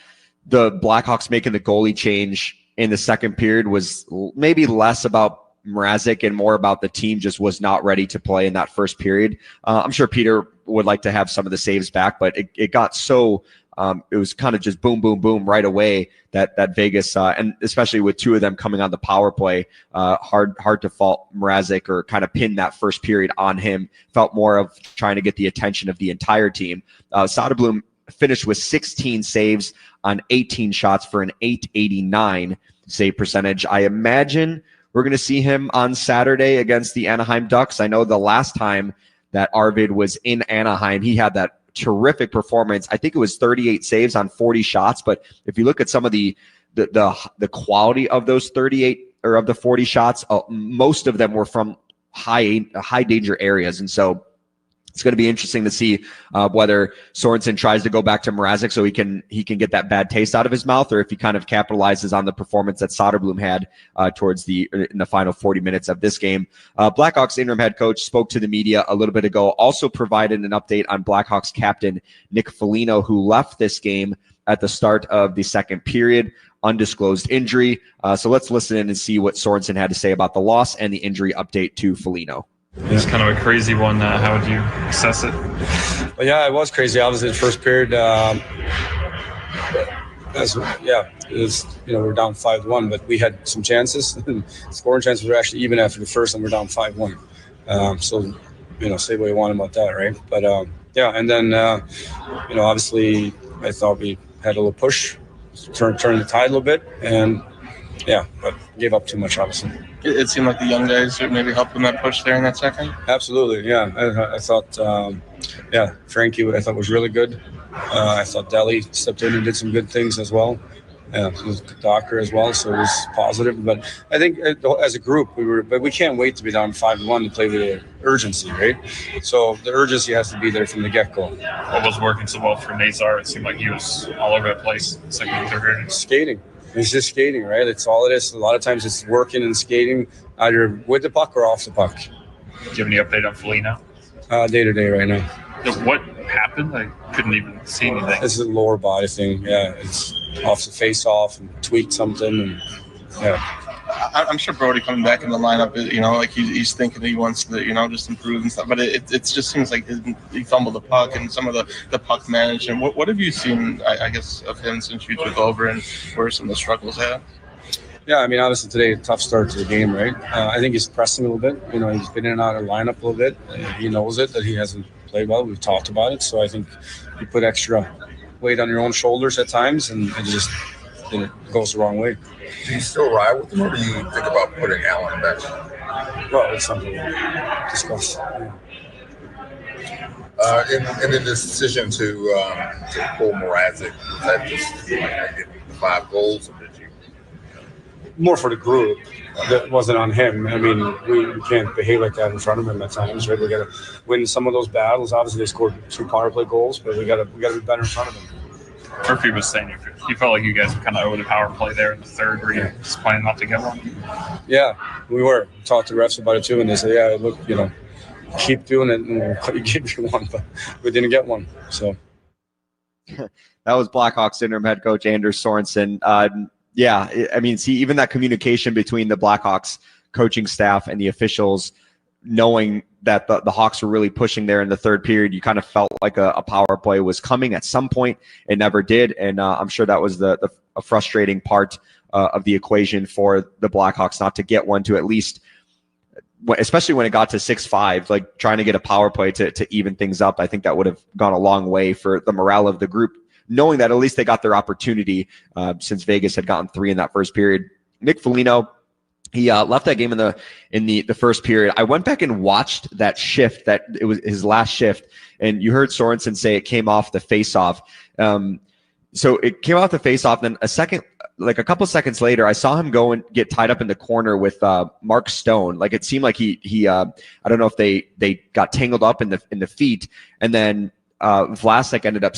S6: the Blackhawks making the goalie change in the second period was maybe less about Mrazek and more about the team just was not ready to play in that first period. I'm sure Peter would like to have some of the saves back, but it got so
S15: it was kind of just boom, boom, boom right away that Vegas, and especially with two of them coming on the power play, hard to fault Mrazek or kind of pin that first period on him. Felt more of trying to get the attention of the entire team. Soderblom finished with 16 saves on 18 shots for an .889 save percentage. I imagine we're going to see him on Saturday against the Anaheim Ducks. I know the last time that Arvid was in Anaheim, he had that terrific performance. I think it was 38 saves on 40 shots. But if you look at some of the quality of those 38 or of the 40 shots, most of them were from high danger areas. And so it's going to be interesting to see whether Sorensen tries to go back to Mrazek so he can get that bad taste out of his mouth, or if he kind of capitalizes on the performance that Soderblom had in the final 40 minutes of this game. Blackhawks interim head coach spoke to the media a little bit ago, also provided an update on Blackhawks captain Nick Foligno, who left this game at the start of the second period, undisclosed injury. So let's listen in and see what Sorensen had to say about the loss and the injury update to Foligno.
S5: It's kind of a crazy one. How would you assess it?
S7: Well, yeah, it was crazy. Obviously, the first period, it was, we're down 5-1, but we had some chances. Scoring chances were actually even after the first, and we're down 5-1. So, say what you want about that, right? But and then obviously, I thought we had a little push, turn the tide a little bit, and but gave up too much, obviously.
S21: It seemed like the young guys are maybe helping that push there in that second.
S7: Absolutely, yeah. I thought, Frankie, I thought was really good. I thought Deli stepped in and did some good things as well. Yeah, it was Docker as well, so it was positive. But I think as a group, we can't wait to be down 5-1 to play with the urgency, right? So the urgency has to be there from the get-go.
S5: What was working so well for Nazar? It seemed like he was all over the place, second and third period.
S7: Skating. It's just skating, right? It's all it is. A lot of times it's working and skating, either with the puck or off the puck.
S5: Do you have any update on Foligno?
S7: Day to day right now.
S5: What happened? I couldn't even see anything.
S7: It's a lower body thing. Yeah, it's off the face off and tweaked something. And
S21: I'm sure Brody coming back in the lineup, like he's thinking he wants to, just improve and stuff. But it just seems like he fumbled the puck and some of the puck management. What have you seen, I guess, of him since you took over, and where some of the struggles at?
S7: Yeah, I mean, obviously today, a tough start to the game, right? I think he's pressing a little bit. He's been in and out of the lineup a little bit. He knows it, that he hasn't played well. We've talked about it. So I think you put extra weight on your own shoulders at times, and it goes the wrong way.
S16: Do you still ride with him, or do you think about putting Allen back?
S7: Well, it's something we'll discuss.
S16: And the decision to pull Mrazek, was that just get 5 goals, or did you?
S7: More for the group. That wasn't on him. I mean, we can't behave like that in front of him at times, right? We got to win some of those battles. Obviously, they scored 2 power play goals, but we got to be better in front of them.
S5: Murphy was saying you felt like you guys were kind of over the power play there in the third. Were you just planning not to get one?
S7: Yeah, we were. We talked to the refs about it too, and they said, "Yeah, look, keep doing it, and we'll give you one." But we didn't get one. So
S15: that was Blackhawks interim head coach Anders Sorensen. I mean, see, even that communication between the Blackhawks coaching staff and the officials, knowing that the Hawks were really pushing there in the third period, you kind of felt like a power play was coming at some point. It never did, and I'm sure that was a frustrating part of the equation for the Blackhawks not to get one, to at least, especially when it got to 6-5, like trying to get a power play to even things up. I think that would have gone a long way for the morale of the group, knowing that at least they got their opportunity since Vegas had gotten 3 in that first period. Nick Foligno, he left that game in the first period. I went back and watched that shift, that it was his last shift, and you heard Sorensen say it came off the faceoff. So it came off the faceoff, then a couple seconds later, I saw him go and get tied up in the corner with Mark Stone. Like, it seemed like he I don't know if they got tangled up in the feet, and then Vlasic ended up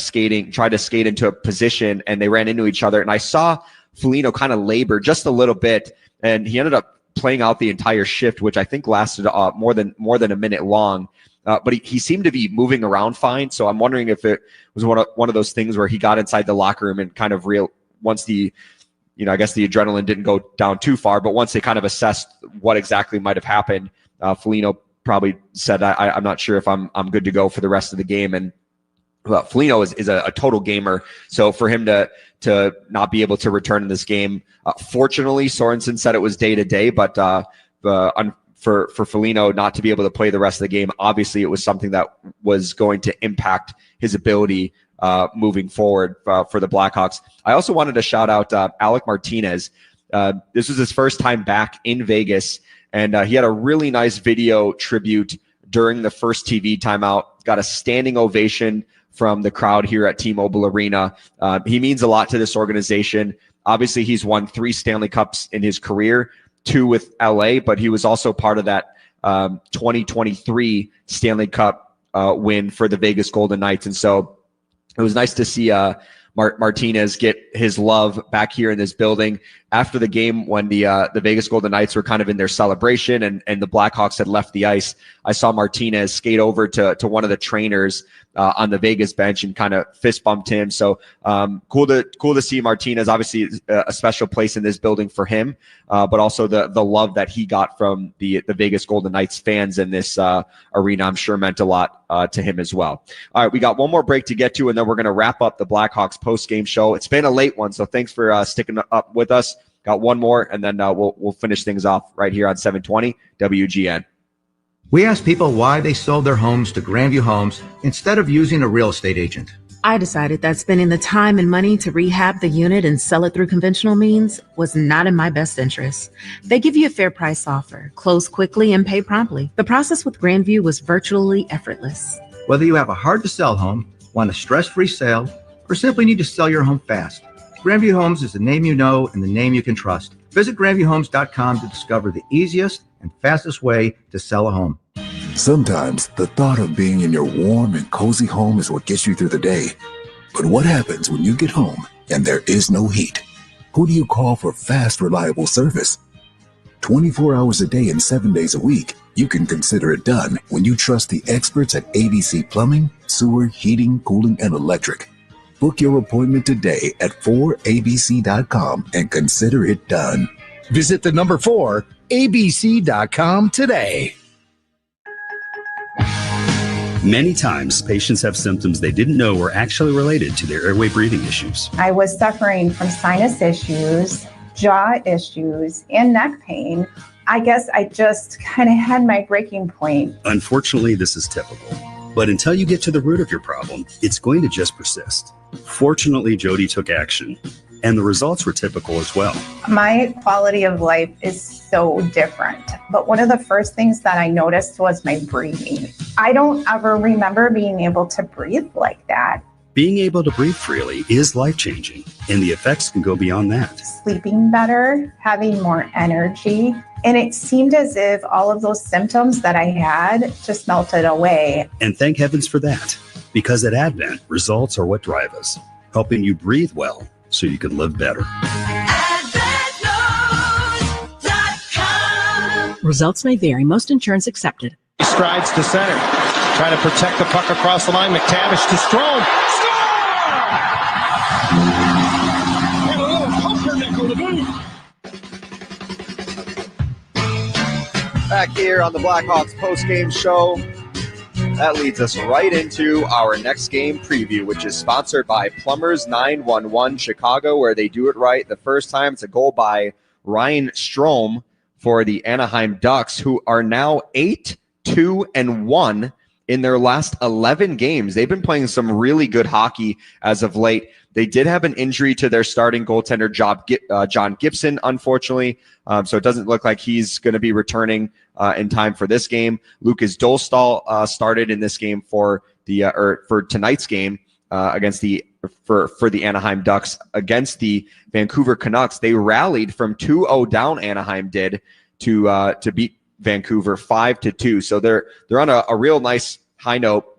S15: tried to skate into a position, and they ran into each other. And I saw Foligno kind of labor just a little bit, and he ended up playing out the entire shift, which I think lasted more than a minute long. But he seemed to be moving around fine. So I'm wondering if it was one of those things where he got inside the locker room and kind of once the, I guess the adrenaline didn't go down too far, but once they kind of assessed what exactly might have happened, Foligno probably said, I'm not sure if I'm good to go for the rest of the game. And Foligno is a total gamer. So for him to not be able to return in this game, fortunately, Sorensen said it was day to day, but for Foligno not to be able to play the rest of the game, obviously it was something that was going to impact his ability moving forward for the Blackhawks. I also wanted to shout out Alec Martinez. This was his first time back in Vegas, and he had a really nice video tribute during the first TV timeout. Got a standing ovation from the crowd here at T-Mobile Arena. He means a lot to this organization. Obviously, he's won 3 Stanley Cups in his career, 2 with LA, but he was also part of that 2023 Stanley Cup win for the Vegas Golden Knights. And so it was nice to see Martinez get his love back here in this building. After the game, when the Vegas Golden Knights were kind of in their celebration and the Blackhawks had left the ice, I saw Martinez skate over to one of the trainers on the Vegas bench and kind of fist bumped him. So cool to see Martinez. Obviously, a special place in this building for him, but also the love that he got from the Vegas Golden Knights fans in this arena, I'm sure meant a lot to him as well. All right, we got one more break to get to, and then we're going to wrap up the Blackhawks post-game show. It's been a late one, so thanks for sticking up with us. Got one more, and then we'll finish things off right here on 720 WGN.
S8: We asked people why they sold their homes to Grandview Homes instead of using a real estate agent.
S11: I decided that spending the time and money to rehab the unit and sell it through conventional means was not in my best interest. They give you a fair price offer, close quickly, and pay promptly. The process with Grandview was virtually effortless.
S8: Whether you have a hard-to-sell home, want a stress-free sale, or simply need to sell your home fast, Grandview Homes is the name you know and the name you can trust. Visit GrandviewHomes.com to discover the easiest and fastest way to sell a home.
S12: Sometimes the thought of being in your warm and cozy home is what gets you through the day. But what happens when you get home and there is no heat? Who do you call for fast, reliable service? 24 hours a day and 7 days a week, you can consider it done when you trust the experts at ABC Plumbing, Sewer, Heating, Cooling, and Electric. Book your appointment today at 4abc.com and consider it done.
S3: Visit the number 4abc.com today.
S17: Many times, patients have symptoms they didn't know were actually related to their airway breathing issues.
S23: I was suffering from sinus issues, jaw issues, and neck pain. I guess I just kind of had my breaking point.
S17: Unfortunately, this is typical. But until you get to the root of your problem, it's going to just persist. Fortunately, Jody took action, and the results were typical as well.
S23: My quality of life is so different. But one of the first things that I noticed was my breathing. I don't ever remember being able to breathe like that.
S17: Being able to breathe freely is life-changing, and the effects can go beyond that.
S23: Sleeping better, having more energy. And it seemed as if all of those symptoms that I had just melted away.
S17: And thank heavens for that, because at Advent, results are what drive us, helping you breathe well so you can live better.
S25: Results may vary. Most insurance accepted.
S10: He strides to center, trying to protect the puck across the line. McTavish to Strome.
S1: And a little pumpernickel to boot.
S6: Back here on the Blackhawks post-game show. That leads us right into our next game preview, which is sponsored by Plumbers 911 Chicago, where they do it right the first time. It's a goal by Ryan Strome for the Anaheim Ducks, who are now 8-2-1 in their last 11 games. They've been playing some really good hockey as of late. They did have an injury to their starting goaltender, John Gibson, unfortunately. So it doesn't look like he's going to be returning in time for this game. Lucas Dolstall started in this game for tonight's game against for the Anaheim Ducks against the Vancouver Canucks. They rallied from 2-0 down. Anaheim did to beat Vancouver 5-2. So they're on a real nice high note.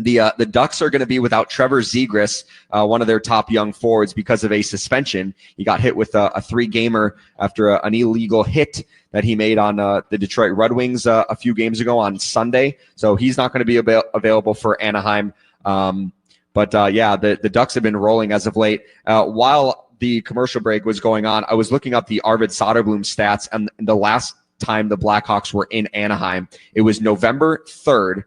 S6: The Ducks are going to be without Trevor Zegras, one of their top young forwards, because of a suspension. He got hit with a 3-gamer after an illegal hit that he made on the Detroit Red Wings a few games ago on Sunday. So he's not going to be available for Anaheim. The Ducks have been rolling as of late. While the commercial break was going on, I was looking up the Arvid Soderblom stats, and the last time the Blackhawks were in Anaheim, it was November 3rd.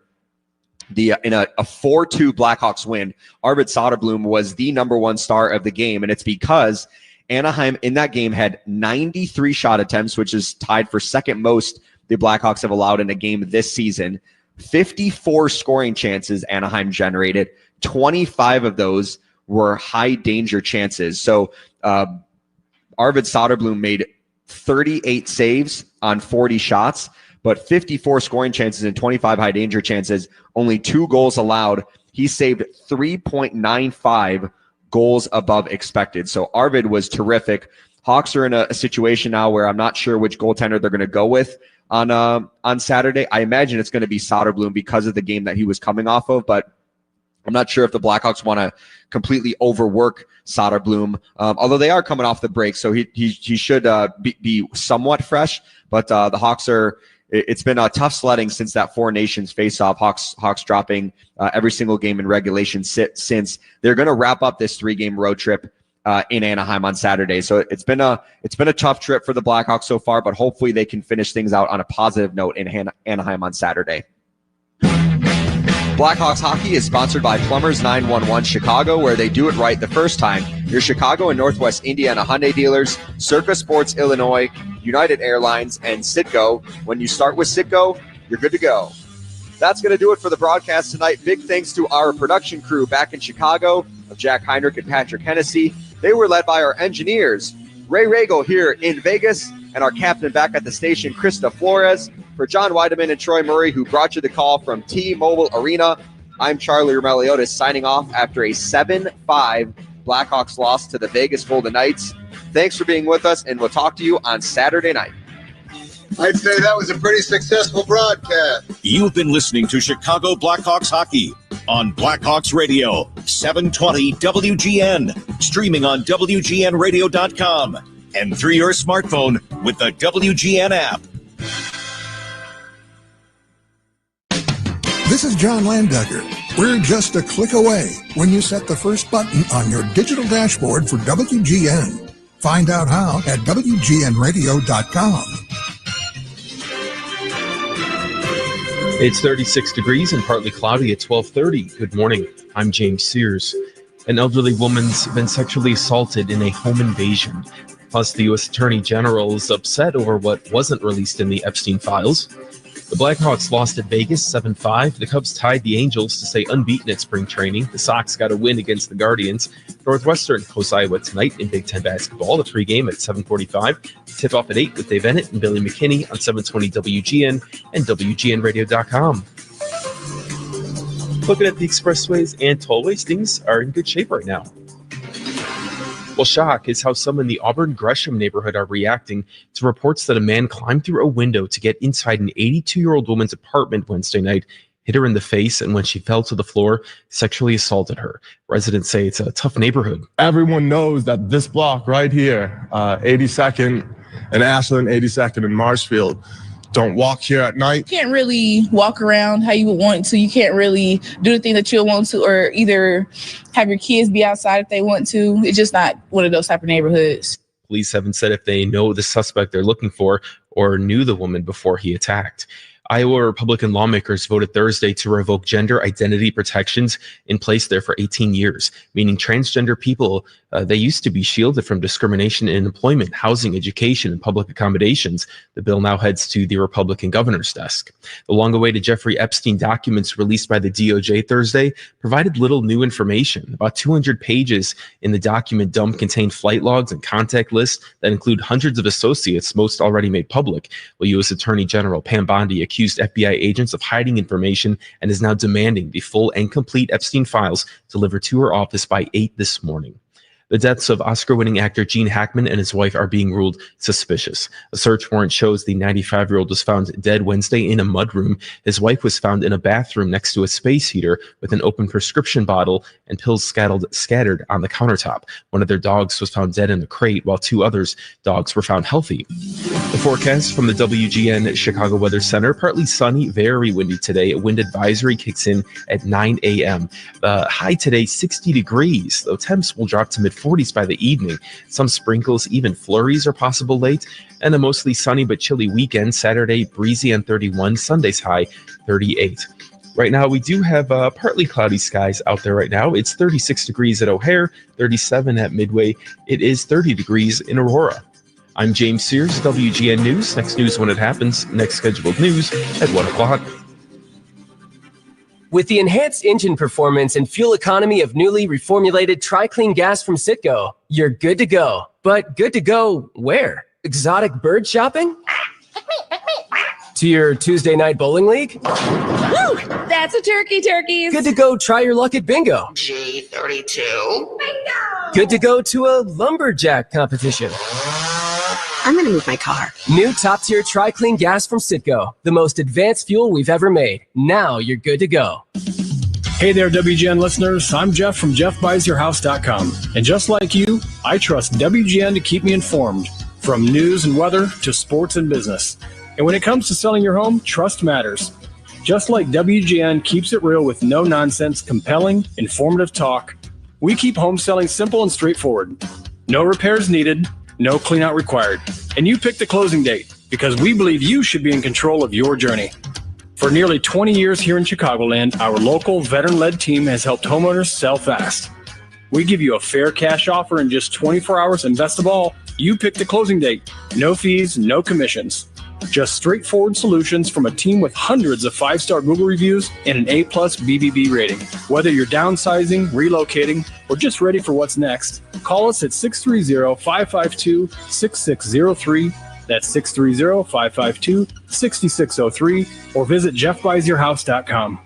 S15: in a 4-2 Blackhawks win, Arvid Soderblom was the number one star of the game, and it's because Anaheim in that game had 93 shot attempts, which is tied for second most the Blackhawks have allowed in a game this season. 54 scoring chances Anaheim generated. 25 of those were high danger chances. So Arvid Soderblom made 38 saves on 40 shots, but 54 scoring chances and 25 high danger chances, only 2 goals allowed. He saved 3.95 goals above expected. So Arvid was terrific. Hawks are in a situation now where I'm not sure which goaltender they're going to go with on Saturday. I imagine it's going to be Soderblom because of the game that he was coming off of, but I'm not sure if the Blackhawks want to completely overwork Soderblom, although they are coming off the break, so he should be somewhat fresh. But the Hawks it's been a tough sledding since that Four Nations face-off. Hawks dropping every single game in regulation since. They're going to wrap up this 3-game road trip in Anaheim on Saturday. So it's been a tough trip for the Blackhawks so far, but hopefully they can finish things out on a positive note in Anaheim on Saturday. Blackhawks hockey is sponsored by Plumbers 911 Chicago, where they do it right the first time. Your Chicago and Northwest Indiana Hyundai dealers, Circa Sports Illinois, United Airlines, and Citgo. When you start with Citgo, you're good to go. That's going to do it for the broadcast tonight. Big thanks to our production crew back in Chicago of Jack Heinrich and Patrick Hennessy. They were led by our engineers, Ray Regal here in Vegas, and our captain back at the station, Krista Flores. For John Weideman and Troy Murray, who brought you the call from T-Mobile Arena, I'm Charlie Meliodas signing off after a 7-5 Blackhawks loss to the Vegas Golden Knights. Thanks for being with us, and we'll talk to you on Saturday night.
S4: I'd say that was a pretty successful broadcast.
S9: You've been listening to Chicago Blackhawks hockey on Blackhawks Radio, 720 WGN, streaming on WGNradio.com and through your smartphone with the WGN app.
S13: This is John Landugger. We're just a click away when you set the first button on your digital dashboard for WGN. Find out how at WGNradio.com.
S14: It's 36 degrees and partly cloudy at 12:30. Good morning. I'm James Sears. An elderly woman's been sexually assaulted in a home invasion. Plus, the U.S. Attorney General is upset over what wasn't released in the Epstein files. The Blackhawks lost at Vegas 7-5. The Cubs tied the Angels to stay unbeaten at spring training. The Sox got a win against the Guardians. Northwestern hosts Iowa tonight in Big Ten basketball. The pregame at 7:45. Tip-off at 8 with Dave Bennett and Billy McKinney on 720 WGN and WGNradio.com. Looking at the expressways and tollways, things are in good shape right now. Well, shock is how some in the Auburn-Gresham neighborhood are reacting to reports that a man climbed through a window to get inside an 82-year-old woman's apartment Wednesday night, hit her in the face, and when she fell to the floor, sexually assaulted her. Residents say it's a tough neighborhood.
S18: Everyone knows that this block right here, 82nd and Ashland, 82nd and Marshfield, don't walk here at night.
S26: You can't really walk around how you would want to. You can't really do the thing that you would want to, or either have your kids be outside if they want to. It's just not one of those type of neighborhoods.
S14: Police haven't said if they know the suspect they're looking for or knew the woman before he attacked. Iowa Republican lawmakers voted Thursday to revoke gender identity protections in place there for 18 years, meaning transgender people, they used to be shielded from discrimination in employment, housing, education, and public accommodations. The bill now heads to the Republican governor's desk. The long-awaited Jeffrey Epstein documents released by the DOJ Thursday provided little new information. About 200 pages in the document dump contained flight logs and contact lists that include hundreds of associates, most already made public. Well, U.S. Attorney General Pam Bondi accused FBI agents of hiding information and is now demanding the full and complete Epstein files delivered to her office by 8 this morning. The deaths of Oscar-winning actor Gene Hackman and his wife are being ruled suspicious. A search warrant shows the 95-year-old was found dead Wednesday in a mudroom. His wife was found in a bathroom next to a space heater with an open prescription bottle and pills scattered on the countertop. One of their dogs was found dead in the crate, while 2 others' dogs were found healthy. The forecast from the WGN Chicago Weather Center: partly sunny, very windy today. A wind advisory kicks in at 9 a.m. The high today, 60 degrees, though temps will drop to mid-40s by the evening. Some sprinkles, even flurries are possible late. And a mostly sunny but chilly weekend. Saturday, breezy and 31. Sunday's high, 38. Right now, we do have partly cloudy skies out there right now. It's 36 degrees at O'Hare, 37 at Midway. It is 30 degrees in Aurora. I'm James Sears, WGN News. Next news when it happens. Next scheduled news at 1 o'clock.
S2: With the enhanced engine performance and fuel economy of newly reformulated TriClean gas from Citgo, you're good to go. But good to go where? Exotic bird shopping? To your Tuesday night bowling league?
S19: Woo! That's a turkeys.
S2: Good to go try your luck at bingo.
S19: G32. Bingo!
S2: Good to go to a lumberjack competition.
S19: I'm going to move my car.
S2: New top-tier TriClean gas from Citgo. The most advanced fuel we've ever made. Now you're good to go.
S20: Hey there, WGN listeners. I'm Jeff from JeffBuysYourHouse.com. And just like you, I trust WGN to keep me informed, from news and weather to sports and business. And when it comes to selling your home, trust matters. Just like WGN keeps it real with no-nonsense, compelling, informative talk, we keep home selling simple and straightforward. No repairs needed, no clean-out required. And you pick the closing date because we believe you should be in control of your journey. For nearly 20 years here in Chicagoland, our local veteran-led team has helped homeowners sell fast. We give you a fair cash offer in just 24 hours, and best of all, you pick the closing date. No fees, no commissions. Just straightforward solutions from a team with hundreds of 5-star Google reviews and an A+ BBB rating. Whether you're downsizing, relocating, or just ready for what's next, call us at 630-552-6603. That's 630-552-6603, or visit JeffBuysYourHouse.com.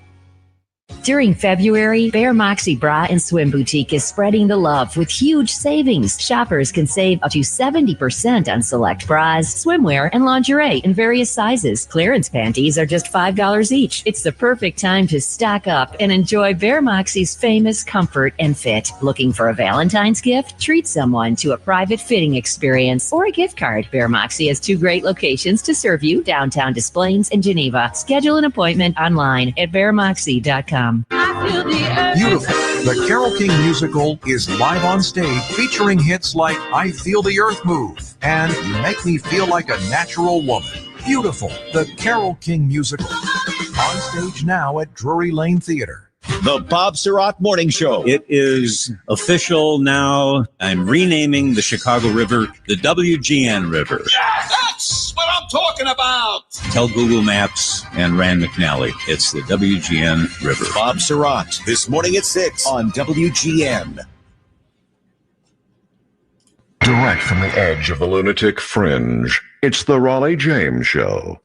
S21: During February, Bear Moxie Bra and Swim Boutique is spreading the love with huge savings. Shoppers can save up to 70% on select bras, swimwear, and lingerie in various sizes. Clearance panties are just $5 each. It's the perfect time to stock up and enjoy Bear Moxie's famous comfort and fit. Looking for a Valentine's gift? Treat someone to a private fitting experience or a gift card. Bear Moxie has 2 great locations to serve you, downtown Des Plaines and Geneva. Schedule an appointment online at bearmoxie.com.
S22: Beautiful. The Carole King musical is live on stage, featuring hits like I Feel the Earth Move and You Make Me Feel Like a Natural Woman. Beautiful. The Carole King musical. On stage now at Drury Lane Theater.
S9: The Bob Surratt Morning Show.
S24: It is official now. I'm renaming the Chicago River the WGN River.
S1: Yeah, that's what I'm talking about.
S24: Tell Google Maps and Rand McNally it's the WGN River.
S9: Bob Surratt, this morning at 6 on WGN.
S27: Direct from the edge of the lunatic fringe, it's the Raleigh James Show.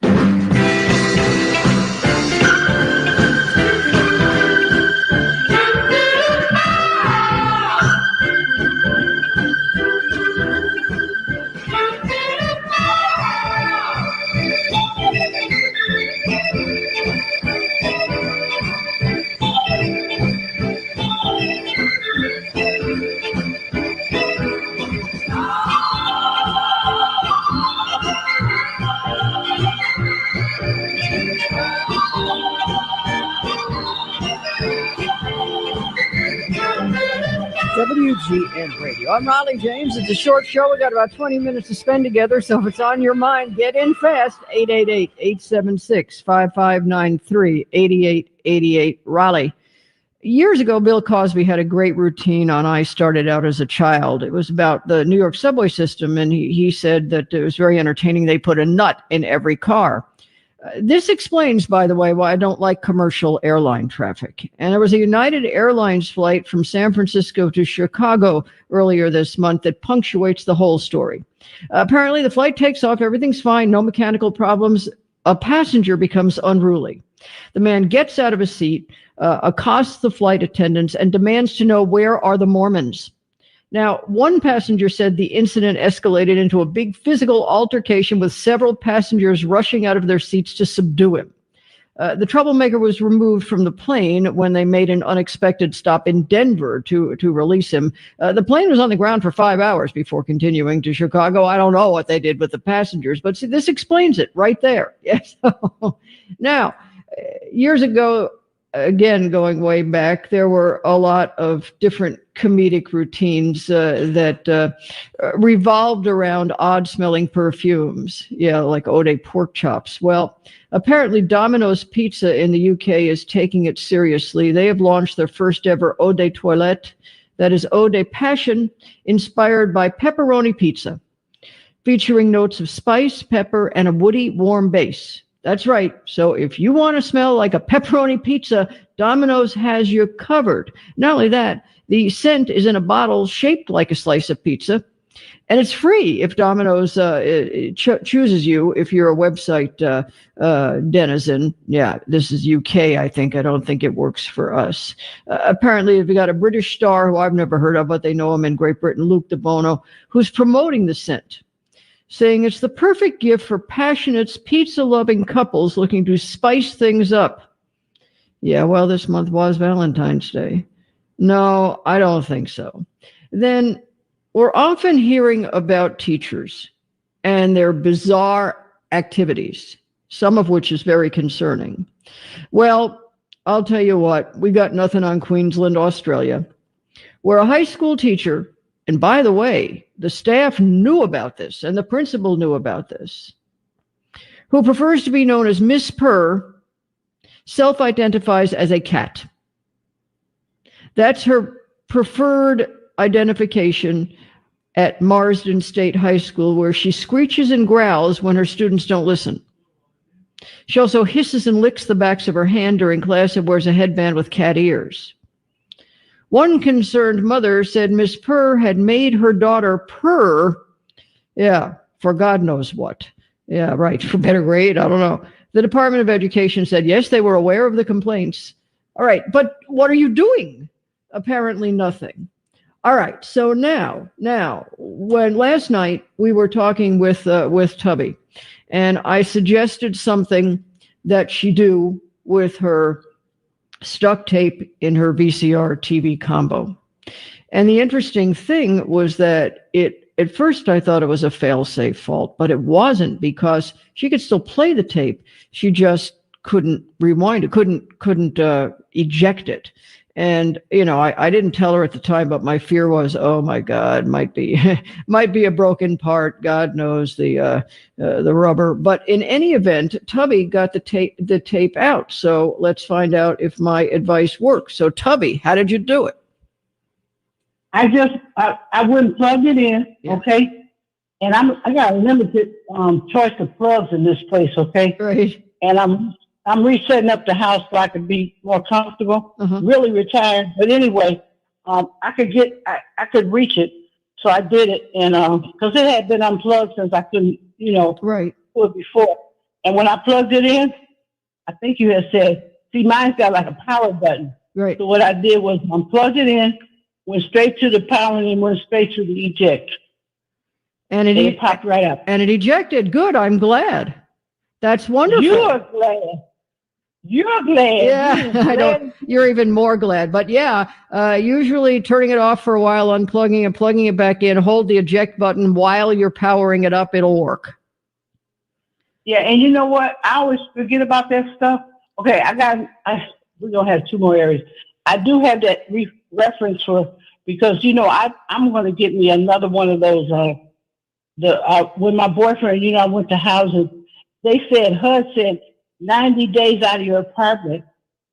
S28: WGN Radio. I'm Raleigh James. It's a short show. We got about 20 minutes to spend together, so if it's on your mind, get in fast. 888-876-5593, 8888 Raleigh. Years ago, Bill Cosby had a great routine on I Started Out as a Child. It was about the New York subway system, and he said that it was very entertaining. They put a nut in every car. This explains, by the way, why I don't like commercial airline traffic. And there was a United Airlines flight from San Francisco to Chicago earlier this month that punctuates the whole story. Apparently, the flight takes off. Everything's fine. No mechanical problems. A passenger becomes unruly. The man gets out of his seat, accosts the flight attendants, and demands to know where are the Mormons. Now, one passenger said the incident escalated into a big physical altercation with several passengers rushing out of their seats to subdue him. The troublemaker was removed from the plane when they made an unexpected stop in Denver to release him. The plane was on the ground for 5 hours before continuing to Chicago. I don't know what they did with the passengers, but see, this explains it right there. Yes. Now, years ago, again, going way back, there were a lot of different comedic routines that revolved around odd-smelling perfumes. Yeah, like Eau de pork chops. Well, apparently Domino's Pizza in the UK is taking it seriously. They have launched their first ever Eau de Toilette, that is Eau de Passion, inspired by pepperoni pizza, featuring notes of spice, pepper, and a woody, warm base. That's right. So if you want to smell like a pepperoni pizza, Domino's has you covered. Not only that, the scent is in a bottle shaped like a slice of pizza, and it's free if Domino's chooses you, if you're a website denizen. Yeah, this is UK, I think. I don't think it works for us. Apparently, we've got a British star who I've never heard of, but they know him in Great Britain, Luke DeBono, who's promoting the scent, saying it's the perfect gift for passionate, pizza-loving couples looking to spice things up. Yeah, well, this month was Valentine's Day. No, I don't think so. Then we're often hearing about teachers and their bizarre activities, some of which is very concerning. Well, I'll tell you what, we got nothing on Queensland, Australia, where a high school teacher, and by the way, the staff knew about this, and the principal knew about this, who prefers to be known as Miss Purr, self-identifies as a cat. That's her preferred identification at Marsden State High School, where she screeches and growls when her students don't listen. She also hisses and licks the backs of her hand during class and wears a headband with cat ears. One concerned mother said Miss Purr had made her daughter purr, yeah, for God knows what. Yeah, right, for better grade, I don't know. The Department of Education said, yes, they were aware of the complaints. All right, but what are you doing? Apparently nothing. All right, so now, when last night we were talking with Tubby, and I suggested something that she do with her stuck tape in her VCR TV combo. And the interesting thing was that at first I thought it was a fail-safe fault, but it wasn't, because she could still play the tape. She just couldn't rewind it, couldn't eject it. And, you know, I didn't tell her at the time, but my fear was, oh my God, might be a broken part. God knows the rubber. But in any event, Tubby got the tape out. So let's find out if my advice works. So Tubby, how did you do it?
S3: I wouldn't plug it in, okay? And I got a limited choice of plugs in this place, okay?
S28: Right.
S3: And I'm resetting up the house so I could be more comfortable. Really retired, but anyway, I could reach it, so I did it, and because it had been unplugged since I couldn't,
S28: right,
S3: do it before. And when I plugged it in, I think you had said, see, mine's got like a power button.
S28: Right.
S3: So what I did was unplugged it in, went straight to the power, and then went straight to the eject.
S28: And
S3: it popped right up.
S28: And it ejected. Good. I'm glad. That's wonderful.
S3: You're glad. You're glad.
S28: Yeah, I know. You're even more glad. But yeah, usually turning it off for a while, unplugging and plugging it back in, hold the eject button while you're powering it up, it'll work.
S3: Yeah, and you know what? I always forget about that stuff. Okay, we're going to have two more areas. I do have that reference for, because, I'm going to get me another one of those, with my boyfriend, I went to housing. They said, HUD said, 90 days out of your apartment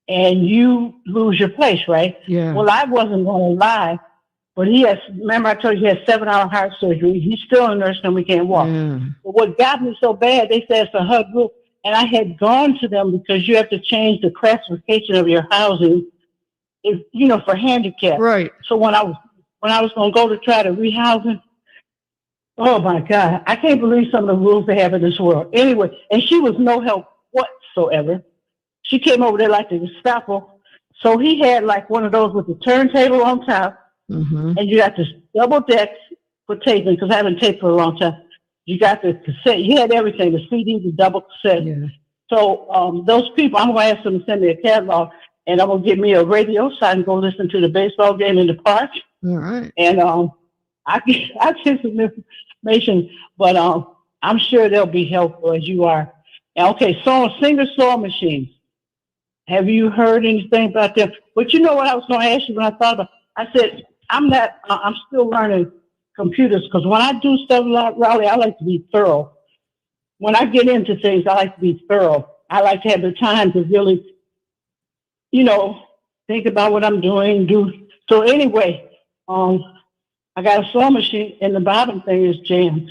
S3: and you lose your place, right?
S28: Yeah.
S3: Well, I wasn't going to lie, but remember I told you he had 7-hour heart surgery. He's still in nursing home. We can't walk. But what got me so bad, they said it's a HUD rule. And I had gone to them because you have to change the classification of your housing, for handicap.
S28: Right.
S3: So when I was going to go to try to rehousing, oh my God, I can't believe some of the rules they have in this world. Anyway, and she was no help whatsoever. She came over there like the Gestapo. So he had like one of those with the turntable on top, and you got this double deck for taping, because I haven't taped for a long time. You got the cassette. You had everything, the CD, the double cassette. Yeah. So those people, I'm going to ask them to send me a catalog, and I'm going to get me a radio so I can go listen to the baseball game in the park.
S28: All right.
S3: And I get some information, but I'm sure they'll be helpful as you are. Okay, singer sewing machines. Have you heard anything about them? But you know what I was going to ask you when I thought about it? I said, I'm still learning computers because when I do stuff like Raleigh, I like to be thorough. When I get into things, I like to be thorough. I like to have the time to really, think about what I'm doing. So anyway, I got a sewing machine and the bottom thing is jammed.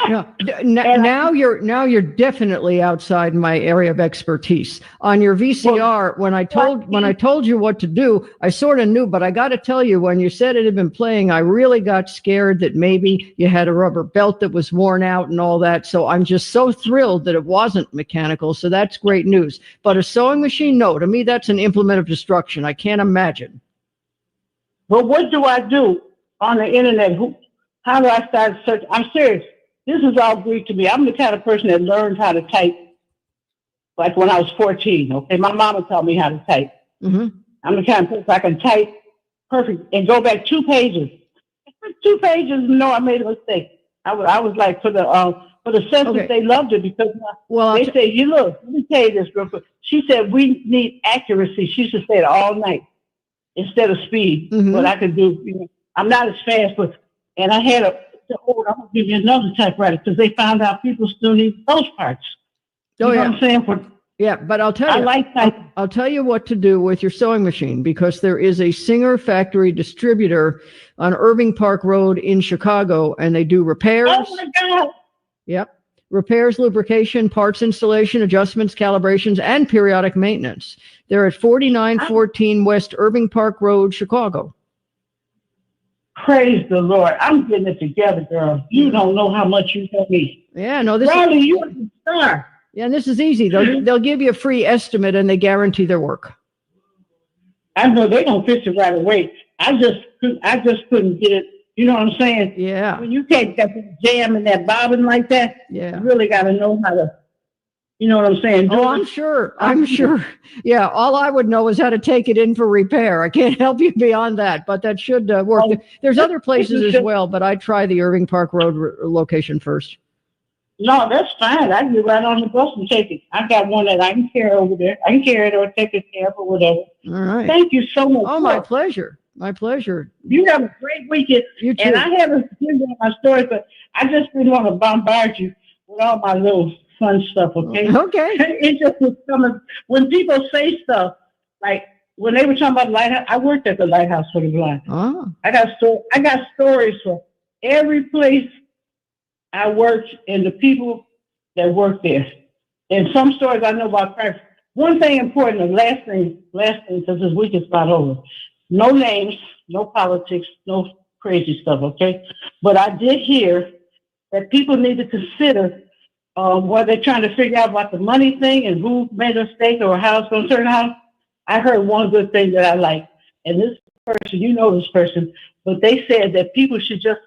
S28: Yeah. Now you're definitely outside my area of expertise. On your VCR, when I told you what to do, I sort of knew, but I got to tell you, when you said it had been playing, I really got scared that maybe you had a rubber belt that was worn out and all that. So I'm just so thrilled that it wasn't mechanical. So that's great news. But a sewing machine, no, to me that's an implement of destruction. I can't imagine.
S3: But what do I do on the internet? How do I start searching? I'm serious. This is all Greek to me. I'm the kind of person that learned how to type like when I was 14. Okay, my mama taught me how to type.
S28: Mm-hmm.
S3: I'm the kind of person I can type perfect and go back 2 pages. 2 pages, I made a mistake. I was like, for the census,
S28: Okay.
S3: They loved it because they say, look, let me tell you this real quick. She said, we need accuracy. She used to say it all night instead of speed.
S28: Mm-hmm.
S3: What I could do, I'm not as fast, and I had I'm going to give you another typewriter because they found out people still need those parts. You know what I'm saying?
S28: Yeah, but I'll tell you, I'll tell you what to do with your sewing machine, because there is a Singer factory distributor on Irving Park Road in Chicago, and they do repairs.
S3: Oh my God.
S28: Yep. Repairs, lubrication, parts installation, adjustments, calibrations, and periodic maintenance. They're at 4914 West Irving Park Road, Chicago.
S3: Praise the Lord. I'm getting it together, girl. You don't know how much you help me.
S28: Yeah, no, this
S3: Riley, you're a star.
S28: Yeah, and this is easy. They'll give you a free estimate and they guarantee their work.
S3: I know they don't fix it right away. I just couldn't get it. You know what I'm saying?
S28: Yeah.
S3: When you can't get that jam and that bobbin like that, you really got to know how to. You know what I'm saying?
S28: I'm sure. Yeah, all I would know is how to take it in for repair. I can't help you beyond that, but that should work. There's other places as well, but I try the Irving Park Road location first.
S3: No, that's fine. I can get right on the bus and take it. I got one that I can carry over there. I can carry it or take it there or whatever.
S28: All right.
S3: Thank you so much.
S28: Oh, my pleasure. My pleasure.
S3: You have a great weekend. You too. And I haven't given my story, but I just didn't want to bombard you with all my little fun stuff, okay?
S28: Okay.
S3: It just was coming. When people say stuff, like when they were talking about Lighthouse, I worked at the Lighthouse for the Blind.
S28: Oh.
S3: I got stories for every place I worked and the people that work there. And some stories I know about private. One thing important, the last thing, because this week is about over. No names, no politics, no crazy stuff, okay? But I did hear that people need to consider what they're trying to figure out about the money thing and who made a mistake or how it's going to turn out. I heard one good thing that I like. And this person, you know this person, but they said that people should just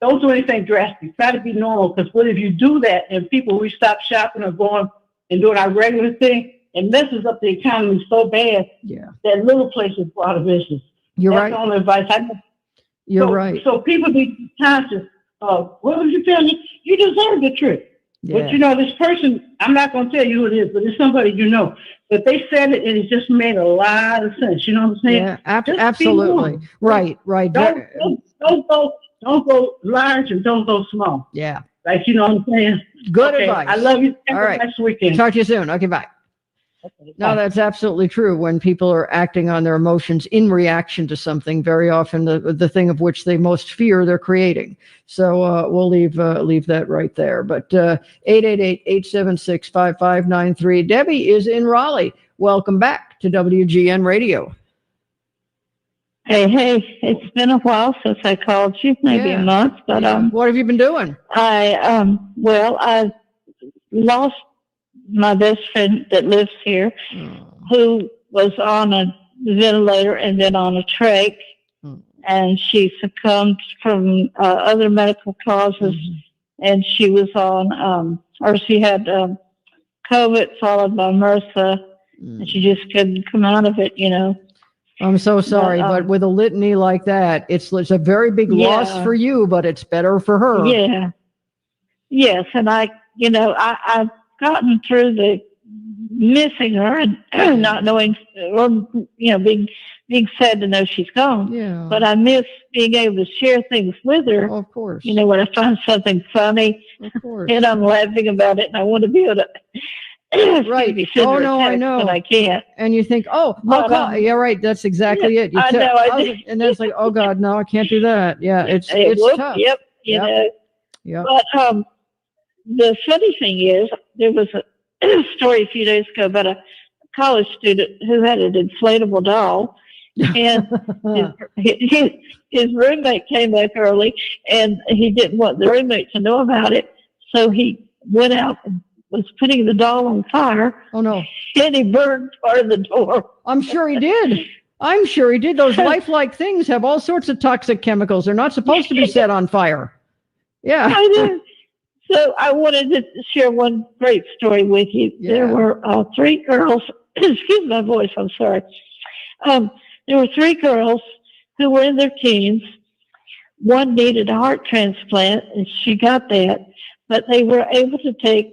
S3: don't do anything drastic. Try to be normal, because what if you do that and we stop shopping or going and doing our regular thing, it messes up the economy so bad that little places go out of business.
S28: You're
S3: That's
S28: right.
S3: the only advice I know.
S28: You're right.
S3: So people need to be conscious of what was you telling me? You deserve the trip.
S28: Yeah.
S3: But this person, I'm not going to tell you who it is, but it's somebody you know. But they said it and it just made a lot of sense. You know what I'm saying?
S28: Yeah, absolutely. Right.
S3: Don't go large and don't go small.
S28: Yeah.
S3: Like, you know what I'm saying?
S28: Good
S3: Okay,
S28: advice.
S3: I love you. Have
S28: All
S3: a
S28: right.
S3: nice weekend.
S28: Talk to you soon. Okay, bye. No, that's absolutely true. When people are acting on their emotions in reaction to something, very often the thing of which they most fear, they're creating. So we'll leave that right there. But 888-876-5593. Debbie is in Raleigh. Welcome back to WGN Radio.
S5: Hey, it's been a while since I called you, maybe a month, but
S28: what have you been doing?
S5: I lost my best friend that lives here, who was on a ventilator and then on a trach, and she succumbed from other medical causes, and she was on, she had COVID followed by MRSA, and she just couldn't come out of it,
S28: I'm so sorry, but with a litany like that, it's a very big loss for you, but it's better for her.
S5: Yeah. Yes, and I've gotten through the missing her and not knowing, or being sad to know she's gone.
S28: Yeah.
S5: But I miss being able to share things with her.
S28: Of course.
S5: When I find something funny,
S28: of course,
S5: and I'm laughing about it, and I want to be able to.
S28: Right. Oh no, I know.
S5: But I can't.
S28: And you think, I'll call. Yeah, right. That's exactly it.
S5: I know.
S28: And then it's like, oh God, no, I can't do that. Yeah, it's tough.
S5: Yep.
S28: Yep.
S5: But the funny thing is, there was a story a few days ago about a college student who had an inflatable doll, and his roommate came back early, and he didn't want the roommate to know about it, so he went out and was putting the doll on fire.
S28: Oh no!
S5: And he burned part of the door.
S28: I'm sure he did. Those lifelike things have all sorts of toxic chemicals. They're not supposed to be set on fire. Yeah.
S5: I know. So I wanted to share one great story with you. Yeah. There were 3 girls. Excuse my voice. I'm sorry. There were 3 girls who were in their teens. One needed a heart transplant, and she got that. But they were able to take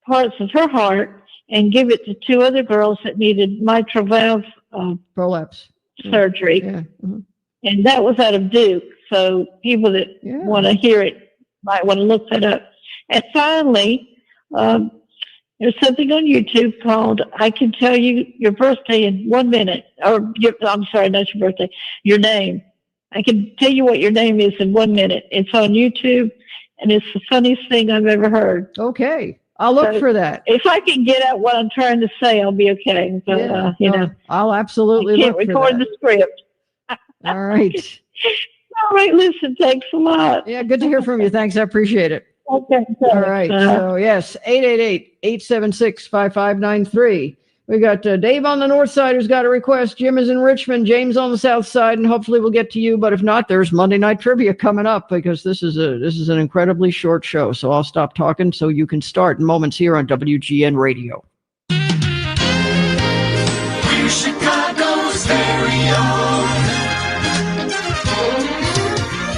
S5: parts of her heart and give it to 2 other girls that needed mitral valve
S28: prolapse
S5: surgery.
S28: Yeah. Mm-hmm.
S5: And that was out of Duke. So people that want to hear it might want to look that up. And finally, there's something on YouTube called I Can Tell You Your Birthday in 1 minute. I'm sorry, not your birthday, your name. I can tell you what your name is in 1 minute. It's on YouTube, and it's the funniest thing I've ever heard.
S28: Okay. I'll look for that.
S5: If I can get out what I'm trying to say, I'll be okay. But,
S28: I'll absolutely
S5: look for that. I can't record the script.
S28: All right.
S5: All right, listen, thanks a lot.
S28: Yeah, good to hear from you. Thanks, I appreciate it.
S5: Okay.
S28: All right. So, yes, 888-876-5593. We got Dave on the north side who's got a request. Jim is in Richmond. James on the south side, and hopefully we'll get to you. But if not, there's Monday Night Trivia coming up because this is an incredibly short show. So I'll stop talking so you can start in moments here on WGN Radio.
S7: We're Chicago's very own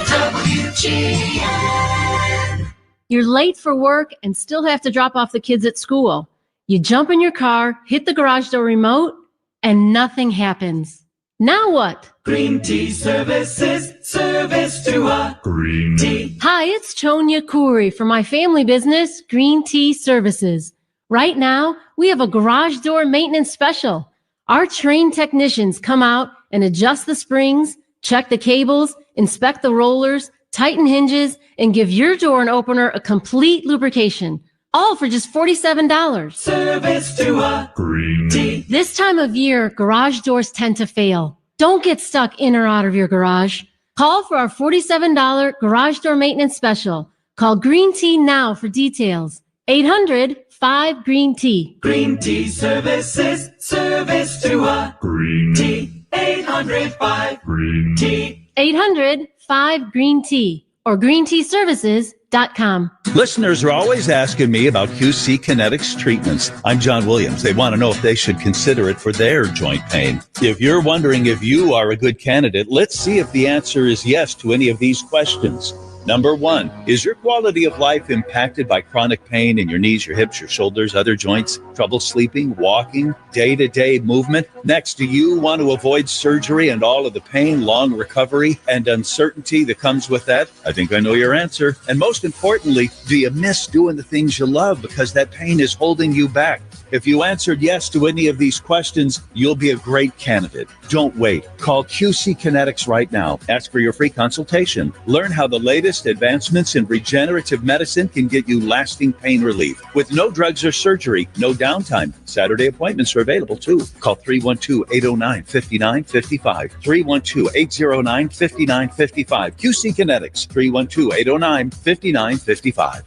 S7: WGN.
S8: You're late for work and still have to drop off the kids at school. You jump in your car, hit the garage door remote, and nothing happens. Now what?
S7: Green Tea Services, service to a green tea.
S8: Hi, it's Chonya Khoury from my family business, Green Tea Services. Right now, we have a garage door maintenance special. Our trained technicians come out and adjust the springs, check the cables, inspect the rollers, tighten hinges, and give your door and opener a complete lubrication. All for just $47.
S7: Service to a green tea.
S8: This time of year, garage doors tend to fail. Don't get stuck in or out of your garage. Call for our $47 garage door maintenance special. Call Green Tea now for details. 800-5-GREEN-TEA.
S7: Green Tea Services, service to a green tea. 800-5-GREEN-TEA.
S8: 800-5-GREEN-TEA or greenteaservices.com.
S24: Listeners are always asking me about QC Kinetics treatments. I'm John Williams. They want to know if they should consider it for their joint pain. If you're wondering if you are a good candidate, let's see if the answer is yes to any of these questions. Number 1, is your quality of life impacted by chronic pain in your knees, your hips, your shoulders, other joints, trouble sleeping, walking, day-to-day movement? Next, do you want to avoid surgery and all of the pain, long recovery, and uncertainty that comes with that? I think I know your answer. And most importantly, do you miss doing the things you love because that pain is holding you back? If you answered yes to any of these questions, you'll be a great candidate. Don't wait. Call QC Kinetics right now. Ask for your free consultation. Learn how the latest advancements in regenerative medicine can get you lasting pain relief. With no drugs or surgery, no downtime. Saturday appointments are available too. Call 312-809-5955. 312-809-5955. QC Kinetics. 312-809-5955.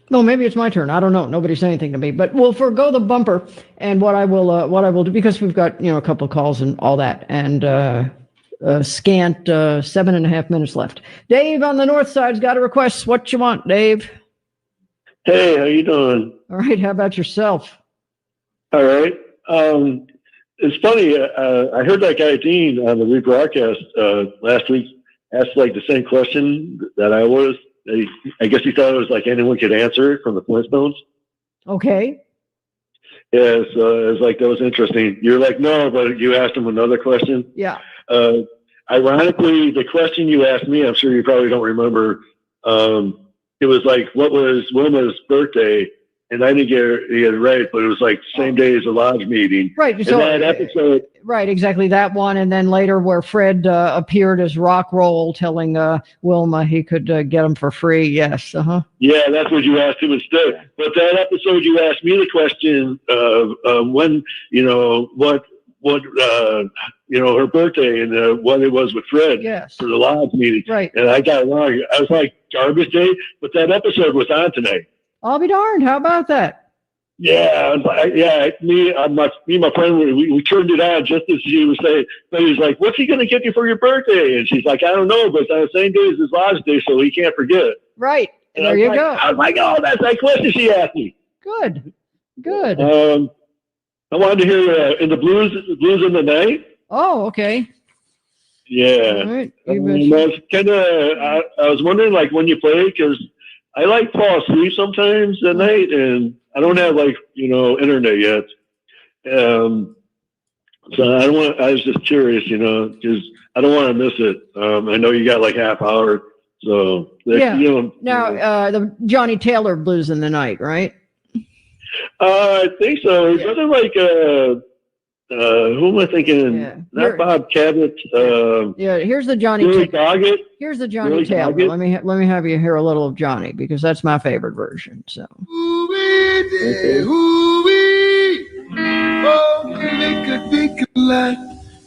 S28: No, maybe it's my turn. I don't know. Nobody said anything to me, but we'll forego the bumper. And what I will do, because we've got, a couple of calls and all that, and scant 7.5 minutes left. Dave on the north side's got a request. What you want, Dave?
S11: Hey, how you doing?
S28: All right. How about yourself?
S11: All right. It's funny. I heard that guy Dean on the rebroadcast last week asked like the same question that I was. I guess you thought it was like anyone could answer it from the Flintstones.
S28: Okay.
S11: Yeah, so it was like, that was interesting. You're like, no, but you asked him another question.
S28: Yeah.
S11: Ironically, the question you asked me, I'm sure you probably don't remember. It was like, what was Wilma's birthday? And I didn't get it right, but it was like same day as the lodge meeting.
S28: Right.
S11: And
S28: So
S11: that episode.
S28: Right, exactly that one, and then later where Fred appeared as Rock Roll, telling Wilma he could get him for free. Yes,
S11: Yeah, that's what you asked him instead. But that episode, you asked me the question of when, her birthday and what it was with Fred for the lodge meeting.
S28: Right.
S11: And I got it wrong. I was like, garbage day, but that episode was on tonight.
S28: I'll be darned. How about that?
S11: Yeah, me and my friend, we turned it on just as she was saying. But he was like, "What's he going to get you for your birthday?" And she's like, "I don't know, but it's on the same day as his lodge day, so he can't forget."
S28: Right.
S11: And
S28: there you
S11: go.
S28: go.
S11: I was like, "Oh, that's that question she asked me."
S28: Good.
S11: I wanted to hear "In the Blues in the Night."
S28: Oh, okay.
S11: Yeah.
S28: All right.
S11: I was wondering, like, when you play, because I like fall asleep sometimes at night, and I don't have internet yet. So I don't want. I was just curious, because I don't want to miss it. I know you got like half hour, so
S28: Now the Johnny Taylor Blues in the Night, right?
S11: I think so. It wasn't like who am I thinking? Not Bob Cabot.
S28: Here's the Johnny
S11: Taylor.
S28: Here's the Johnny Taylor. Let me have you hear a little of Johnny, because that's my favorite version. So.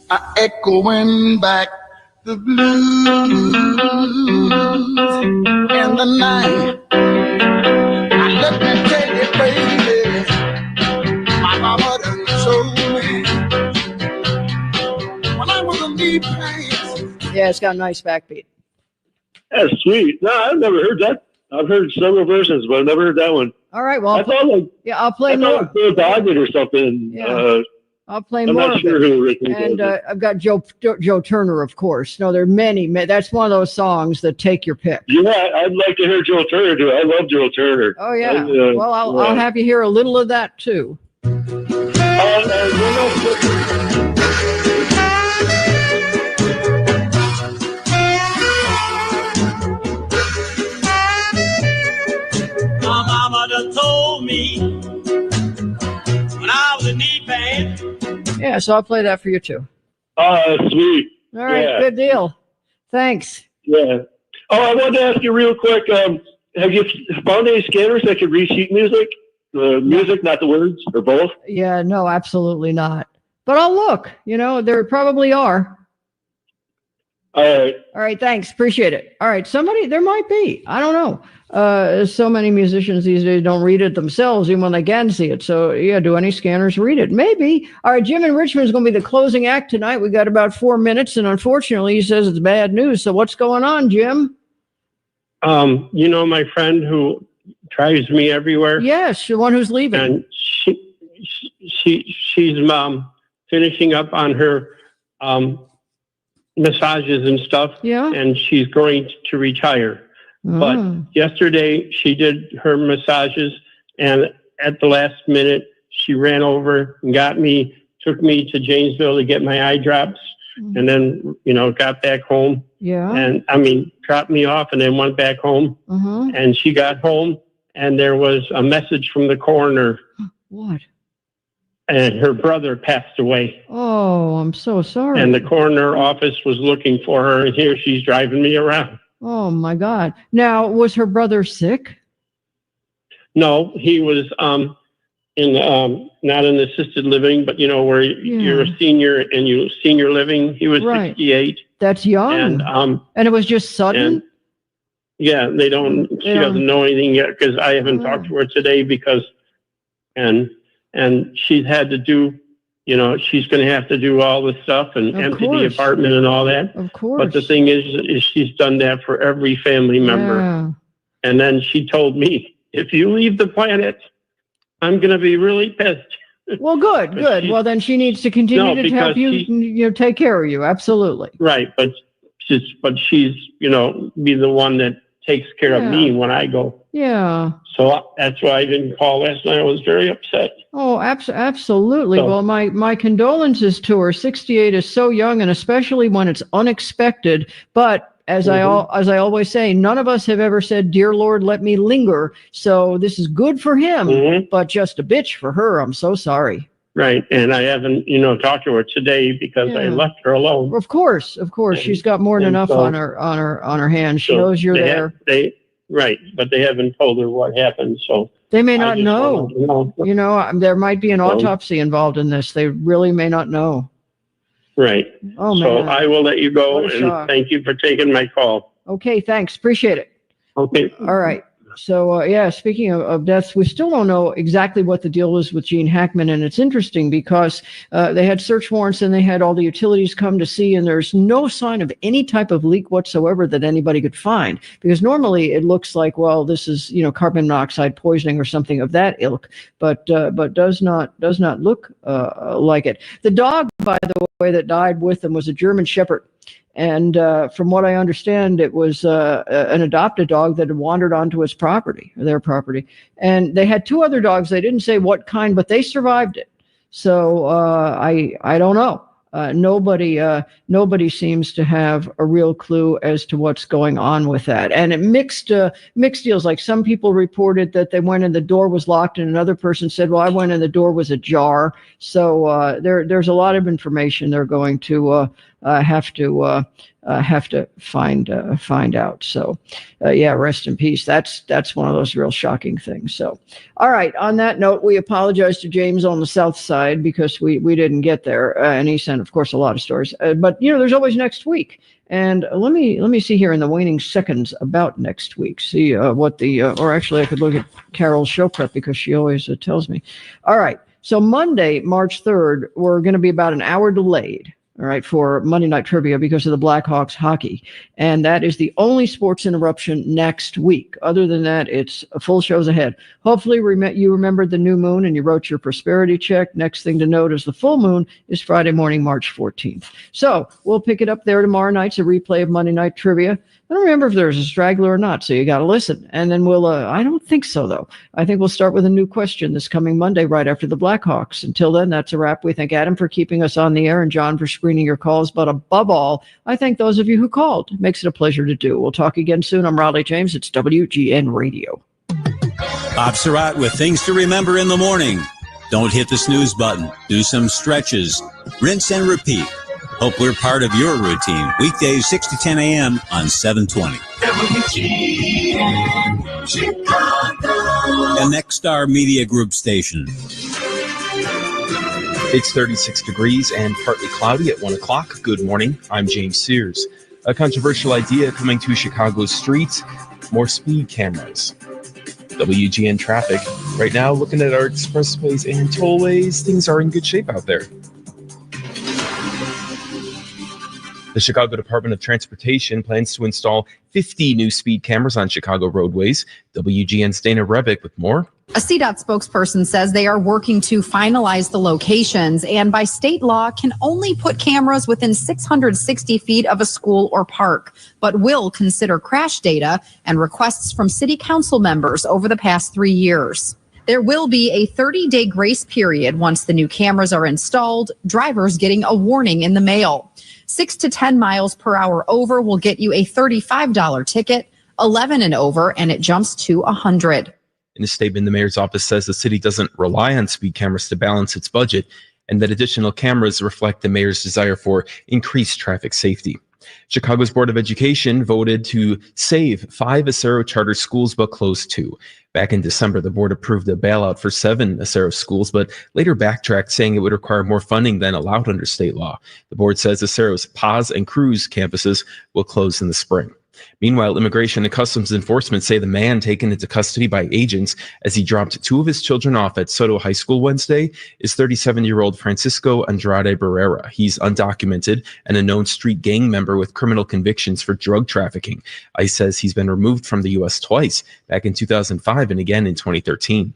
S6: I echoing back the blues in the night. Let me tell you, baby, my mama done told me when I was in knee pain.
S28: Yeah, it's got a nice backbeat.
S11: That's sweet. No, I've never heard that. I've heard several versions, but I've never heard that one.
S28: All right, well,
S11: I'll
S28: play more.
S11: I thought Bill Doggett or something.
S28: Yeah. I'll play
S11: I'm
S28: more.
S11: not sure who it is.
S28: And I've got Joe Turner, of course. No, there are many. That's one of those songs that take your pick.
S11: Yeah, I'd like to hear Joe Turner too. I love Joe Turner.
S28: Oh yeah. Well, I'll have you hear a little of that too.
S7: My mama done told me when I was in knee pain.
S28: Yeah, so I'll play that for you too.
S11: Sweet.
S28: All right, good deal. Thanks.
S11: Yeah. Oh, I wanted to ask you real quick. Have you found any scanners that could read sheet music? The music, not the words, or both?
S28: Yeah, no, absolutely not. But I'll look. There probably are.
S11: All
S28: right, thanks. Appreciate it. All right, there might be. I don't know. So many musicians these days don't read it themselves, even when they can see it. So, yeah, do any scanners read it? Maybe. All right, Jim in Richmond is going to be the closing act tonight. We got about 4 minutes, and unfortunately, he says it's bad news. So what's going on, Jim?
S10: My friend who drives me everywhere?
S28: Yes, the one who's leaving.
S10: And she's finishing up on her massages and stuff.
S28: Yeah.
S10: And she's going to retire. But yesterday she did her massages, and at the last minute she ran over and took me to Janesville to get my eye drops, and then got back home.
S28: Yeah.
S10: And dropped me off and then went back home. And she got home and there was a message from the coroner.
S28: What?
S10: And her brother passed away.
S28: Oh, I'm so sorry.
S10: And the coroner office was looking for her, and here she's driving me around.
S28: Oh my God. Now, was her brother sick?
S10: No, he was in not in assisted living, but where you're a senior and you senior living. He was 68.
S28: That's young. And it was just sudden.
S10: She doesn't know anything yet because I haven't talked to her today and she's had to do. She's going to have to do all this stuff and empty the apartment and all that.
S28: Of course.
S10: But the thing is she's done that for every family member.
S28: Yeah.
S10: And then she told me, if you leave the planet, I'm going to be really pissed.
S28: Well, good. Well, then she needs to continue to help you, take care of you. Absolutely.
S10: Right. But she's, be the one that takes care of me when I go.
S28: Yeah.
S10: So that's why I didn't call last night. I was very upset.
S28: Oh, absolutely.
S10: So-
S28: Well, my condolences to her. 68 is so young, and especially when it's unexpected. But as I always say, none of us have ever said, "Dear Lord, let me linger." So this is good for him, but just a bitch for her. I'm so sorry.
S10: Right. And I haven't, talked to her today because I left her alone.
S28: Of course. She's got more than enough on her hands. She knows you're there.
S10: Right, but they haven't told her what happened, so
S28: They may not know.
S10: know.
S28: There might be an autopsy involved in this. They really may not know.
S10: Right.
S28: Oh,
S10: so
S28: man.
S10: I will let you go,
S28: What a
S10: and
S28: shock.
S10: thank you for taking my call.
S28: Okay, thanks. Appreciate it.
S10: Okay.
S28: All right. So, speaking of deaths, we still don't know exactly what the deal is with Gene Hackman. And it's interesting because they had search warrants and they had all the utilities come to see, and there's no sign of any type of leak whatsoever that anybody could find. Because normally it looks like, well, this is, carbon monoxide poisoning or something of that ilk, but does not look like it. The dog, by the way, that died with them was a German Shepherd. And from what I understand, it was an adopted dog that had wandered onto their property. And they had two other dogs. They didn't say what kind, but they survived it. So I don't know. Nobody seems to have a real clue as to what's going on with that. And it mixed deals. Like some people reported that they went and the door was locked, and another person said, well, I went and the door was ajar. So there's a lot of information they're going to have to find out. So rest in peace. That's one of those real shocking things. So, all right. On that note, we apologize to James on the South Side because we didn't get there, and he sent, of course, a lot of stories. But there's always next week. And let me see here in the waning seconds about next week. See what or actually I could look at Carol's show prep because she always tells me. All right. So Monday, March 3rd, we're going to be about an hour delayed. All right, for Monday Night Trivia because of the Blackhawks hockey. And that is the only sports interruption next week. Other than that, it's full shows ahead. Hopefully you remembered the new moon and you wrote your prosperity check. Next thing to note is the full moon is Friday morning, March 14th. So we'll pick it up there tomorrow night. It's a replay of Monday Night Trivia. I don't remember if there's a straggler or not, so you got to listen. And then we'll, I don't think so, though. I think we'll start with a new question this coming Monday right after the Blackhawks. Until then, that's a wrap. We thank Adam for keeping us on the air and John for screening your calls. But above all, I thank those of you who called. It makes it a pleasure to do. We'll talk again soon. I'm Raleigh James. It's WGN Radio.
S4: Bob Surratt with things to remember in the morning. Don't hit the snooze button. Do some stretches. Rinse and repeat. Hope we're part of your routine. Weekdays 6 to 10 a.m. on 720.
S6: WGN Chicago.
S4: The Next Star Media Group station.
S14: It's 36 degrees and partly cloudy at 1 o'clock. Good morning. I'm James Sears. A controversial idea coming to Chicago's streets, more speed cameras. WGN traffic. Right now, looking at our expressways and tollways, things are in good shape out there. The Chicago Department of Transportation plans to install 50 new speed cameras on Chicago roadways. WGN's Dana Rebick with more.
S12: A CDOT spokesperson says they are working to finalize the locations and by state law can only put cameras within 660 feet of a school or park, but will consider crash data and requests from city council members over the past 3 years. There will be a 30-day grace period once the new cameras are installed, drivers getting a warning in the mail. 6 to 10 miles per hour over will get you a $35 ticket, 11 and over, and it jumps to $100.
S14: In a statement, the mayor's office says the city doesn't rely on speed cameras to balance its budget and that additional cameras reflect the mayor's desire for increased traffic safety. Chicago's Board of Education voted to save 5 Acero charter schools but close 2. Back in December, the board approved a bailout for 7 Acero schools, but later backtracked, saying it would require more funding than allowed under state law. The board says Acero's Paz and Cruz campuses will close in the spring. Meanwhile, Immigration and Customs Enforcement say the man taken into custody by agents as he dropped 2 of his children off at Soto High School Wednesday is 37-year-old Francisco Andrade Barrera. He's undocumented and a known street gang member with criminal convictions for drug trafficking. ICE says he's been removed from the U.S. twice, back in 2005 and again in 2013.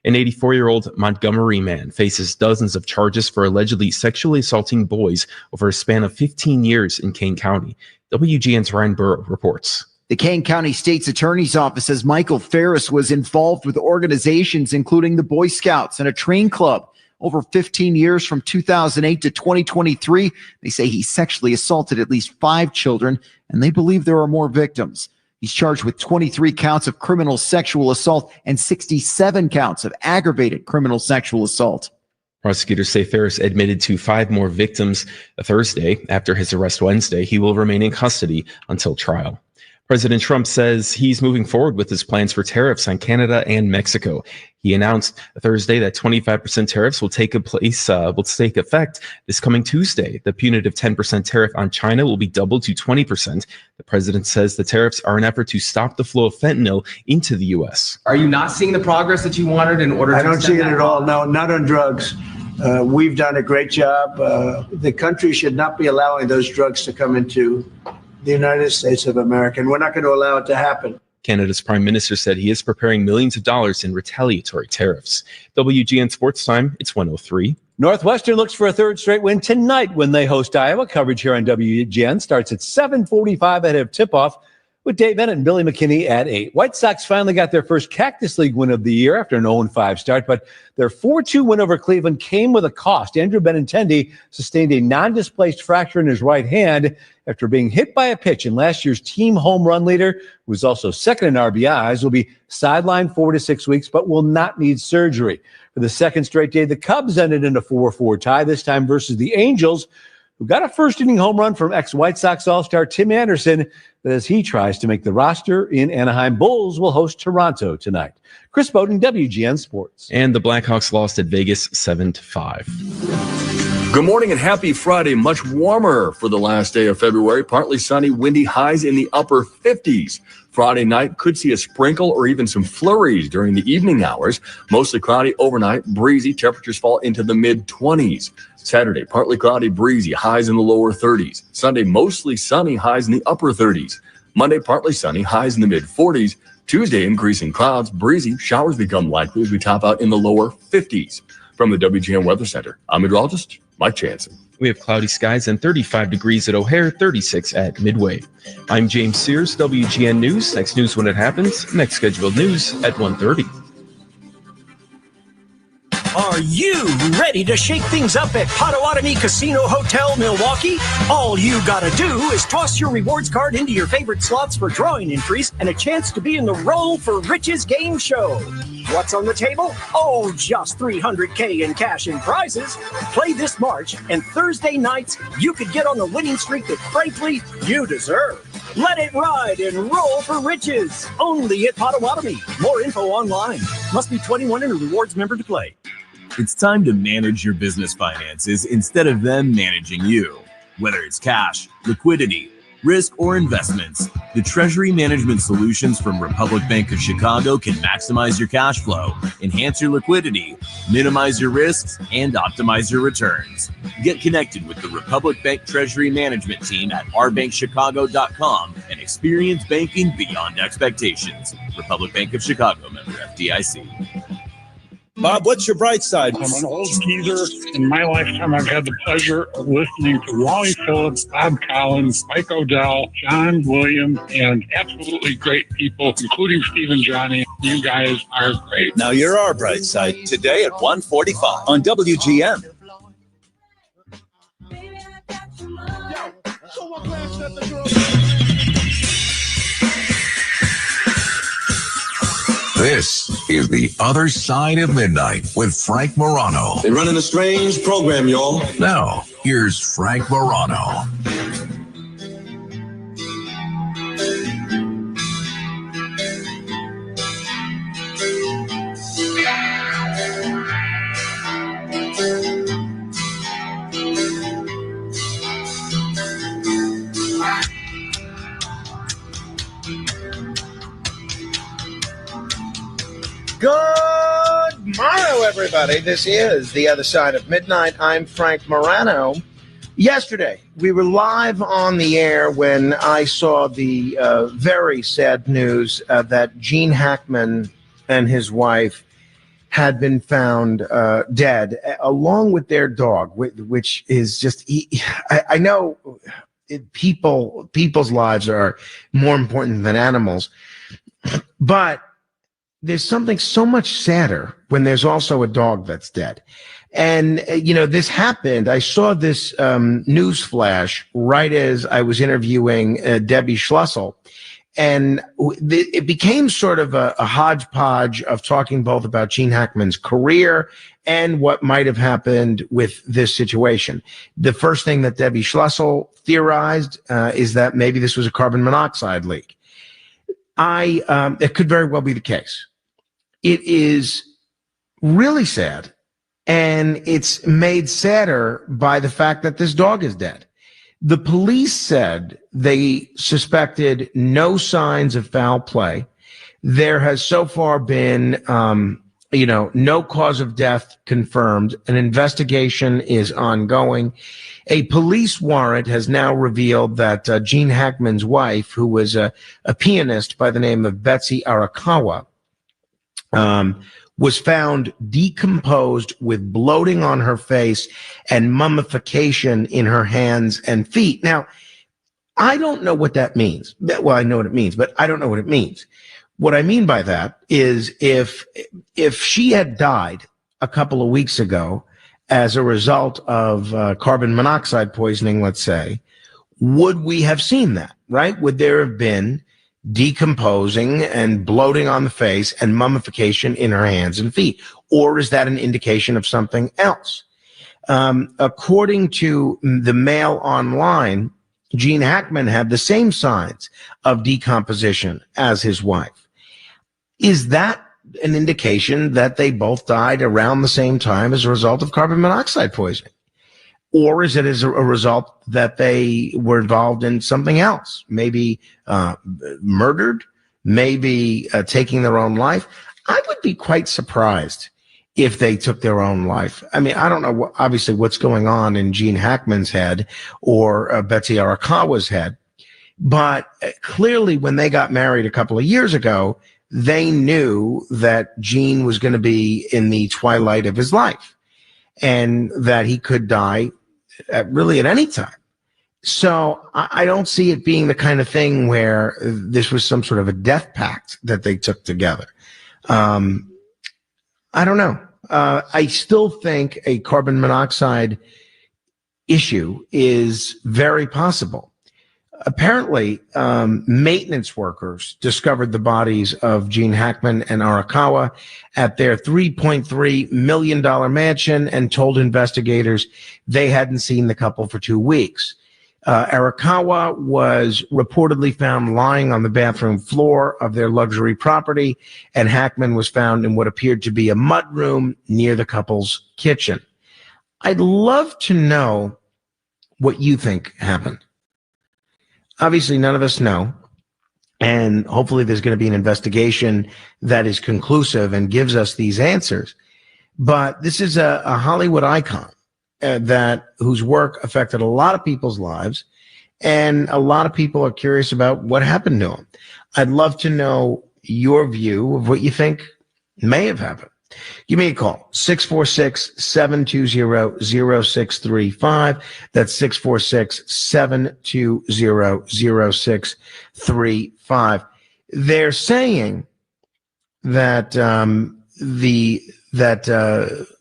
S14: An 84-year-old Montgomery man faces dozens of charges for allegedly sexually assaulting boys over a span of 15 years in Kane County. WGN's Ryan Burrow reports.
S13: The Kane County State's Attorney's Office says Michael Ferris was involved with organizations including the Boy Scouts and a train club. Over 15 years from 2008 to 2023, they say he sexually assaulted at least 5 children, and they believe there are more victims. He's charged with 23 counts of criminal sexual assault and 67 counts of aggravated criminal sexual assault.
S14: Prosecutors say Ferris admitted to 5 more victims Thursday. After his arrest Wednesday, he will remain in custody until trial. President Trump says he's moving forward with his plans for tariffs on Canada and Mexico. He announced Thursday that 25% tariffs will take effect this coming Tuesday. The punitive 10% tariff on China will be doubled to 20%. The president says the tariffs are an effort to stop the flow of fentanyl into the U.S.
S15: Are you not seeing the progress that you wanted in order to...
S16: I don't see it at all. No, not on drugs. We've done a great job. The country should not be allowing those drugs to come into the United States of America, and we're not going to allow it to happen.
S14: Canada's prime minister said he is preparing millions of dollars in retaliatory tariffs. WGN Sports Time, it's 1:03.
S17: Northwestern looks for a third straight win tonight when they host Iowa. Coverage here on WGN starts at 7:45 ahead of tip-off with Dave Bennett and Billy McKinney at 8. White Sox finally got their first Cactus League win of the year after an 0-5 start, but their 4-2 win over Cleveland came with a cost. Andrew Benintendi sustained a non-displaced fracture in his right hand after being hit by a pitch, and last year's team home run leader, who was also second in RBIs, will be sidelined 4 to 6 weeks, but will not need surgery. For the second straight day, the Cubs ended in a 4-4 tie, this time versus the Angels, who got a first-inning home run from ex-White Sox All-Star Tim Anderson as he tries to make the roster in Anaheim. Bulls will host Toronto tonight. Chris Bowden, WGN Sports.
S14: And the Blackhawks lost at Vegas 7-5.
S18: Good morning and happy Friday. Much warmer for the last day of February. Partly sunny, windy, highs in the upper 50s. Friday night could see a sprinkle or even some flurries during the evening hours. Mostly cloudy overnight, breezy. Temperatures fall into the mid-20s. Saturday, partly cloudy, breezy, highs in the lower 30s. Sunday, mostly sunny, highs in the upper 30s. Monday, partly sunny, highs in the mid-40s. Tuesday, increasing clouds, breezy. Showers become likely as we top out in the lower 50s. From the WGN Weather Center, I'm meteorologist Mike Jansen.
S14: We have cloudy skies and 35 degrees at O'Hare, 36 at Midway. I'm James Sears, WGN News. Next news when it happens. Next scheduled news at 1:30.
S23: Are you ready to shake things up at Potawatomi Casino Hotel, Milwaukee? All you gotta do is toss your rewards card into your favorite slots for drawing entries and a chance to be in the Roll for Riches game show. What's on the table? Oh, just $300K in cash and prizes. Play this March, and Thursday nights, you could get on the winning streak that, frankly, you deserve. Let it ride and Roll for Riches. Only at Potawatomi. More info online. Must be 21 and a rewards member to play.
S25: It's time to manage your business finances instead of them managing you. Whether it's cash, liquidity, risk, or investments, the Treasury Management Solutions from Republic Bank of Chicago can maximize your cash flow, enhance your liquidity, minimize your risks, and optimize your returns. Get connected with the Republic Bank Treasury Management team at ourbankchicago.com and experience banking beyond expectations. Republic Bank of Chicago, member FDIC.
S26: Bob, what's your bright side?
S1: I'm an old geezer. In my lifetime, I've had the pleasure of listening to Wally Phillips, Bob Collins, Mike Odell, John Williams, and absolutely great people, including Steve and Johnny. You guys are great.
S26: Now you're our bright side. Today at 1:45 on WGN.
S22: This is The Other Side of Midnight with Frank Morano.
S26: They're running a strange program, y'all.
S22: Now, here's Frank Morano.
S29: Good morrow, everybody. This is The Other Side of Midnight. I'm Frank Morano. Yesterday, we were live on the air when I saw the very sad news that Gene Hackman and his wife had been found dead, along with their dog, which is just, I know people's lives are more important than animals. But there's something so much sadder when there's also a dog that's dead. And, this happened. I saw this news flash right as I was interviewing Debbie Schlussel. And it became sort of a hodgepodge of talking both about Gene Hackman's career and what might have happened with this situation. The first thing that Debbie Schlussel theorized is that maybe this was a carbon monoxide leak. It could very well be the case. It is really sad, and it's made sadder by the fact that this dog is dead. The police said they suspected no signs of foul play. There has so far been, no cause of death confirmed. An investigation is ongoing. A police warrant has now revealed that Gene Hackman's wife, who was a pianist by the name of Betsy Arakawa, was found decomposed with bloating on her face and mummification in her hands and feet. Now, I don't know what that means. Well, I know what it means, but I don't know what it means. What I mean by that is if she had died a couple of weeks ago as a result of carbon monoxide poisoning, let's say, would we have seen that, right? Would there have been decomposing and bloating on the face and mummification in her hands and feet? Or is that an indication of something else? According to the Mail Online, Gene Hackman had the same signs of decomposition as his wife. Is that an indication that they both died around the same time as a result of carbon monoxide poisoning? Or is it as a result that they were involved in something else? Maybe murdered, maybe taking their own life. I would be quite surprised if they took their own life. I mean, I don't know obviously what's going on in Gene Hackman's head or Betsy Arakawa's head, but clearly when they got married a couple of years ago, they knew that Gene was going to be in the twilight of his life and that he could die really at any time. So I don't see it being the kind of thing where this was some sort of a death pact that they took together. I don't know. I still think a carbon monoxide issue is very possible. Apparently, maintenance workers discovered the bodies of Gene Hackman and Arakawa at their $3.3 million mansion and told investigators they hadn't seen the couple for 2 weeks. Arakawa was reportedly found lying on the bathroom floor of their luxury property, and Hackman was found in what appeared to be a mudroom near the couple's kitchen. I'd love to know what you think happened. Obviously, none of us know, and hopefully there's going to be an investigation that is conclusive and gives us these answers. But this is a Hollywood icon whose work affected a lot of people's lives, and a lot of people are curious about what happened to him. I'd love to know your view of what you think may have happened. Give me a call, 646-720-0635. That's 646-720-0635. They're saying that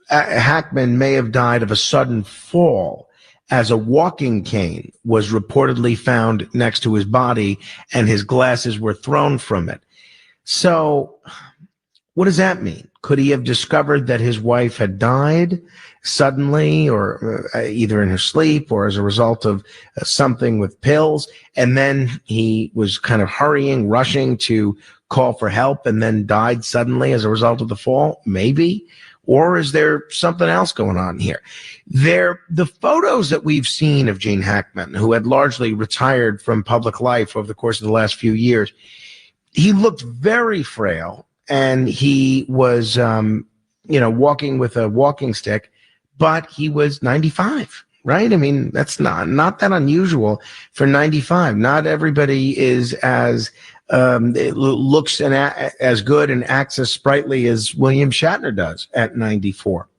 S29: Hackman may have died of a sudden fall as a walking cane was reportedly found next to his body and his glasses were thrown from it. So what does that mean? Could he have discovered that his wife had died suddenly, or either in her sleep or as a result of something with pills, and then he was kind of rushing to call for help and then died suddenly as a result of the fall? Maybe. Or is there something else going on here? The photos that we've seen of Gene Hackman, who had largely retired from public life over the course of the last few years, he looked very frail. And he was, walking with a walking stick, but he was 95, right? I mean, that's not that unusual for 95. Not everybody is as looks and as good and acts as sprightly as William Shatner does at 94.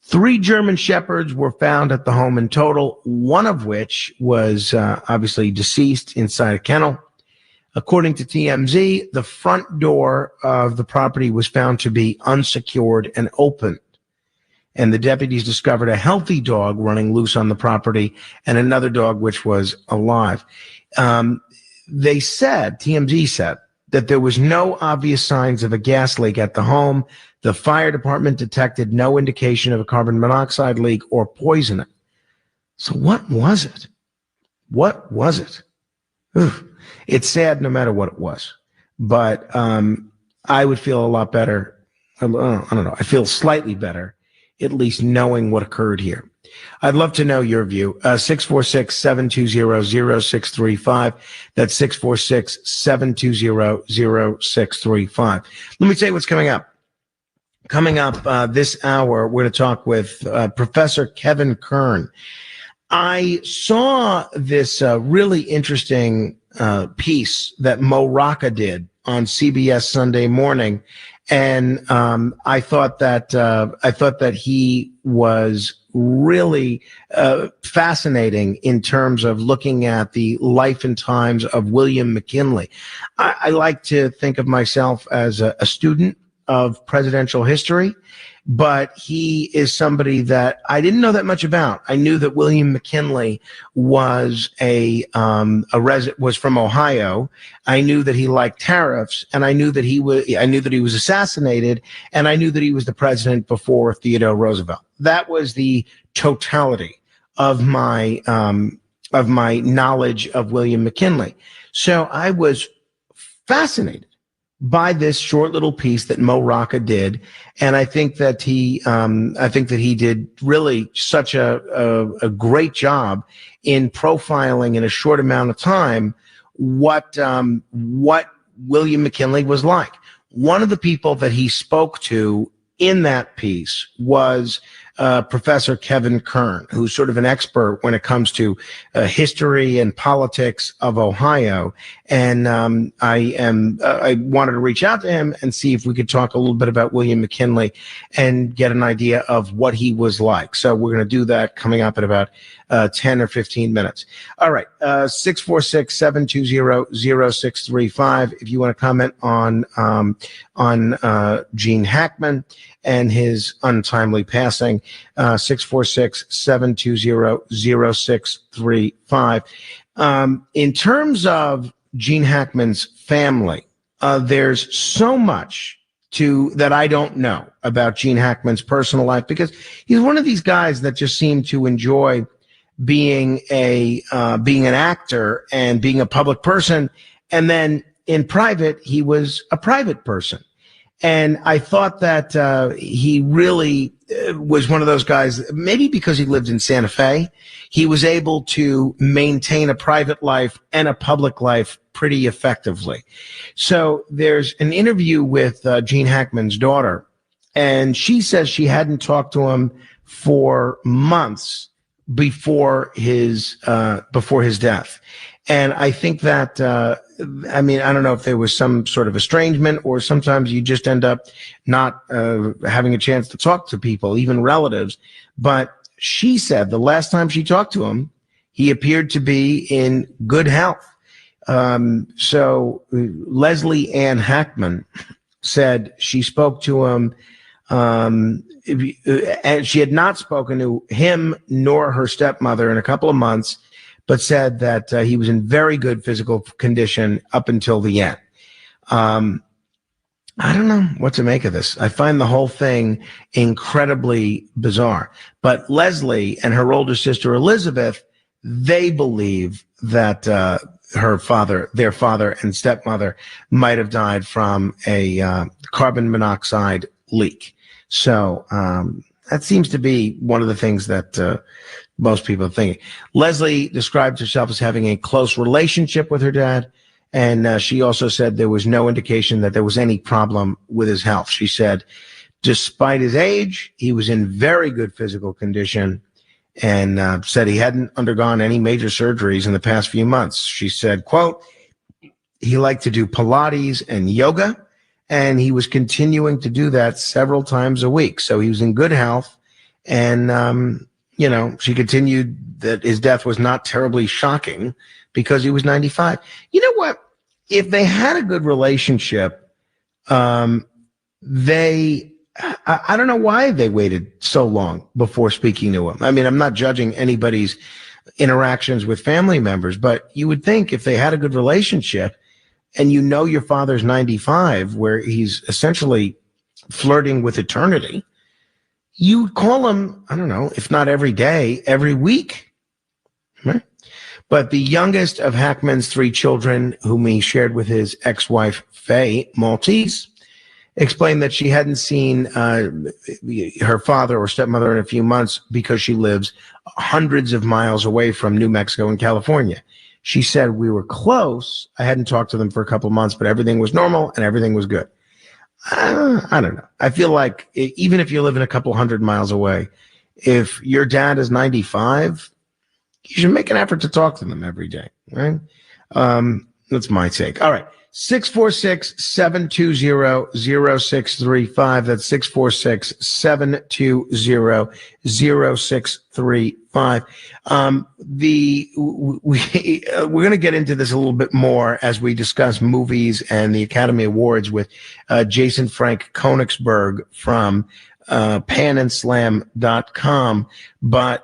S29: 3 German Shepherds were found at the home in total, one of which was obviously deceased inside a kennel. According to TMZ, the front door of the property was found to be unsecured and open. And the deputies discovered a healthy dog running loose on the property and another dog which was alive. They said, TMZ said, that there was no obvious signs of a gas leak at the home. The fire department detected no indication of a carbon monoxide leak or poisoning. So what was it? What was it? It's sad no matter what it was. But I would feel a lot better. I don't know. I feel slightly better, at least knowing what occurred here. I'd love to know your view. 646-720-0635. That's 646-720-0635. Let me tell you what's coming up. Coming up this hour, we're going to talk with Professor Kevin Kern. I saw this really interesting piece that Mo Rocca did on CBS Sunday Morning, and I thought that he was really fascinating in terms of looking at the life and times of William McKinley. I like to think of myself as a student of presidential history, but he is somebody that I didn't know that much about. I knew that William McKinley was was from Ohio. I knew that he liked tariffs, and I knew that he was assassinated, and I knew that he was the president before Theodore Roosevelt. That was the totality of my knowledge of William McKinley. So I was fascinated by this short little piece that Mo Rocca did, and I think that he did really such a great job in profiling in a short amount of time what William McKinley was like. One of the people that he spoke to in that piece was Professor Kevin Kern, who's sort of an expert when it comes to history and politics of Ohio. And I wanted to reach out to him and see if we could talk a little bit about William McKinley and get an idea of what he was like. So we're going to do that coming up in about 10 or 15 minutes. All right, 646-720-0635. If you want to comment on Gene Hackman and his untimely passing, 646-720-0635. In terms of Gene Hackman's family, there's so much that I don't know about Gene Hackman's personal life, because he's one of these guys that just seemed to enjoy being an actor and being a public person, and then in private he was a private person. And I thought that he really was one of those guys, maybe because he lived in Santa Fe, he was able to maintain a private life and a public life pretty effectively. So there's an interview with Gene Hackman's daughter, and she says she hadn't talked to him for months before his death. And I think that, I don't know if there was some sort of estrangement, or sometimes you just end up not having a chance to talk to people, even relatives. But she said the last time she talked to him, he appeared to be in good health. So Leslie Ann Hackman said she spoke to him, and she had not spoken to him nor her stepmother in a couple of months, but said that he was in very good physical condition up until the end. I don't know what to make of this. I find the whole thing incredibly bizarre. But Leslie and her older sister Elizabeth, they believe that their father and stepmother might have died from a carbon monoxide leak. So that seems to be one of the things that most people are thinking. Leslie described herself as having a close relationship with her dad, and she also said there was no indication that there was any problem with his health. She said, despite his age, he was in very good physical condition, and said he hadn't undergone any major surgeries in the past few months. She said, quote, he liked to do Pilates and yoga, and he was continuing to do that several times a week. So he was in good health, And, she continued that his death was not terribly shocking because he was 95. You know what? If they had a good relationship, I don't know why they waited so long before speaking to him. I mean, I'm not judging anybody's interactions with family members, but you would think if they had a good relationship and your father's 95, where he's essentially flirting with eternity, you would call him, I don't know, if not every day, every week. Right? But the youngest of Hackman's 3 children, whom he shared with his ex-wife, Faye Maltese, explained that she hadn't seen her father or stepmother in a few months because she lives hundreds of miles away from New Mexico and California. She said, we were close. I hadn't talked to them for a couple of months, but everything was normal and everything was good. I don't know. I feel like even if you live in a couple hundred miles away, if your dad is 95, you should make an effort to talk to them every day, right? That's my take. All right. 646-720-0635. That's 646-720-0635. We're going to get into this a little bit more as we discuss movies and the Academy Awards with Jason Frank Konigsberg from panandslam.com. But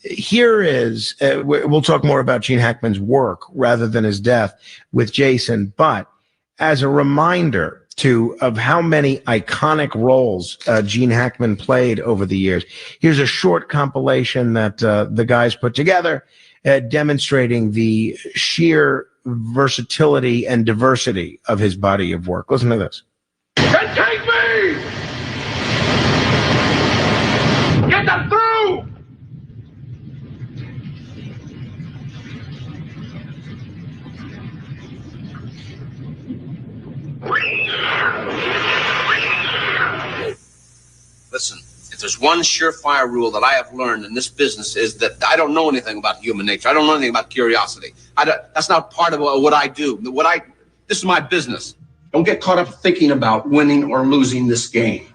S29: here is, we'll talk more about Gene Hackman's work rather than his death with Jason. But as a reminder of how many iconic roles Gene Hackman played over the years, here's a short compilation that the guys put together demonstrating the sheer versatility and diversity of his body of work. Listen to this.
S6: Then take me! Get them through!
S2: Listen, if there's one surefire rule that I have learned in this business is that I don't know anything about human nature. I don't know anything about curiosity. That's not part of what I do. This is my business. Don't get caught up thinking about winning or losing this game.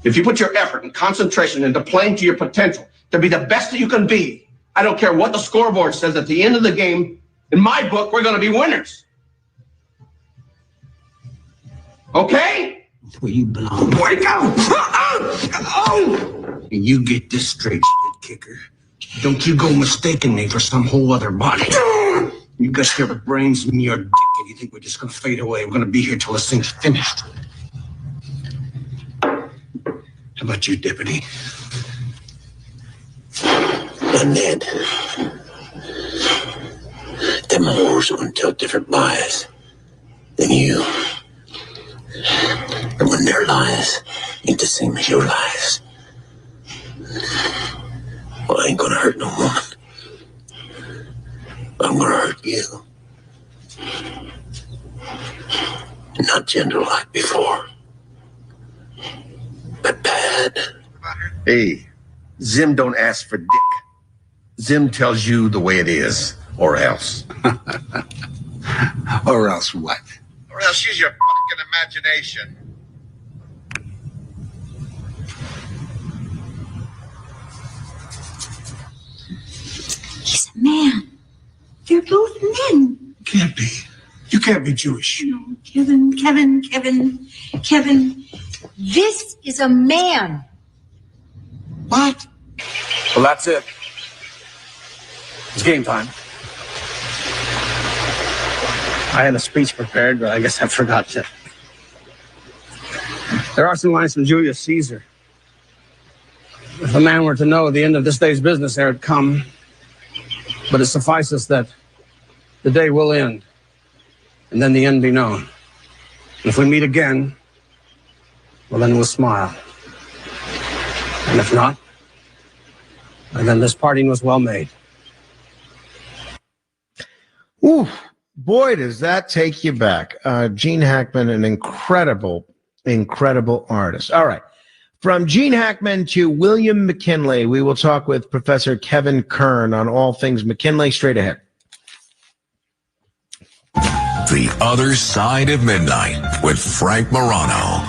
S2: If you put your effort and concentration into playing to your potential, to be the best that you can be, I don't care what the scoreboard says at the end of the game, in my book, we're going to be winners. Okay?
S3: Where you belong. Wake up! Oh! And you get this straight, shit kicker. Don't you go mistaking me for some whole other body. You got your brains in your dick and you think we're just gonna fade away. We're gonna be here till this thing's finished. How about you, Deputy? And Ned. Them whores gonna tell different lies than you. And when their lies ain't the same as your lies, well, I ain't gonna hurt no woman. I'm gonna hurt you. Not gentle like before, but bad.
S5: Hey, Zim don't ask for dick. Zim tells you the way it is, or else.
S3: Or else what?
S5: Or else use your fucking imagination.
S8: He's a man. They're both men.
S3: Can't be. You can't be Jewish.
S8: No, Kevin. This is a man.
S3: What?
S9: Well, that's it. It's game time. I had a speech prepared, but I guess I forgot it. There are some lines from Julius Caesar. If a man were to know the end of this day's business ere it come, but it suffices that the day will end, and then the end be known. And if we meet again, well, then we'll smile. And if not, well, then this parting was well made.
S29: Ooh, boy, does that take you back. Gene Hackman, an incredible artist. All right. From Gene Hackman to William McKinley, we will talk with Professor Kevin Kern on all things McKinley. Straight ahead.
S19: The Other Side of Midnight with Frank Morano.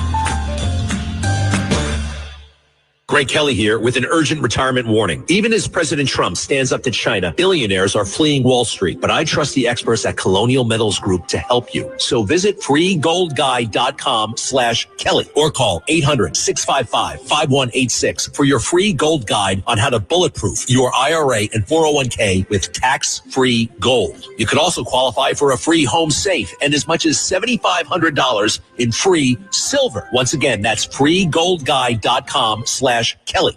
S4: Greg Kelly here with an urgent retirement warning. Even as President Trump stands up to China, billionaires are fleeing Wall Street, but I trust the experts at Colonial Metals Group to help you. So visit freegoldguide.com/Kelly or call 800-655-5186 for your free gold guide on how to bulletproof your IRA and 401k with tax-free gold. You could also qualify for a free home safe and as much as $7,500 in free silver. Once again, that's freegoldguide.com/Kelly.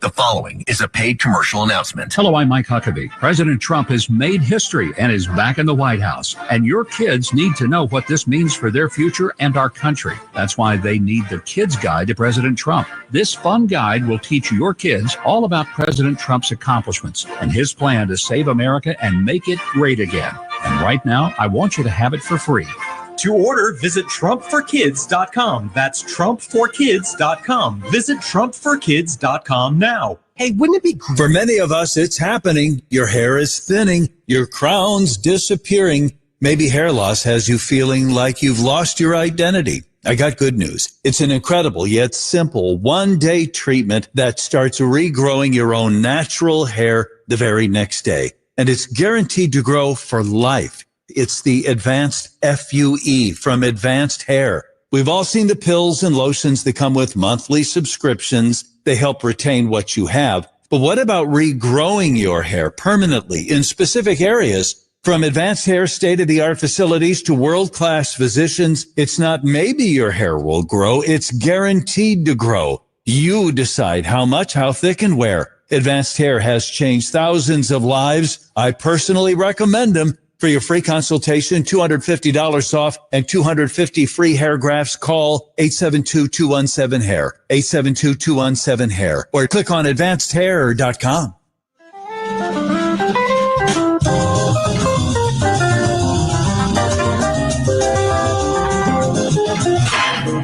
S5: The following is a paid commercial announcement.
S7: Hello, I'm Mike Huckabee. President Trump has made history and is back in the White House. And your kids need to know what this means for their future and our country. That's why they need the Kids Guide to President Trump. This fun guide will teach your kids all about President Trump's accomplishments and his plan to save America and make it great again. And right now, I want you to have it for free.
S10: To order, visit TrumpForKids.com. That's TrumpForKids.com. Visit TrumpForKids.com now.
S11: Hey, wouldn't it be great? For many of us, it's happening. Your hair is thinning. Your crown's disappearing. Maybe hair loss has you feeling like you've lost your identity. I got good news. It's an incredible yet simple one-day treatment that starts regrowing your own natural hair the very next day. And it's guaranteed to grow for life. It's the Advanced FUE from Advanced Hair. We've all seen the pills and lotions that come with monthly subscriptions. They help retain what you have. But what about regrowing your hair permanently in specific areas? From Advanced Hair state-of-the-art facilities to world-class physicians, it's not maybe your hair will grow, it's guaranteed to grow. You decide how much, how thick, and where. Advanced Hair has changed thousands of lives. I personally recommend them. For your free consultation, $250 off and 250 free hair grafts, call 872-217-HAIR, 872-217-HAIR, or click on advancedhair.com.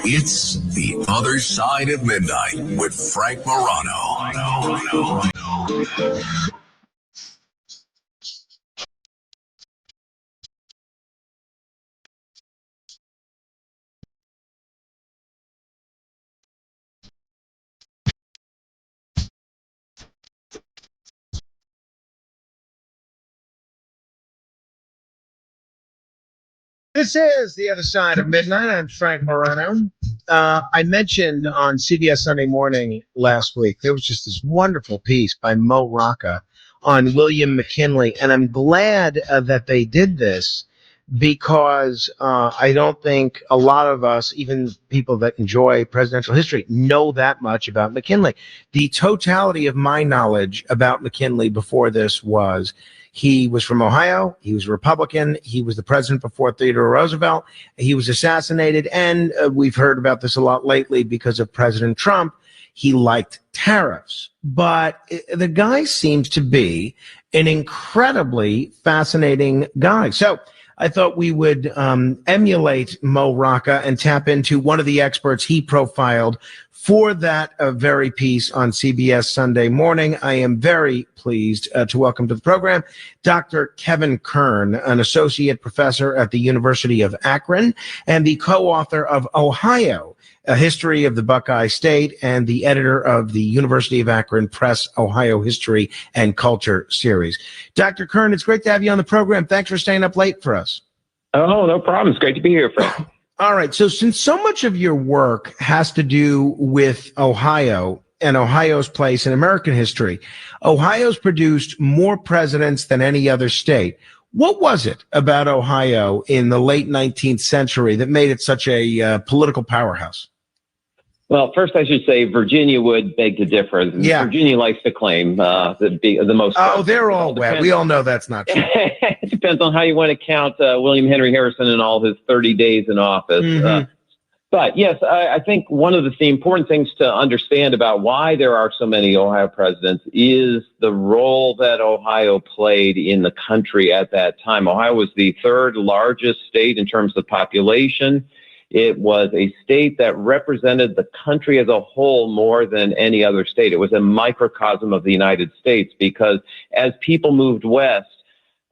S19: It's The Other Side of Midnight with Frank Morano.
S29: This is The Other Side of Midnight. I'm Frank Morano. I mentioned on CBS Sunday Morning last week, there was just this wonderful piece by Mo Rocca on William McKinley. And I'm glad that they did this because I don't think a lot of us, even people that enjoy presidential history, know that much about McKinley. The totality of my knowledge about McKinley before this was he was from Ohio. He was a Republican. He was the president before Theodore Roosevelt. He was assassinated. And we've heard about this a lot lately because of President Trump. He liked tariffs. But the guy seems to be an incredibly fascinating guy. So I thought we would emulate Mo Rocca and tap into one of the experts he profiled for that very piece on CBS Sunday Morning. I am very pleased to welcome to the program Dr. Kevin Kern, an associate professor at the University of Akron and the co-author of Ohio, A History of the Buckeye State, and the editor of the University of Akron Press Ohio History and Culture series. Dr. Kern, it's great to have you on the program. Thanks for staying up late for us.
S20: Oh, no problem. It's great to be here, Frank.
S29: All right. So since so much of your work has to do with Ohio and Ohio's place in American history, Ohio's produced more presidents than any other state. What was it about Ohio in the late 19th century that made it such a political powerhouse?
S20: Well, first I should say Virginia would beg to differ.
S29: Yeah.
S20: Virginia likes to claim the most.
S29: Oh, they're all wet. We all know that's not true.
S20: It depends on how you want to count William Henry Harrison and all his 30 days in office.
S29: Mm-hmm.
S20: But yes, I think one of the important things to understand about why there are so many Ohio presidents is the role that Ohio played in the country at that time. Ohio was the third largest state in terms of population. It was a state that represented the country as a whole more than any other state. It was a microcosm of the United States because as people moved west,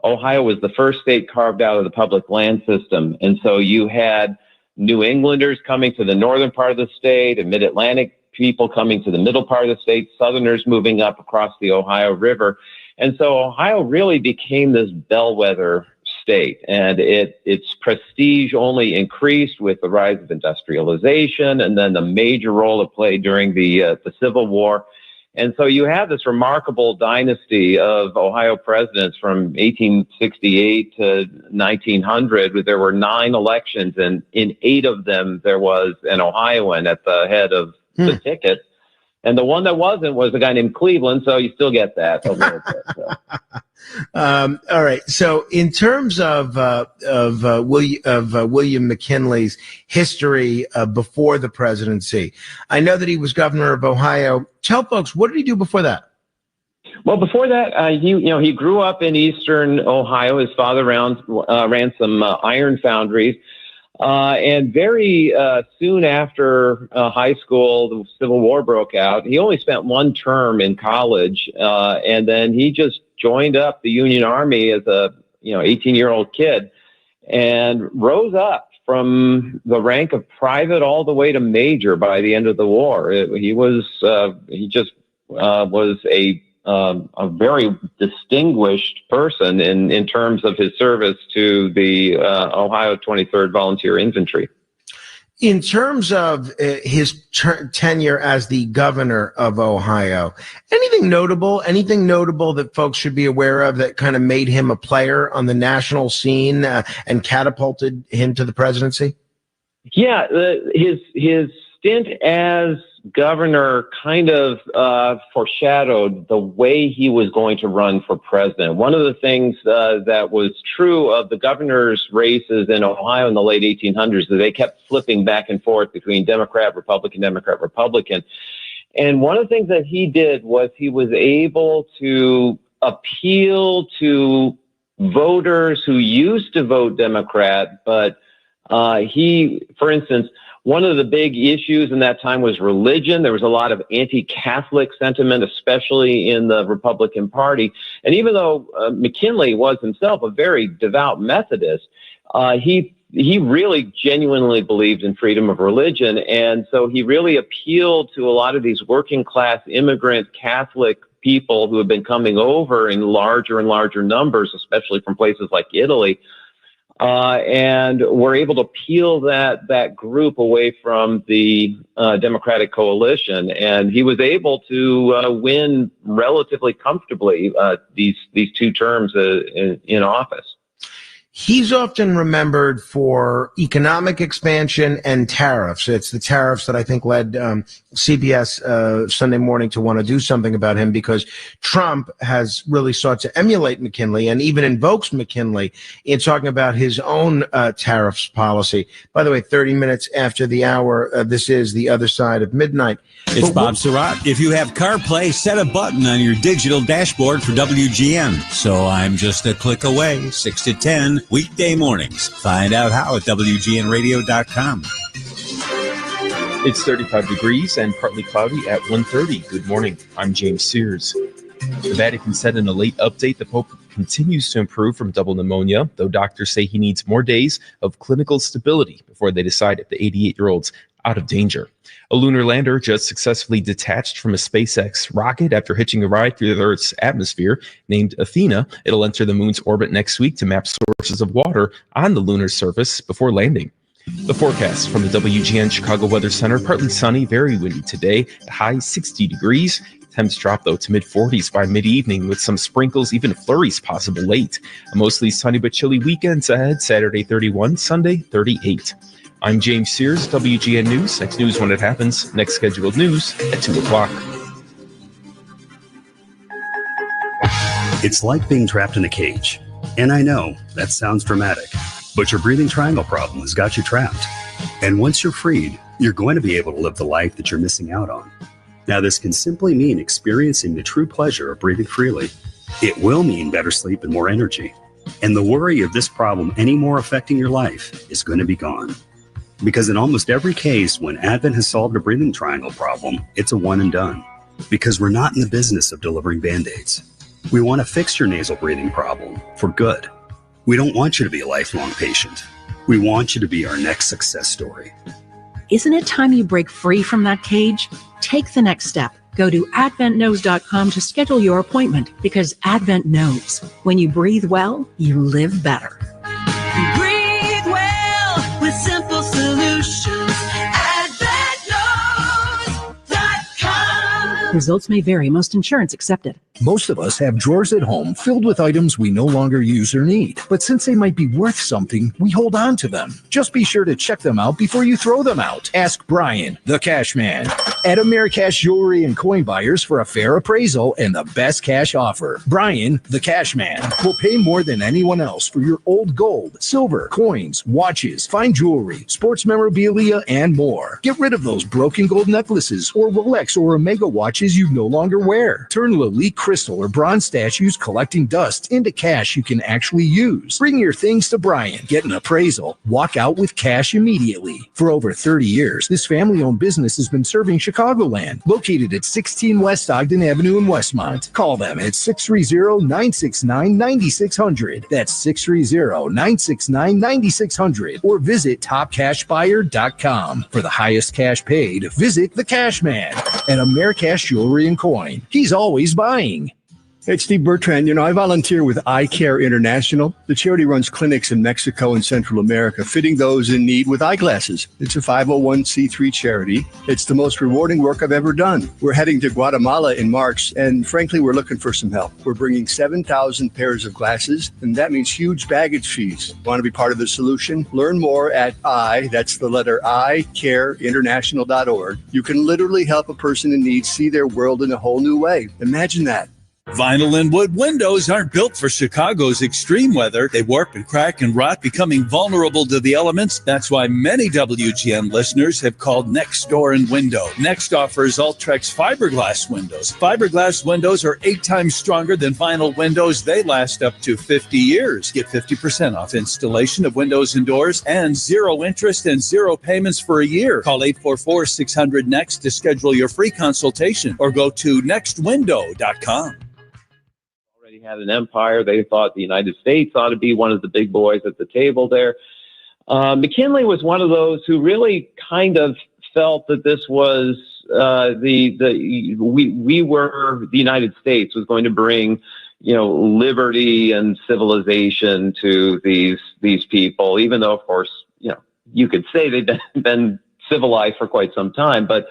S20: Ohio was the first state carved out of the public land system. And so you had New Englanders coming to the northern part of the state and mid-Atlantic people coming to the middle part of the state, Southerners moving up across the Ohio River. And so Ohio really became this bellwether state, and its prestige only increased with the rise of industrialization and then the major role it played during the Civil War. And so you have this remarkable dynasty of Ohio presidents from 1868 to 1900, where there were 9 elections, and in 8 of them there was an Ohioan at the head of the ticket. And the one that wasn't was a guy named Cleveland, so you still get that a little bit. So.
S29: All right. So, in terms of William McKinley's history before the presidency, I know that he was governor of Ohio. Tell folks, what did he do before that?
S20: Well, before that, he grew up in eastern Ohio. His father ran some iron foundries. And very soon after high school, the Civil War broke out. He only spent 1 term in college, and then he just joined up the Union Army as a 18-year-old kid, and rose up from the rank of private all the way to major by the end of the war. He was a very distinguished person in terms of his service to the Ohio 23rd Volunteer Infantry.
S29: In terms of his tenure as the governor of Ohio, anything notable that folks should be aware of that kind of made him a player on the national scene and catapulted him to the presidency? Yeah, his stint as governor kind of foreshadowed the way he was going to run for president. One of the things that was true of the governor's races in Ohio in the late 1800s is that they kept flipping back and forth between Democrat, Republican, Democrat, Republican. And one of the things that he did was he was able to appeal to voters who used to vote Democrat, but for instance, one of the big issues in that time was religion. There was a lot of anti-Catholic sentiment, especially in the Republican Party. And even though McKinley was himself a very devout Methodist, he really genuinely believed in freedom of religion. And so he really appealed to a lot of these working class immigrant Catholic people who have been coming over in larger and larger numbers, especially from places like Italy. And were able to peel that group away from the Democratic coalition, and he was able to win relatively comfortably these 2 terms in office. He's often remembered for economic expansion and tariffs. It's the tariffs that I think led CBS Sunday Morning to want to do something about him, because Trump has really sought to emulate McKinley and even invokes McKinley in talking about his own tariffs policy. By the way, 30 minutes after the hour, this is The Other Side of Midnight.
S12: It's Bob Surratt. If you have CarPlay, set a button on your digital dashboard for WGN. So I'm just a click away, 6 to 10, weekday mornings. Find out how at WGNradio.com.
S14: It's 35 degrees and partly cloudy at 1:30. Good morning. I'm James Sears. The Vatican said in a late update the Pope continues to improve from double pneumonia, though doctors say he needs more days of clinical stability before they decide if the 88-year-old's out of danger. A lunar lander just successfully detached from a SpaceX rocket after hitching a ride through the Earth's atmosphere. Named Athena, it'll enter the moon's orbit next week to map sources of water on the lunar surface before landing. The forecast from the WGN Chicago Weather Center: partly sunny, very windy today, the high 60 degrees. Temps drop, though, to mid-40s by mid-evening, with some sprinkles, even flurries possible late. A mostly sunny but chilly weekends ahead, Saturday 31, Sunday 38. I'm James Sears, WGN News. Next news when it happens. Next scheduled news at 2 o'clock.
S13: It's like being trapped in a cage. And I know, that sounds dramatic, but your breathing triangle problem has got you trapped. And once you're freed, you're going to be able to live the life that you're missing out on. Now, this can simply mean experiencing the true pleasure of breathing freely. It will mean better sleep and more energy. And the worry of this problem any more affecting your life is going to be gone. Because in almost every case, when Advent has solved a breathing triangle problem, it's a one and done. Because we're not in the business of delivering Band-Aids. We want to fix your nasal breathing problem for good. We don't want you to be a lifelong patient. We want you to be our next success story.
S15: Isn't it time you break free from that cage? Take the next step. Go to adventknows.com to schedule your appointment, because Advent knows when you breathe well, you live better.
S6: Breathe well with simple solutions. AdventKnows.com.
S15: Results may vary. Most insurance accepted.
S16: Most of us have drawers at home filled with items we no longer use or need. But since they might be worth something, we hold on to them. Just be sure to check them out before you throw them out. Ask Brian, the cash man, at Americash Jewelry and Coin Buyers for a fair appraisal and the best cash offer. Brian, the cash man, will pay more than anyone else for your old gold, silver, coins, watches, fine jewelry, sports memorabilia, and more. Get rid of those broken gold necklaces or Rolex or Omega watches you no longer wear. Turn Lily crystal or bronze statues collecting dust into cash you can actually use. Bring your things to Brian, get an appraisal, walk out with cash immediately. For over 30 years, this family-owned business has been serving Chicagoland, located at 16 West Ogden Avenue in Westmont. Call them at 630-969-9600. That's 630-969-9600. Or visit topcashbuyer.com. For the highest cash paid, visit the Cash Man at Americash Jewelry and Coin. He's always buying.
S17: Hey, it's Steve Bertrand. I volunteer with Eye Care International. The charity runs clinics in Mexico and Central America, fitting those in need with eyeglasses. It's a 501c3 charity. It's the most rewarding work I've ever done. We're heading to Guatemala in March, and frankly, we're looking for some help. We're bringing 7,000 pairs of glasses, and that means huge baggage fees. Want to be part of the solution? Learn more at that's the letter I, careinternational.org. You can literally help a person in need see their world in a whole new way. Imagine that.
S11: Vinyl and wood windows aren't built for Chicago's extreme weather. They warp and crack and rot, becoming vulnerable to the elements. That's why many WGN listeners have called Next Door and Window. Next offers Ultrex fiberglass windows. Fiberglass windows are 8 times stronger than vinyl windows. They last up to 50 years. Get 50% off installation of windows and doors and 0 interest and 0 payments for a year. Call 844-600-NEXT to schedule your free consultation or go to nextwindow.com.
S20: Had an empire. They thought the United States ought to be one of the big boys at the table there. McKinley was one of those who really kind of felt that this was we were the United States was going to bring liberty and civilization to these people, even though of course you could say they've been civilized for quite some time, but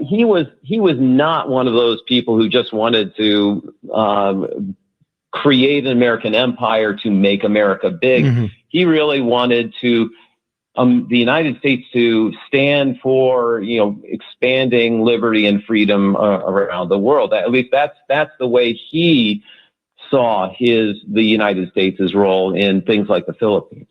S20: he was not one of those people who just wanted to create an American empire to make America big. Mm-hmm. He really wanted to the United States to stand for expanding liberty and freedom around the world. At least that's the way he saw the United States' role in things like the Philippines.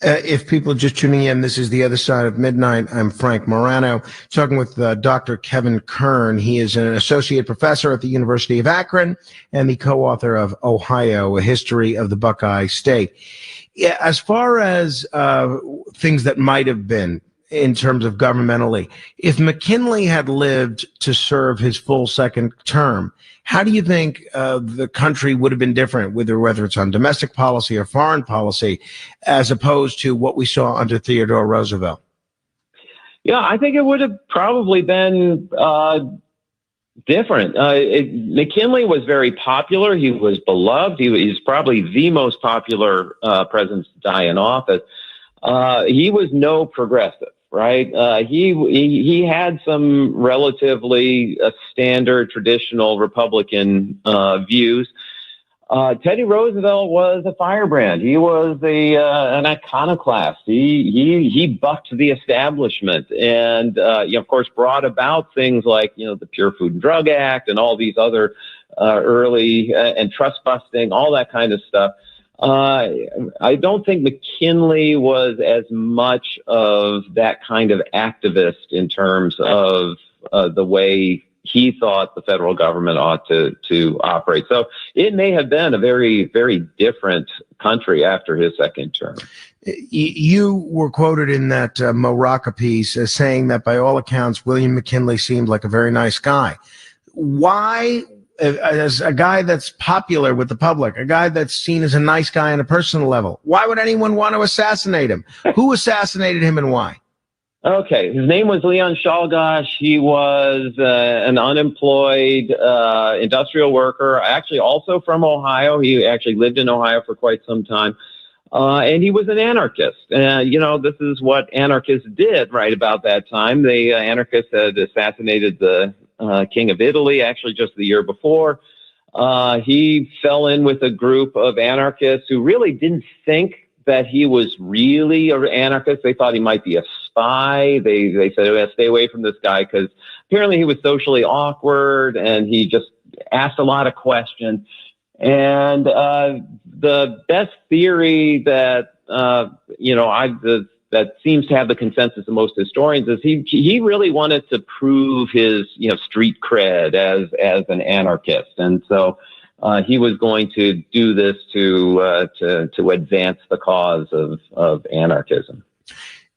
S29: If people are just tuning in, this is The Other Side of Midnight. I'm Frank Morano, talking with Dr. Kevin Kern. He is an associate professor at the University of Akron and the co-author of Ohio, A History of the Buckeye State. Yeah, as far as things that might have been in terms of governmentally, if McKinley had lived to serve his full second term, how do you think the country would have been different, whether it's on domestic policy or foreign policy, as opposed to what we saw under Theodore Roosevelt?
S20: Yeah, I think it would have probably been different. McKinley was very popular. He was beloved. He's probably the most popular president to die in office. He was no progressive. Right. He had some relatively standard traditional Republican views. Teddy Roosevelt was a firebrand. He was an iconoclast. He bucked the establishment and, of course, brought about things like, the Pure Food and Drug Act and all these other early and trust busting, all that kind of stuff. I don't think McKinley was as much of that kind of activist in terms of the way he thought the federal government ought to operate. So it may have been a very, very different country after his second term.
S29: You were quoted in that Mo Rocca piece as saying that by all accounts, William McKinley seemed like a very nice guy. Why? As a guy that's popular with the public, a guy that's seen as a nice guy on a personal level, why would anyone want to assassinate him? Who assassinated him and why?
S20: Okay, his name was Leon Shalgosh. He was an unemployed industrial worker, actually also from Ohio. He actually lived in Ohio for quite some time. And he was an anarchist. This is what anarchists did right about that time. The anarchists had assassinated the King of Italy, actually just the year before. He fell in with a group of anarchists who really didn't think that he was really an anarchist. They thought he might be a spy. They said, oh, stay away from this guy because apparently he was socially awkward and he just asked a lot of questions. And the best theory that that seems to have the consensus of most historians is he really wanted to prove his street cred as an anarchist, and so he was going to do this to advance the cause of anarchism.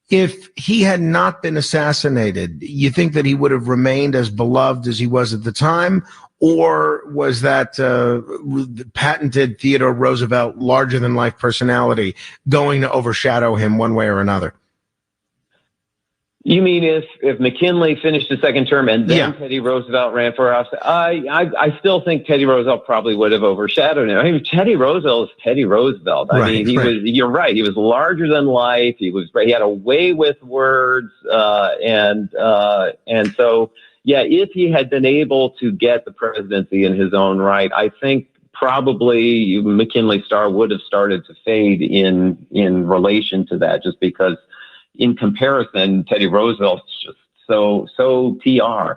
S29: If he had not been assassinated, you think that he would have remained as beloved as he was at the time? Or was that patented Theodore Roosevelt larger-than-life personality going to overshadow him one way or another?
S20: You mean if McKinley finished his second term and then Teddy Roosevelt ran for office? I still think Teddy Roosevelt probably would have overshadowed him. I mean, Teddy Roosevelt is Teddy Roosevelt. I mean, he was. You're right. He was larger than life. He had a way with words, and so. Yeah, if he had been able to get the presidency in his own right, I think probably McKinley's star would have started to fade in relation to that, just because in comparison, Teddy Roosevelt's just so PR.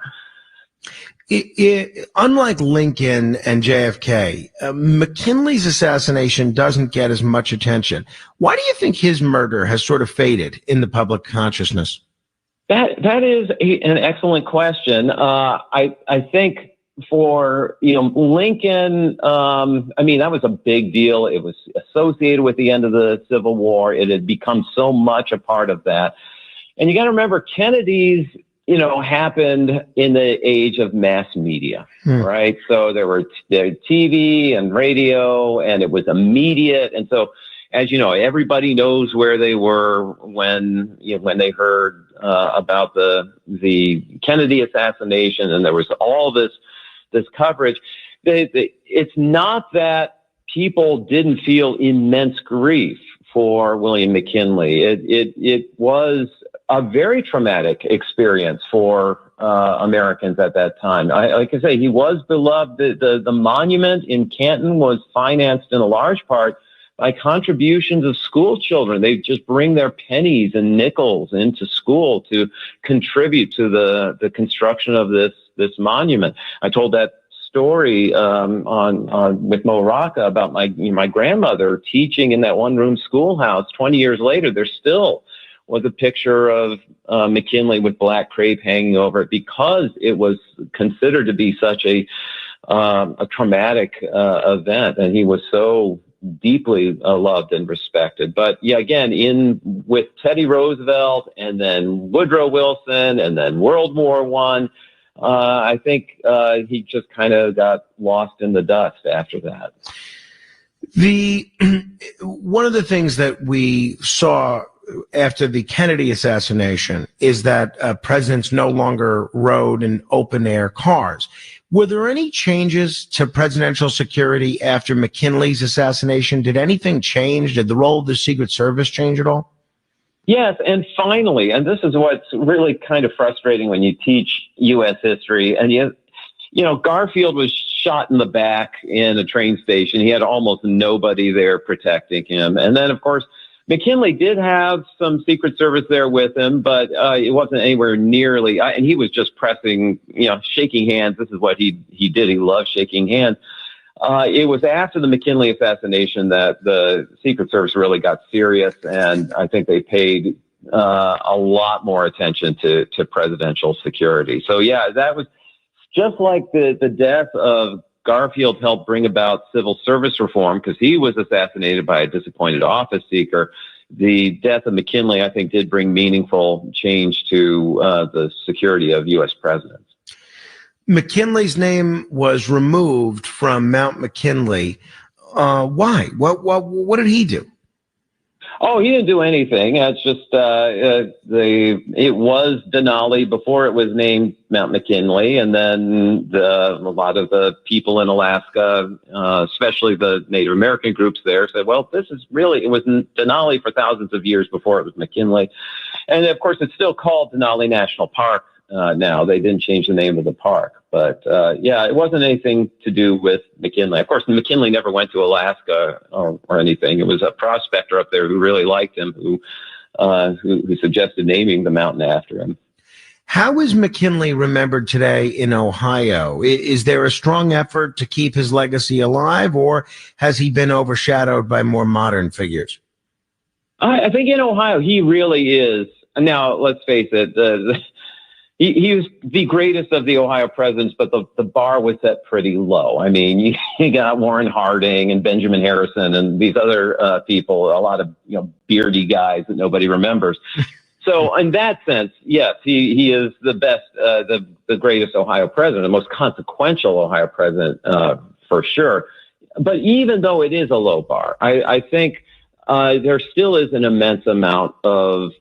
S29: Unlike Lincoln and JFK, McKinley's assassination doesn't get as much attention. Why do you think his murder has sort of faded in the public consciousness?
S20: That is an excellent question. I think for Lincoln, I mean, that was a big deal. It was associated with the end of the Civil War. It had become so much a part of that. And you got to remember, Kennedy's happened in the age of mass media, right? So there were TV and radio, and it was immediate. And so, as you know, everybody knows where they were when they heard about the Kennedy assassination, and there was all this coverage. It's not that people didn't feel immense grief for William McKinley. It was a very traumatic experience for Americans at that time. Like I say, he was beloved. The monument in Canton was financed in a large part by contributions of school children. They just bring their pennies and nickels into school to contribute to the construction of this monument. I told that story with Mo Rocca about my grandmother teaching in that one-room schoolhouse. 20 years later, there still was a picture of McKinley with black crape hanging over it because it was considered to be such a traumatic event, and he was so deeply loved and respected. But yeah, again, with Teddy Roosevelt and then Woodrow Wilson and then World War I think he just kind of got lost in the dust after that.
S29: One of the things that we saw after the Kennedy assassination is that presidents no longer rode in open-air cars. Were there any changes to presidential security after McKinley's assassination? Did anything change? Did the role of the Secret Service change at all?
S20: Yes, and finally, and this is what's really kind of frustrating when you teach U.S. history, and Garfield was shot in the back in a train station. He had almost nobody there protecting him. And then, of course, McKinley did have some Secret Service there with him, but it wasn't anywhere nearly. And he was just pressing, shaking hands. This is what he did. He loved shaking hands. It was after the McKinley assassination that the Secret Service really got serious, and I think they paid a lot more attention to presidential security. So yeah, that was just like the death of Garfield helped bring about civil service reform because he was assassinated by a disappointed office seeker. The death of McKinley, I think, did bring meaningful change to the security of U.S. presidents.
S29: McKinley's name was removed from Mount McKinley. Why? What did he do?
S20: Oh, he didn't do anything. It's just it was Denali before it was named Mount McKinley, and then a lot of the people in Alaska, especially the Native American groups there, said, "Well, it was Denali for thousands of years before it was McKinley," and of course, it's still called Denali National Park now. They didn't change the name of the park. But, it wasn't anything to do with McKinley. Of course, McKinley never went to Alaska or anything. It was a prospector up there who really liked him, who suggested naming the mountain after him.
S29: How is McKinley remembered today in Ohio? Is there a strong effort to keep his legacy alive, or has he been overshadowed by more modern figures?
S20: I think in Ohio, he really is. Now, let's face it, he was the greatest of the Ohio presidents, but the bar was set pretty low. I mean, you got Warren Harding and Benjamin Harrison and these other people, a lot of beardy guys that nobody remembers. So in that sense, yes, he is the best, the greatest Ohio president, the most consequential Ohio president for sure. But even though it is a low bar, I think there still is an immense amount of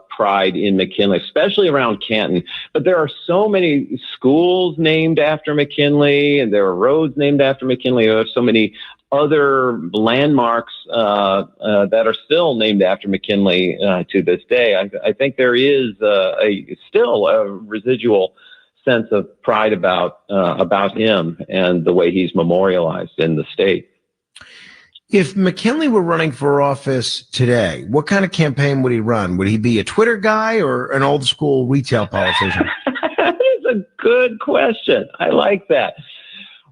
S20: pride in McKinley, especially around Canton. But there are so many schools named after McKinley, and there are roads named after McKinley. There are so many other landmarks that are still named after McKinley to this day. I think there is still a residual sense of pride about him and the way he's memorialized in the state.
S29: If McKinley were running for office today, what kind of campaign would he run? Would he be a Twitter guy or an old school retail politician?
S20: That's a good question. I like that.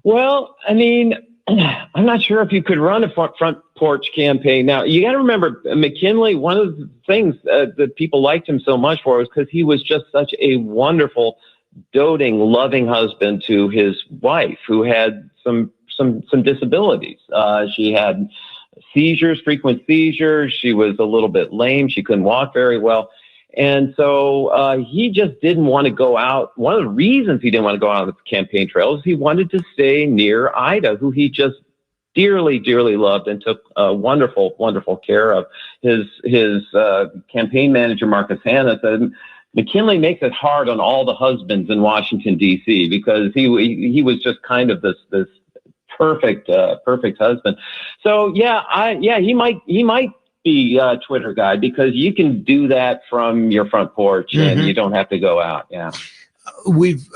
S20: Well, I mean, I'm not sure if you could run a front porch campaign. Now, you got to remember, McKinley, one of the things that people liked him so much for was because he was just such a wonderful, doting, loving husband to his wife, who had some disabilities. She had frequent seizures. She was a little bit lame. She couldn't walk very well. And so he just didn't want to go out. One of the reasons he didn't want to go out on the campaign trail is he wanted to stay near Ida, who he just dearly, dearly loved and took wonderful, wonderful care of. His campaign manager, Marcus Hanna, said, McKinley makes it hard on all the husbands in Washington, D.C., because he was just kind of this perfect husband. So he might be a Twitter guy, because you can do that from your front porch and you don't have to go out. Yeah.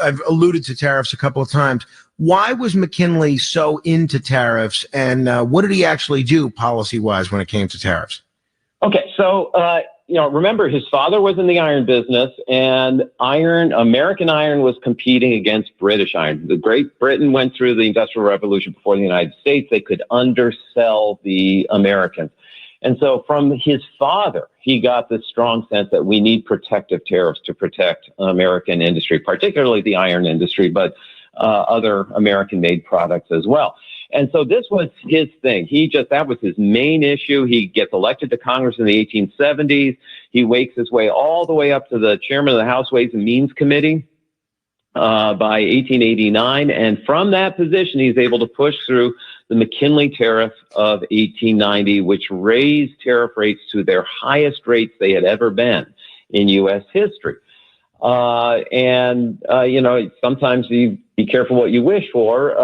S29: I've alluded to tariffs a couple of times. Why was McKinley so into tariffs, and what did he actually do policy wise when it came to tariffs?
S20: Okay. So, remember, his father was in the iron business, and American iron was competing against British iron. The Great Britain went through the Industrial Revolution before the United States. They could undersell the Americans. And so from his father, he got this strong sense that we need protective tariffs to protect American industry, particularly the iron industry, but other American-made products as well. And so this was his thing. That was his main issue. He gets elected to Congress in the 1870s. He wakes his way all the way up to the chairman of the House Ways and Means Committee by 1889. And from that position, he's able to push through the McKinley Tariff of 1890, which raised tariff rates to their highest rates they had ever been in U.S. history. Sometimes you be careful what you wish for.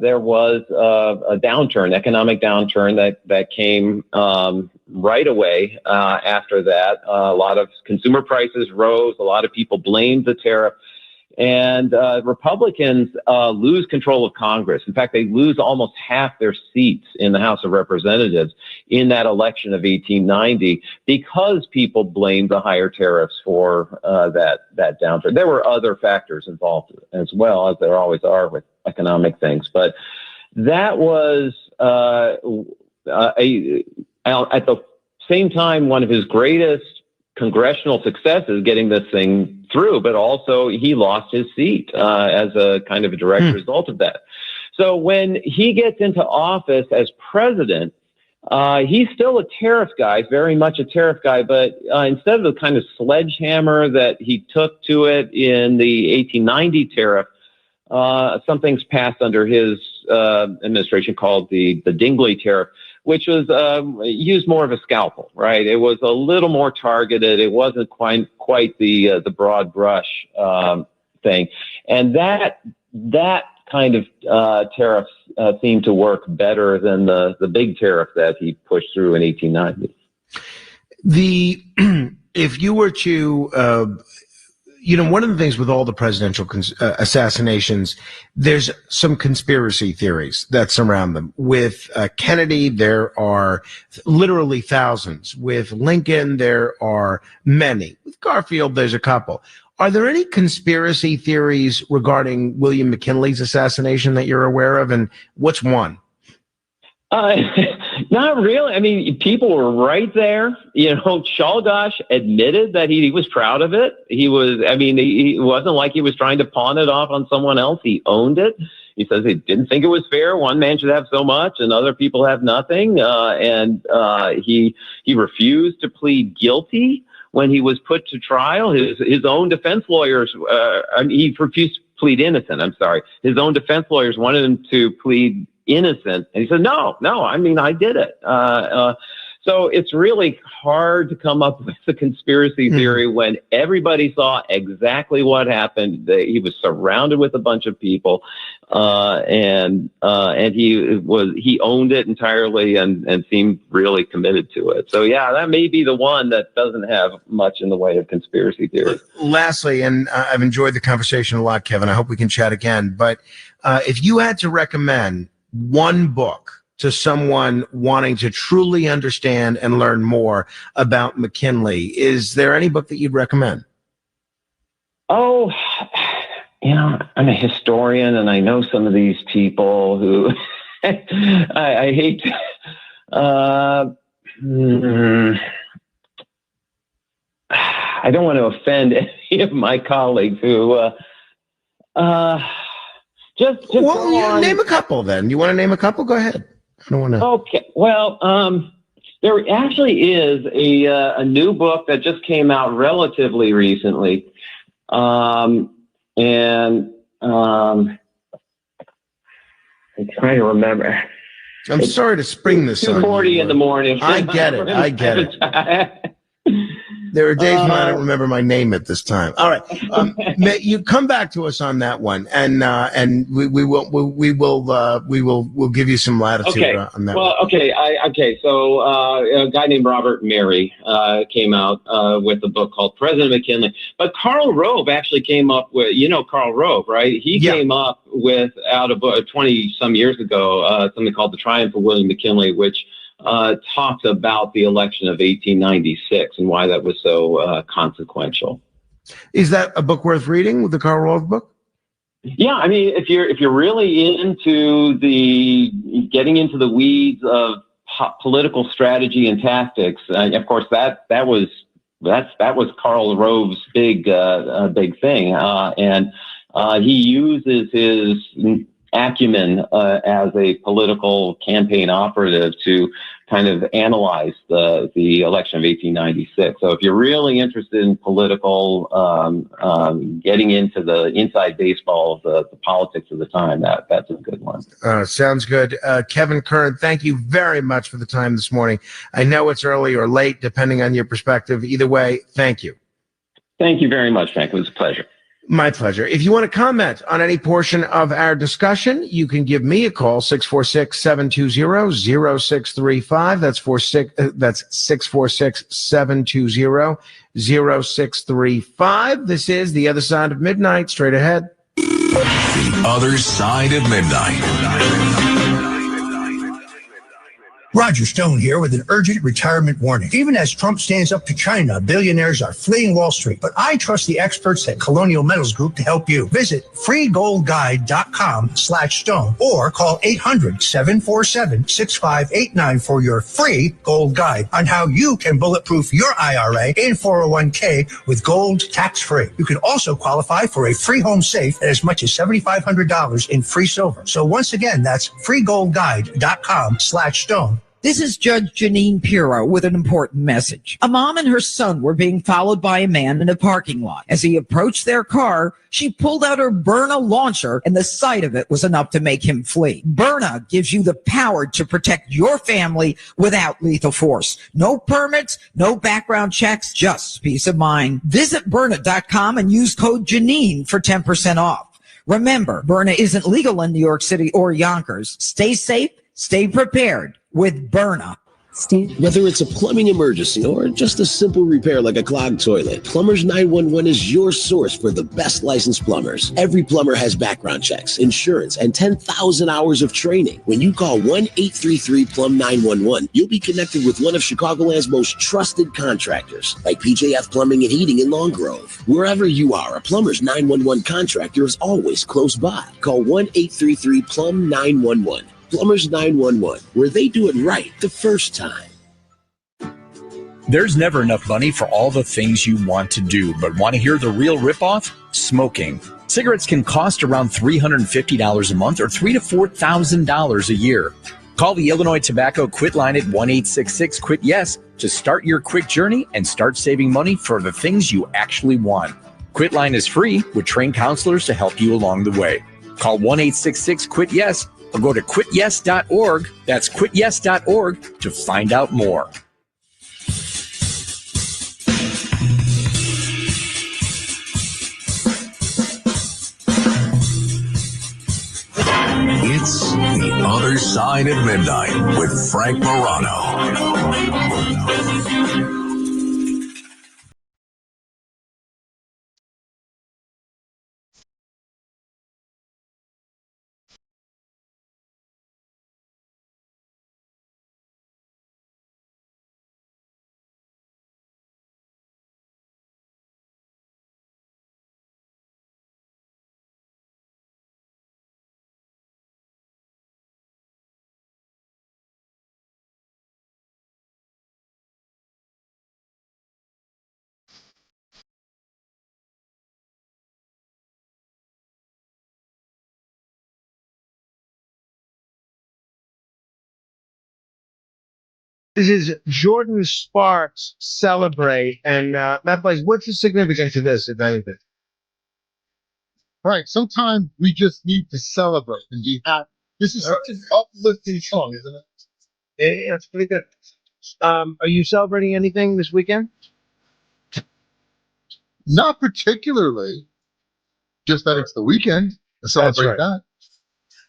S20: There was a downturn, economic downturn that came right away after that. A lot of consumer prices rose. A lot of people blamed the tariff. And Republicans lose control of Congress. In fact, they lose almost half their seats in the House of Representatives in that election of 1890 because people blamed the higher tariffs for that downturn. There were other factors involved as well, as there always are with economic things. But that was at the same time one of his greatest congressional successes, getting this thing through, but also he lost his seat as a kind of a direct result of that. So when he gets into office as president, he's still a tariff guy, very much a tariff guy, but instead of the kind of sledgehammer that he took to it in the 1890 tariff, something's passed under his administration called the Dingley tariff, which was used more of a scalpel, right? It was a little more targeted. It wasn't quite the broad brush thing, and that kind of tariff seemed to work better than the big tariff that he pushed through in 1890.
S29: If you were to, one of the things with all the presidential assassinations, there's some conspiracy theories that surround them. With Kennedy, there are literally thousands. With Lincoln, there are many. With Garfield, there's a couple. Are there any conspiracy theories regarding William McKinley's assassination that you're aware of, and what's one?
S20: Not really. I mean, people were right there. Czolgosz admitted that he was proud of it. He wasn't like he was trying to pawn it off on someone else. He owned it. He says he didn't think it was fair. One man should have so much and other people have nothing. He refused to plead guilty when he was put to trial. His own defense lawyers, he refused to plead innocent. I'm sorry. His own defense lawyers wanted him to plead innocent, and he said, no, I mean, I did it. So it's really hard to come up with a conspiracy theory when everybody saw exactly what happened. He was surrounded with a bunch of people, and he owned it entirely and seemed really committed to it. So yeah, that may be the one that doesn't have much in the way of conspiracy theory.
S29: Lastly, and I've enjoyed the conversation a lot, Kevin. I hope we can chat again. But if you had to recommend one book to someone wanting to truly understand and learn more about McKinley, is there any book that you'd recommend?
S20: Oh, I'm a historian and I know some of these people who I hate. I don't want to offend any of my colleagues who
S29: name a couple then. You want to name a couple? Go ahead. I don't want to.
S20: Okay. Well, there actually is a new book that just came out relatively recently. I'm trying to remember.
S29: I'm sorry to spring this on you.
S20: 2:40 in the morning.
S29: I get it. There are days when I don't remember my name at this time. All right, you come back to us on that one, and we'll give you some latitude on that.
S20: Well, one. So a guy named Robert Mary came out with a book called President McKinley, but Karl Rove actually came up with Karl Rove, right? He came up with out a book 20 some years ago, something called The Triumph of William McKinley, which talks about the election of 1896 and why that was so consequential.
S29: Is that a book worth reading, the Karl Rove book?
S20: Yeah, I mean, if you're really into getting into the weeds of political strategy and tactics, of course that was Karl Rove's big thing, and he uses his acumen as a political campaign operative to kind of analyze the election of 1896. So if you're really interested in political, getting into the inside baseball of the politics of the time, that's a good one.
S29: Sounds good. Kevin Kern, thank you very much for the time this morning. I know it's early or late, depending on your perspective. Either way, thank you.
S20: Thank you very much, Frank. It was a pleasure.
S29: My pleasure. If you want to comment on any portion of our discussion, you can give me a call, 646-720-0635. That's 646-720-0635. This is The Other Side of Midnight. Straight ahead.
S19: The Other Side of Midnight.
S1: Roger Stone here with an urgent retirement warning. Even as Trump stands up to China, billionaires are fleeing Wall Street. But I trust the experts at Colonial Metals Group to help you. Visit freegoldguide.com/stone or call 800-747-6589 for your free gold guide on how you can bulletproof your IRA and 401k with gold tax-free. You can also qualify for a free home safe at as much as $7,500 in free silver. So once again, that's freegoldguide.com/stone.
S18: This is Judge Janine Pirro with an important message. A mom and her son were being followed by a man in a parking lot. As he approached their car, she pulled out her Byrna launcher, and the sight of it was enough to make him flee. Byrna gives you the power to protect your family without lethal force. No permits, no background checks, just peace of mind. Visit Byrna.com and use code Janine for 10% off. Remember, Byrna isn't legal in New York City or Yonkers. Stay safe, stay prepared with Byrna.
S21: Whether it's a plumbing emergency or just a simple repair like a clogged toilet, Plumbers 911 is your source for the best licensed plumbers. Every plumber has background checks, insurance, and 10,000 hours of training. When you call 1-833-PLUM-911, you'll be connected with one of Chicagoland's most trusted contractors, like PJF Plumbing and Heating in Long Grove. Wherever you are, a Plumbers 911 contractor is always close by. Call 1-833-PLUM-911. Plumbers 911, where they do it right the first time.
S22: There's never enough money for all the things you want to do, but want to hear the real ripoff? Smoking. Cigarettes can cost around $350 a month or $3,000 to $4,000 a year. Call the Illinois Tobacco Quit Line at 1-866-QUIT-YES to start your quick journey and start saving money for the things you actually want. Quit Line is free with trained counselors to help you along the way. Call 1-866-QUIT-YES or go to quityes.org. That's quityes.org to find out more.
S19: It's The Other Side of Midnight with Frank Morano.
S29: This is Jordan Sparks Celebrate. And Matt Blaze, what's the significance of this, if anything?
S23: Right. Sometimes we just need to celebrate and be happy. This is such an uplifting song, isn't it?
S29: Yeah, it's pretty good. Are you celebrating anything this weekend?
S23: Not particularly. Just that it's the weekend. To celebrate that.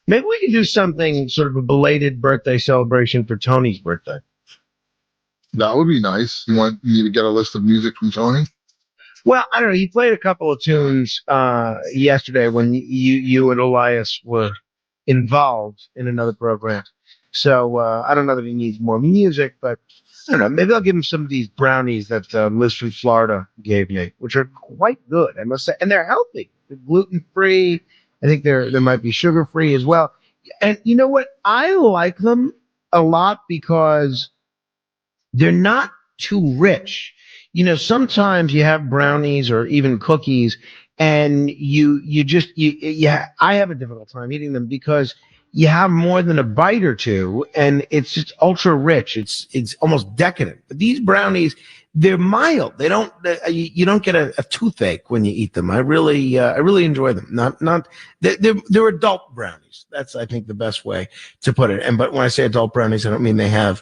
S29: Maybe we can do something, sort of a belated birthday celebration for Tony's birthday.
S23: That would be nice. You want me to get a list of music from Tony?
S29: Well, I don't know. He played a couple of tunes yesterday when you and Elias were involved in another program. So I don't know that he needs more music, but I don't know. Maybe I'll give him some of these brownies that Liz from Florida gave me, which are quite good, I must say. And they're healthy. They're gluten-free. I think there might be sugar-free as well. And you know what? I like them a lot because they're not too rich. You know, sometimes you have brownies or even cookies and I have a difficult time eating them because you have more than a bite or two and it's just ultra rich. It's almost decadent. But these brownies, they're mild. You don't get a toothache when you eat them. I really enjoy them. They're adult brownies. That's, I think, the best way to put it. But when I say adult brownies, I don't mean they have,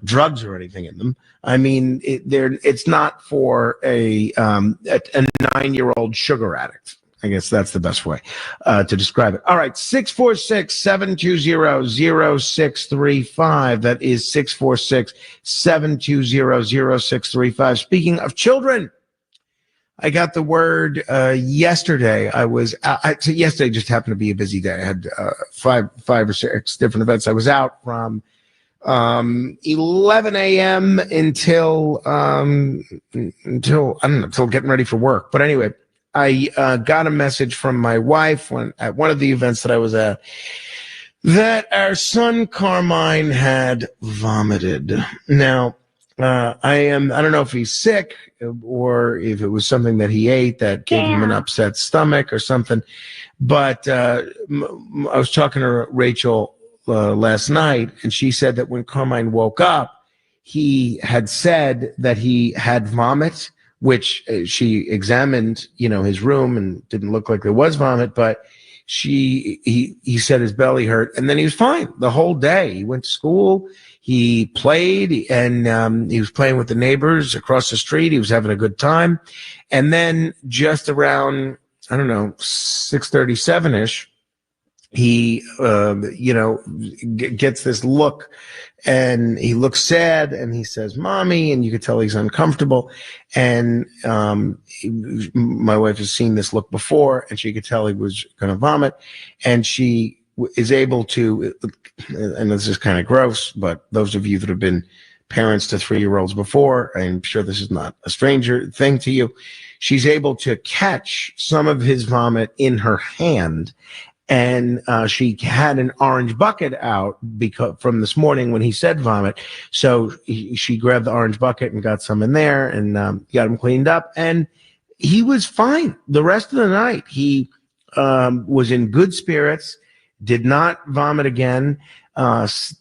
S29: drugs or anything in them. I mean, it's not for a 9-year-old sugar addict. I guess that's the best way to describe it. All right, 646-720-0635. That is 646-720-0635. Speaking of children, I got the word yesterday. So yesterday just happened to be a busy day. I had five or six different events. I was out from 11 a.m. until I don't know, until getting ready for work. But anyway, I got a message from my wife at one of the events that I was at that our son Carmine had vomited. Now, I don't know if he's sick or if it was something that he ate that gave him an upset stomach or something. But I was talking to Rachel last night, and she said that when Carmine woke up, he had said that he had vomit, which she examined, his room and didn't look like there was vomit, but he said his belly hurt, and then he was fine the whole day. He went to school, he played, and he was playing with the neighbors across the street. He was having a good time. And then just around, 6:37-ish, he, gets this look, and he looks sad, and he says, "Mommy," and you could tell he's uncomfortable. And my wife has seen this look before, and she could tell he was going to vomit. And she is able to, and this is kind of gross, but those of you that have been parents to 3-year-olds before, I'm sure this is not a stranger thing to you. She's able to catch some of his vomit in her hand. And she had an orange bucket out from this morning when he said vomit. So she grabbed the orange bucket and got some in there, and got him cleaned up. And he was fine the rest of the night. He was in good spirits, did not vomit again,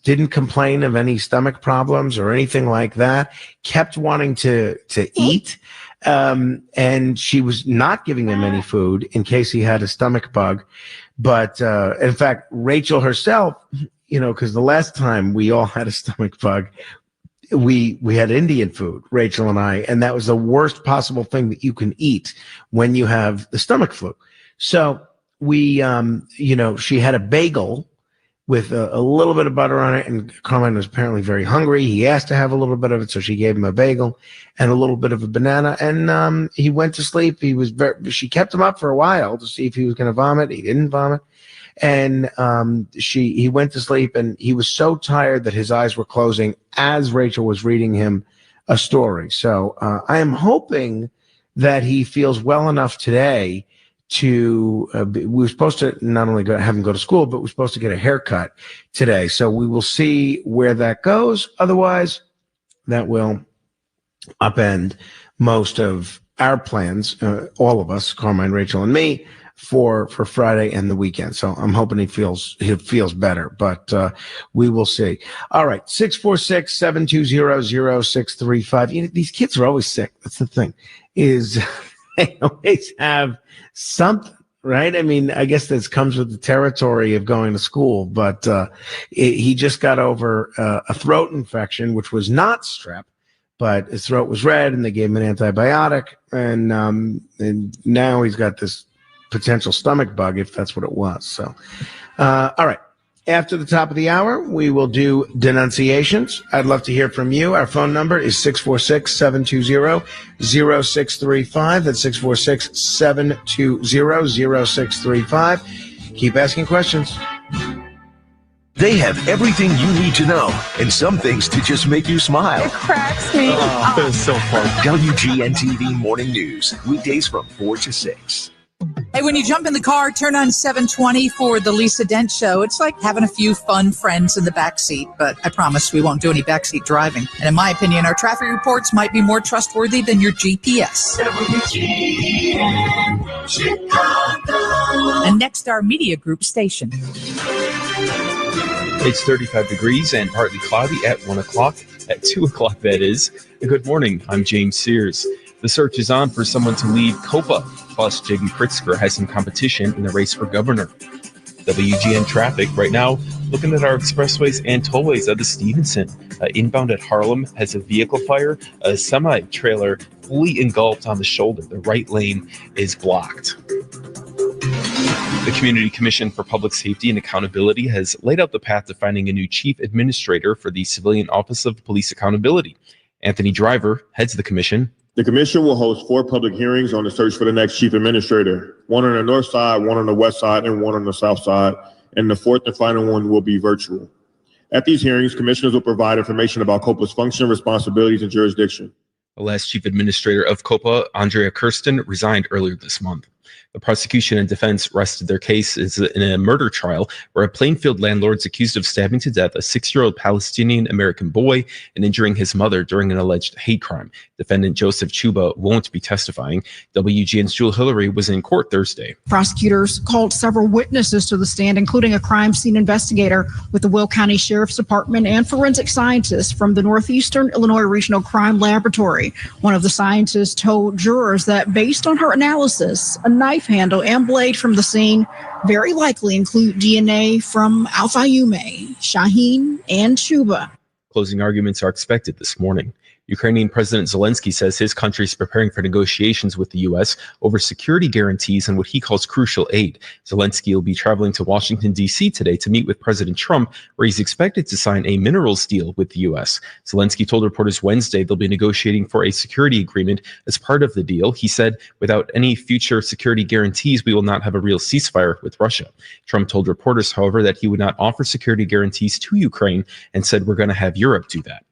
S29: didn't complain of any stomach problems or anything like that, kept wanting to eat. And she was not giving him any food in case he had a stomach bug. But in fact, Rachel herself, because the last time we all had a stomach bug, we had Indian food, Rachel and I, and that was the worst possible thing that you can eat when you have the stomach flu. So we, she had a bagel with a little bit of butter on it, and Carmine was apparently very hungry. He asked to have a little bit of it, so she gave him a bagel and a little bit of a banana, and he went to sleep. She kept him up for a while to see if he was going to vomit. He didn't vomit, and he went to sleep, and he was so tired that his eyes were closing as Rachel was reading him a story. So I am hoping that he feels well enough today to we were supposed to not only have him go to school, but we're supposed to get a haircut today. So we will see where that goes. Otherwise, that will upend most of our plans, all of us, Carmine, Rachel, and me, for Friday and the weekend. So I'm hoping he feels better, but we will see. All right, 646-720-0635. These kids are always sick. That's the thing, is they always have something, right? I mean, I guess this comes with the territory of going to school, but he just got over a throat infection, which was not strep, but his throat was red, and they gave him an antibiotic, and now he's got this potential stomach bug, if that's what it was. So, all right. After the top of the hour, we will do denunciations. I'd love to hear from you. Our phone number is 646-720-0635. That's 646-720-0635. Keep asking questions.
S19: They have everything you need to know and some things to just make you smile.
S2: It cracks me up.
S19: That is so fun. WGN-TV Morning News, weekdays from 4 to 6.
S2: Hey, when you jump in the car, turn on 720 for the Lisa Dent Show. It's like having a few fun friends in the back seat, but I promise we won't do any backseat driving. And in my opinion, our traffic reports might be more trustworthy than your GPS. WGN Chicago. And next, our Media Group station.
S14: It's 35 degrees and partly cloudy at 1 o'clock. At 2 o'clock, that is. Good morning. I'm James Sears. The search is on for someone to lead COPA. Plus, J.B. Pritzker has some competition in the race for governor. WGN traffic right now, looking at our expressways and tollways of the Stevenson. Inbound at Harlem has a vehicle fire. A semi-trailer fully engulfed on the shoulder. The right lane is blocked. The Community Commission for Public Safety and Accountability has laid out the path to finding a new chief administrator for the Civilian Office of Police Accountability. Anthony Driver heads the commission.
S3: The commission will host 4 public hearings on the search for the next chief administrator, one on the north side, one on the west side, and one on the south side, and the 4th and final one will be virtual. At these hearings, commissioners will provide information about COPA's function, responsibilities, and jurisdiction.
S14: The last chief administrator of COPA, Andrea Kirsten, resigned earlier this month. The prosecution and defense rested their case in a murder trial where a Plainfield landlord is accused of stabbing to death a 6-year-old Palestinian-American boy and injuring his mother during an alleged hate crime. Defendant Joseph Chuba won't be testifying. WGN's Jewel Hillary was in court Thursday.
S4: Prosecutors called several witnesses to the stand, including a crime scene investigator with the Will County Sheriff's Department and forensic scientists from the Northeastern Illinois Regional Crime Laboratory. One of the scientists told jurors that based on her analysis, a knife handle and blade from the scene very likely include DNA from Al-Fayoume, Shaheen, and Chuba.
S14: Closing arguments are expected this morning. Ukrainian President Zelensky says his country is preparing for negotiations with the U.S. over security guarantees and what he calls crucial aid. Zelensky will be traveling to Washington, D.C. today to meet with President Trump, where he's expected to sign a minerals deal with the U.S. Zelensky told reporters Wednesday they'll be negotiating for a security agreement as part of the deal. He said, without any future security guarantees, we will not have a real ceasefire with Russia. Trump told reporters, however, that he would not offer security guarantees to Ukraine and said, we're going to have Europe do that.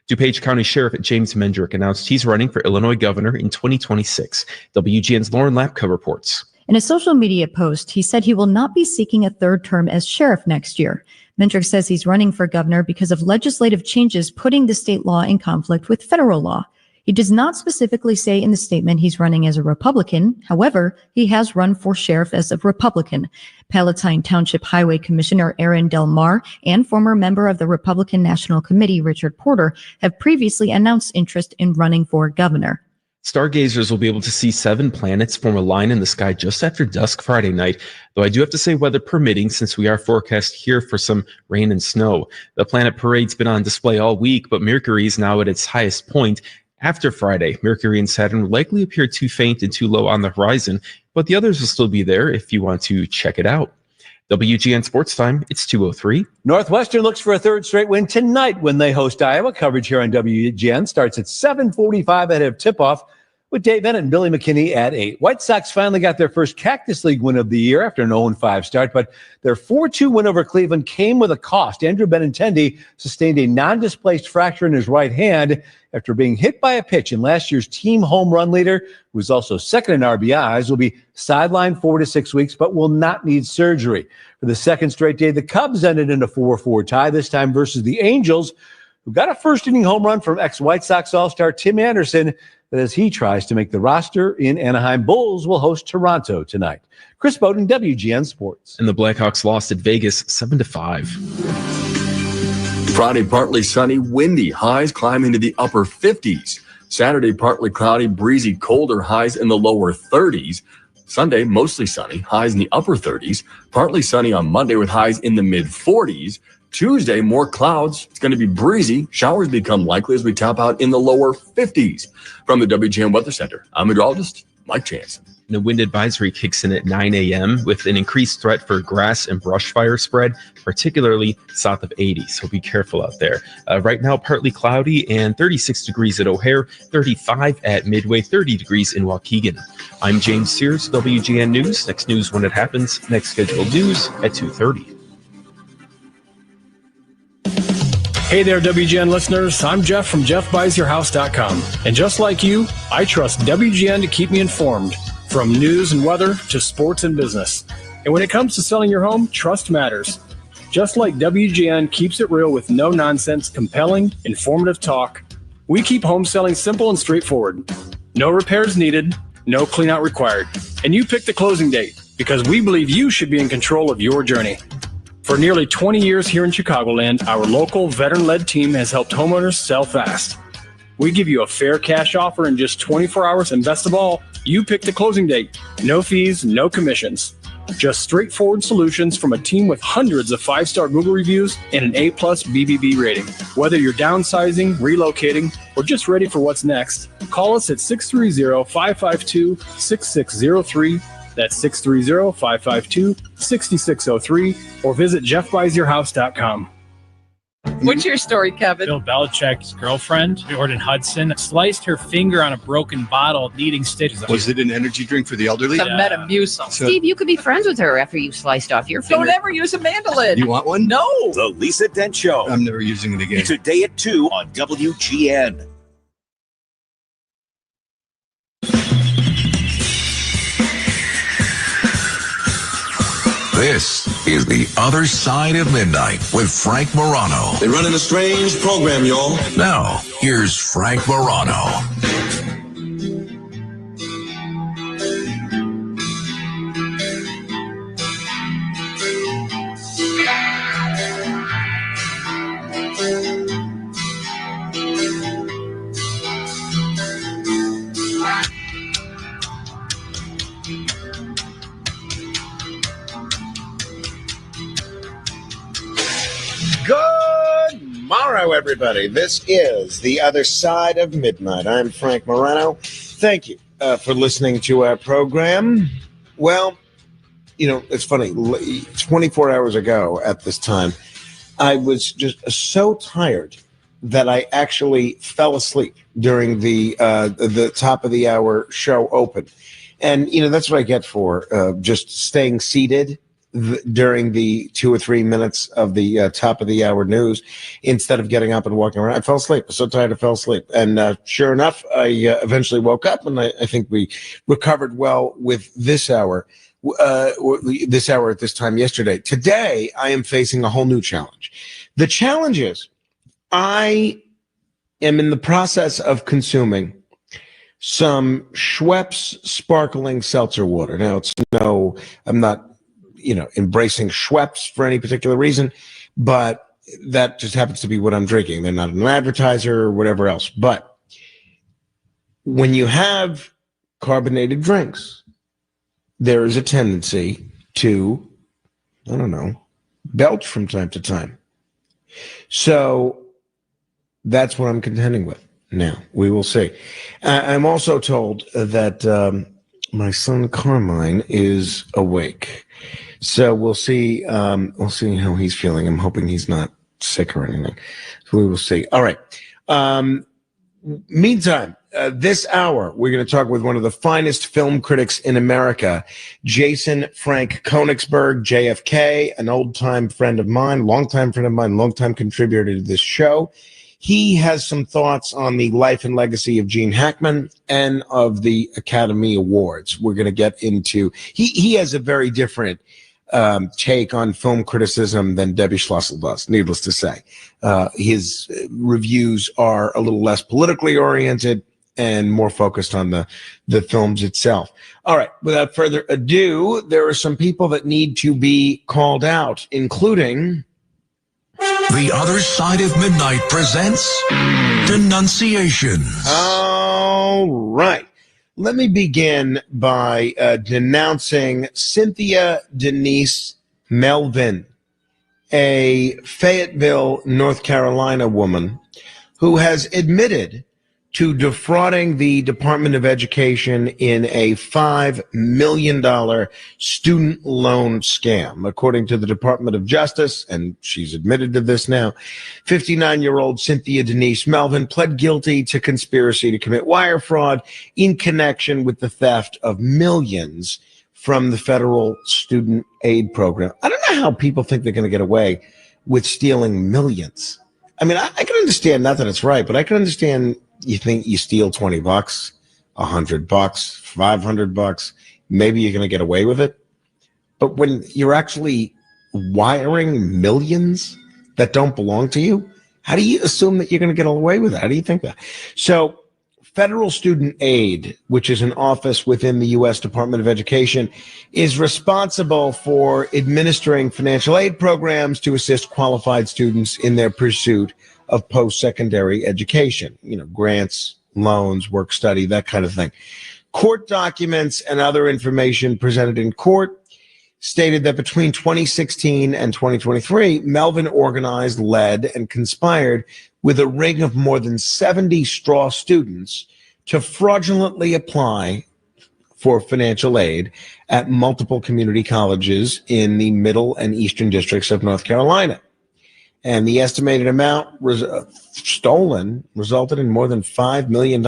S14: DuPage County Sheriff James Mendrick announced he's running for Illinois governor in 2026. WGN's Lauren Lapka reports.
S5: In a social media post, he said he will not be seeking a third term as sheriff next year. Mendrick says he's running for governor because of legislative changes putting the state law in conflict with federal law. He does not specifically say in the statement he's running as a Republican. However, he has run for sheriff as a Republican. Palatine Township Highway Commissioner Aaron Del Mar and former member of the Republican National Committee Richard Porter have previously announced interest in running for governor.
S14: Stargazers will be able to see 7 planets form a line in the sky just after dusk Friday night, though I do have to say weather permitting since we are forecast here for some rain and snow. The planet parade's been on display all week, but Mercury is now at its highest point. After Friday, Mercury and Saturn will likely appear too faint and too low on the horizon, but the others will still be there if you want to check it out. WGN Sports Time, it's 2:03.
S8: Northwestern looks for a third straight win tonight when they host Iowa. Coverage here on WGN starts at 7:45 ahead of tip-off with Dave Bennett and Billy McKinney at 8. White Sox finally got their first Cactus League win of the year after an 0-5 start, but their 4-2 win over Cleveland came with a cost. Andrew Benintendi sustained a non-displaced fracture in his right hand after being hit by a pitch, and last year's team home run leader, who was also second in RBIs, will be sidelined 4 to 6 weeks, but will not need surgery. For the second straight day, the Cubs ended in a 4-4 tie, this time versus the Angels, who got a first-inning home run from ex-White Sox All-Star Tim Anderson, that as he tries to make the roster in Anaheim. Bulls will host Toronto tonight. Chris Bowden, WGN Sports.
S14: And the Blackhawks lost at Vegas 7-5.
S9: Friday, partly sunny, windy, highs climb into the upper 50s. Saturday, partly cloudy, breezy, colder, highs in the lower 30s. Sunday, mostly sunny, highs in the upper 30s. Partly sunny on Monday with highs in the mid-40s. Tuesday, more clouds. It's going to be breezy. Showers become likely as we top out in the lower 50s. From the WGN Weather Center, I'm meteorologist Mike Jansen.
S14: The wind advisory kicks in at 9 a.m. with an increased threat for grass and brush fire spread, particularly south of 80. So be careful out there. Right now, partly cloudy and 36 degrees at O'Hare, 35 at Midway, 30 degrees in Waukegan. I'm James Sears, WGN News. Next news when it happens. Next scheduled news at 2:30.
S24: Hey there, WGN listeners. I'm Jeff from JeffBuysYourHouse.com. And just like you, I trust WGN to keep me informed, from news and weather to sports and business. And when it comes to selling your home, trust matters. Just like WGN keeps it real with no-nonsense, compelling, informative talk, we keep home selling simple and straightforward. No repairs needed, no cleanout required. And you pick the closing date because we believe you should be in control of your journey. For nearly 20 years here in Chicagoland, our local veteran-led team has helped homeowners sell fast. We give you a fair cash offer in just 24 hours, and best of all, you pick the closing date. No fees, no commissions. Just straightforward solutions from a team with hundreds of 5-star Google reviews and an A+ BBB rating. Whether you're downsizing, relocating, or just ready for what's next, call us at 630-552-6603. That's 630-552-6603, or visit JeffBuysYourHouse.com.
S2: What's your story, Kevin?
S25: Bill Belichick's girlfriend, Jordan Hudson, sliced her finger on a broken bottle, needing stitches.
S17: Was it an energy drink for the elderly?
S2: It's a Metamucil.
S26: Steve, you could be friends with her after you sliced off your finger.
S2: Don't ever use a mandolin.
S17: You want one?
S2: No.
S27: The Lisa Dent Show.
S17: I'm never using it again.
S27: Today at 2 on WGN.
S6: This is The Other Side of Midnight with Frank Morano.
S7: They're running a strange program, y'all.
S6: Now, here's Frank Morano.
S29: Good morrow, everybody. This is The Other Side of Midnight. I'm Frank Morano. Thank you for listening to our program. Well, you know, it's funny. 24 hours ago at this time, I was just so tired that I actually fell asleep during the top of the hour show open. And, you know, that's what I get for just staying seated during the 2 or 3 minutes of the top of the hour news instead of getting up and walking around. I fell asleep. I was so tired I fell asleep. And sure enough, I eventually woke up, and I think we recovered well with this hour at this time yesterday. Today, I am facing a whole new challenge. The challenge is I am in the process of consuming some Schweppes sparkling seltzer water. Now, I'm not embracing Schweppes for any particular reason, but that just happens to be what I'm drinking. They're not an advertiser or whatever else. But when you have carbonated drinks, there is a tendency to, belch from time to time. So that's what I'm contending with. Now, we will see. I'm also told that my son Carmine is awake. So we'll see. We'll see how he's feeling. I'm hoping he's not sick or anything. So we will see. All right. Meantime, this hour, we're going to talk with one of the finest film critics in America, Jason Frank Koenigsberg, JFK, an old-time friend of mine, longtime contributor to this show. He has some thoughts on the life and legacy of Gene Hackman and of the Academy Awards. We're going to get into, he has a very different take on film criticism than Debbie Schlussel does, needless to say. His reviews are a little less politically oriented and more focused on the films itself. All right, without further ado, there are some people that need to be called out, including...
S6: The Other Side of Midnight presents Denunciations.
S29: All right. Let me begin by denouncing Cynthia Denise Melvin, a Fayetteville, North Carolina woman who has admitted to defrauding the Department of Education in a $5 million student loan scam. According to the Department of Justice, and she's admitted to this now, 59-year-old Cynthia Denise Melvin pled guilty to conspiracy to commit wire fraud in connection with the theft of millions from the federal student aid program. I don't know how people think they're going to get away with stealing millions. I mean, I can understand, not that it's right, but I can understand you think you steal $20, $100, $500, maybe you're going to get away with it. But when you're actually wiring millions that don't belong to you, how do you assume that you're going to get away with it? How do you think that? So Federal Student Aid, which is an office within the U.S. Department of Education, is responsible for administering financial aid programs to assist qualified students in their pursuit of post-secondary education, grants, loans, work study, that kind of thing. Court documents and other information presented in court stated that between 2016 and 2023, Melvin organized, led, and conspired with a ring of more than 70 straw students to fraudulently apply for financial aid at multiple community colleges in the middle and eastern districts of North Carolina. and the estimated amount stolen resulted in more than $5 million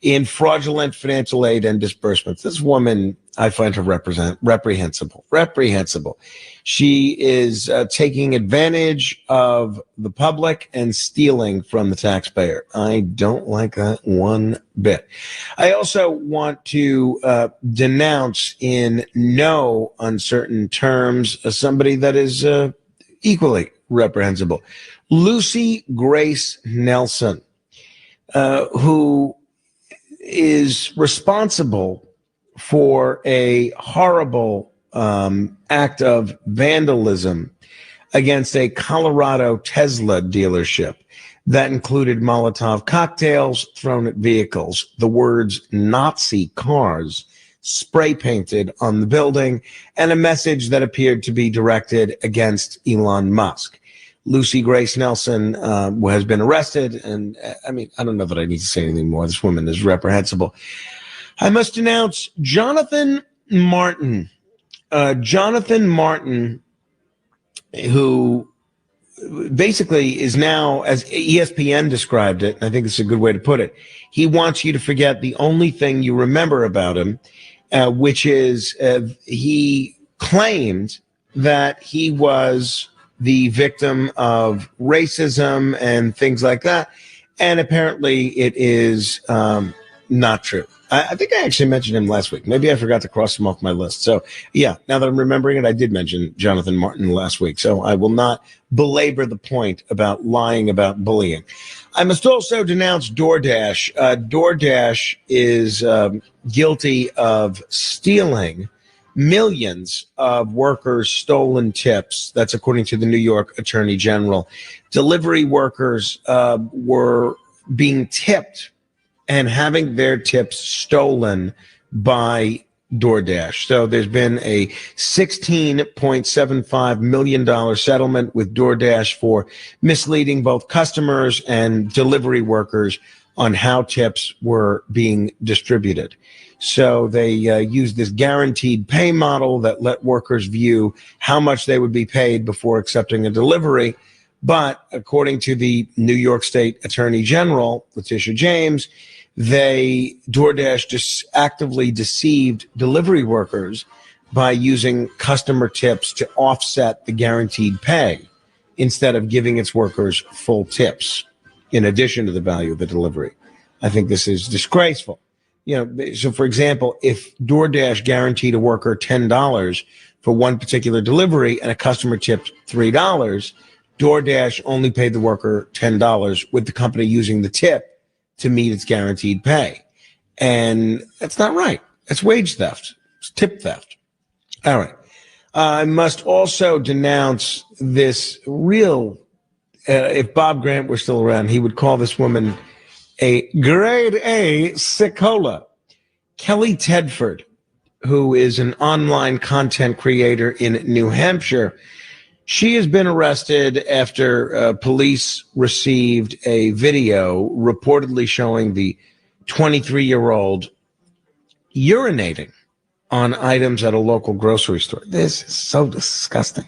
S29: in fraudulent financial aid and disbursements. This woman, I find her reprehensible. She is taking advantage of the public and stealing from the taxpayer. I don't like that one bit. I also want to denounce in no uncertain terms somebody that is equally reprehensible. Lucy Grace Nelson, who is responsible for a horrible act of vandalism against a Colorado Tesla dealership that included Molotov cocktails thrown at vehicles, the words Nazi cars spray painted on the building, and a message that appeared to be directed against Elon Musk. Lucy Grace Nelson has been arrested, and I mean, I don't know that I need to say anything more. This woman is reprehensible. I must announce Jonathan Martin. Jonathan Martin, who basically is now, as ESPN described it, and I think it's a good way to put it, he wants you to forget the only thing you remember about him, which is he claimed that he was the victim of racism and things like that. And apparently it is not true. I think I actually mentioned him last week. Maybe I forgot to cross him off my list. So, yeah, now that I'm remembering it, I did mention Jonathan Martin last week. So I will not belabor the point about lying about bullying. I must also denounce DoorDash. DoorDash is guilty of stealing millions of workers' stolen tips. That's according to the New York Attorney General. Delivery workers were being tipped and having their tips stolen by DoorDash. So there's been a $16.75 million settlement with DoorDash for misleading both customers and delivery workers on how tips were being distributed. So they used this guaranteed pay model that let workers view how much they would be paid before accepting a delivery. But according to the New York State Attorney General, Letitia James, DoorDash just actively deceived delivery workers by using customer tips to offset the guaranteed pay instead of giving its workers full tips in addition to the value of the delivery. I think this is disgraceful. So for example, if DoorDash guaranteed a worker $10 for one particular delivery and a customer tipped $3, DoorDash only paid the worker $10 with the company using the tip to meet its guaranteed pay. And that's not right. That's wage theft. It's tip theft. All right. I must also denounce this real, if Bob Grant were still around, he would call this woman a grade A sickola. Kelly Tedford, who is an online content creator in New Hampshire, she has been arrested after police received a video reportedly showing the 23-year-old urinating on items at a local grocery store. This is so disgusting.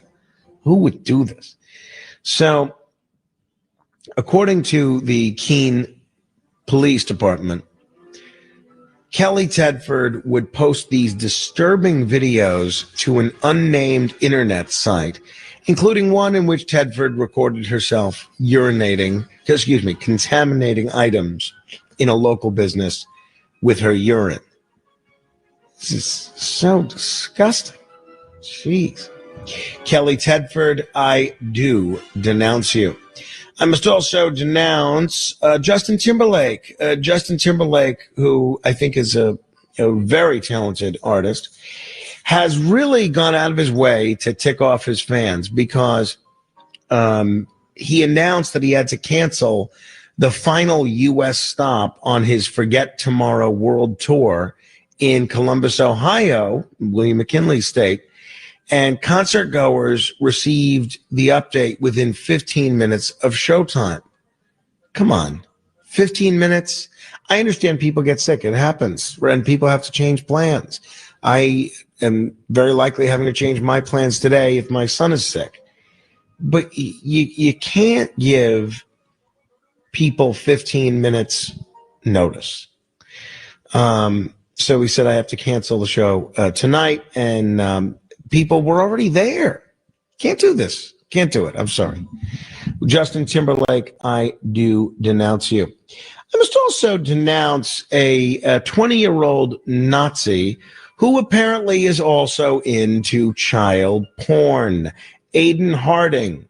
S29: Who would do this? So, according to the Keene Police Department, Kelly Tedford would post these disturbing videos to an unnamed internet site, including one in which Tedford recorded herself contaminating items in a local business with her urine. This is so disgusting. Jeez. Kelly Tedford, I do denounce you. I must also denounce Justin Timberlake. Justin Timberlake, who I think is a very talented artist, has really gone out of his way to tick off his fans because he announced that he had to cancel the final U.S. stop on his Forget Tomorrow World Tour in Columbus, Ohio, William McKinley State, and concert goers received the update within 15 minutes of showtime. Come on, 15 minutes? I understand people get sick. It happens, and people have to change plans. I am very likely having to change my plans today if my son is sick. But you can't give people 15 minutes notice. So he said, I have to cancel the show tonight. And people were already there. Can't do this. Can't do it. I'm sorry. Justin Timberlake, I do denounce you. I must also denounce a 20-year-old Nazi who apparently is also into child porn. Aiden Harding,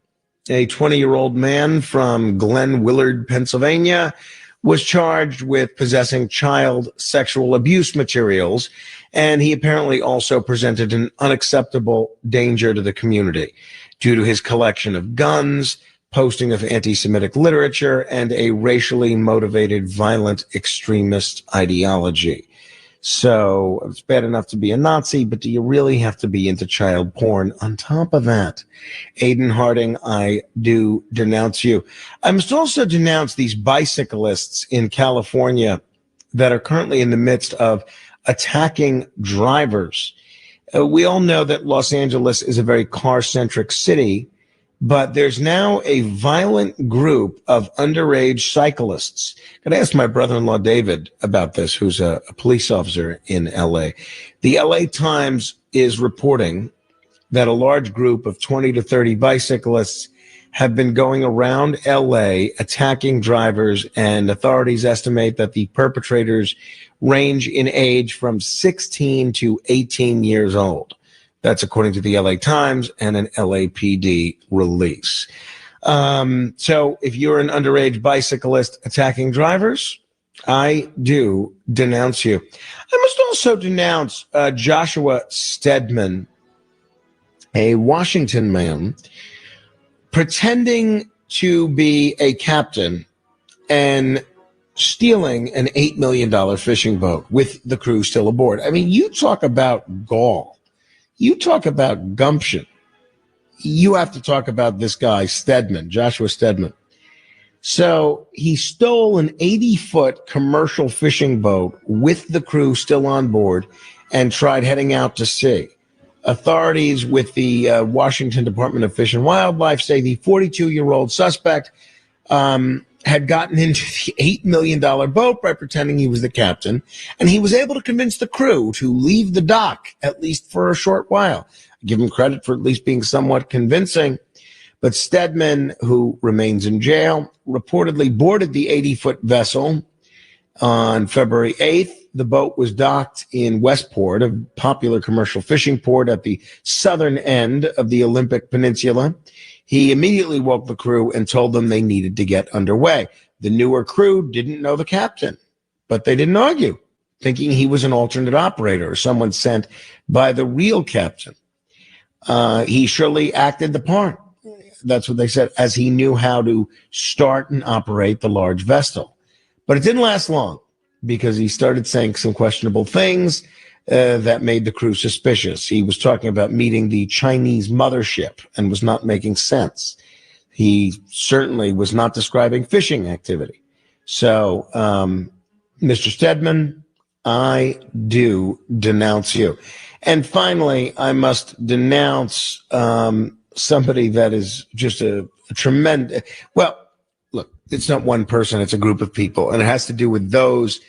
S29: a 20-year-old man from Glen Willard, Pennsylvania, was charged with possessing child sexual abuse materials, and he apparently also presented an unacceptable danger to the community due to his collection of guns, posting of anti-Semitic literature, and a racially motivated violent extremist ideology. So it's bad enough to be a Nazi, but do you really have to be into child porn on top of that? Aiden Harding, I do denounce you. I must also denounce these bicyclists in California that are currently in the midst of attacking drivers. We all know that Los Angeles is a very car-centric city, but there's now a violent group of underage cyclists. Could I ask my brother-in-law David about this, who's a police officer in L.A.? The L.A. Times is reporting that a large group of 20 to 30 bicyclists have been going around L.A. attacking drivers, and authorities estimate that the perpetrators range in age from 16 to 18 years old. That's according to the LA Times and an LAPD release. So if you're an underage bicyclist attacking drivers, I do denounce you. I must also denounce Joshua Stedman, a Washington man, pretending to be a captain and stealing an $8 million fishing boat with the crew still aboard. I mean, you talk about gall. You talk about gumption. You have to talk about this guy, Stedman, Joshua Stedman. So he stole an 80-foot commercial fishing boat with the crew still on board and tried heading out to sea. Authorities with the Washington Department of Fish and Wildlife say the 42-year-old suspect had gotten into the $8 million boat by pretending he was the captain, and he was able to convince the crew to leave the dock, at least for a short while. I give him credit for at least being somewhat convincing. But Stedman, who remains in jail, reportedly boarded the 80-foot vessel on February 8th. The boat was docked in Westport, a popular commercial fishing port at the southern end of the Olympic Peninsula. He immediately woke the crew and told them they needed to get underway. The newer crew didn't know the captain, but they didn't argue, thinking he was an alternate operator or someone sent by the real captain. He surely acted the part. That's what they said, as he knew how to start and operate the large vessel. But it didn't last long because he started saying some questionable things that made the crew suspicious. He was talking about meeting the Chinese mothership and was not making sense. He certainly was not describing fishing activity. So, Mr. Stedman, I do denounce you. And finally, I must denounce somebody that is just a tremendous, well, look, it's not one person, it's a group of people, and it has to do with those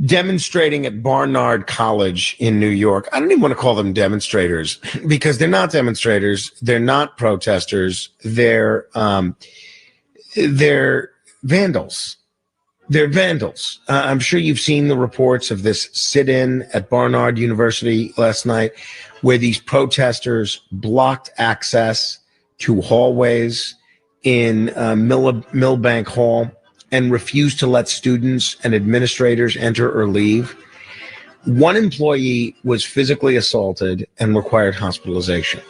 S29: demonstrating at Barnard College in New York. I don't even want to call them demonstrators because they're not demonstrators. They're not protesters. They're vandals. They're vandals. I'm sure you've seen the reports of this sit-in at Barnard University last night where these protesters blocked access to hallways in Millbank Hall and refused to let students and administrators enter or leave. One employee was physically assaulted and required hospitalization.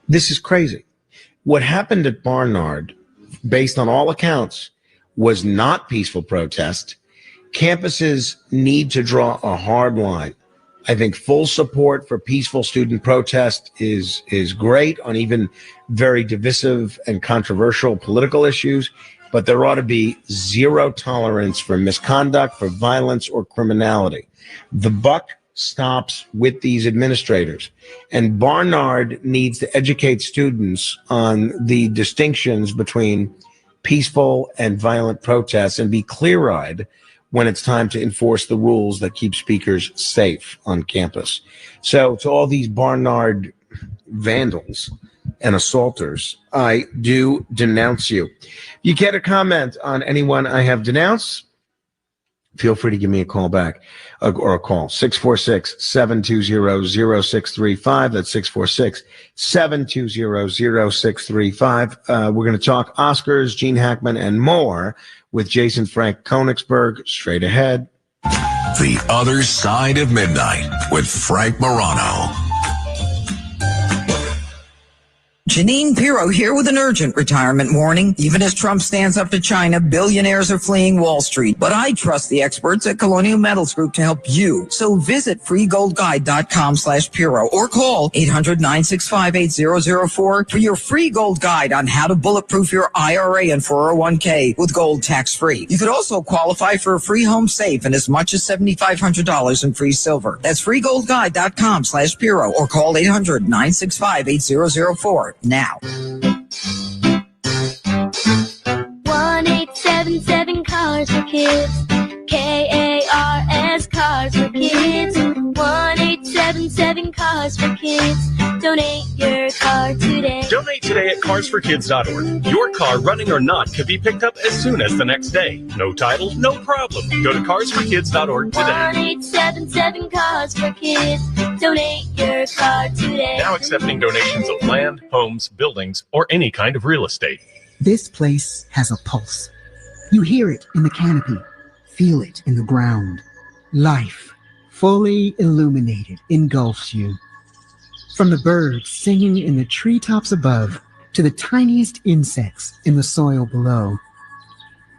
S29: This is crazy. What happened at Barnard, based on all accounts, was not peaceful protest. Campuses need to draw a hard line. I think full support for peaceful student protest is great on even very divisive and controversial political issues, but there ought to be zero tolerance for misconduct, for violence, or criminality. The buck stops with these administrators. And Barnard needs to educate students on the distinctions between peaceful and violent protests and be clear-eyed when it's time to enforce the rules that keep speakers safe on campus. So to all these Barnard vandals and assaulters, I do denounce you. You get a comment on anyone I have denounced? Feel free to give me a call back or a call. 646-720-0635. That's 646-720-0635. We're going to talk Oscars, Gene Hackman, and more with Jason Frank Koenigsberg straight ahead.
S6: The Other Side of Midnight with Frank Morano.
S18: Janine Pirro here with an urgent retirement warning. Even as Trump stands up to China, billionaires are fleeing Wall Street. But I trust the experts at Colonial Metals Group to help you. So visit freegoldguide.com/Pirro or call 800-965-8004 for your free gold guide on how to bulletproof your IRA and 401k with gold tax-free. You could also qualify for a free home safe and as much as $7,500 in free silver. That's freegoldguide.com/Pirro or call 800-965-8004. Now.
S1: 1877 Cars for Kids. KARS Cars for Kids. 1877 Cars for Kids. Donate your car today.
S10: Donate today at carsforkids.org. Your car, running or not, can be picked up as soon as the next day. No title, no problem. Go to carsforkids.org today.
S1: 1877 Cars for Kids. Donate your car today.
S10: Now accepting donations of land, homes, buildings, or any kind of real estate.
S11: This place has a pulse. You hear it in the canopy, feel it in the ground. Life, fully illuminated, engulfs you. From the birds singing in the treetops above to the tiniest insects in the soil below,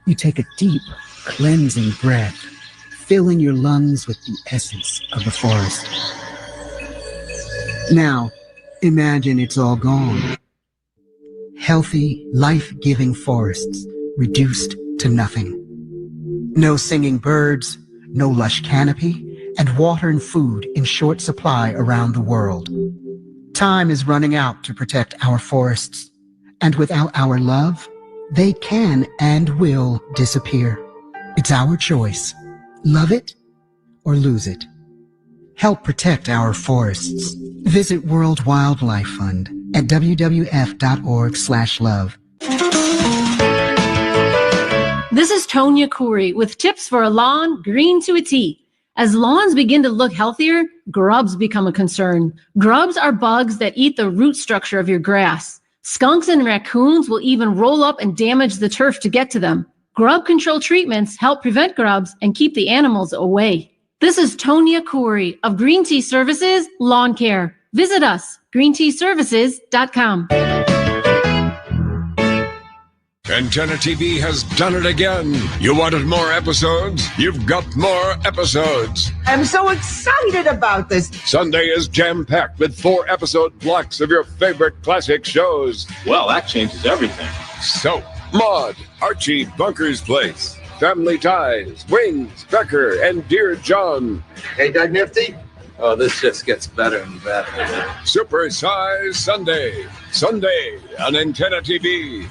S11: you take a deep, cleansing breath, filling your lungs with the essence of the forest. Now, imagine it's all gone. Healthy, life-giving forests reduced to nothing. No singing birds, no lush canopy, and water and food in short supply around the world. Time is running out to protect our forests, and without our love, they can and will disappear. It's our choice. Love it or lose it. Help protect our forests. Visit World Wildlife Fund at wwf.org/love.
S12: This is Tonya Khoury with tips for a lawn green to a T. As lawns begin to look healthier, grubs become a concern. Grubs are bugs that eat the root structure of your grass. Skunks and raccoons will even roll up and damage the turf to get to them. Grub control treatments help prevent grubs and keep the animals away. This is Tonya Khoury of Green Tea Services Lawn Care. Visit us, greenteaservices.com.
S13: Antenna TV has done it again. You wanted more episodes? You've got more episodes.
S15: I'm so excited about this.
S13: Sunday is jam-packed with 4-episode blocks of your favorite classic shows.
S16: Well, that changes everything.
S13: So, Maude, Archie Bunker's Place, Family Ties, Wings, Becker, and Dear John.
S16: Hey, Doug Nifty? Oh, this just gets better and better.
S13: Super Size Sunday. Sunday on Antenna TV.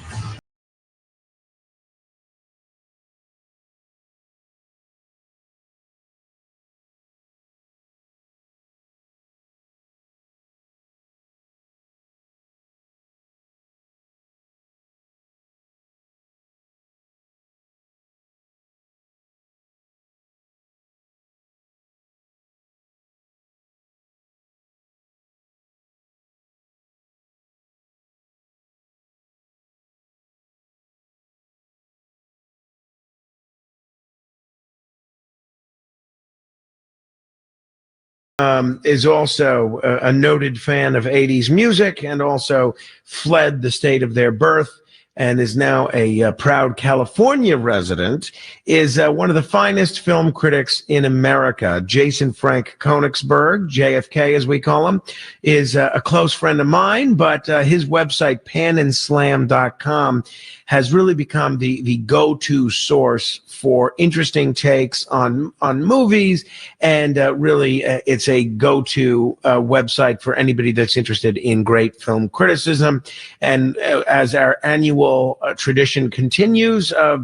S29: Is also a noted fan of 80s music and also fled the state of their birth and is now a proud California resident, is one of the finest film critics in America. Jason Frank Koenigsberg, JFK as we call him, is a close friend of mine, but his website, panandslam.com, has really become the go-to source for interesting takes on movies, and really it's a go-to website for anybody that's interested in great film criticism. And as our annual tradition continues of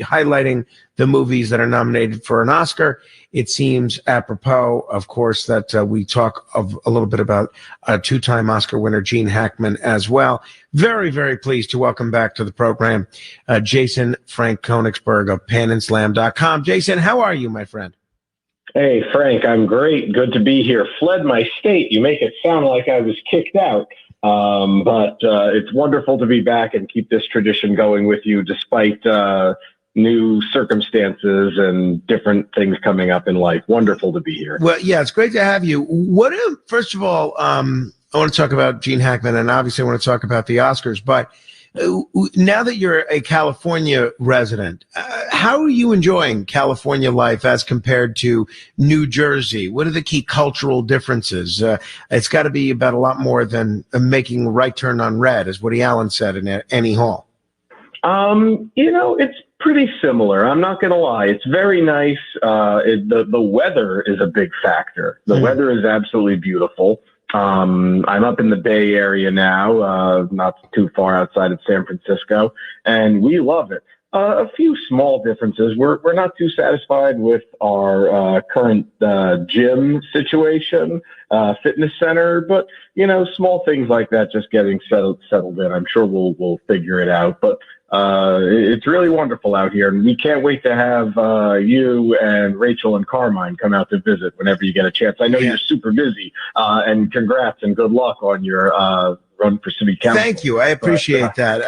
S29: highlighting the movies that are nominated for an Oscar, it seems apropos, of course, that we talk a little bit about two-time Oscar winner Gene Hackman as well. Very, very pleased to welcome back to the program Jason Frank Koenigsberg of panandslam.com. Jason, how are you, my friend?
S3: Hey, Frank, I'm great. Good to be here. Fled my state. You make it sound like I was kicked out. But it's wonderful to be back and keep this tradition going with you despite new circumstances and different things coming up in life. Wonderful to be here.
S29: Well, yeah, it's great to have you. First of all, I want to talk about Gene Hackman, and obviously I want to talk about the Oscars, but now that you're a California resident, how are you enjoying California life as compared to New Jersey? What are the key cultural differences? It's got to be about a lot more than making a right turn on red, as Woody Allen said in Annie Hall.
S3: It's pretty similar. I'm not going to lie. It's very nice. The weather is a big factor. The weather is absolutely beautiful. I'm up in the Bay Area now, not too far outside of San Francisco, and we love it. A few small differences. We're not too satisfied with our current gym situation, fitness center, but small things like that, just getting settled in. I'm sure we'll figure it out. But it's really wonderful out here, and we can't wait to have you and Rachel and Carmine come out to visit whenever you get a chance. I know you're super busy, and congrats and good luck on your run for city council.
S29: Thank you. I appreciate that.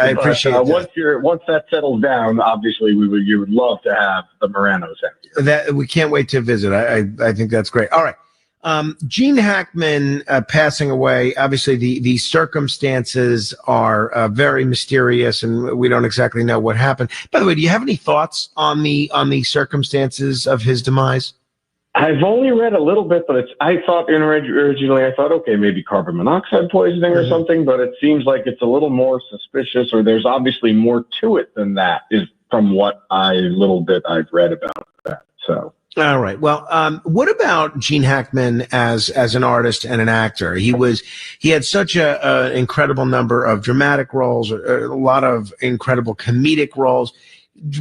S3: Once that settles down, obviously you would love to have the Moranos out here.
S29: That we can't wait to visit. I think that's great. All right. Gene Hackman passing away, obviously the circumstances are very mysterious, and we don't exactly know what happened. By the way, do you have any thoughts on the circumstances of his demise?
S3: I've only read a little bit, but originally I thought, okay, maybe carbon monoxide poisoning or something, but it seems like it's a little more suspicious, or there's obviously more to it than that, is from what I've read about that. So.
S29: All right. Well, what about Gene Hackman as an artist and an actor? He had such an incredible number of dramatic roles, a lot of incredible comedic roles.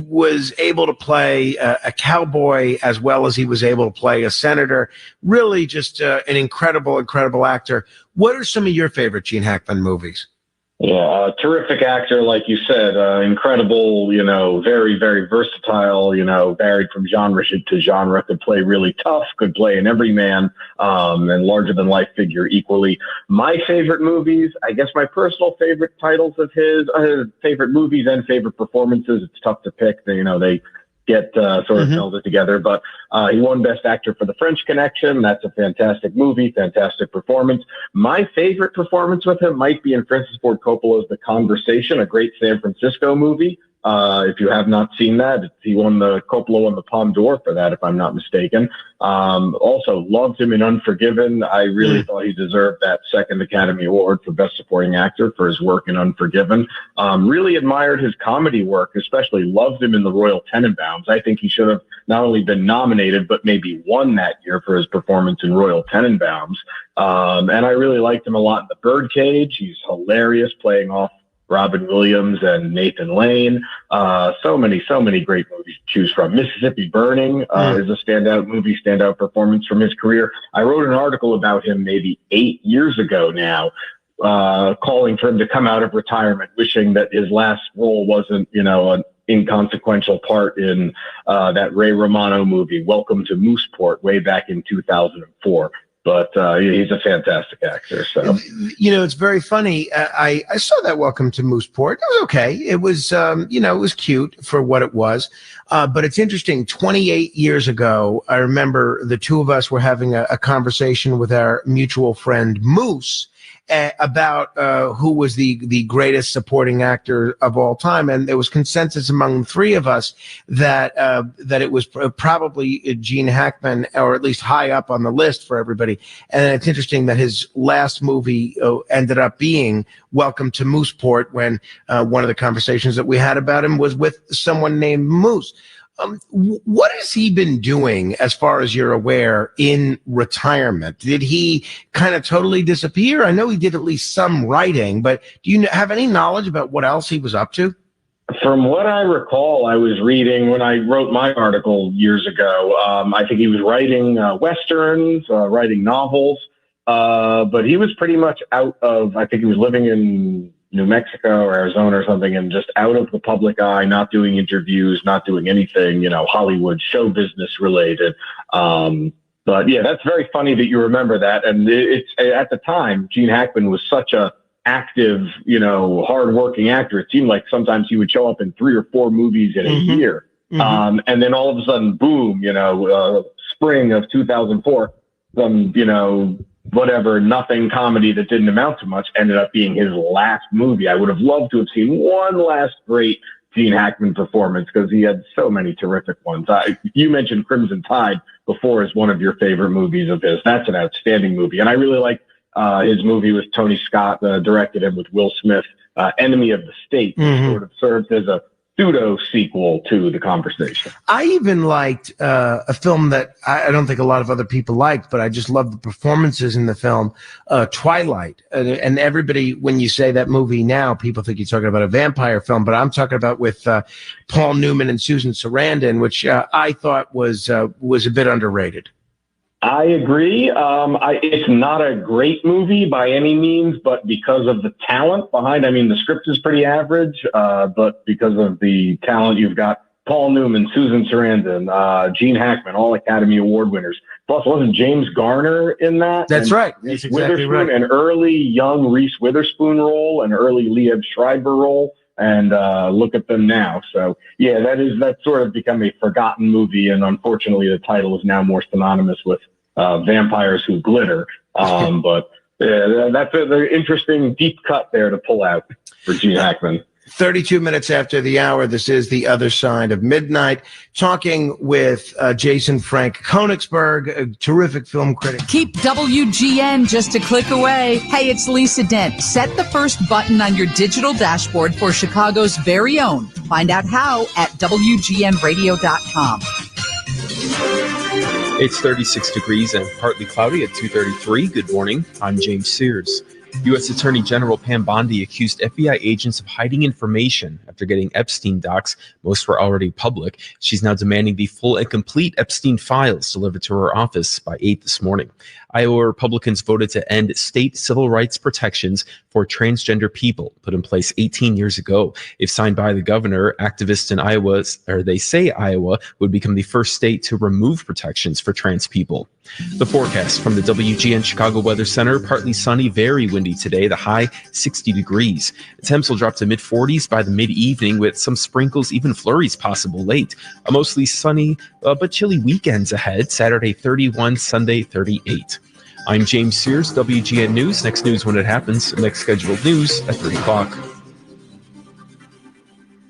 S29: Was able to play a cowboy as well as he was able to play a senator. Really, just an incredible actor. What are some of your favorite Gene Hackman movies?
S3: Yeah, terrific actor, like you said, incredible, very, very versatile, varied from genre to genre, could play really tough, could play an everyman, and larger than life figure equally. My favorite movies, I guess my personal favorite titles of his, favorite movies and favorite performances, it's tough to pick. They get sort of melded together, but he won Best Actor for The French Connection. That's a fantastic movie, fantastic performance. My favorite performance with him might be in Francis Ford Coppola's The Conversation, a great San Francisco movie. If you have not seen that, Coppola won the Palme d'Or for that, if I'm not mistaken. Also loved him in Unforgiven. I really thought he deserved that second Academy Award for Best Supporting Actor for his work in Unforgiven. Really admired his comedy work, especially loved him in The Royal Tenenbaums. I think he should have not only been nominated, but maybe won that year for his performance in Royal Tenenbaums. And I really liked him a lot in The Birdcage. He's hilarious, playing off Robin Williams and Nathan Lane. So many great movies to choose from. Mississippi Burning is a standout performance from his career. I wrote an article about him maybe 8 years ago now, calling for him to come out of retirement, wishing that his last role wasn't, an inconsequential part in that Ray Romano movie, Welcome to Mooseport, way back in 2004. But he's a fantastic actor. So,
S29: it's very funny. I saw that Welcome to Mooseport. It was okay. It was, it was cute for what it was. But it's interesting. 28 years ago, I remember the two of us were having a conversation with our mutual friend Moose. about who was the greatest supporting actor of all time, and there was consensus among the three of us that it was probably Gene Hackman, or at least high up on the list for everybody. And it's interesting that his last movie ended up being Welcome to Mooseport, when one of the conversations that we had about him was with someone named Moose. What has he been doing, as far as you're aware, in retirement? Did he kind of totally disappear? I know he did at least some writing, but do you have any knowledge about what else he was up to?
S3: From what I recall, I was reading when I wrote my article years ago. I think he was writing Westerns, writing novels, but he was pretty much out of, I think he was living in New Mexico or Arizona or something, and just out of the public eye, not doing interviews, not doing anything, Hollywood show business related. But yeah, that's very funny that you remember that. And it's at the time, Gene Hackman was such a active, hardworking actor. It seemed like sometimes he would show up in 3 or 4 movies in a year. And then all of a sudden, boom, spring of 2004, some, whatever, nothing comedy that didn't amount to much ended up being his last movie. I would have loved to have seen one last great Gene Hackman performance, because he had so many terrific ones. You mentioned Crimson Tide before as one of your favorite movies of his. That's an outstanding movie. And I really like his movie with Tony Scott, directed him with Will Smith, Enemy of the State, which sort of served as a pseudo sequel to The Conversation.
S29: I even liked a film that I don't think a lot of other people liked, but I just loved the performances in the film, Twilight. And everybody, when you say that movie now, people think you're talking about a vampire film, but I'm talking about with Paul Newman and Susan Sarandon, which I thought was a bit underrated.
S3: I agree. It's not a great movie by any means, but because of the talent behind, the script is pretty average, but because of the talent, you've got Paul Newman, Susan Sarandon, Gene Hackman, all Academy Award winners. Plus, wasn't James Garner in that?
S29: That's right.
S3: Reese
S29: That's exactly
S3: Witherspoon,
S29: right.
S3: an early young Reese Witherspoon role, an early Liev Schreiber role. And look at them now. So, yeah, that's sort of become a forgotten movie. And unfortunately, the title is now more synonymous with vampires who glitter. But that's an interesting deep cut there to pull out for Gene Hackman.
S29: 32 minutes after the hour, this is The Other Side of Midnight, talking with Jason Frank Koenigsberg, a terrific film critic.
S2: Keep WGN just a click away. Hey, it's Lisa Dent. Set the first button on your digital dashboard for Chicago's very own. Find out how at WGNradio.com.
S14: It's 36 degrees and partly cloudy at 2:33. Good morning. I'm James Sears. U.S. Attorney General Pam Bondi accused FBI agents of hiding information after getting Epstein docs. Most were already public. She's now demanding the full and complete Epstein files delivered to her office by 8 this morning. Iowa Republicans voted to end state civil rights protections for transgender people put in place 18 years ago. If signed by the governor, activists in Iowa, or they say Iowa, would become the first state to remove protections for trans people. The forecast from the WGN Chicago Weather Center: partly sunny, very windy today, the high 60 degrees. The temps will drop to mid-40s by the mid-evening with some sprinkles, even flurries possible late. A mostly sunny but chilly weekends ahead, Saturday 31, Sunday 38. I'm James Sears, WGN News. Next news when it happens. Next scheduled news at 3 o'clock.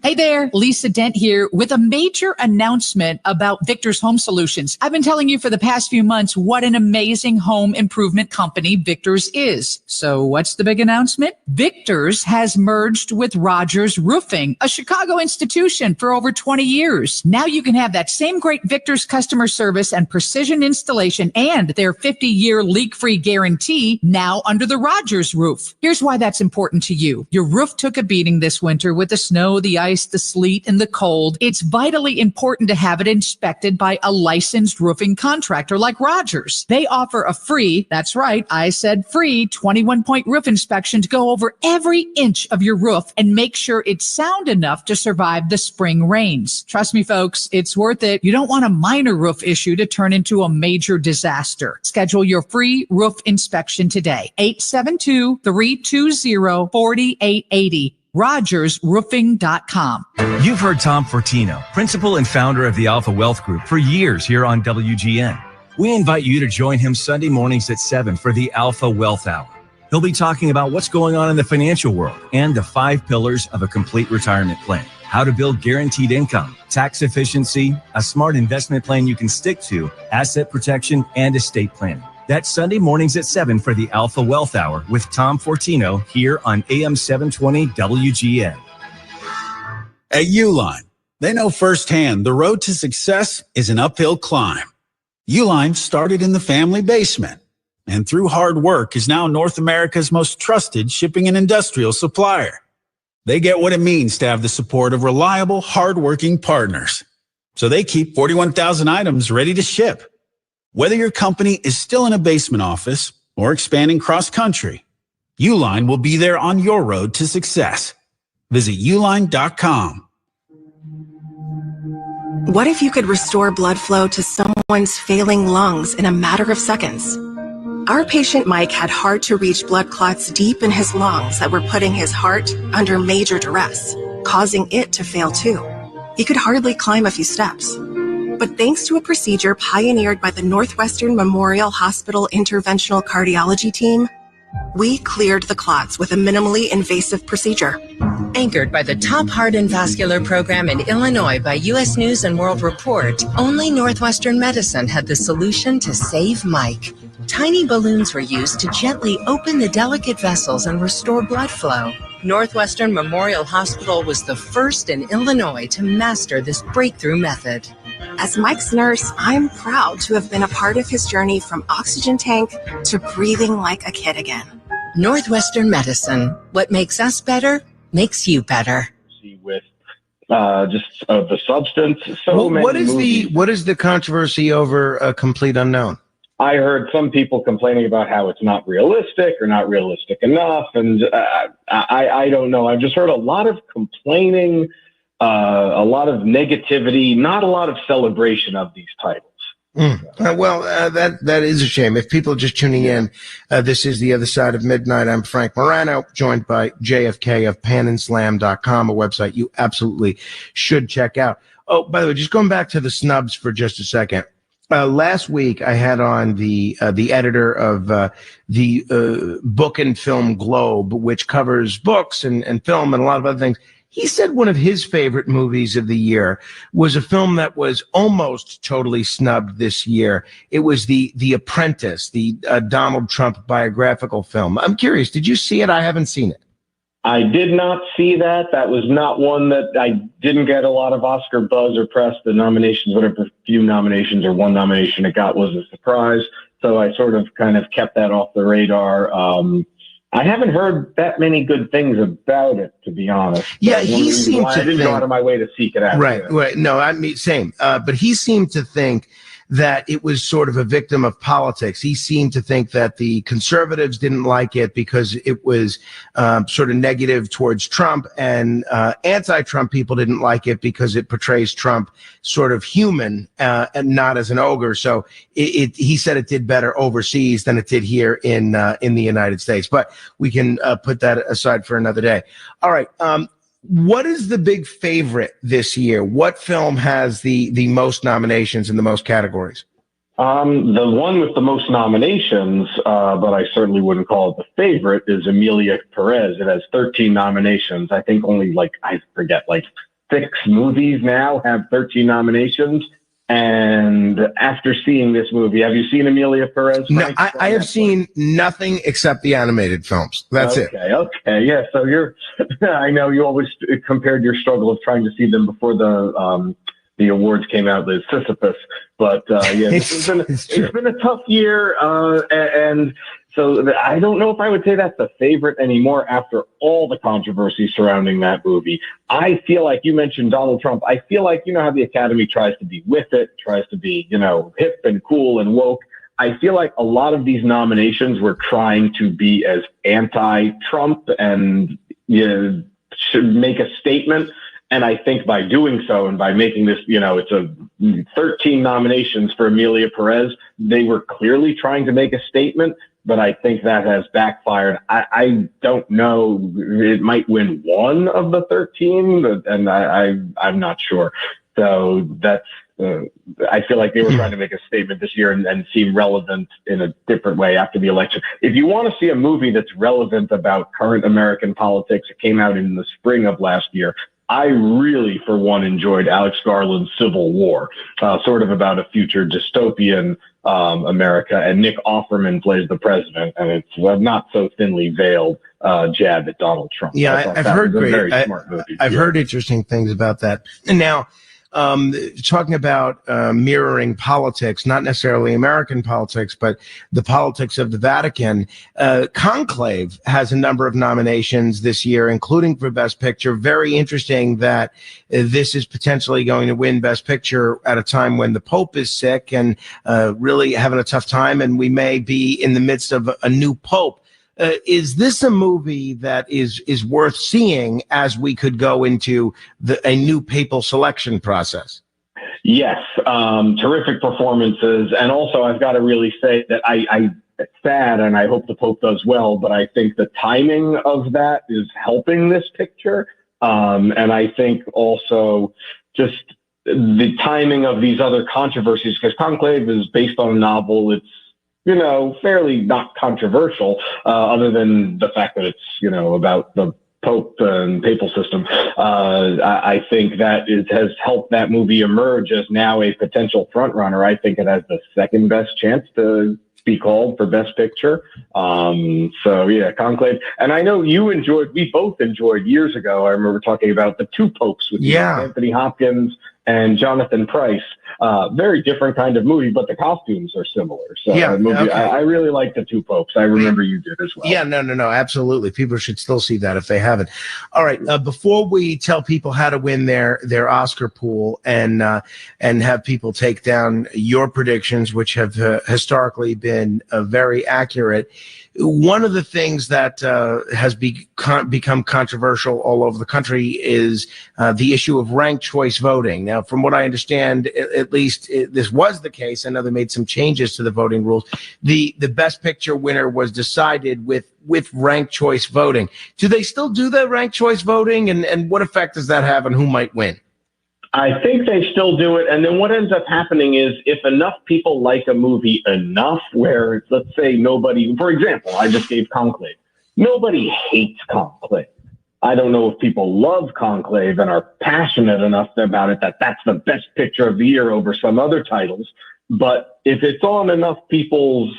S2: Hey there, Lisa Dent here with a major announcement about Victor's Home Solutions. I've been telling you for the past few months what an amazing home improvement company Victor's is. So what's the big announcement? Victor's has merged with Rogers Roofing, a Chicago institution for over 20 years. Now you can have that same great Victor's customer service and precision installation and their 50-year leak-free guarantee now under the Rogers roof. Here's why that's important to you. Your roof took a beating this winter with the snow, the ice, the sleet, and the cold. It's vitally important to have it inspected by a licensed roofing contractor like Rogers. They offer a free, that's right, I said free, 21-point roof inspection to go over every inch of your roof and make sure it's sound enough to survive the spring rains. Trust me, folks, it's worth it. You don't want a minor roof issue to turn into a major disaster. Schedule your free roof inspection today. 872-320-4880. RogersRoofing.com.
S4: You've heard Tom Fortino, principal and founder of the Alpha Wealth Group, for years here on WGN. We invite you to join him Sunday mornings at 7 for the Alpha Wealth Hour. He'll be talking about what's going on in the financial world and the 5 pillars of a complete retirement plan. How to build guaranteed income, tax efficiency, a smart investment plan you can stick to, asset protection, and estate planning. That's Sunday mornings at 7 for the Alpha Wealth Hour with Tom Fortino here on AM 720 WGN.
S5: At Uline, they know firsthand the road to success is an uphill climb. Uline started in the family basement and through hard work is now North America's most trusted shipping and industrial supplier. They get what it means to have the support of reliable, hardworking partners. So they keep 41,000 items ready to ship. Whether your company is still in a basement office or expanding cross-country, Uline will be there on your road to success. Visit uline.com.
S8: What if you could restore blood flow to someone's failing lungs in a matter of seconds? Our patient Mike had hard-to-reach blood clots deep in his lungs that were putting his heart under major duress, causing it to fail too. He could hardly climb a few steps. But thanks to a procedure pioneered by the Northwestern Memorial Hospital Interventional Cardiology Team, we cleared the clots with a minimally invasive procedure.
S9: Anchored by the top heart and vascular program in Illinois by U.S. News and World Report, only Northwestern Medicine had the solution to save Mike. Tiny balloons were used to gently open the delicate vessels and restore blood flow. Northwestern Memorial Hospital was the first in Illinois to master this breakthrough method.
S8: As Mike's nurse, I'm proud to have been a part of his journey from oxygen tank to breathing like a kid again.
S9: Northwestern Medicine. What makes us better makes you better.
S3: With the substance.
S29: What is the controversy over A Complete Unknown?
S3: I heard some people complaining about how it's not realistic or not realistic enough. And I don't know. I've just heard a lot of complaining, a lot of negativity, not a lot of celebration of these titles.
S29: That is a shame. If people are just tuning in, this is The Other Side of Midnight. I'm Frank Morano, joined by JFK of PanandSlam.com, a website you absolutely should check out. Oh, by the way, just going back to the snubs for just a second. Last week, I had on the editor of the Book and Film Globe, which covers books and film and a lot of other things. He said one of his favorite movies of the year was a film that was almost totally snubbed this year. It was The Apprentice, the Donald Trump biographical film. I'm curious, did you see it? I haven't seen it.
S3: I did not see that. That was not one that I didn't get a lot of Oscar buzz or press. The nominations, whatever few nominations or one nomination it got was a surprise. So I sort of kind of kept that off the radar. I haven't heard that many good things about it, to be honest.
S29: Yeah, he seemed to
S3: I didn't go out of my way to seek it out.
S29: Right. No, I mean, same. But he seemed to think that it was sort of a victim of politics. He seemed to think that the conservatives didn't like it because it was sort of negative towards Trump, and anti-Trump people didn't like it because it portrays Trump sort of human and not as an ogre. So he said it did better overseas than it did here in the United States. But we can put that aside for another day. All right. What is the big favorite this year? What film has the most nominations in the most categories?
S3: The one with the most nominations, but I certainly wouldn't call it the favorite, is Emilia Perez. It has 13 nominations. I think only 6 movies now have 13 nominations. And after seeing this movie, have you seen Emilia Perez?
S29: No, I have seen nothing except the animated films. That's it.
S3: Okay. Yeah. So I know you always compared your struggle of trying to see them before the awards came out with Sisyphus. But yeah, it's been a tough year. And so I don't know if I would say that's the favorite anymore after all the controversy surrounding that movie. I feel like you mentioned Donald Trump. I feel like, you know how the Academy tries to be with it, tries to be, hip and cool and woke. I feel like a lot of these nominations were trying to be as anti-Trump and should make a statement. And I think by doing so and by making this, it's a 13 nominations for Emilia Perez, they were clearly trying to make a statement. But I think that has backfired. I don't know. It might win one of the 13, and I'm not sure. So I feel like they were trying to make a statement this year and seem relevant in a different way after the election. If you want to see a movie that's relevant about current American politics, it came out in the spring of last year. I really, for one, enjoyed Alex Garland's Civil War, sort of about a future dystopian America. And Nick Offerman plays the president, and it's a not so thinly veiled jab at Donald Trump.
S29: Yeah, I've heard great. I've heard interesting things about that. And now, talking about mirroring politics, not necessarily American politics, but the politics of the Vatican, Conclave has a number of nominations this year, including for Best Picture. Very interesting that this is potentially going to win Best Picture at a time when the Pope is sick and really having a tough time, and we may be in the midst of a new Pope. Is this a movie that is worth seeing as we could go into a new papal selection process?
S3: Yes, terrific performances. And also, I've got to really say that it's sad, and I hope the Pope does well, but I think the timing of that is helping this picture. And I think also just the timing of these other controversies, because Conclave is based on a novel. It's fairly not controversial, other than the fact that it's, about the Pope and papal system. I think that it has helped that movie emerge as now a potential frontrunner. I think it has the second best chance to be called for Best Picture. So yeah, Conclave. And I know we both enjoyed years ago. I remember talking about The Two Popes with Anthony Hopkins and Jonathan Pryce. Very different kind of movie, but the costumes are similar. So I really like The Two Popes. I remember you did as well.
S29: Yeah, no, absolutely. People should still see that if they haven't. All right, before we tell people how to win their Oscar pool and have people take down your predictions, which have historically been very accurate, one of the things that has become controversial all over the country is the issue of ranked choice voting. Now, from what I understand, at least this was the case. I know they made some changes to the voting rules. The Best Picture winner was decided with ranked choice voting. Do they still do the ranked choice voting? And what effect does that have on who might win?
S3: I think they still do it. And then what ends up happening is if enough people like a movie enough where, let's say for example, I just gave Conclave. Nobody hates Conclave. I don't know if people love Conclave and are passionate enough about it that that's the best picture of the year over some other titles. But if it's on enough people's,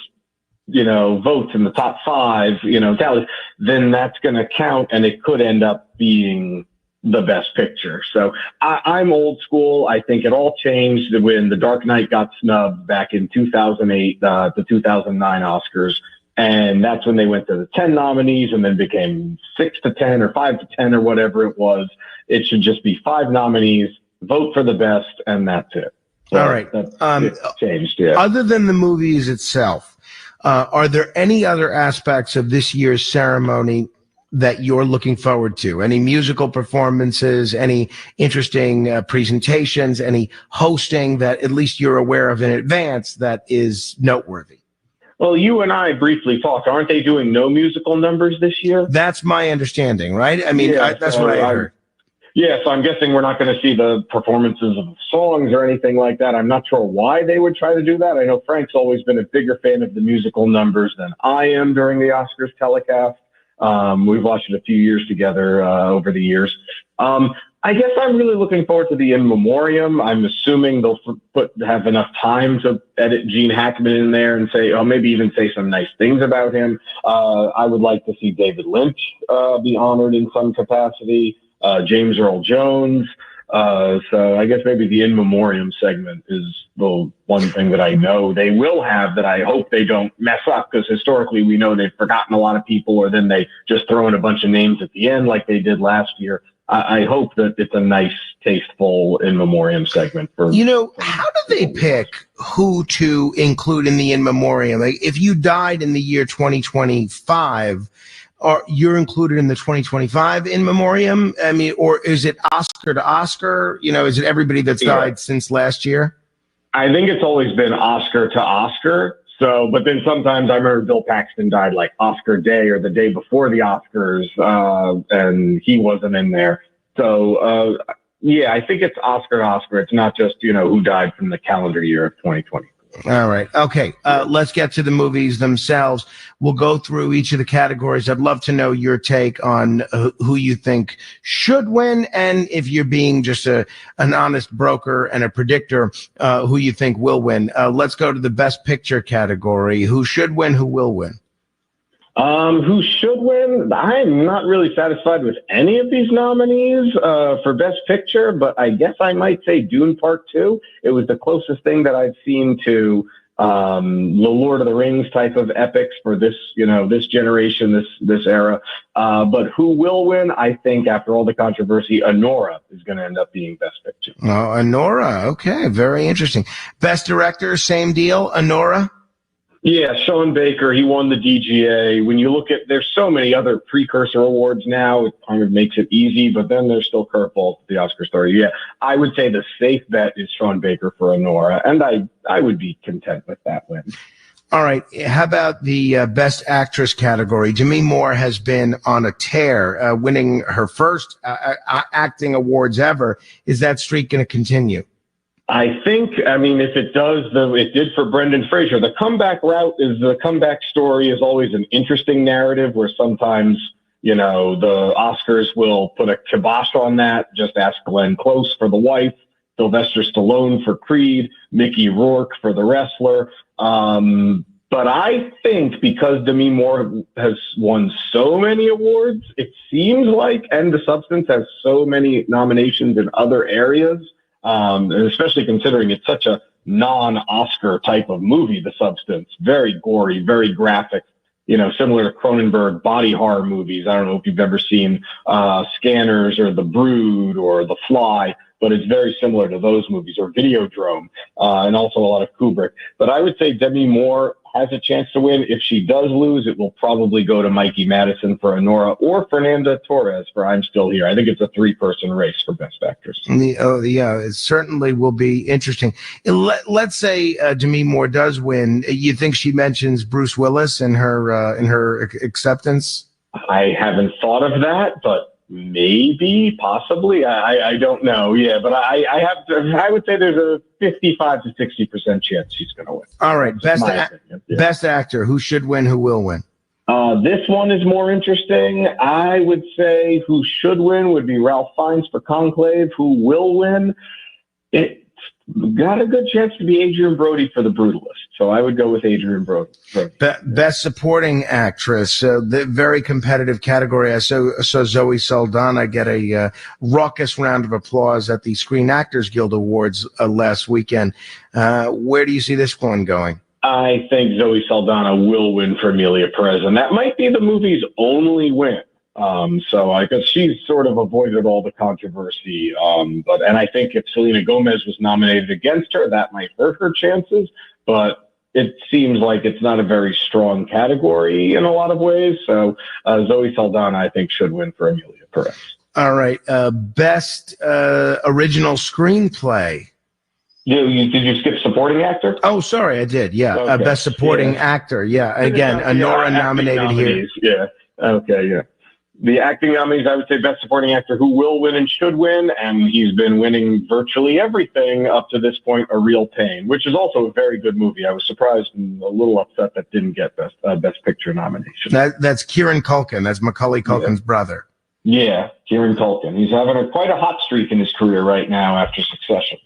S3: votes in the top 5, tallies, then that's going to count, and it could end up being the best picture. So I'm old school. I think it all changed when The Dark Knight got snubbed back in 2008, the 2009 Oscars. And that's when they went to the 10 nominees and then became 6 to 10 or 5 to 10 or whatever it was. It should just be 5 nominees, vote for the best, and that's it. So
S29: all right.
S3: It's changed, yeah.
S29: Other than the movies itself, are there any other aspects of this year's ceremony that you're looking forward to? Any musical performances, any interesting presentations, any hosting that at least you're aware of in advance that is noteworthy?
S3: Well, you and I briefly talked. Aren't they doing no musical numbers this year?
S29: That's my understanding, right? I mean, that's what I heard.
S3: Yeah, so I'm guessing we're not going to see the performances of songs or anything like that. I'm not sure why they would try to do that. I know Frank's always been a bigger fan of the musical numbers than I am during the Oscars telecast. We've watched it a few years together over the years. I guess I'm really looking forward to the In Memoriam. I'm assuming they'll have enough time to edit Gene Hackman in there and maybe even say some nice things about him. I would like to see David Lynch be honored in some capacity. James Earl Jones. So I guess maybe the In Memoriam segment is the one thing that I know they will have that I hope they don't mess up, because historically we know they've forgotten a lot of people, or then they just throw in a bunch of names at the end like they did last year. I hope that it's a nice, tasteful In Memoriam segment. How
S29: do they pick who to include in the In Memoriam? Like, if you died in the year 2025, or you're included in the 2025 In Memoriam? I mean, or is it Oscar to Oscar? Is it everybody that's died since last year?
S3: I think it's always been Oscar to Oscar. So, but then sometimes I remember Bill Paxton died like Oscar Day or the day before the Oscars, and he wasn't in there. So Yeah, I think it's Oscar to Oscar. It's not just, who died from the calendar year of 2020.
S29: All right. Okay. Let's get to the movies themselves. We'll go through each of the categories. I'd love to know your take on who you think should win, and if you're being just an honest broker and a predictor, who you think will win. Let's go to the Best Picture category. Who should win? Who will win?
S3: Who should win? I'm not really satisfied with any of these nominees for Best Picture, but I guess I might say Dune Part 2. It was the closest thing that I've seen to the Lord of the Rings type of epics for this, this generation, this era. But who will win? I think after all the controversy, Anora is going to end up being Best Picture.
S29: Oh, Anora. Okay. Very interesting. Best Director, same deal. Anora.
S3: Yeah, Sean Baker, he won the DGA. When you look at, there's so many other precursor awards now, it kind of makes it easy, but then there's still curveballs to the Oscar story. Yeah, I would say the safe bet is Sean Baker for Anora, and I would be content with that win.
S29: All right. How about the Best Actress category? Demi Moore has been on a tear, winning her first acting awards ever. Is that streak going to continue?
S3: I think, if it does, it did for Brendan Fraser. The comeback story is always an interesting narrative where sometimes, the Oscars will put a kibosh on that. Just ask Glenn Close for The Wife, Sylvester Stallone for Creed, Mickey Rourke for The Wrestler. But I think because Demi Moore has won so many awards, it seems like, and The Substance has so many nominations in other areas, and especially considering it's such a non-Oscar type of movie, The Substance, very gory, very graphic, similar to Cronenberg body horror movies. I don't know if you've ever seen Scanners or The Brood or The Fly, but it's very similar to those movies, or Videodrome, and also a lot of Kubrick. But I would say Demi Moore has a chance to win. If she does lose, it will probably go to Mikey Madison for Anora or Fernanda Torres for I'm Still Here. I think it's a 3-person race for Best Actress.
S29: Yeah, it certainly will be interesting. Let's say Demi Moore does win. You think she mentions Bruce Willis in her acceptance?
S3: I haven't thought of that, but maybe, possibly. I don't know. Yeah, but I would say there's a 55 to 60% chance she's going to win.
S29: All right. Best actor. Who should win? Who will win?
S3: This one is more interesting. I would say who should win would be Ralph Fiennes for Conclave. Who will win? It's got a good chance to be Adrian Brody for The Brutalist. So I would go with Adrian Brody.
S29: Best Supporting Actress, the very competitive category. I saw Zoe Saldana get a raucous round of applause at the Screen Actors Guild Awards last weekend. Where do you see this one going?
S3: I think Zoe Saldana will win for Emilia Perez, and that might be the movie's only win. So I guess she's sort of avoided all the controversy. And I think if Selena Gomez was nominated against her, that might hurt her chances. But it seems like it's not a very strong category in a lot of ways. So Zoe Saldana, I think, should win for Emilia Perez.
S29: All right. Best original screenplay.
S3: Did you skip supporting actor?
S29: Oh, sorry, I did. Yeah.
S3: Okay.
S29: Best supporting actor. Yeah. Again, Anora nominated here.
S3: Yeah. Okay. Yeah. The acting nominees, I would say Best Supporting Actor, who will win and should win, and he's been winning virtually everything up to this point, A Real Pain, which is also a very good movie. I was surprised and a little upset that didn't get Best Picture nomination.
S29: That's Kieran Culkin. That's Macaulay Culkin's brother.
S3: Yeah, Kieran Culkin. He's having quite a hot streak in his career right now after Succession.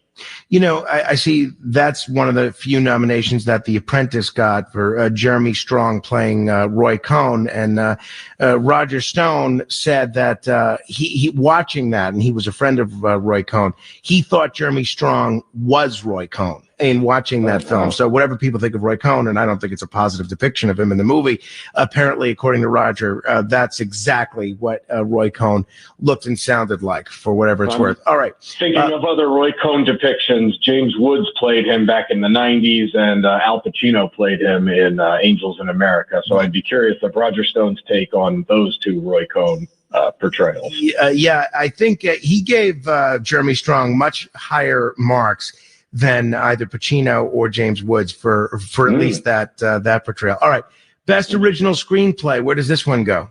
S29: I see that's one of the few nominations that The Apprentice got for Jeremy Strong playing Roy Cohn. And Roger Stone said that he watching that, and he was a friend of Roy Cohn, he thought Jeremy Strong was Roy Cohn in watching that film. So whatever people think of Roy Cohn, and I don't think it's a positive depiction of him in the movie, apparently, according to Roger, that's exactly what Roy Cohn looked and sounded like, for whatever it's worth. All right.
S3: Thinking of other Roy Cohn depictions, James Woods played him back in the 90s, and Al Pacino played him in Angels in America. So I'd be curious of Roger Stone's take on those two Roy Cohn portrayals.
S29: Yeah, I think he gave Jeremy Strong much higher marks than either Pacino or James Woods for at least that portrayal. All right. Best original screenplay. Where does this one go?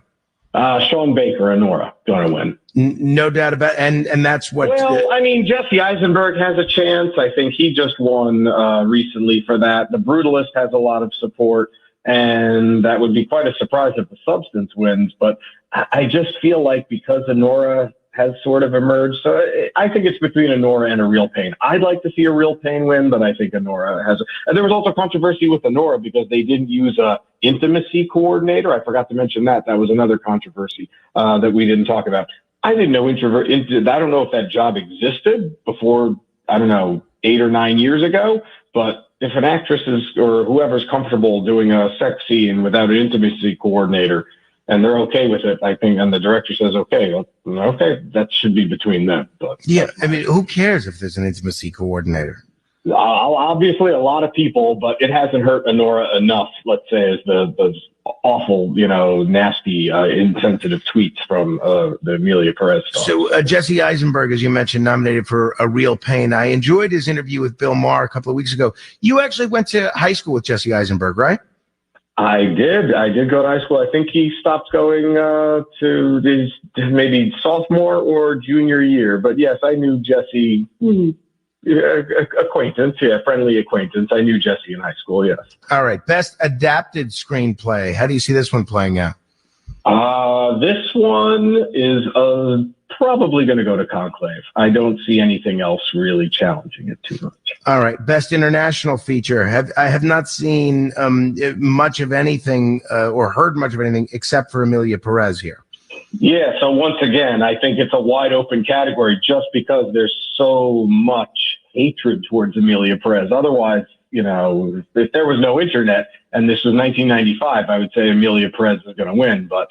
S3: Sean Baker and Nora going to win.
S29: No doubt about it. And that's what...
S3: Well, I mean, Jesse Eisenberg has a chance. I think he just won recently for that. The Brutalist has a lot of support, and that would be quite a surprise if the Substance wins. But I just feel like because Nora has sort of emerged, so I think it's between Nora and a Real Pain. I'd like to see a Real Pain win, but I think Nora has... And there was also controversy with Nora because they didn't use a intimacy coordinator. I forgot to mention that. That was another controversy that we didn't talk about. I didn't know I don't know if that job existed before, 8 or 9 years ago, but if an actress is, or whoever's comfortable doing a sex scene without an intimacy coordinator and they're okay with it, I think, and the director says, okay, that should be between them. But
S29: yeah, I mean, who cares if there's an intimacy coordinator?
S3: Obviously, a lot of people, but it hasn't hurt Nora enough, let's say, as the awful, nasty, insensitive tweets from the Amelia Perez star.
S29: So Jesse Eisenberg, as you mentioned, nominated for A Real Pain. I enjoyed his interview with Bill Maher a couple of weeks ago. You actually went to high school with Jesse Eisenberg, right?
S3: I did. I did go to high school. I think he stopped going to his maybe sophomore or junior year. But yes, I knew Jesse. Acquaintance, friendly acquaintance. I knew Jesse in high school, yes.
S29: All right, best adapted screenplay. How do you see this one playing out?
S3: This one is probably going to go to Conclave. I don't see anything else really challenging it too much.
S29: All right, best international feature. I have not seen much of anything or heard much of anything except for Amelia Perez here.
S3: Yeah, so once again, I think it's a wide open category just because there's so much hatred towards Amelia Perez. Otherwise, if there was no internet and this was 1995, I would say Amelia Perez is going to win. But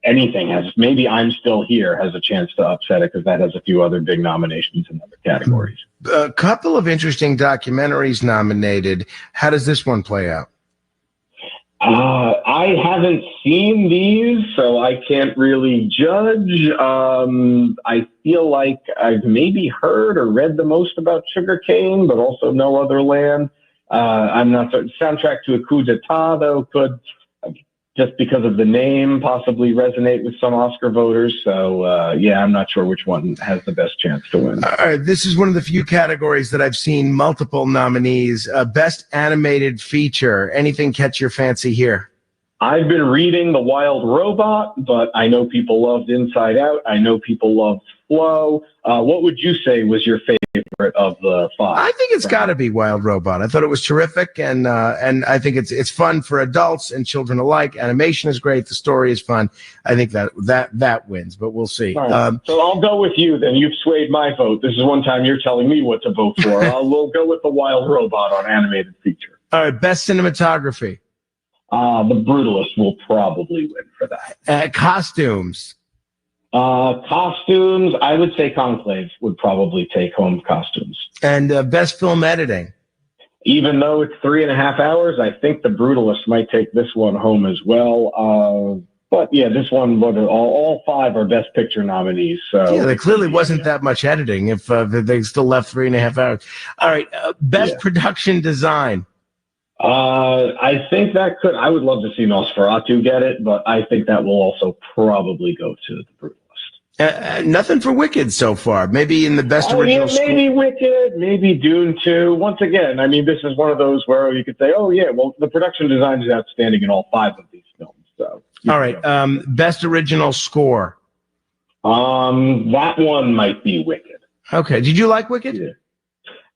S3: anything has, maybe I'm Still Here has a chance to upset it because that has a few other big nominations in other categories.
S29: A couple of interesting documentaries nominated. How does this one play out?
S3: I haven't seen these, so I can't really judge. I feel like I've maybe heard or read the most about sugarcane, but also No Other Land. I'm not certain. Soundtrack to a Coup d'etat, though, could, just because of the name, possibly resonate with some Oscar voters. So, I'm not sure which one has the best chance to win.
S29: All right, this is one of the few categories that I've seen multiple nominees. Best animated feature. Anything catch your fancy here?
S3: I've been reading The Wild Robot, but I know people loved Inside Out. I know people loved Flow. What would you say was your favorite of the five?
S29: I think it's got to be Wild Robot. I thought it was terrific, and I think it's fun for adults and children alike. Animation is great. The story is fun. I think that wins, but we'll see.
S3: Right. So I'll go with you then. You've swayed my vote. This is one time you're telling me what to vote for. We'll go with The Wild Robot on animated feature.
S29: All right, best cinematography.
S3: The Brutalist will probably win for that.
S29: Costumes.
S3: Costumes, I would say Conclave would probably take home costumes.
S29: And best film editing.
S3: Even though it's 3.5 hours, I think The Brutalist might take this one home as well. But yeah, this one, all five are Best Picture nominees. So
S29: yeah, there clearly wasn't that much editing if they still left 3.5 hours. All right, best production design.
S3: I think that I would love to see Nosferatu get it, but I think that will also probably go to The Brutalist.
S29: Nothing for Wicked so far. Maybe in the best original score.
S3: Maybe Wicked, maybe Dune 2. Once again, I mean, this is one of those where you could say, oh yeah, well, the production design is outstanding in all five of these films. So,
S29: all right, best original score.
S3: That one might be Wicked.
S29: Okay, did you like Wicked?
S3: Yeah.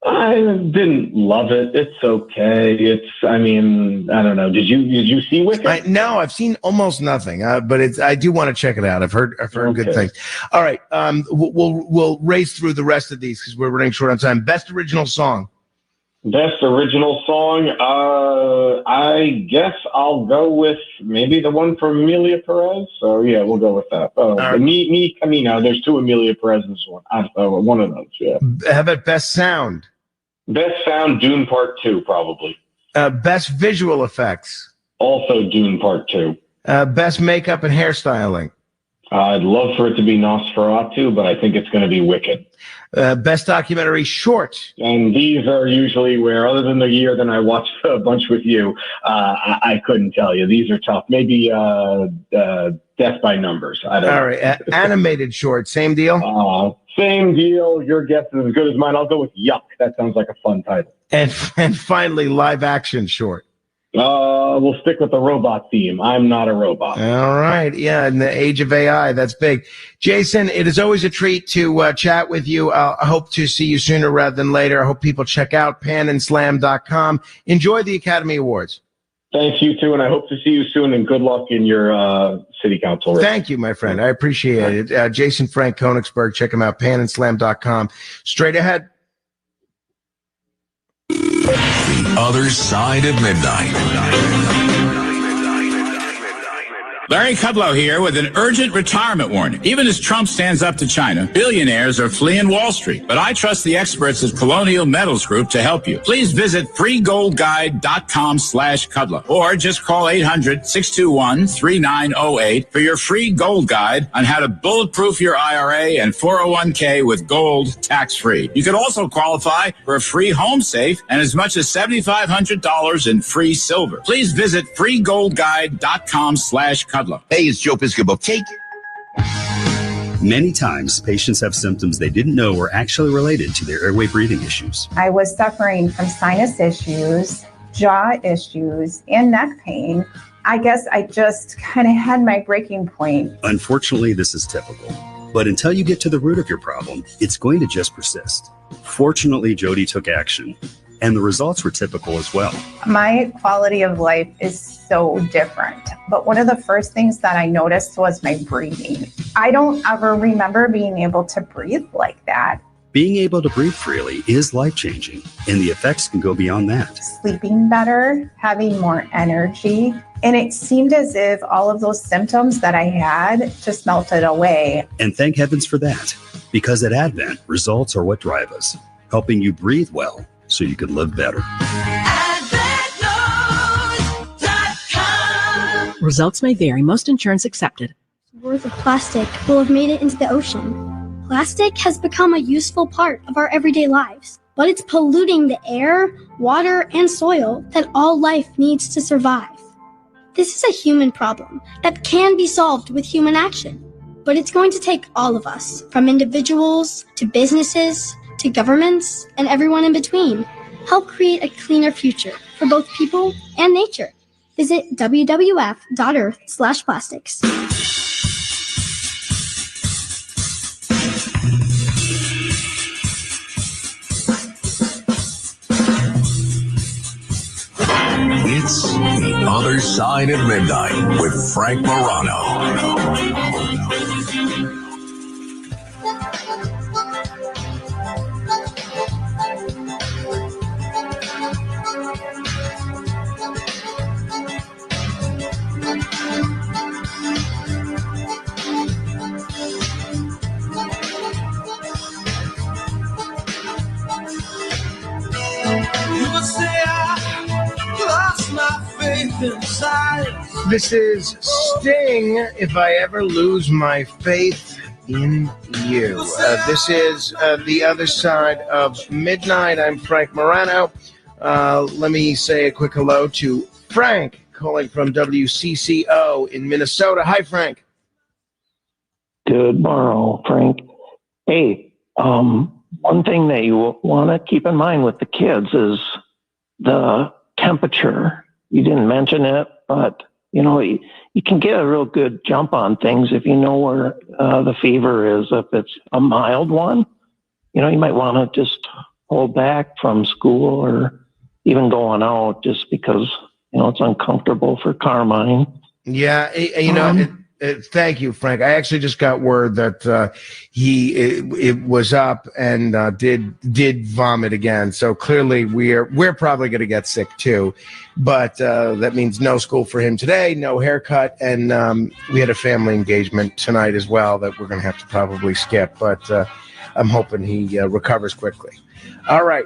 S3: I didn't love it. It's okay. I don't know. Did you see Wicked?
S29: No, I've seen almost nothing. But I do want to check it out. I've heard good things. All right. We'll race through the rest of these because we're running short on time. Best original song.
S3: Best original song. I guess I'll go with maybe the one from Amelia Perez. So yeah, we'll go with that. Mi Camino. There's two Amelia Perez's one. One of those. Yeah.
S29: How about best sound?
S3: Best sound, Dune Part 2, probably.
S29: Best visual effects.
S3: Also Dune Part 2.
S29: Best makeup and hairstyling.
S3: I'd love for it to be Nosferatu, but I think it's going to be Wicked.
S29: Best documentary short.
S3: And these are usually where, other than the year that I watched a bunch with you, I couldn't tell you. These are tough. Maybe death by numbers. I don't know.
S29: All right. Animated short, same deal?
S3: Same deal. Your guess is as good as mine. I'll go with Yuck. That sounds like a fun title.
S29: And finally, live action short.
S3: We'll stick with the robot theme. I'm not a robot.
S29: All right. Yeah, in the age of AI, that's big. Jason, it is always a treat to chat with you. I hope to see you sooner rather than later. I hope people check out panandslam.com. Enjoy the Academy Awards.
S3: Thanks, you too, and I hope to see you soon, and good luck in your city council race.
S29: Thank you, my friend. I appreciate it. Jason Frank Koenigsberg. Check him out, panandslam.com. Straight ahead.
S6: The Other Side of Midnight.
S19: Larry Kudlow here with an urgent retirement warning. Even as Trump stands up to China, billionaires are fleeing Wall Street. But I trust the experts at Colonial Metals Group to help you. Please visit freegoldguide.com/Kudlow or just call 800-621-3908 for your free gold guide on how to bulletproof your IRA and 401k with gold tax-free. You could also qualify for a free home safe and as much as $7,500 in free silver. Please visit freegoldguide.com/Kudlow.
S20: Hey, it's Joe Piscopo. Take
S21: Many times, patients have symptoms they didn't know were actually related to their airway breathing issues.
S22: I was suffering from sinus issues, jaw issues, and neck pain. I guess I just kind of had my breaking point.
S21: Unfortunately, this is typical. But until you get to the root of your problem, it's going to just persist. Fortunately, Jody took action, and the results were typical as well.
S22: My quality of life is so different. But one of the first things that I noticed was my breathing. I don't ever remember being able to breathe like that.
S21: Being able to breathe freely is life-changing, and the effects can go beyond that.
S22: Sleeping better, having more energy, and it seemed as if all of those symptoms that I had just melted away.
S21: And thank heavens for that, because at Advent, results are what drive us, helping you breathe well so you can live better.
S23: Results may vary. Most insurance accepted.
S1: Worth of plastic will have made it into the ocean. Plastic has become a useful part of our everyday lives, but it's polluting the air, water, and soil that all life needs to survive. This is a human problem that can be solved with human action, but it's going to take all of us, from individuals to businesses to governments and everyone in between, help create a cleaner future for both people and nature. Visit wwf.earth/plastics.
S6: It's The Other Side of Midnight with Frank Morano.
S29: This is Sting, If I Ever Lose My Faith in You. This is The Other Side of Midnight. I'm Frank Morano. Let me say a quick hello to Frank, calling from WCCO in Minnesota. Hi, Frank.
S24: Good morrow, Frank. Hey, one thing that you want to keep in mind with the kids is the temperature. You didn't mention it, but you know, you can get a real good jump on things if you know where the fever is. If it's a mild one, you know, you might want to just hold back from school or even going out just because, you know, it's uncomfortable for Carmine.
S29: Yeah, you know, thank you, Frank. I actually just got word that it was up and did vomit again. So clearly we're probably going to get sick too. But that means no school for him today, no haircut, and we had a family engagement tonight as well that we're going to have to probably skip. But I'm hoping he recovers quickly. All right.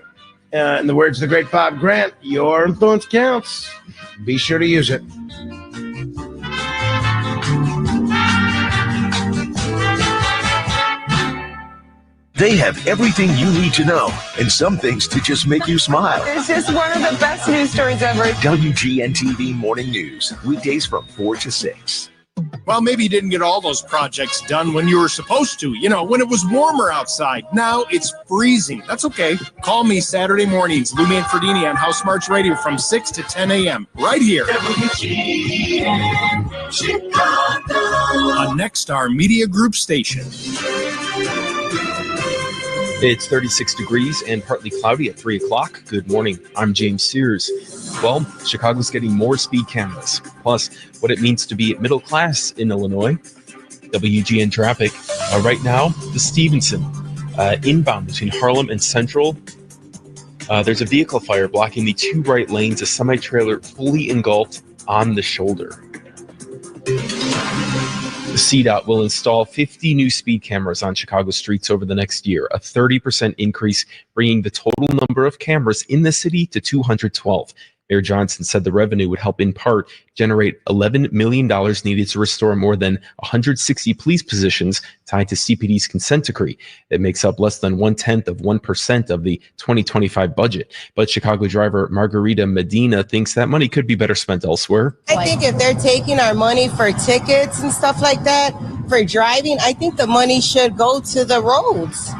S29: In the words of the great Bob Grant, your influence counts. Be sure to use it.
S27: They have everything you need to know and some things to just make you smile.
S25: It's just one of the best news stories ever.
S27: WGN-TV Morning News, weekdays from 4 to 6.
S7: Well, maybe you didn't get all those projects done when you were supposed to, when it was warmer outside. Now it's freezing. That's okay. Call me Saturday mornings, Lou Manfredini on House Smarts Radio from 6 to 10 a.m. right here. WGN Chicago. A Nexstar Media Group station.
S14: It's 36 degrees and partly cloudy at 3 o'clock. Good morning. I'm James Sears. Well, Chicago's getting more speed cameras, plus what it means to be middle class in Illinois. WGN traffic. Right now, the Stevenson, inbound between Harlem and Central. There's a vehicle fire blocking the two right lanes, a semi-trailer fully engulfed on the shoulder. The CDOT will install 50 new speed cameras on Chicago streets over the next year, a 30% increase, bringing the total number of cameras in the city to 212. Mayor Johnson said the revenue would help in part generate $11 million needed to restore more than 160 police positions tied to CPD's consent decree. It makes up less than 0.1% of the 2025 budget. But Chicago driver Margarita Medina thinks that money could be better spent elsewhere.
S10: I think if they're taking our money for tickets and stuff like that, for driving, I think the money should go to the roads,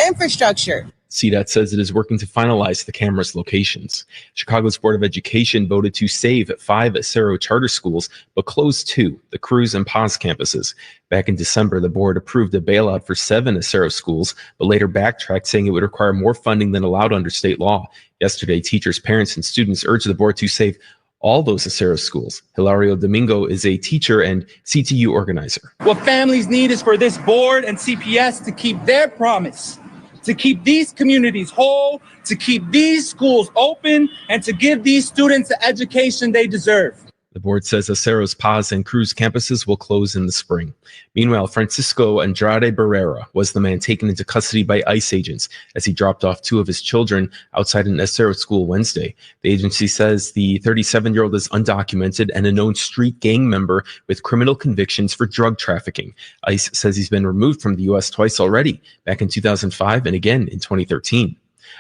S10: infrastructure.
S14: CDOT says it is working to finalize the cameras' locations. Chicago's Board of Education voted to save 5 Acero charter schools, but close 2, the Cruz and Paz campuses. Back in December, the board approved a bailout for 7 Acero schools, but later backtracked, saying it would require more funding than allowed under state law. Yesterday, teachers, parents, and students urged the board to save all those Acero schools. Hilario Domingo is a teacher and CTU organizer.
S11: What families need is for this board and CPS to keep their promise, to keep these communities whole, to keep these schools open, and to give these students the education they deserve.
S14: The board says Acero's Paz and Cruz campuses will close in the spring. Meanwhile, Francisco Andrade Barrera was the man taken into custody by ICE agents as he dropped off 2 of his children outside an Acero school Wednesday. The agency says the 37-year-old is undocumented and a known street gang member with criminal convictions for drug trafficking. ICE says he's been removed from the U.S. twice already, back in 2005 and again in 2013.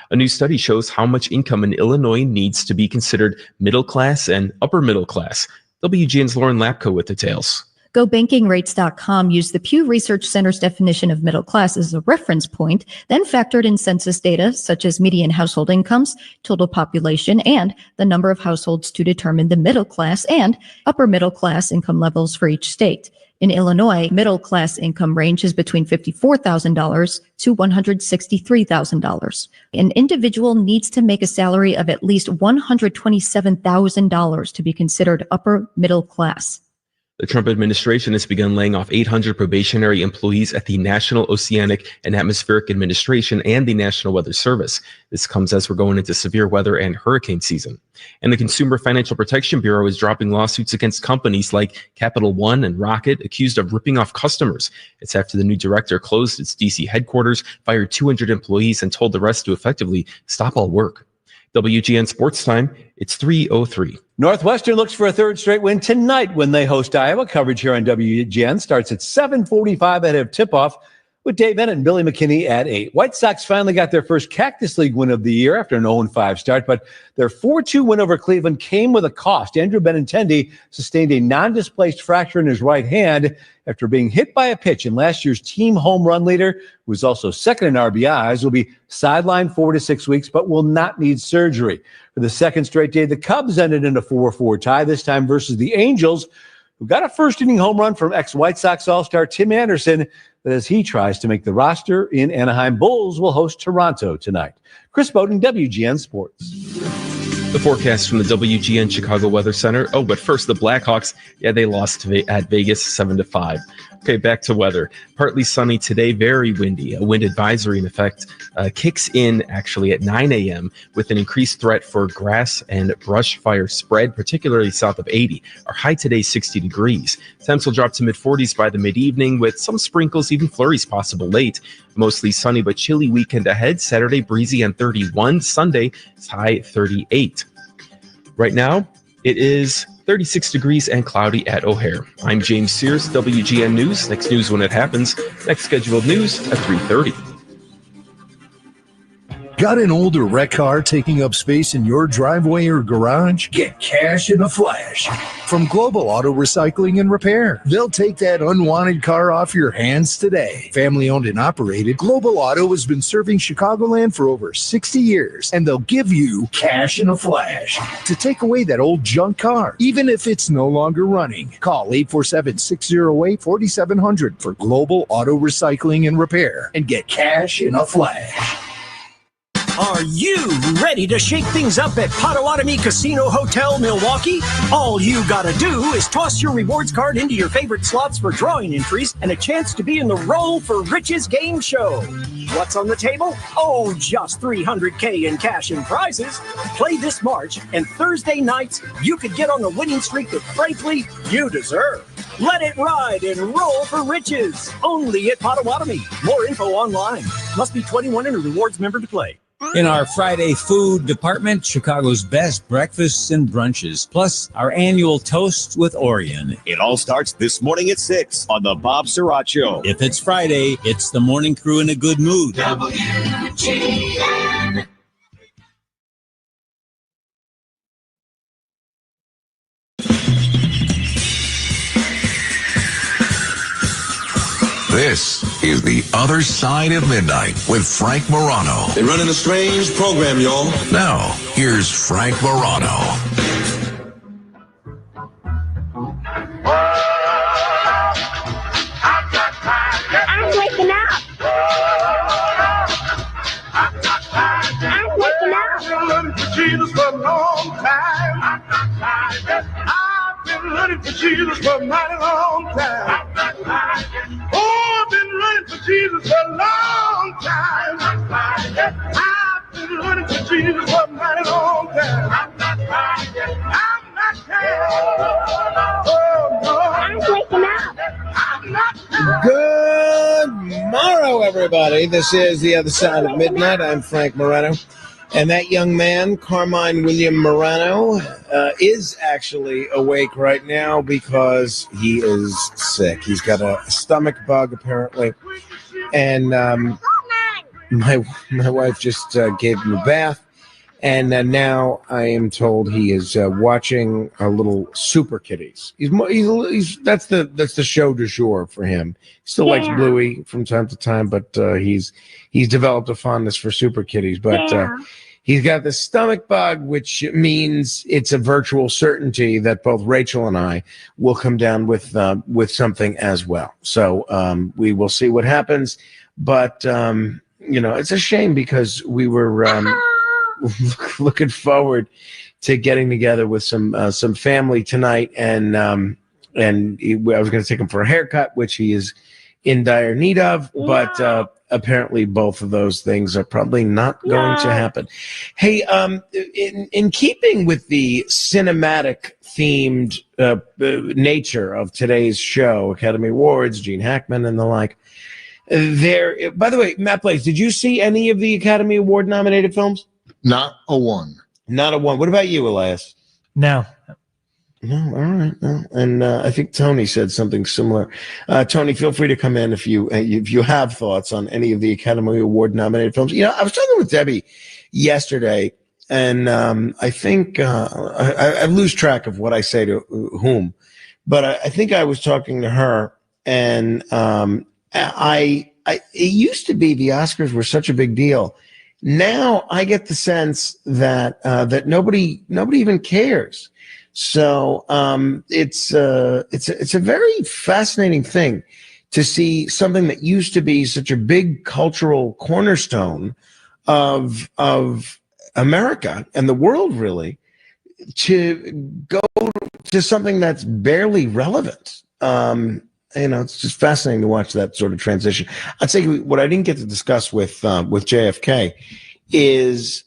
S14: A new study shows how much income in Illinois needs to be considered middle class and upper middle class. WGN's Lauren Lapko with details.
S17: GoBankingRates.com used the Pew Research Center's definition of middle class as a reference point, then factored in census data such as median household incomes, total population, and the number of households to determine the middle class and upper middle class income levels for each state. In Illinois, middle class income range is between $54,000 to $163,000. An individual needs to make a salary of at least $127,000 to be considered upper middle class.
S14: The Trump administration has begun laying off 800 probationary employees at the National Oceanic and Atmospheric Administration and the National Weather Service. This comes as we're going into severe weather and hurricane season. And the Consumer Financial Protection Bureau is dropping lawsuits against companies like Capital One and Rocket, accused of ripping off customers. It's after the new director closed its DC headquarters, fired 200 employees, and told the rest to effectively stop all work. WGN Sports Time, it's 3:03.
S18: Northwestern looks for a third straight win tonight when they host Iowa. Coverage here on WGN starts at 7:45 ahead of tip-off with Dave Bennett and Billy McKinney at 8. White Sox finally got their first Cactus League win of the year after an 0-5 start, but their 4-2 win over Cleveland came with a cost. Andrew Benintendi sustained a non-displaced fracture in his right hand after being hit by a pitch, and last year's team home run leader, who was also second in RBIs, will be sidelined 4 to 6 weeks, but will not need surgery. For the second straight day, the Cubs ended in a 4-4 tie, this time versus the Angels, who got a first-inning home run from ex-White Sox All-Star Tim Anderson, but as he tries to make the roster in Anaheim, Bulls will host Toronto tonight. Chris Bowden, WGN Sports.
S14: The forecast from the WGN Chicago Weather Center. Oh, but first, the Blackhawks. Yeah, they lost at Vegas 7-5. Okay, back to weather. Partly sunny today, very windy. A wind advisory, in effect, kicks in actually at 9 a.m. with an increased threat for grass and brush fire spread, particularly south of 80. Our high today, 60 degrees. Temps will drop to mid-40s by the mid-evening with some sprinkles, even flurries possible late. Mostly sunny but chilly weekend ahead. Saturday, breezy and 31. Sunday, it's high 38. Right now, it is 36 degrees and cloudy at O'Hare. I'm James Sears, WGN News. Next news when it happens. Next scheduled news at 3:30.
S2: Got an older wreck car taking up space in your driveway or garage? Get cash in a flash from Global Auto Recycling and Repair. They'll take that unwanted car off your hands today. Family owned and operated, Global Auto has been serving Chicagoland for over 60 years, and they'll give you cash in a flash to take away that old junk car, even if it's no longer running. Call 847-608-4700 for Global Auto Recycling and Repair and get cash in a flash.
S12: Are you ready to shake things up at Potawatomi Casino Hotel, Milwaukee? All you gotta do is toss your rewards card into your favorite slots for drawing entries and a chance to be in the Roll for Riches game show. What's on the table? Oh, just $300K in cash and prizes. Play this March, and Thursday nights, you could get on the winning streak that, frankly, you deserve. Let it ride and Roll for Riches. Only at Potawatomi. More info online. Must be 21 and a rewards member to play.
S13: In our Friday food department, Chicago's best breakfasts and brunches, plus our annual Toast with Orion.
S15: It all starts this morning at 6 on the Bob Surratt Show.
S13: If it's Friday, it's the morning crew in a good mood.
S6: WGN. This is The Other Side of Midnight with Frank Morano.
S16: They're running a strange program, y'all.
S6: Now, here's Frank Morano.
S20: I'm waking up. I'm waking up.
S25: I've been running for Jesus for a long time. I've been running for Jesus for a mighty long time. Oh, I've been running for Jesus for a long time. I've been running for Jesus for a mighty long time. I'm not tired. Oh, no.
S20: I'm waking up.
S25: I'm not tired.
S29: Good morrow, everybody. This is The Other Side of Midnight. I'm Frank Morano. And that young man, Carmine William Morano, is actually awake right now because he is sick. He's got a stomach bug, apparently. And my wife just gave him a bath. And now I am told he is watching a little Super Kitties. He's that's the show du jour for him. He still likes Bluey from time to time, but he's developed a fondness for Super Kitties. But he's got the stomach bug, which means it's a virtual certainty that both Rachel and I will come down with something as well. So we will see what happens. But it's a shame because we were looking forward to getting together with some family tonight, and I was going to take him for a haircut, which he is in dire need of, but apparently both of those things are probably not going to happen. Hey, in keeping with the cinematic themed nature of today's show, Academy Awards, Gene Hackman and the like, by the way, Matt Blaze, did you see any of the Academy Award nominated films?
S26: Not a one.
S29: Not a one. What about you, Elias?
S28: No.
S29: No, all right. No. And I think Tony said something similar. Tony, feel free to come in if you have thoughts on any of the Academy Award nominated films. I was talking with Debbie yesterday, and I think I lose track of what I say to whom, but I think I was talking to her, and it used to be the Oscars were such a big deal. Now I get the sense that that nobody even cares. So it's a very fascinating thing to see something that used to be such a big cultural cornerstone of America and the world, really, to go to something that's barely relevant. It's just fascinating to watch that sort of transition. I'd say what I didn't get to discuss with JFK is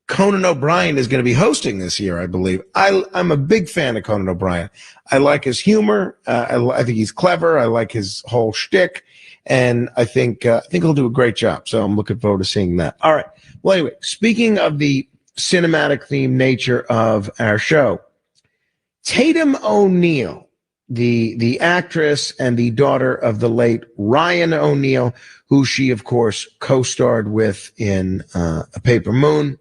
S29: Conan O'Brien is going to be hosting this year, I believe. I'm a big fan of Conan O'Brien. I like his humor. I think he's clever. I like his whole shtick, and I think he'll do a great job. So I'm looking forward to seeing that. All right. Well, anyway, speaking of the cinematic theme nature of our show, Tatum O'Neal the actress and the daughter of the late Ryan O'Neal, who she, of course, co-starred with in A Paper Moon.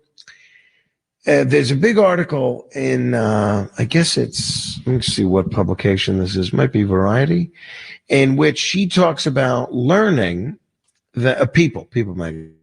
S29: There's a big article in, I guess it's, let me see what publication this is, might be Variety, in which she talks about learning that People magazine.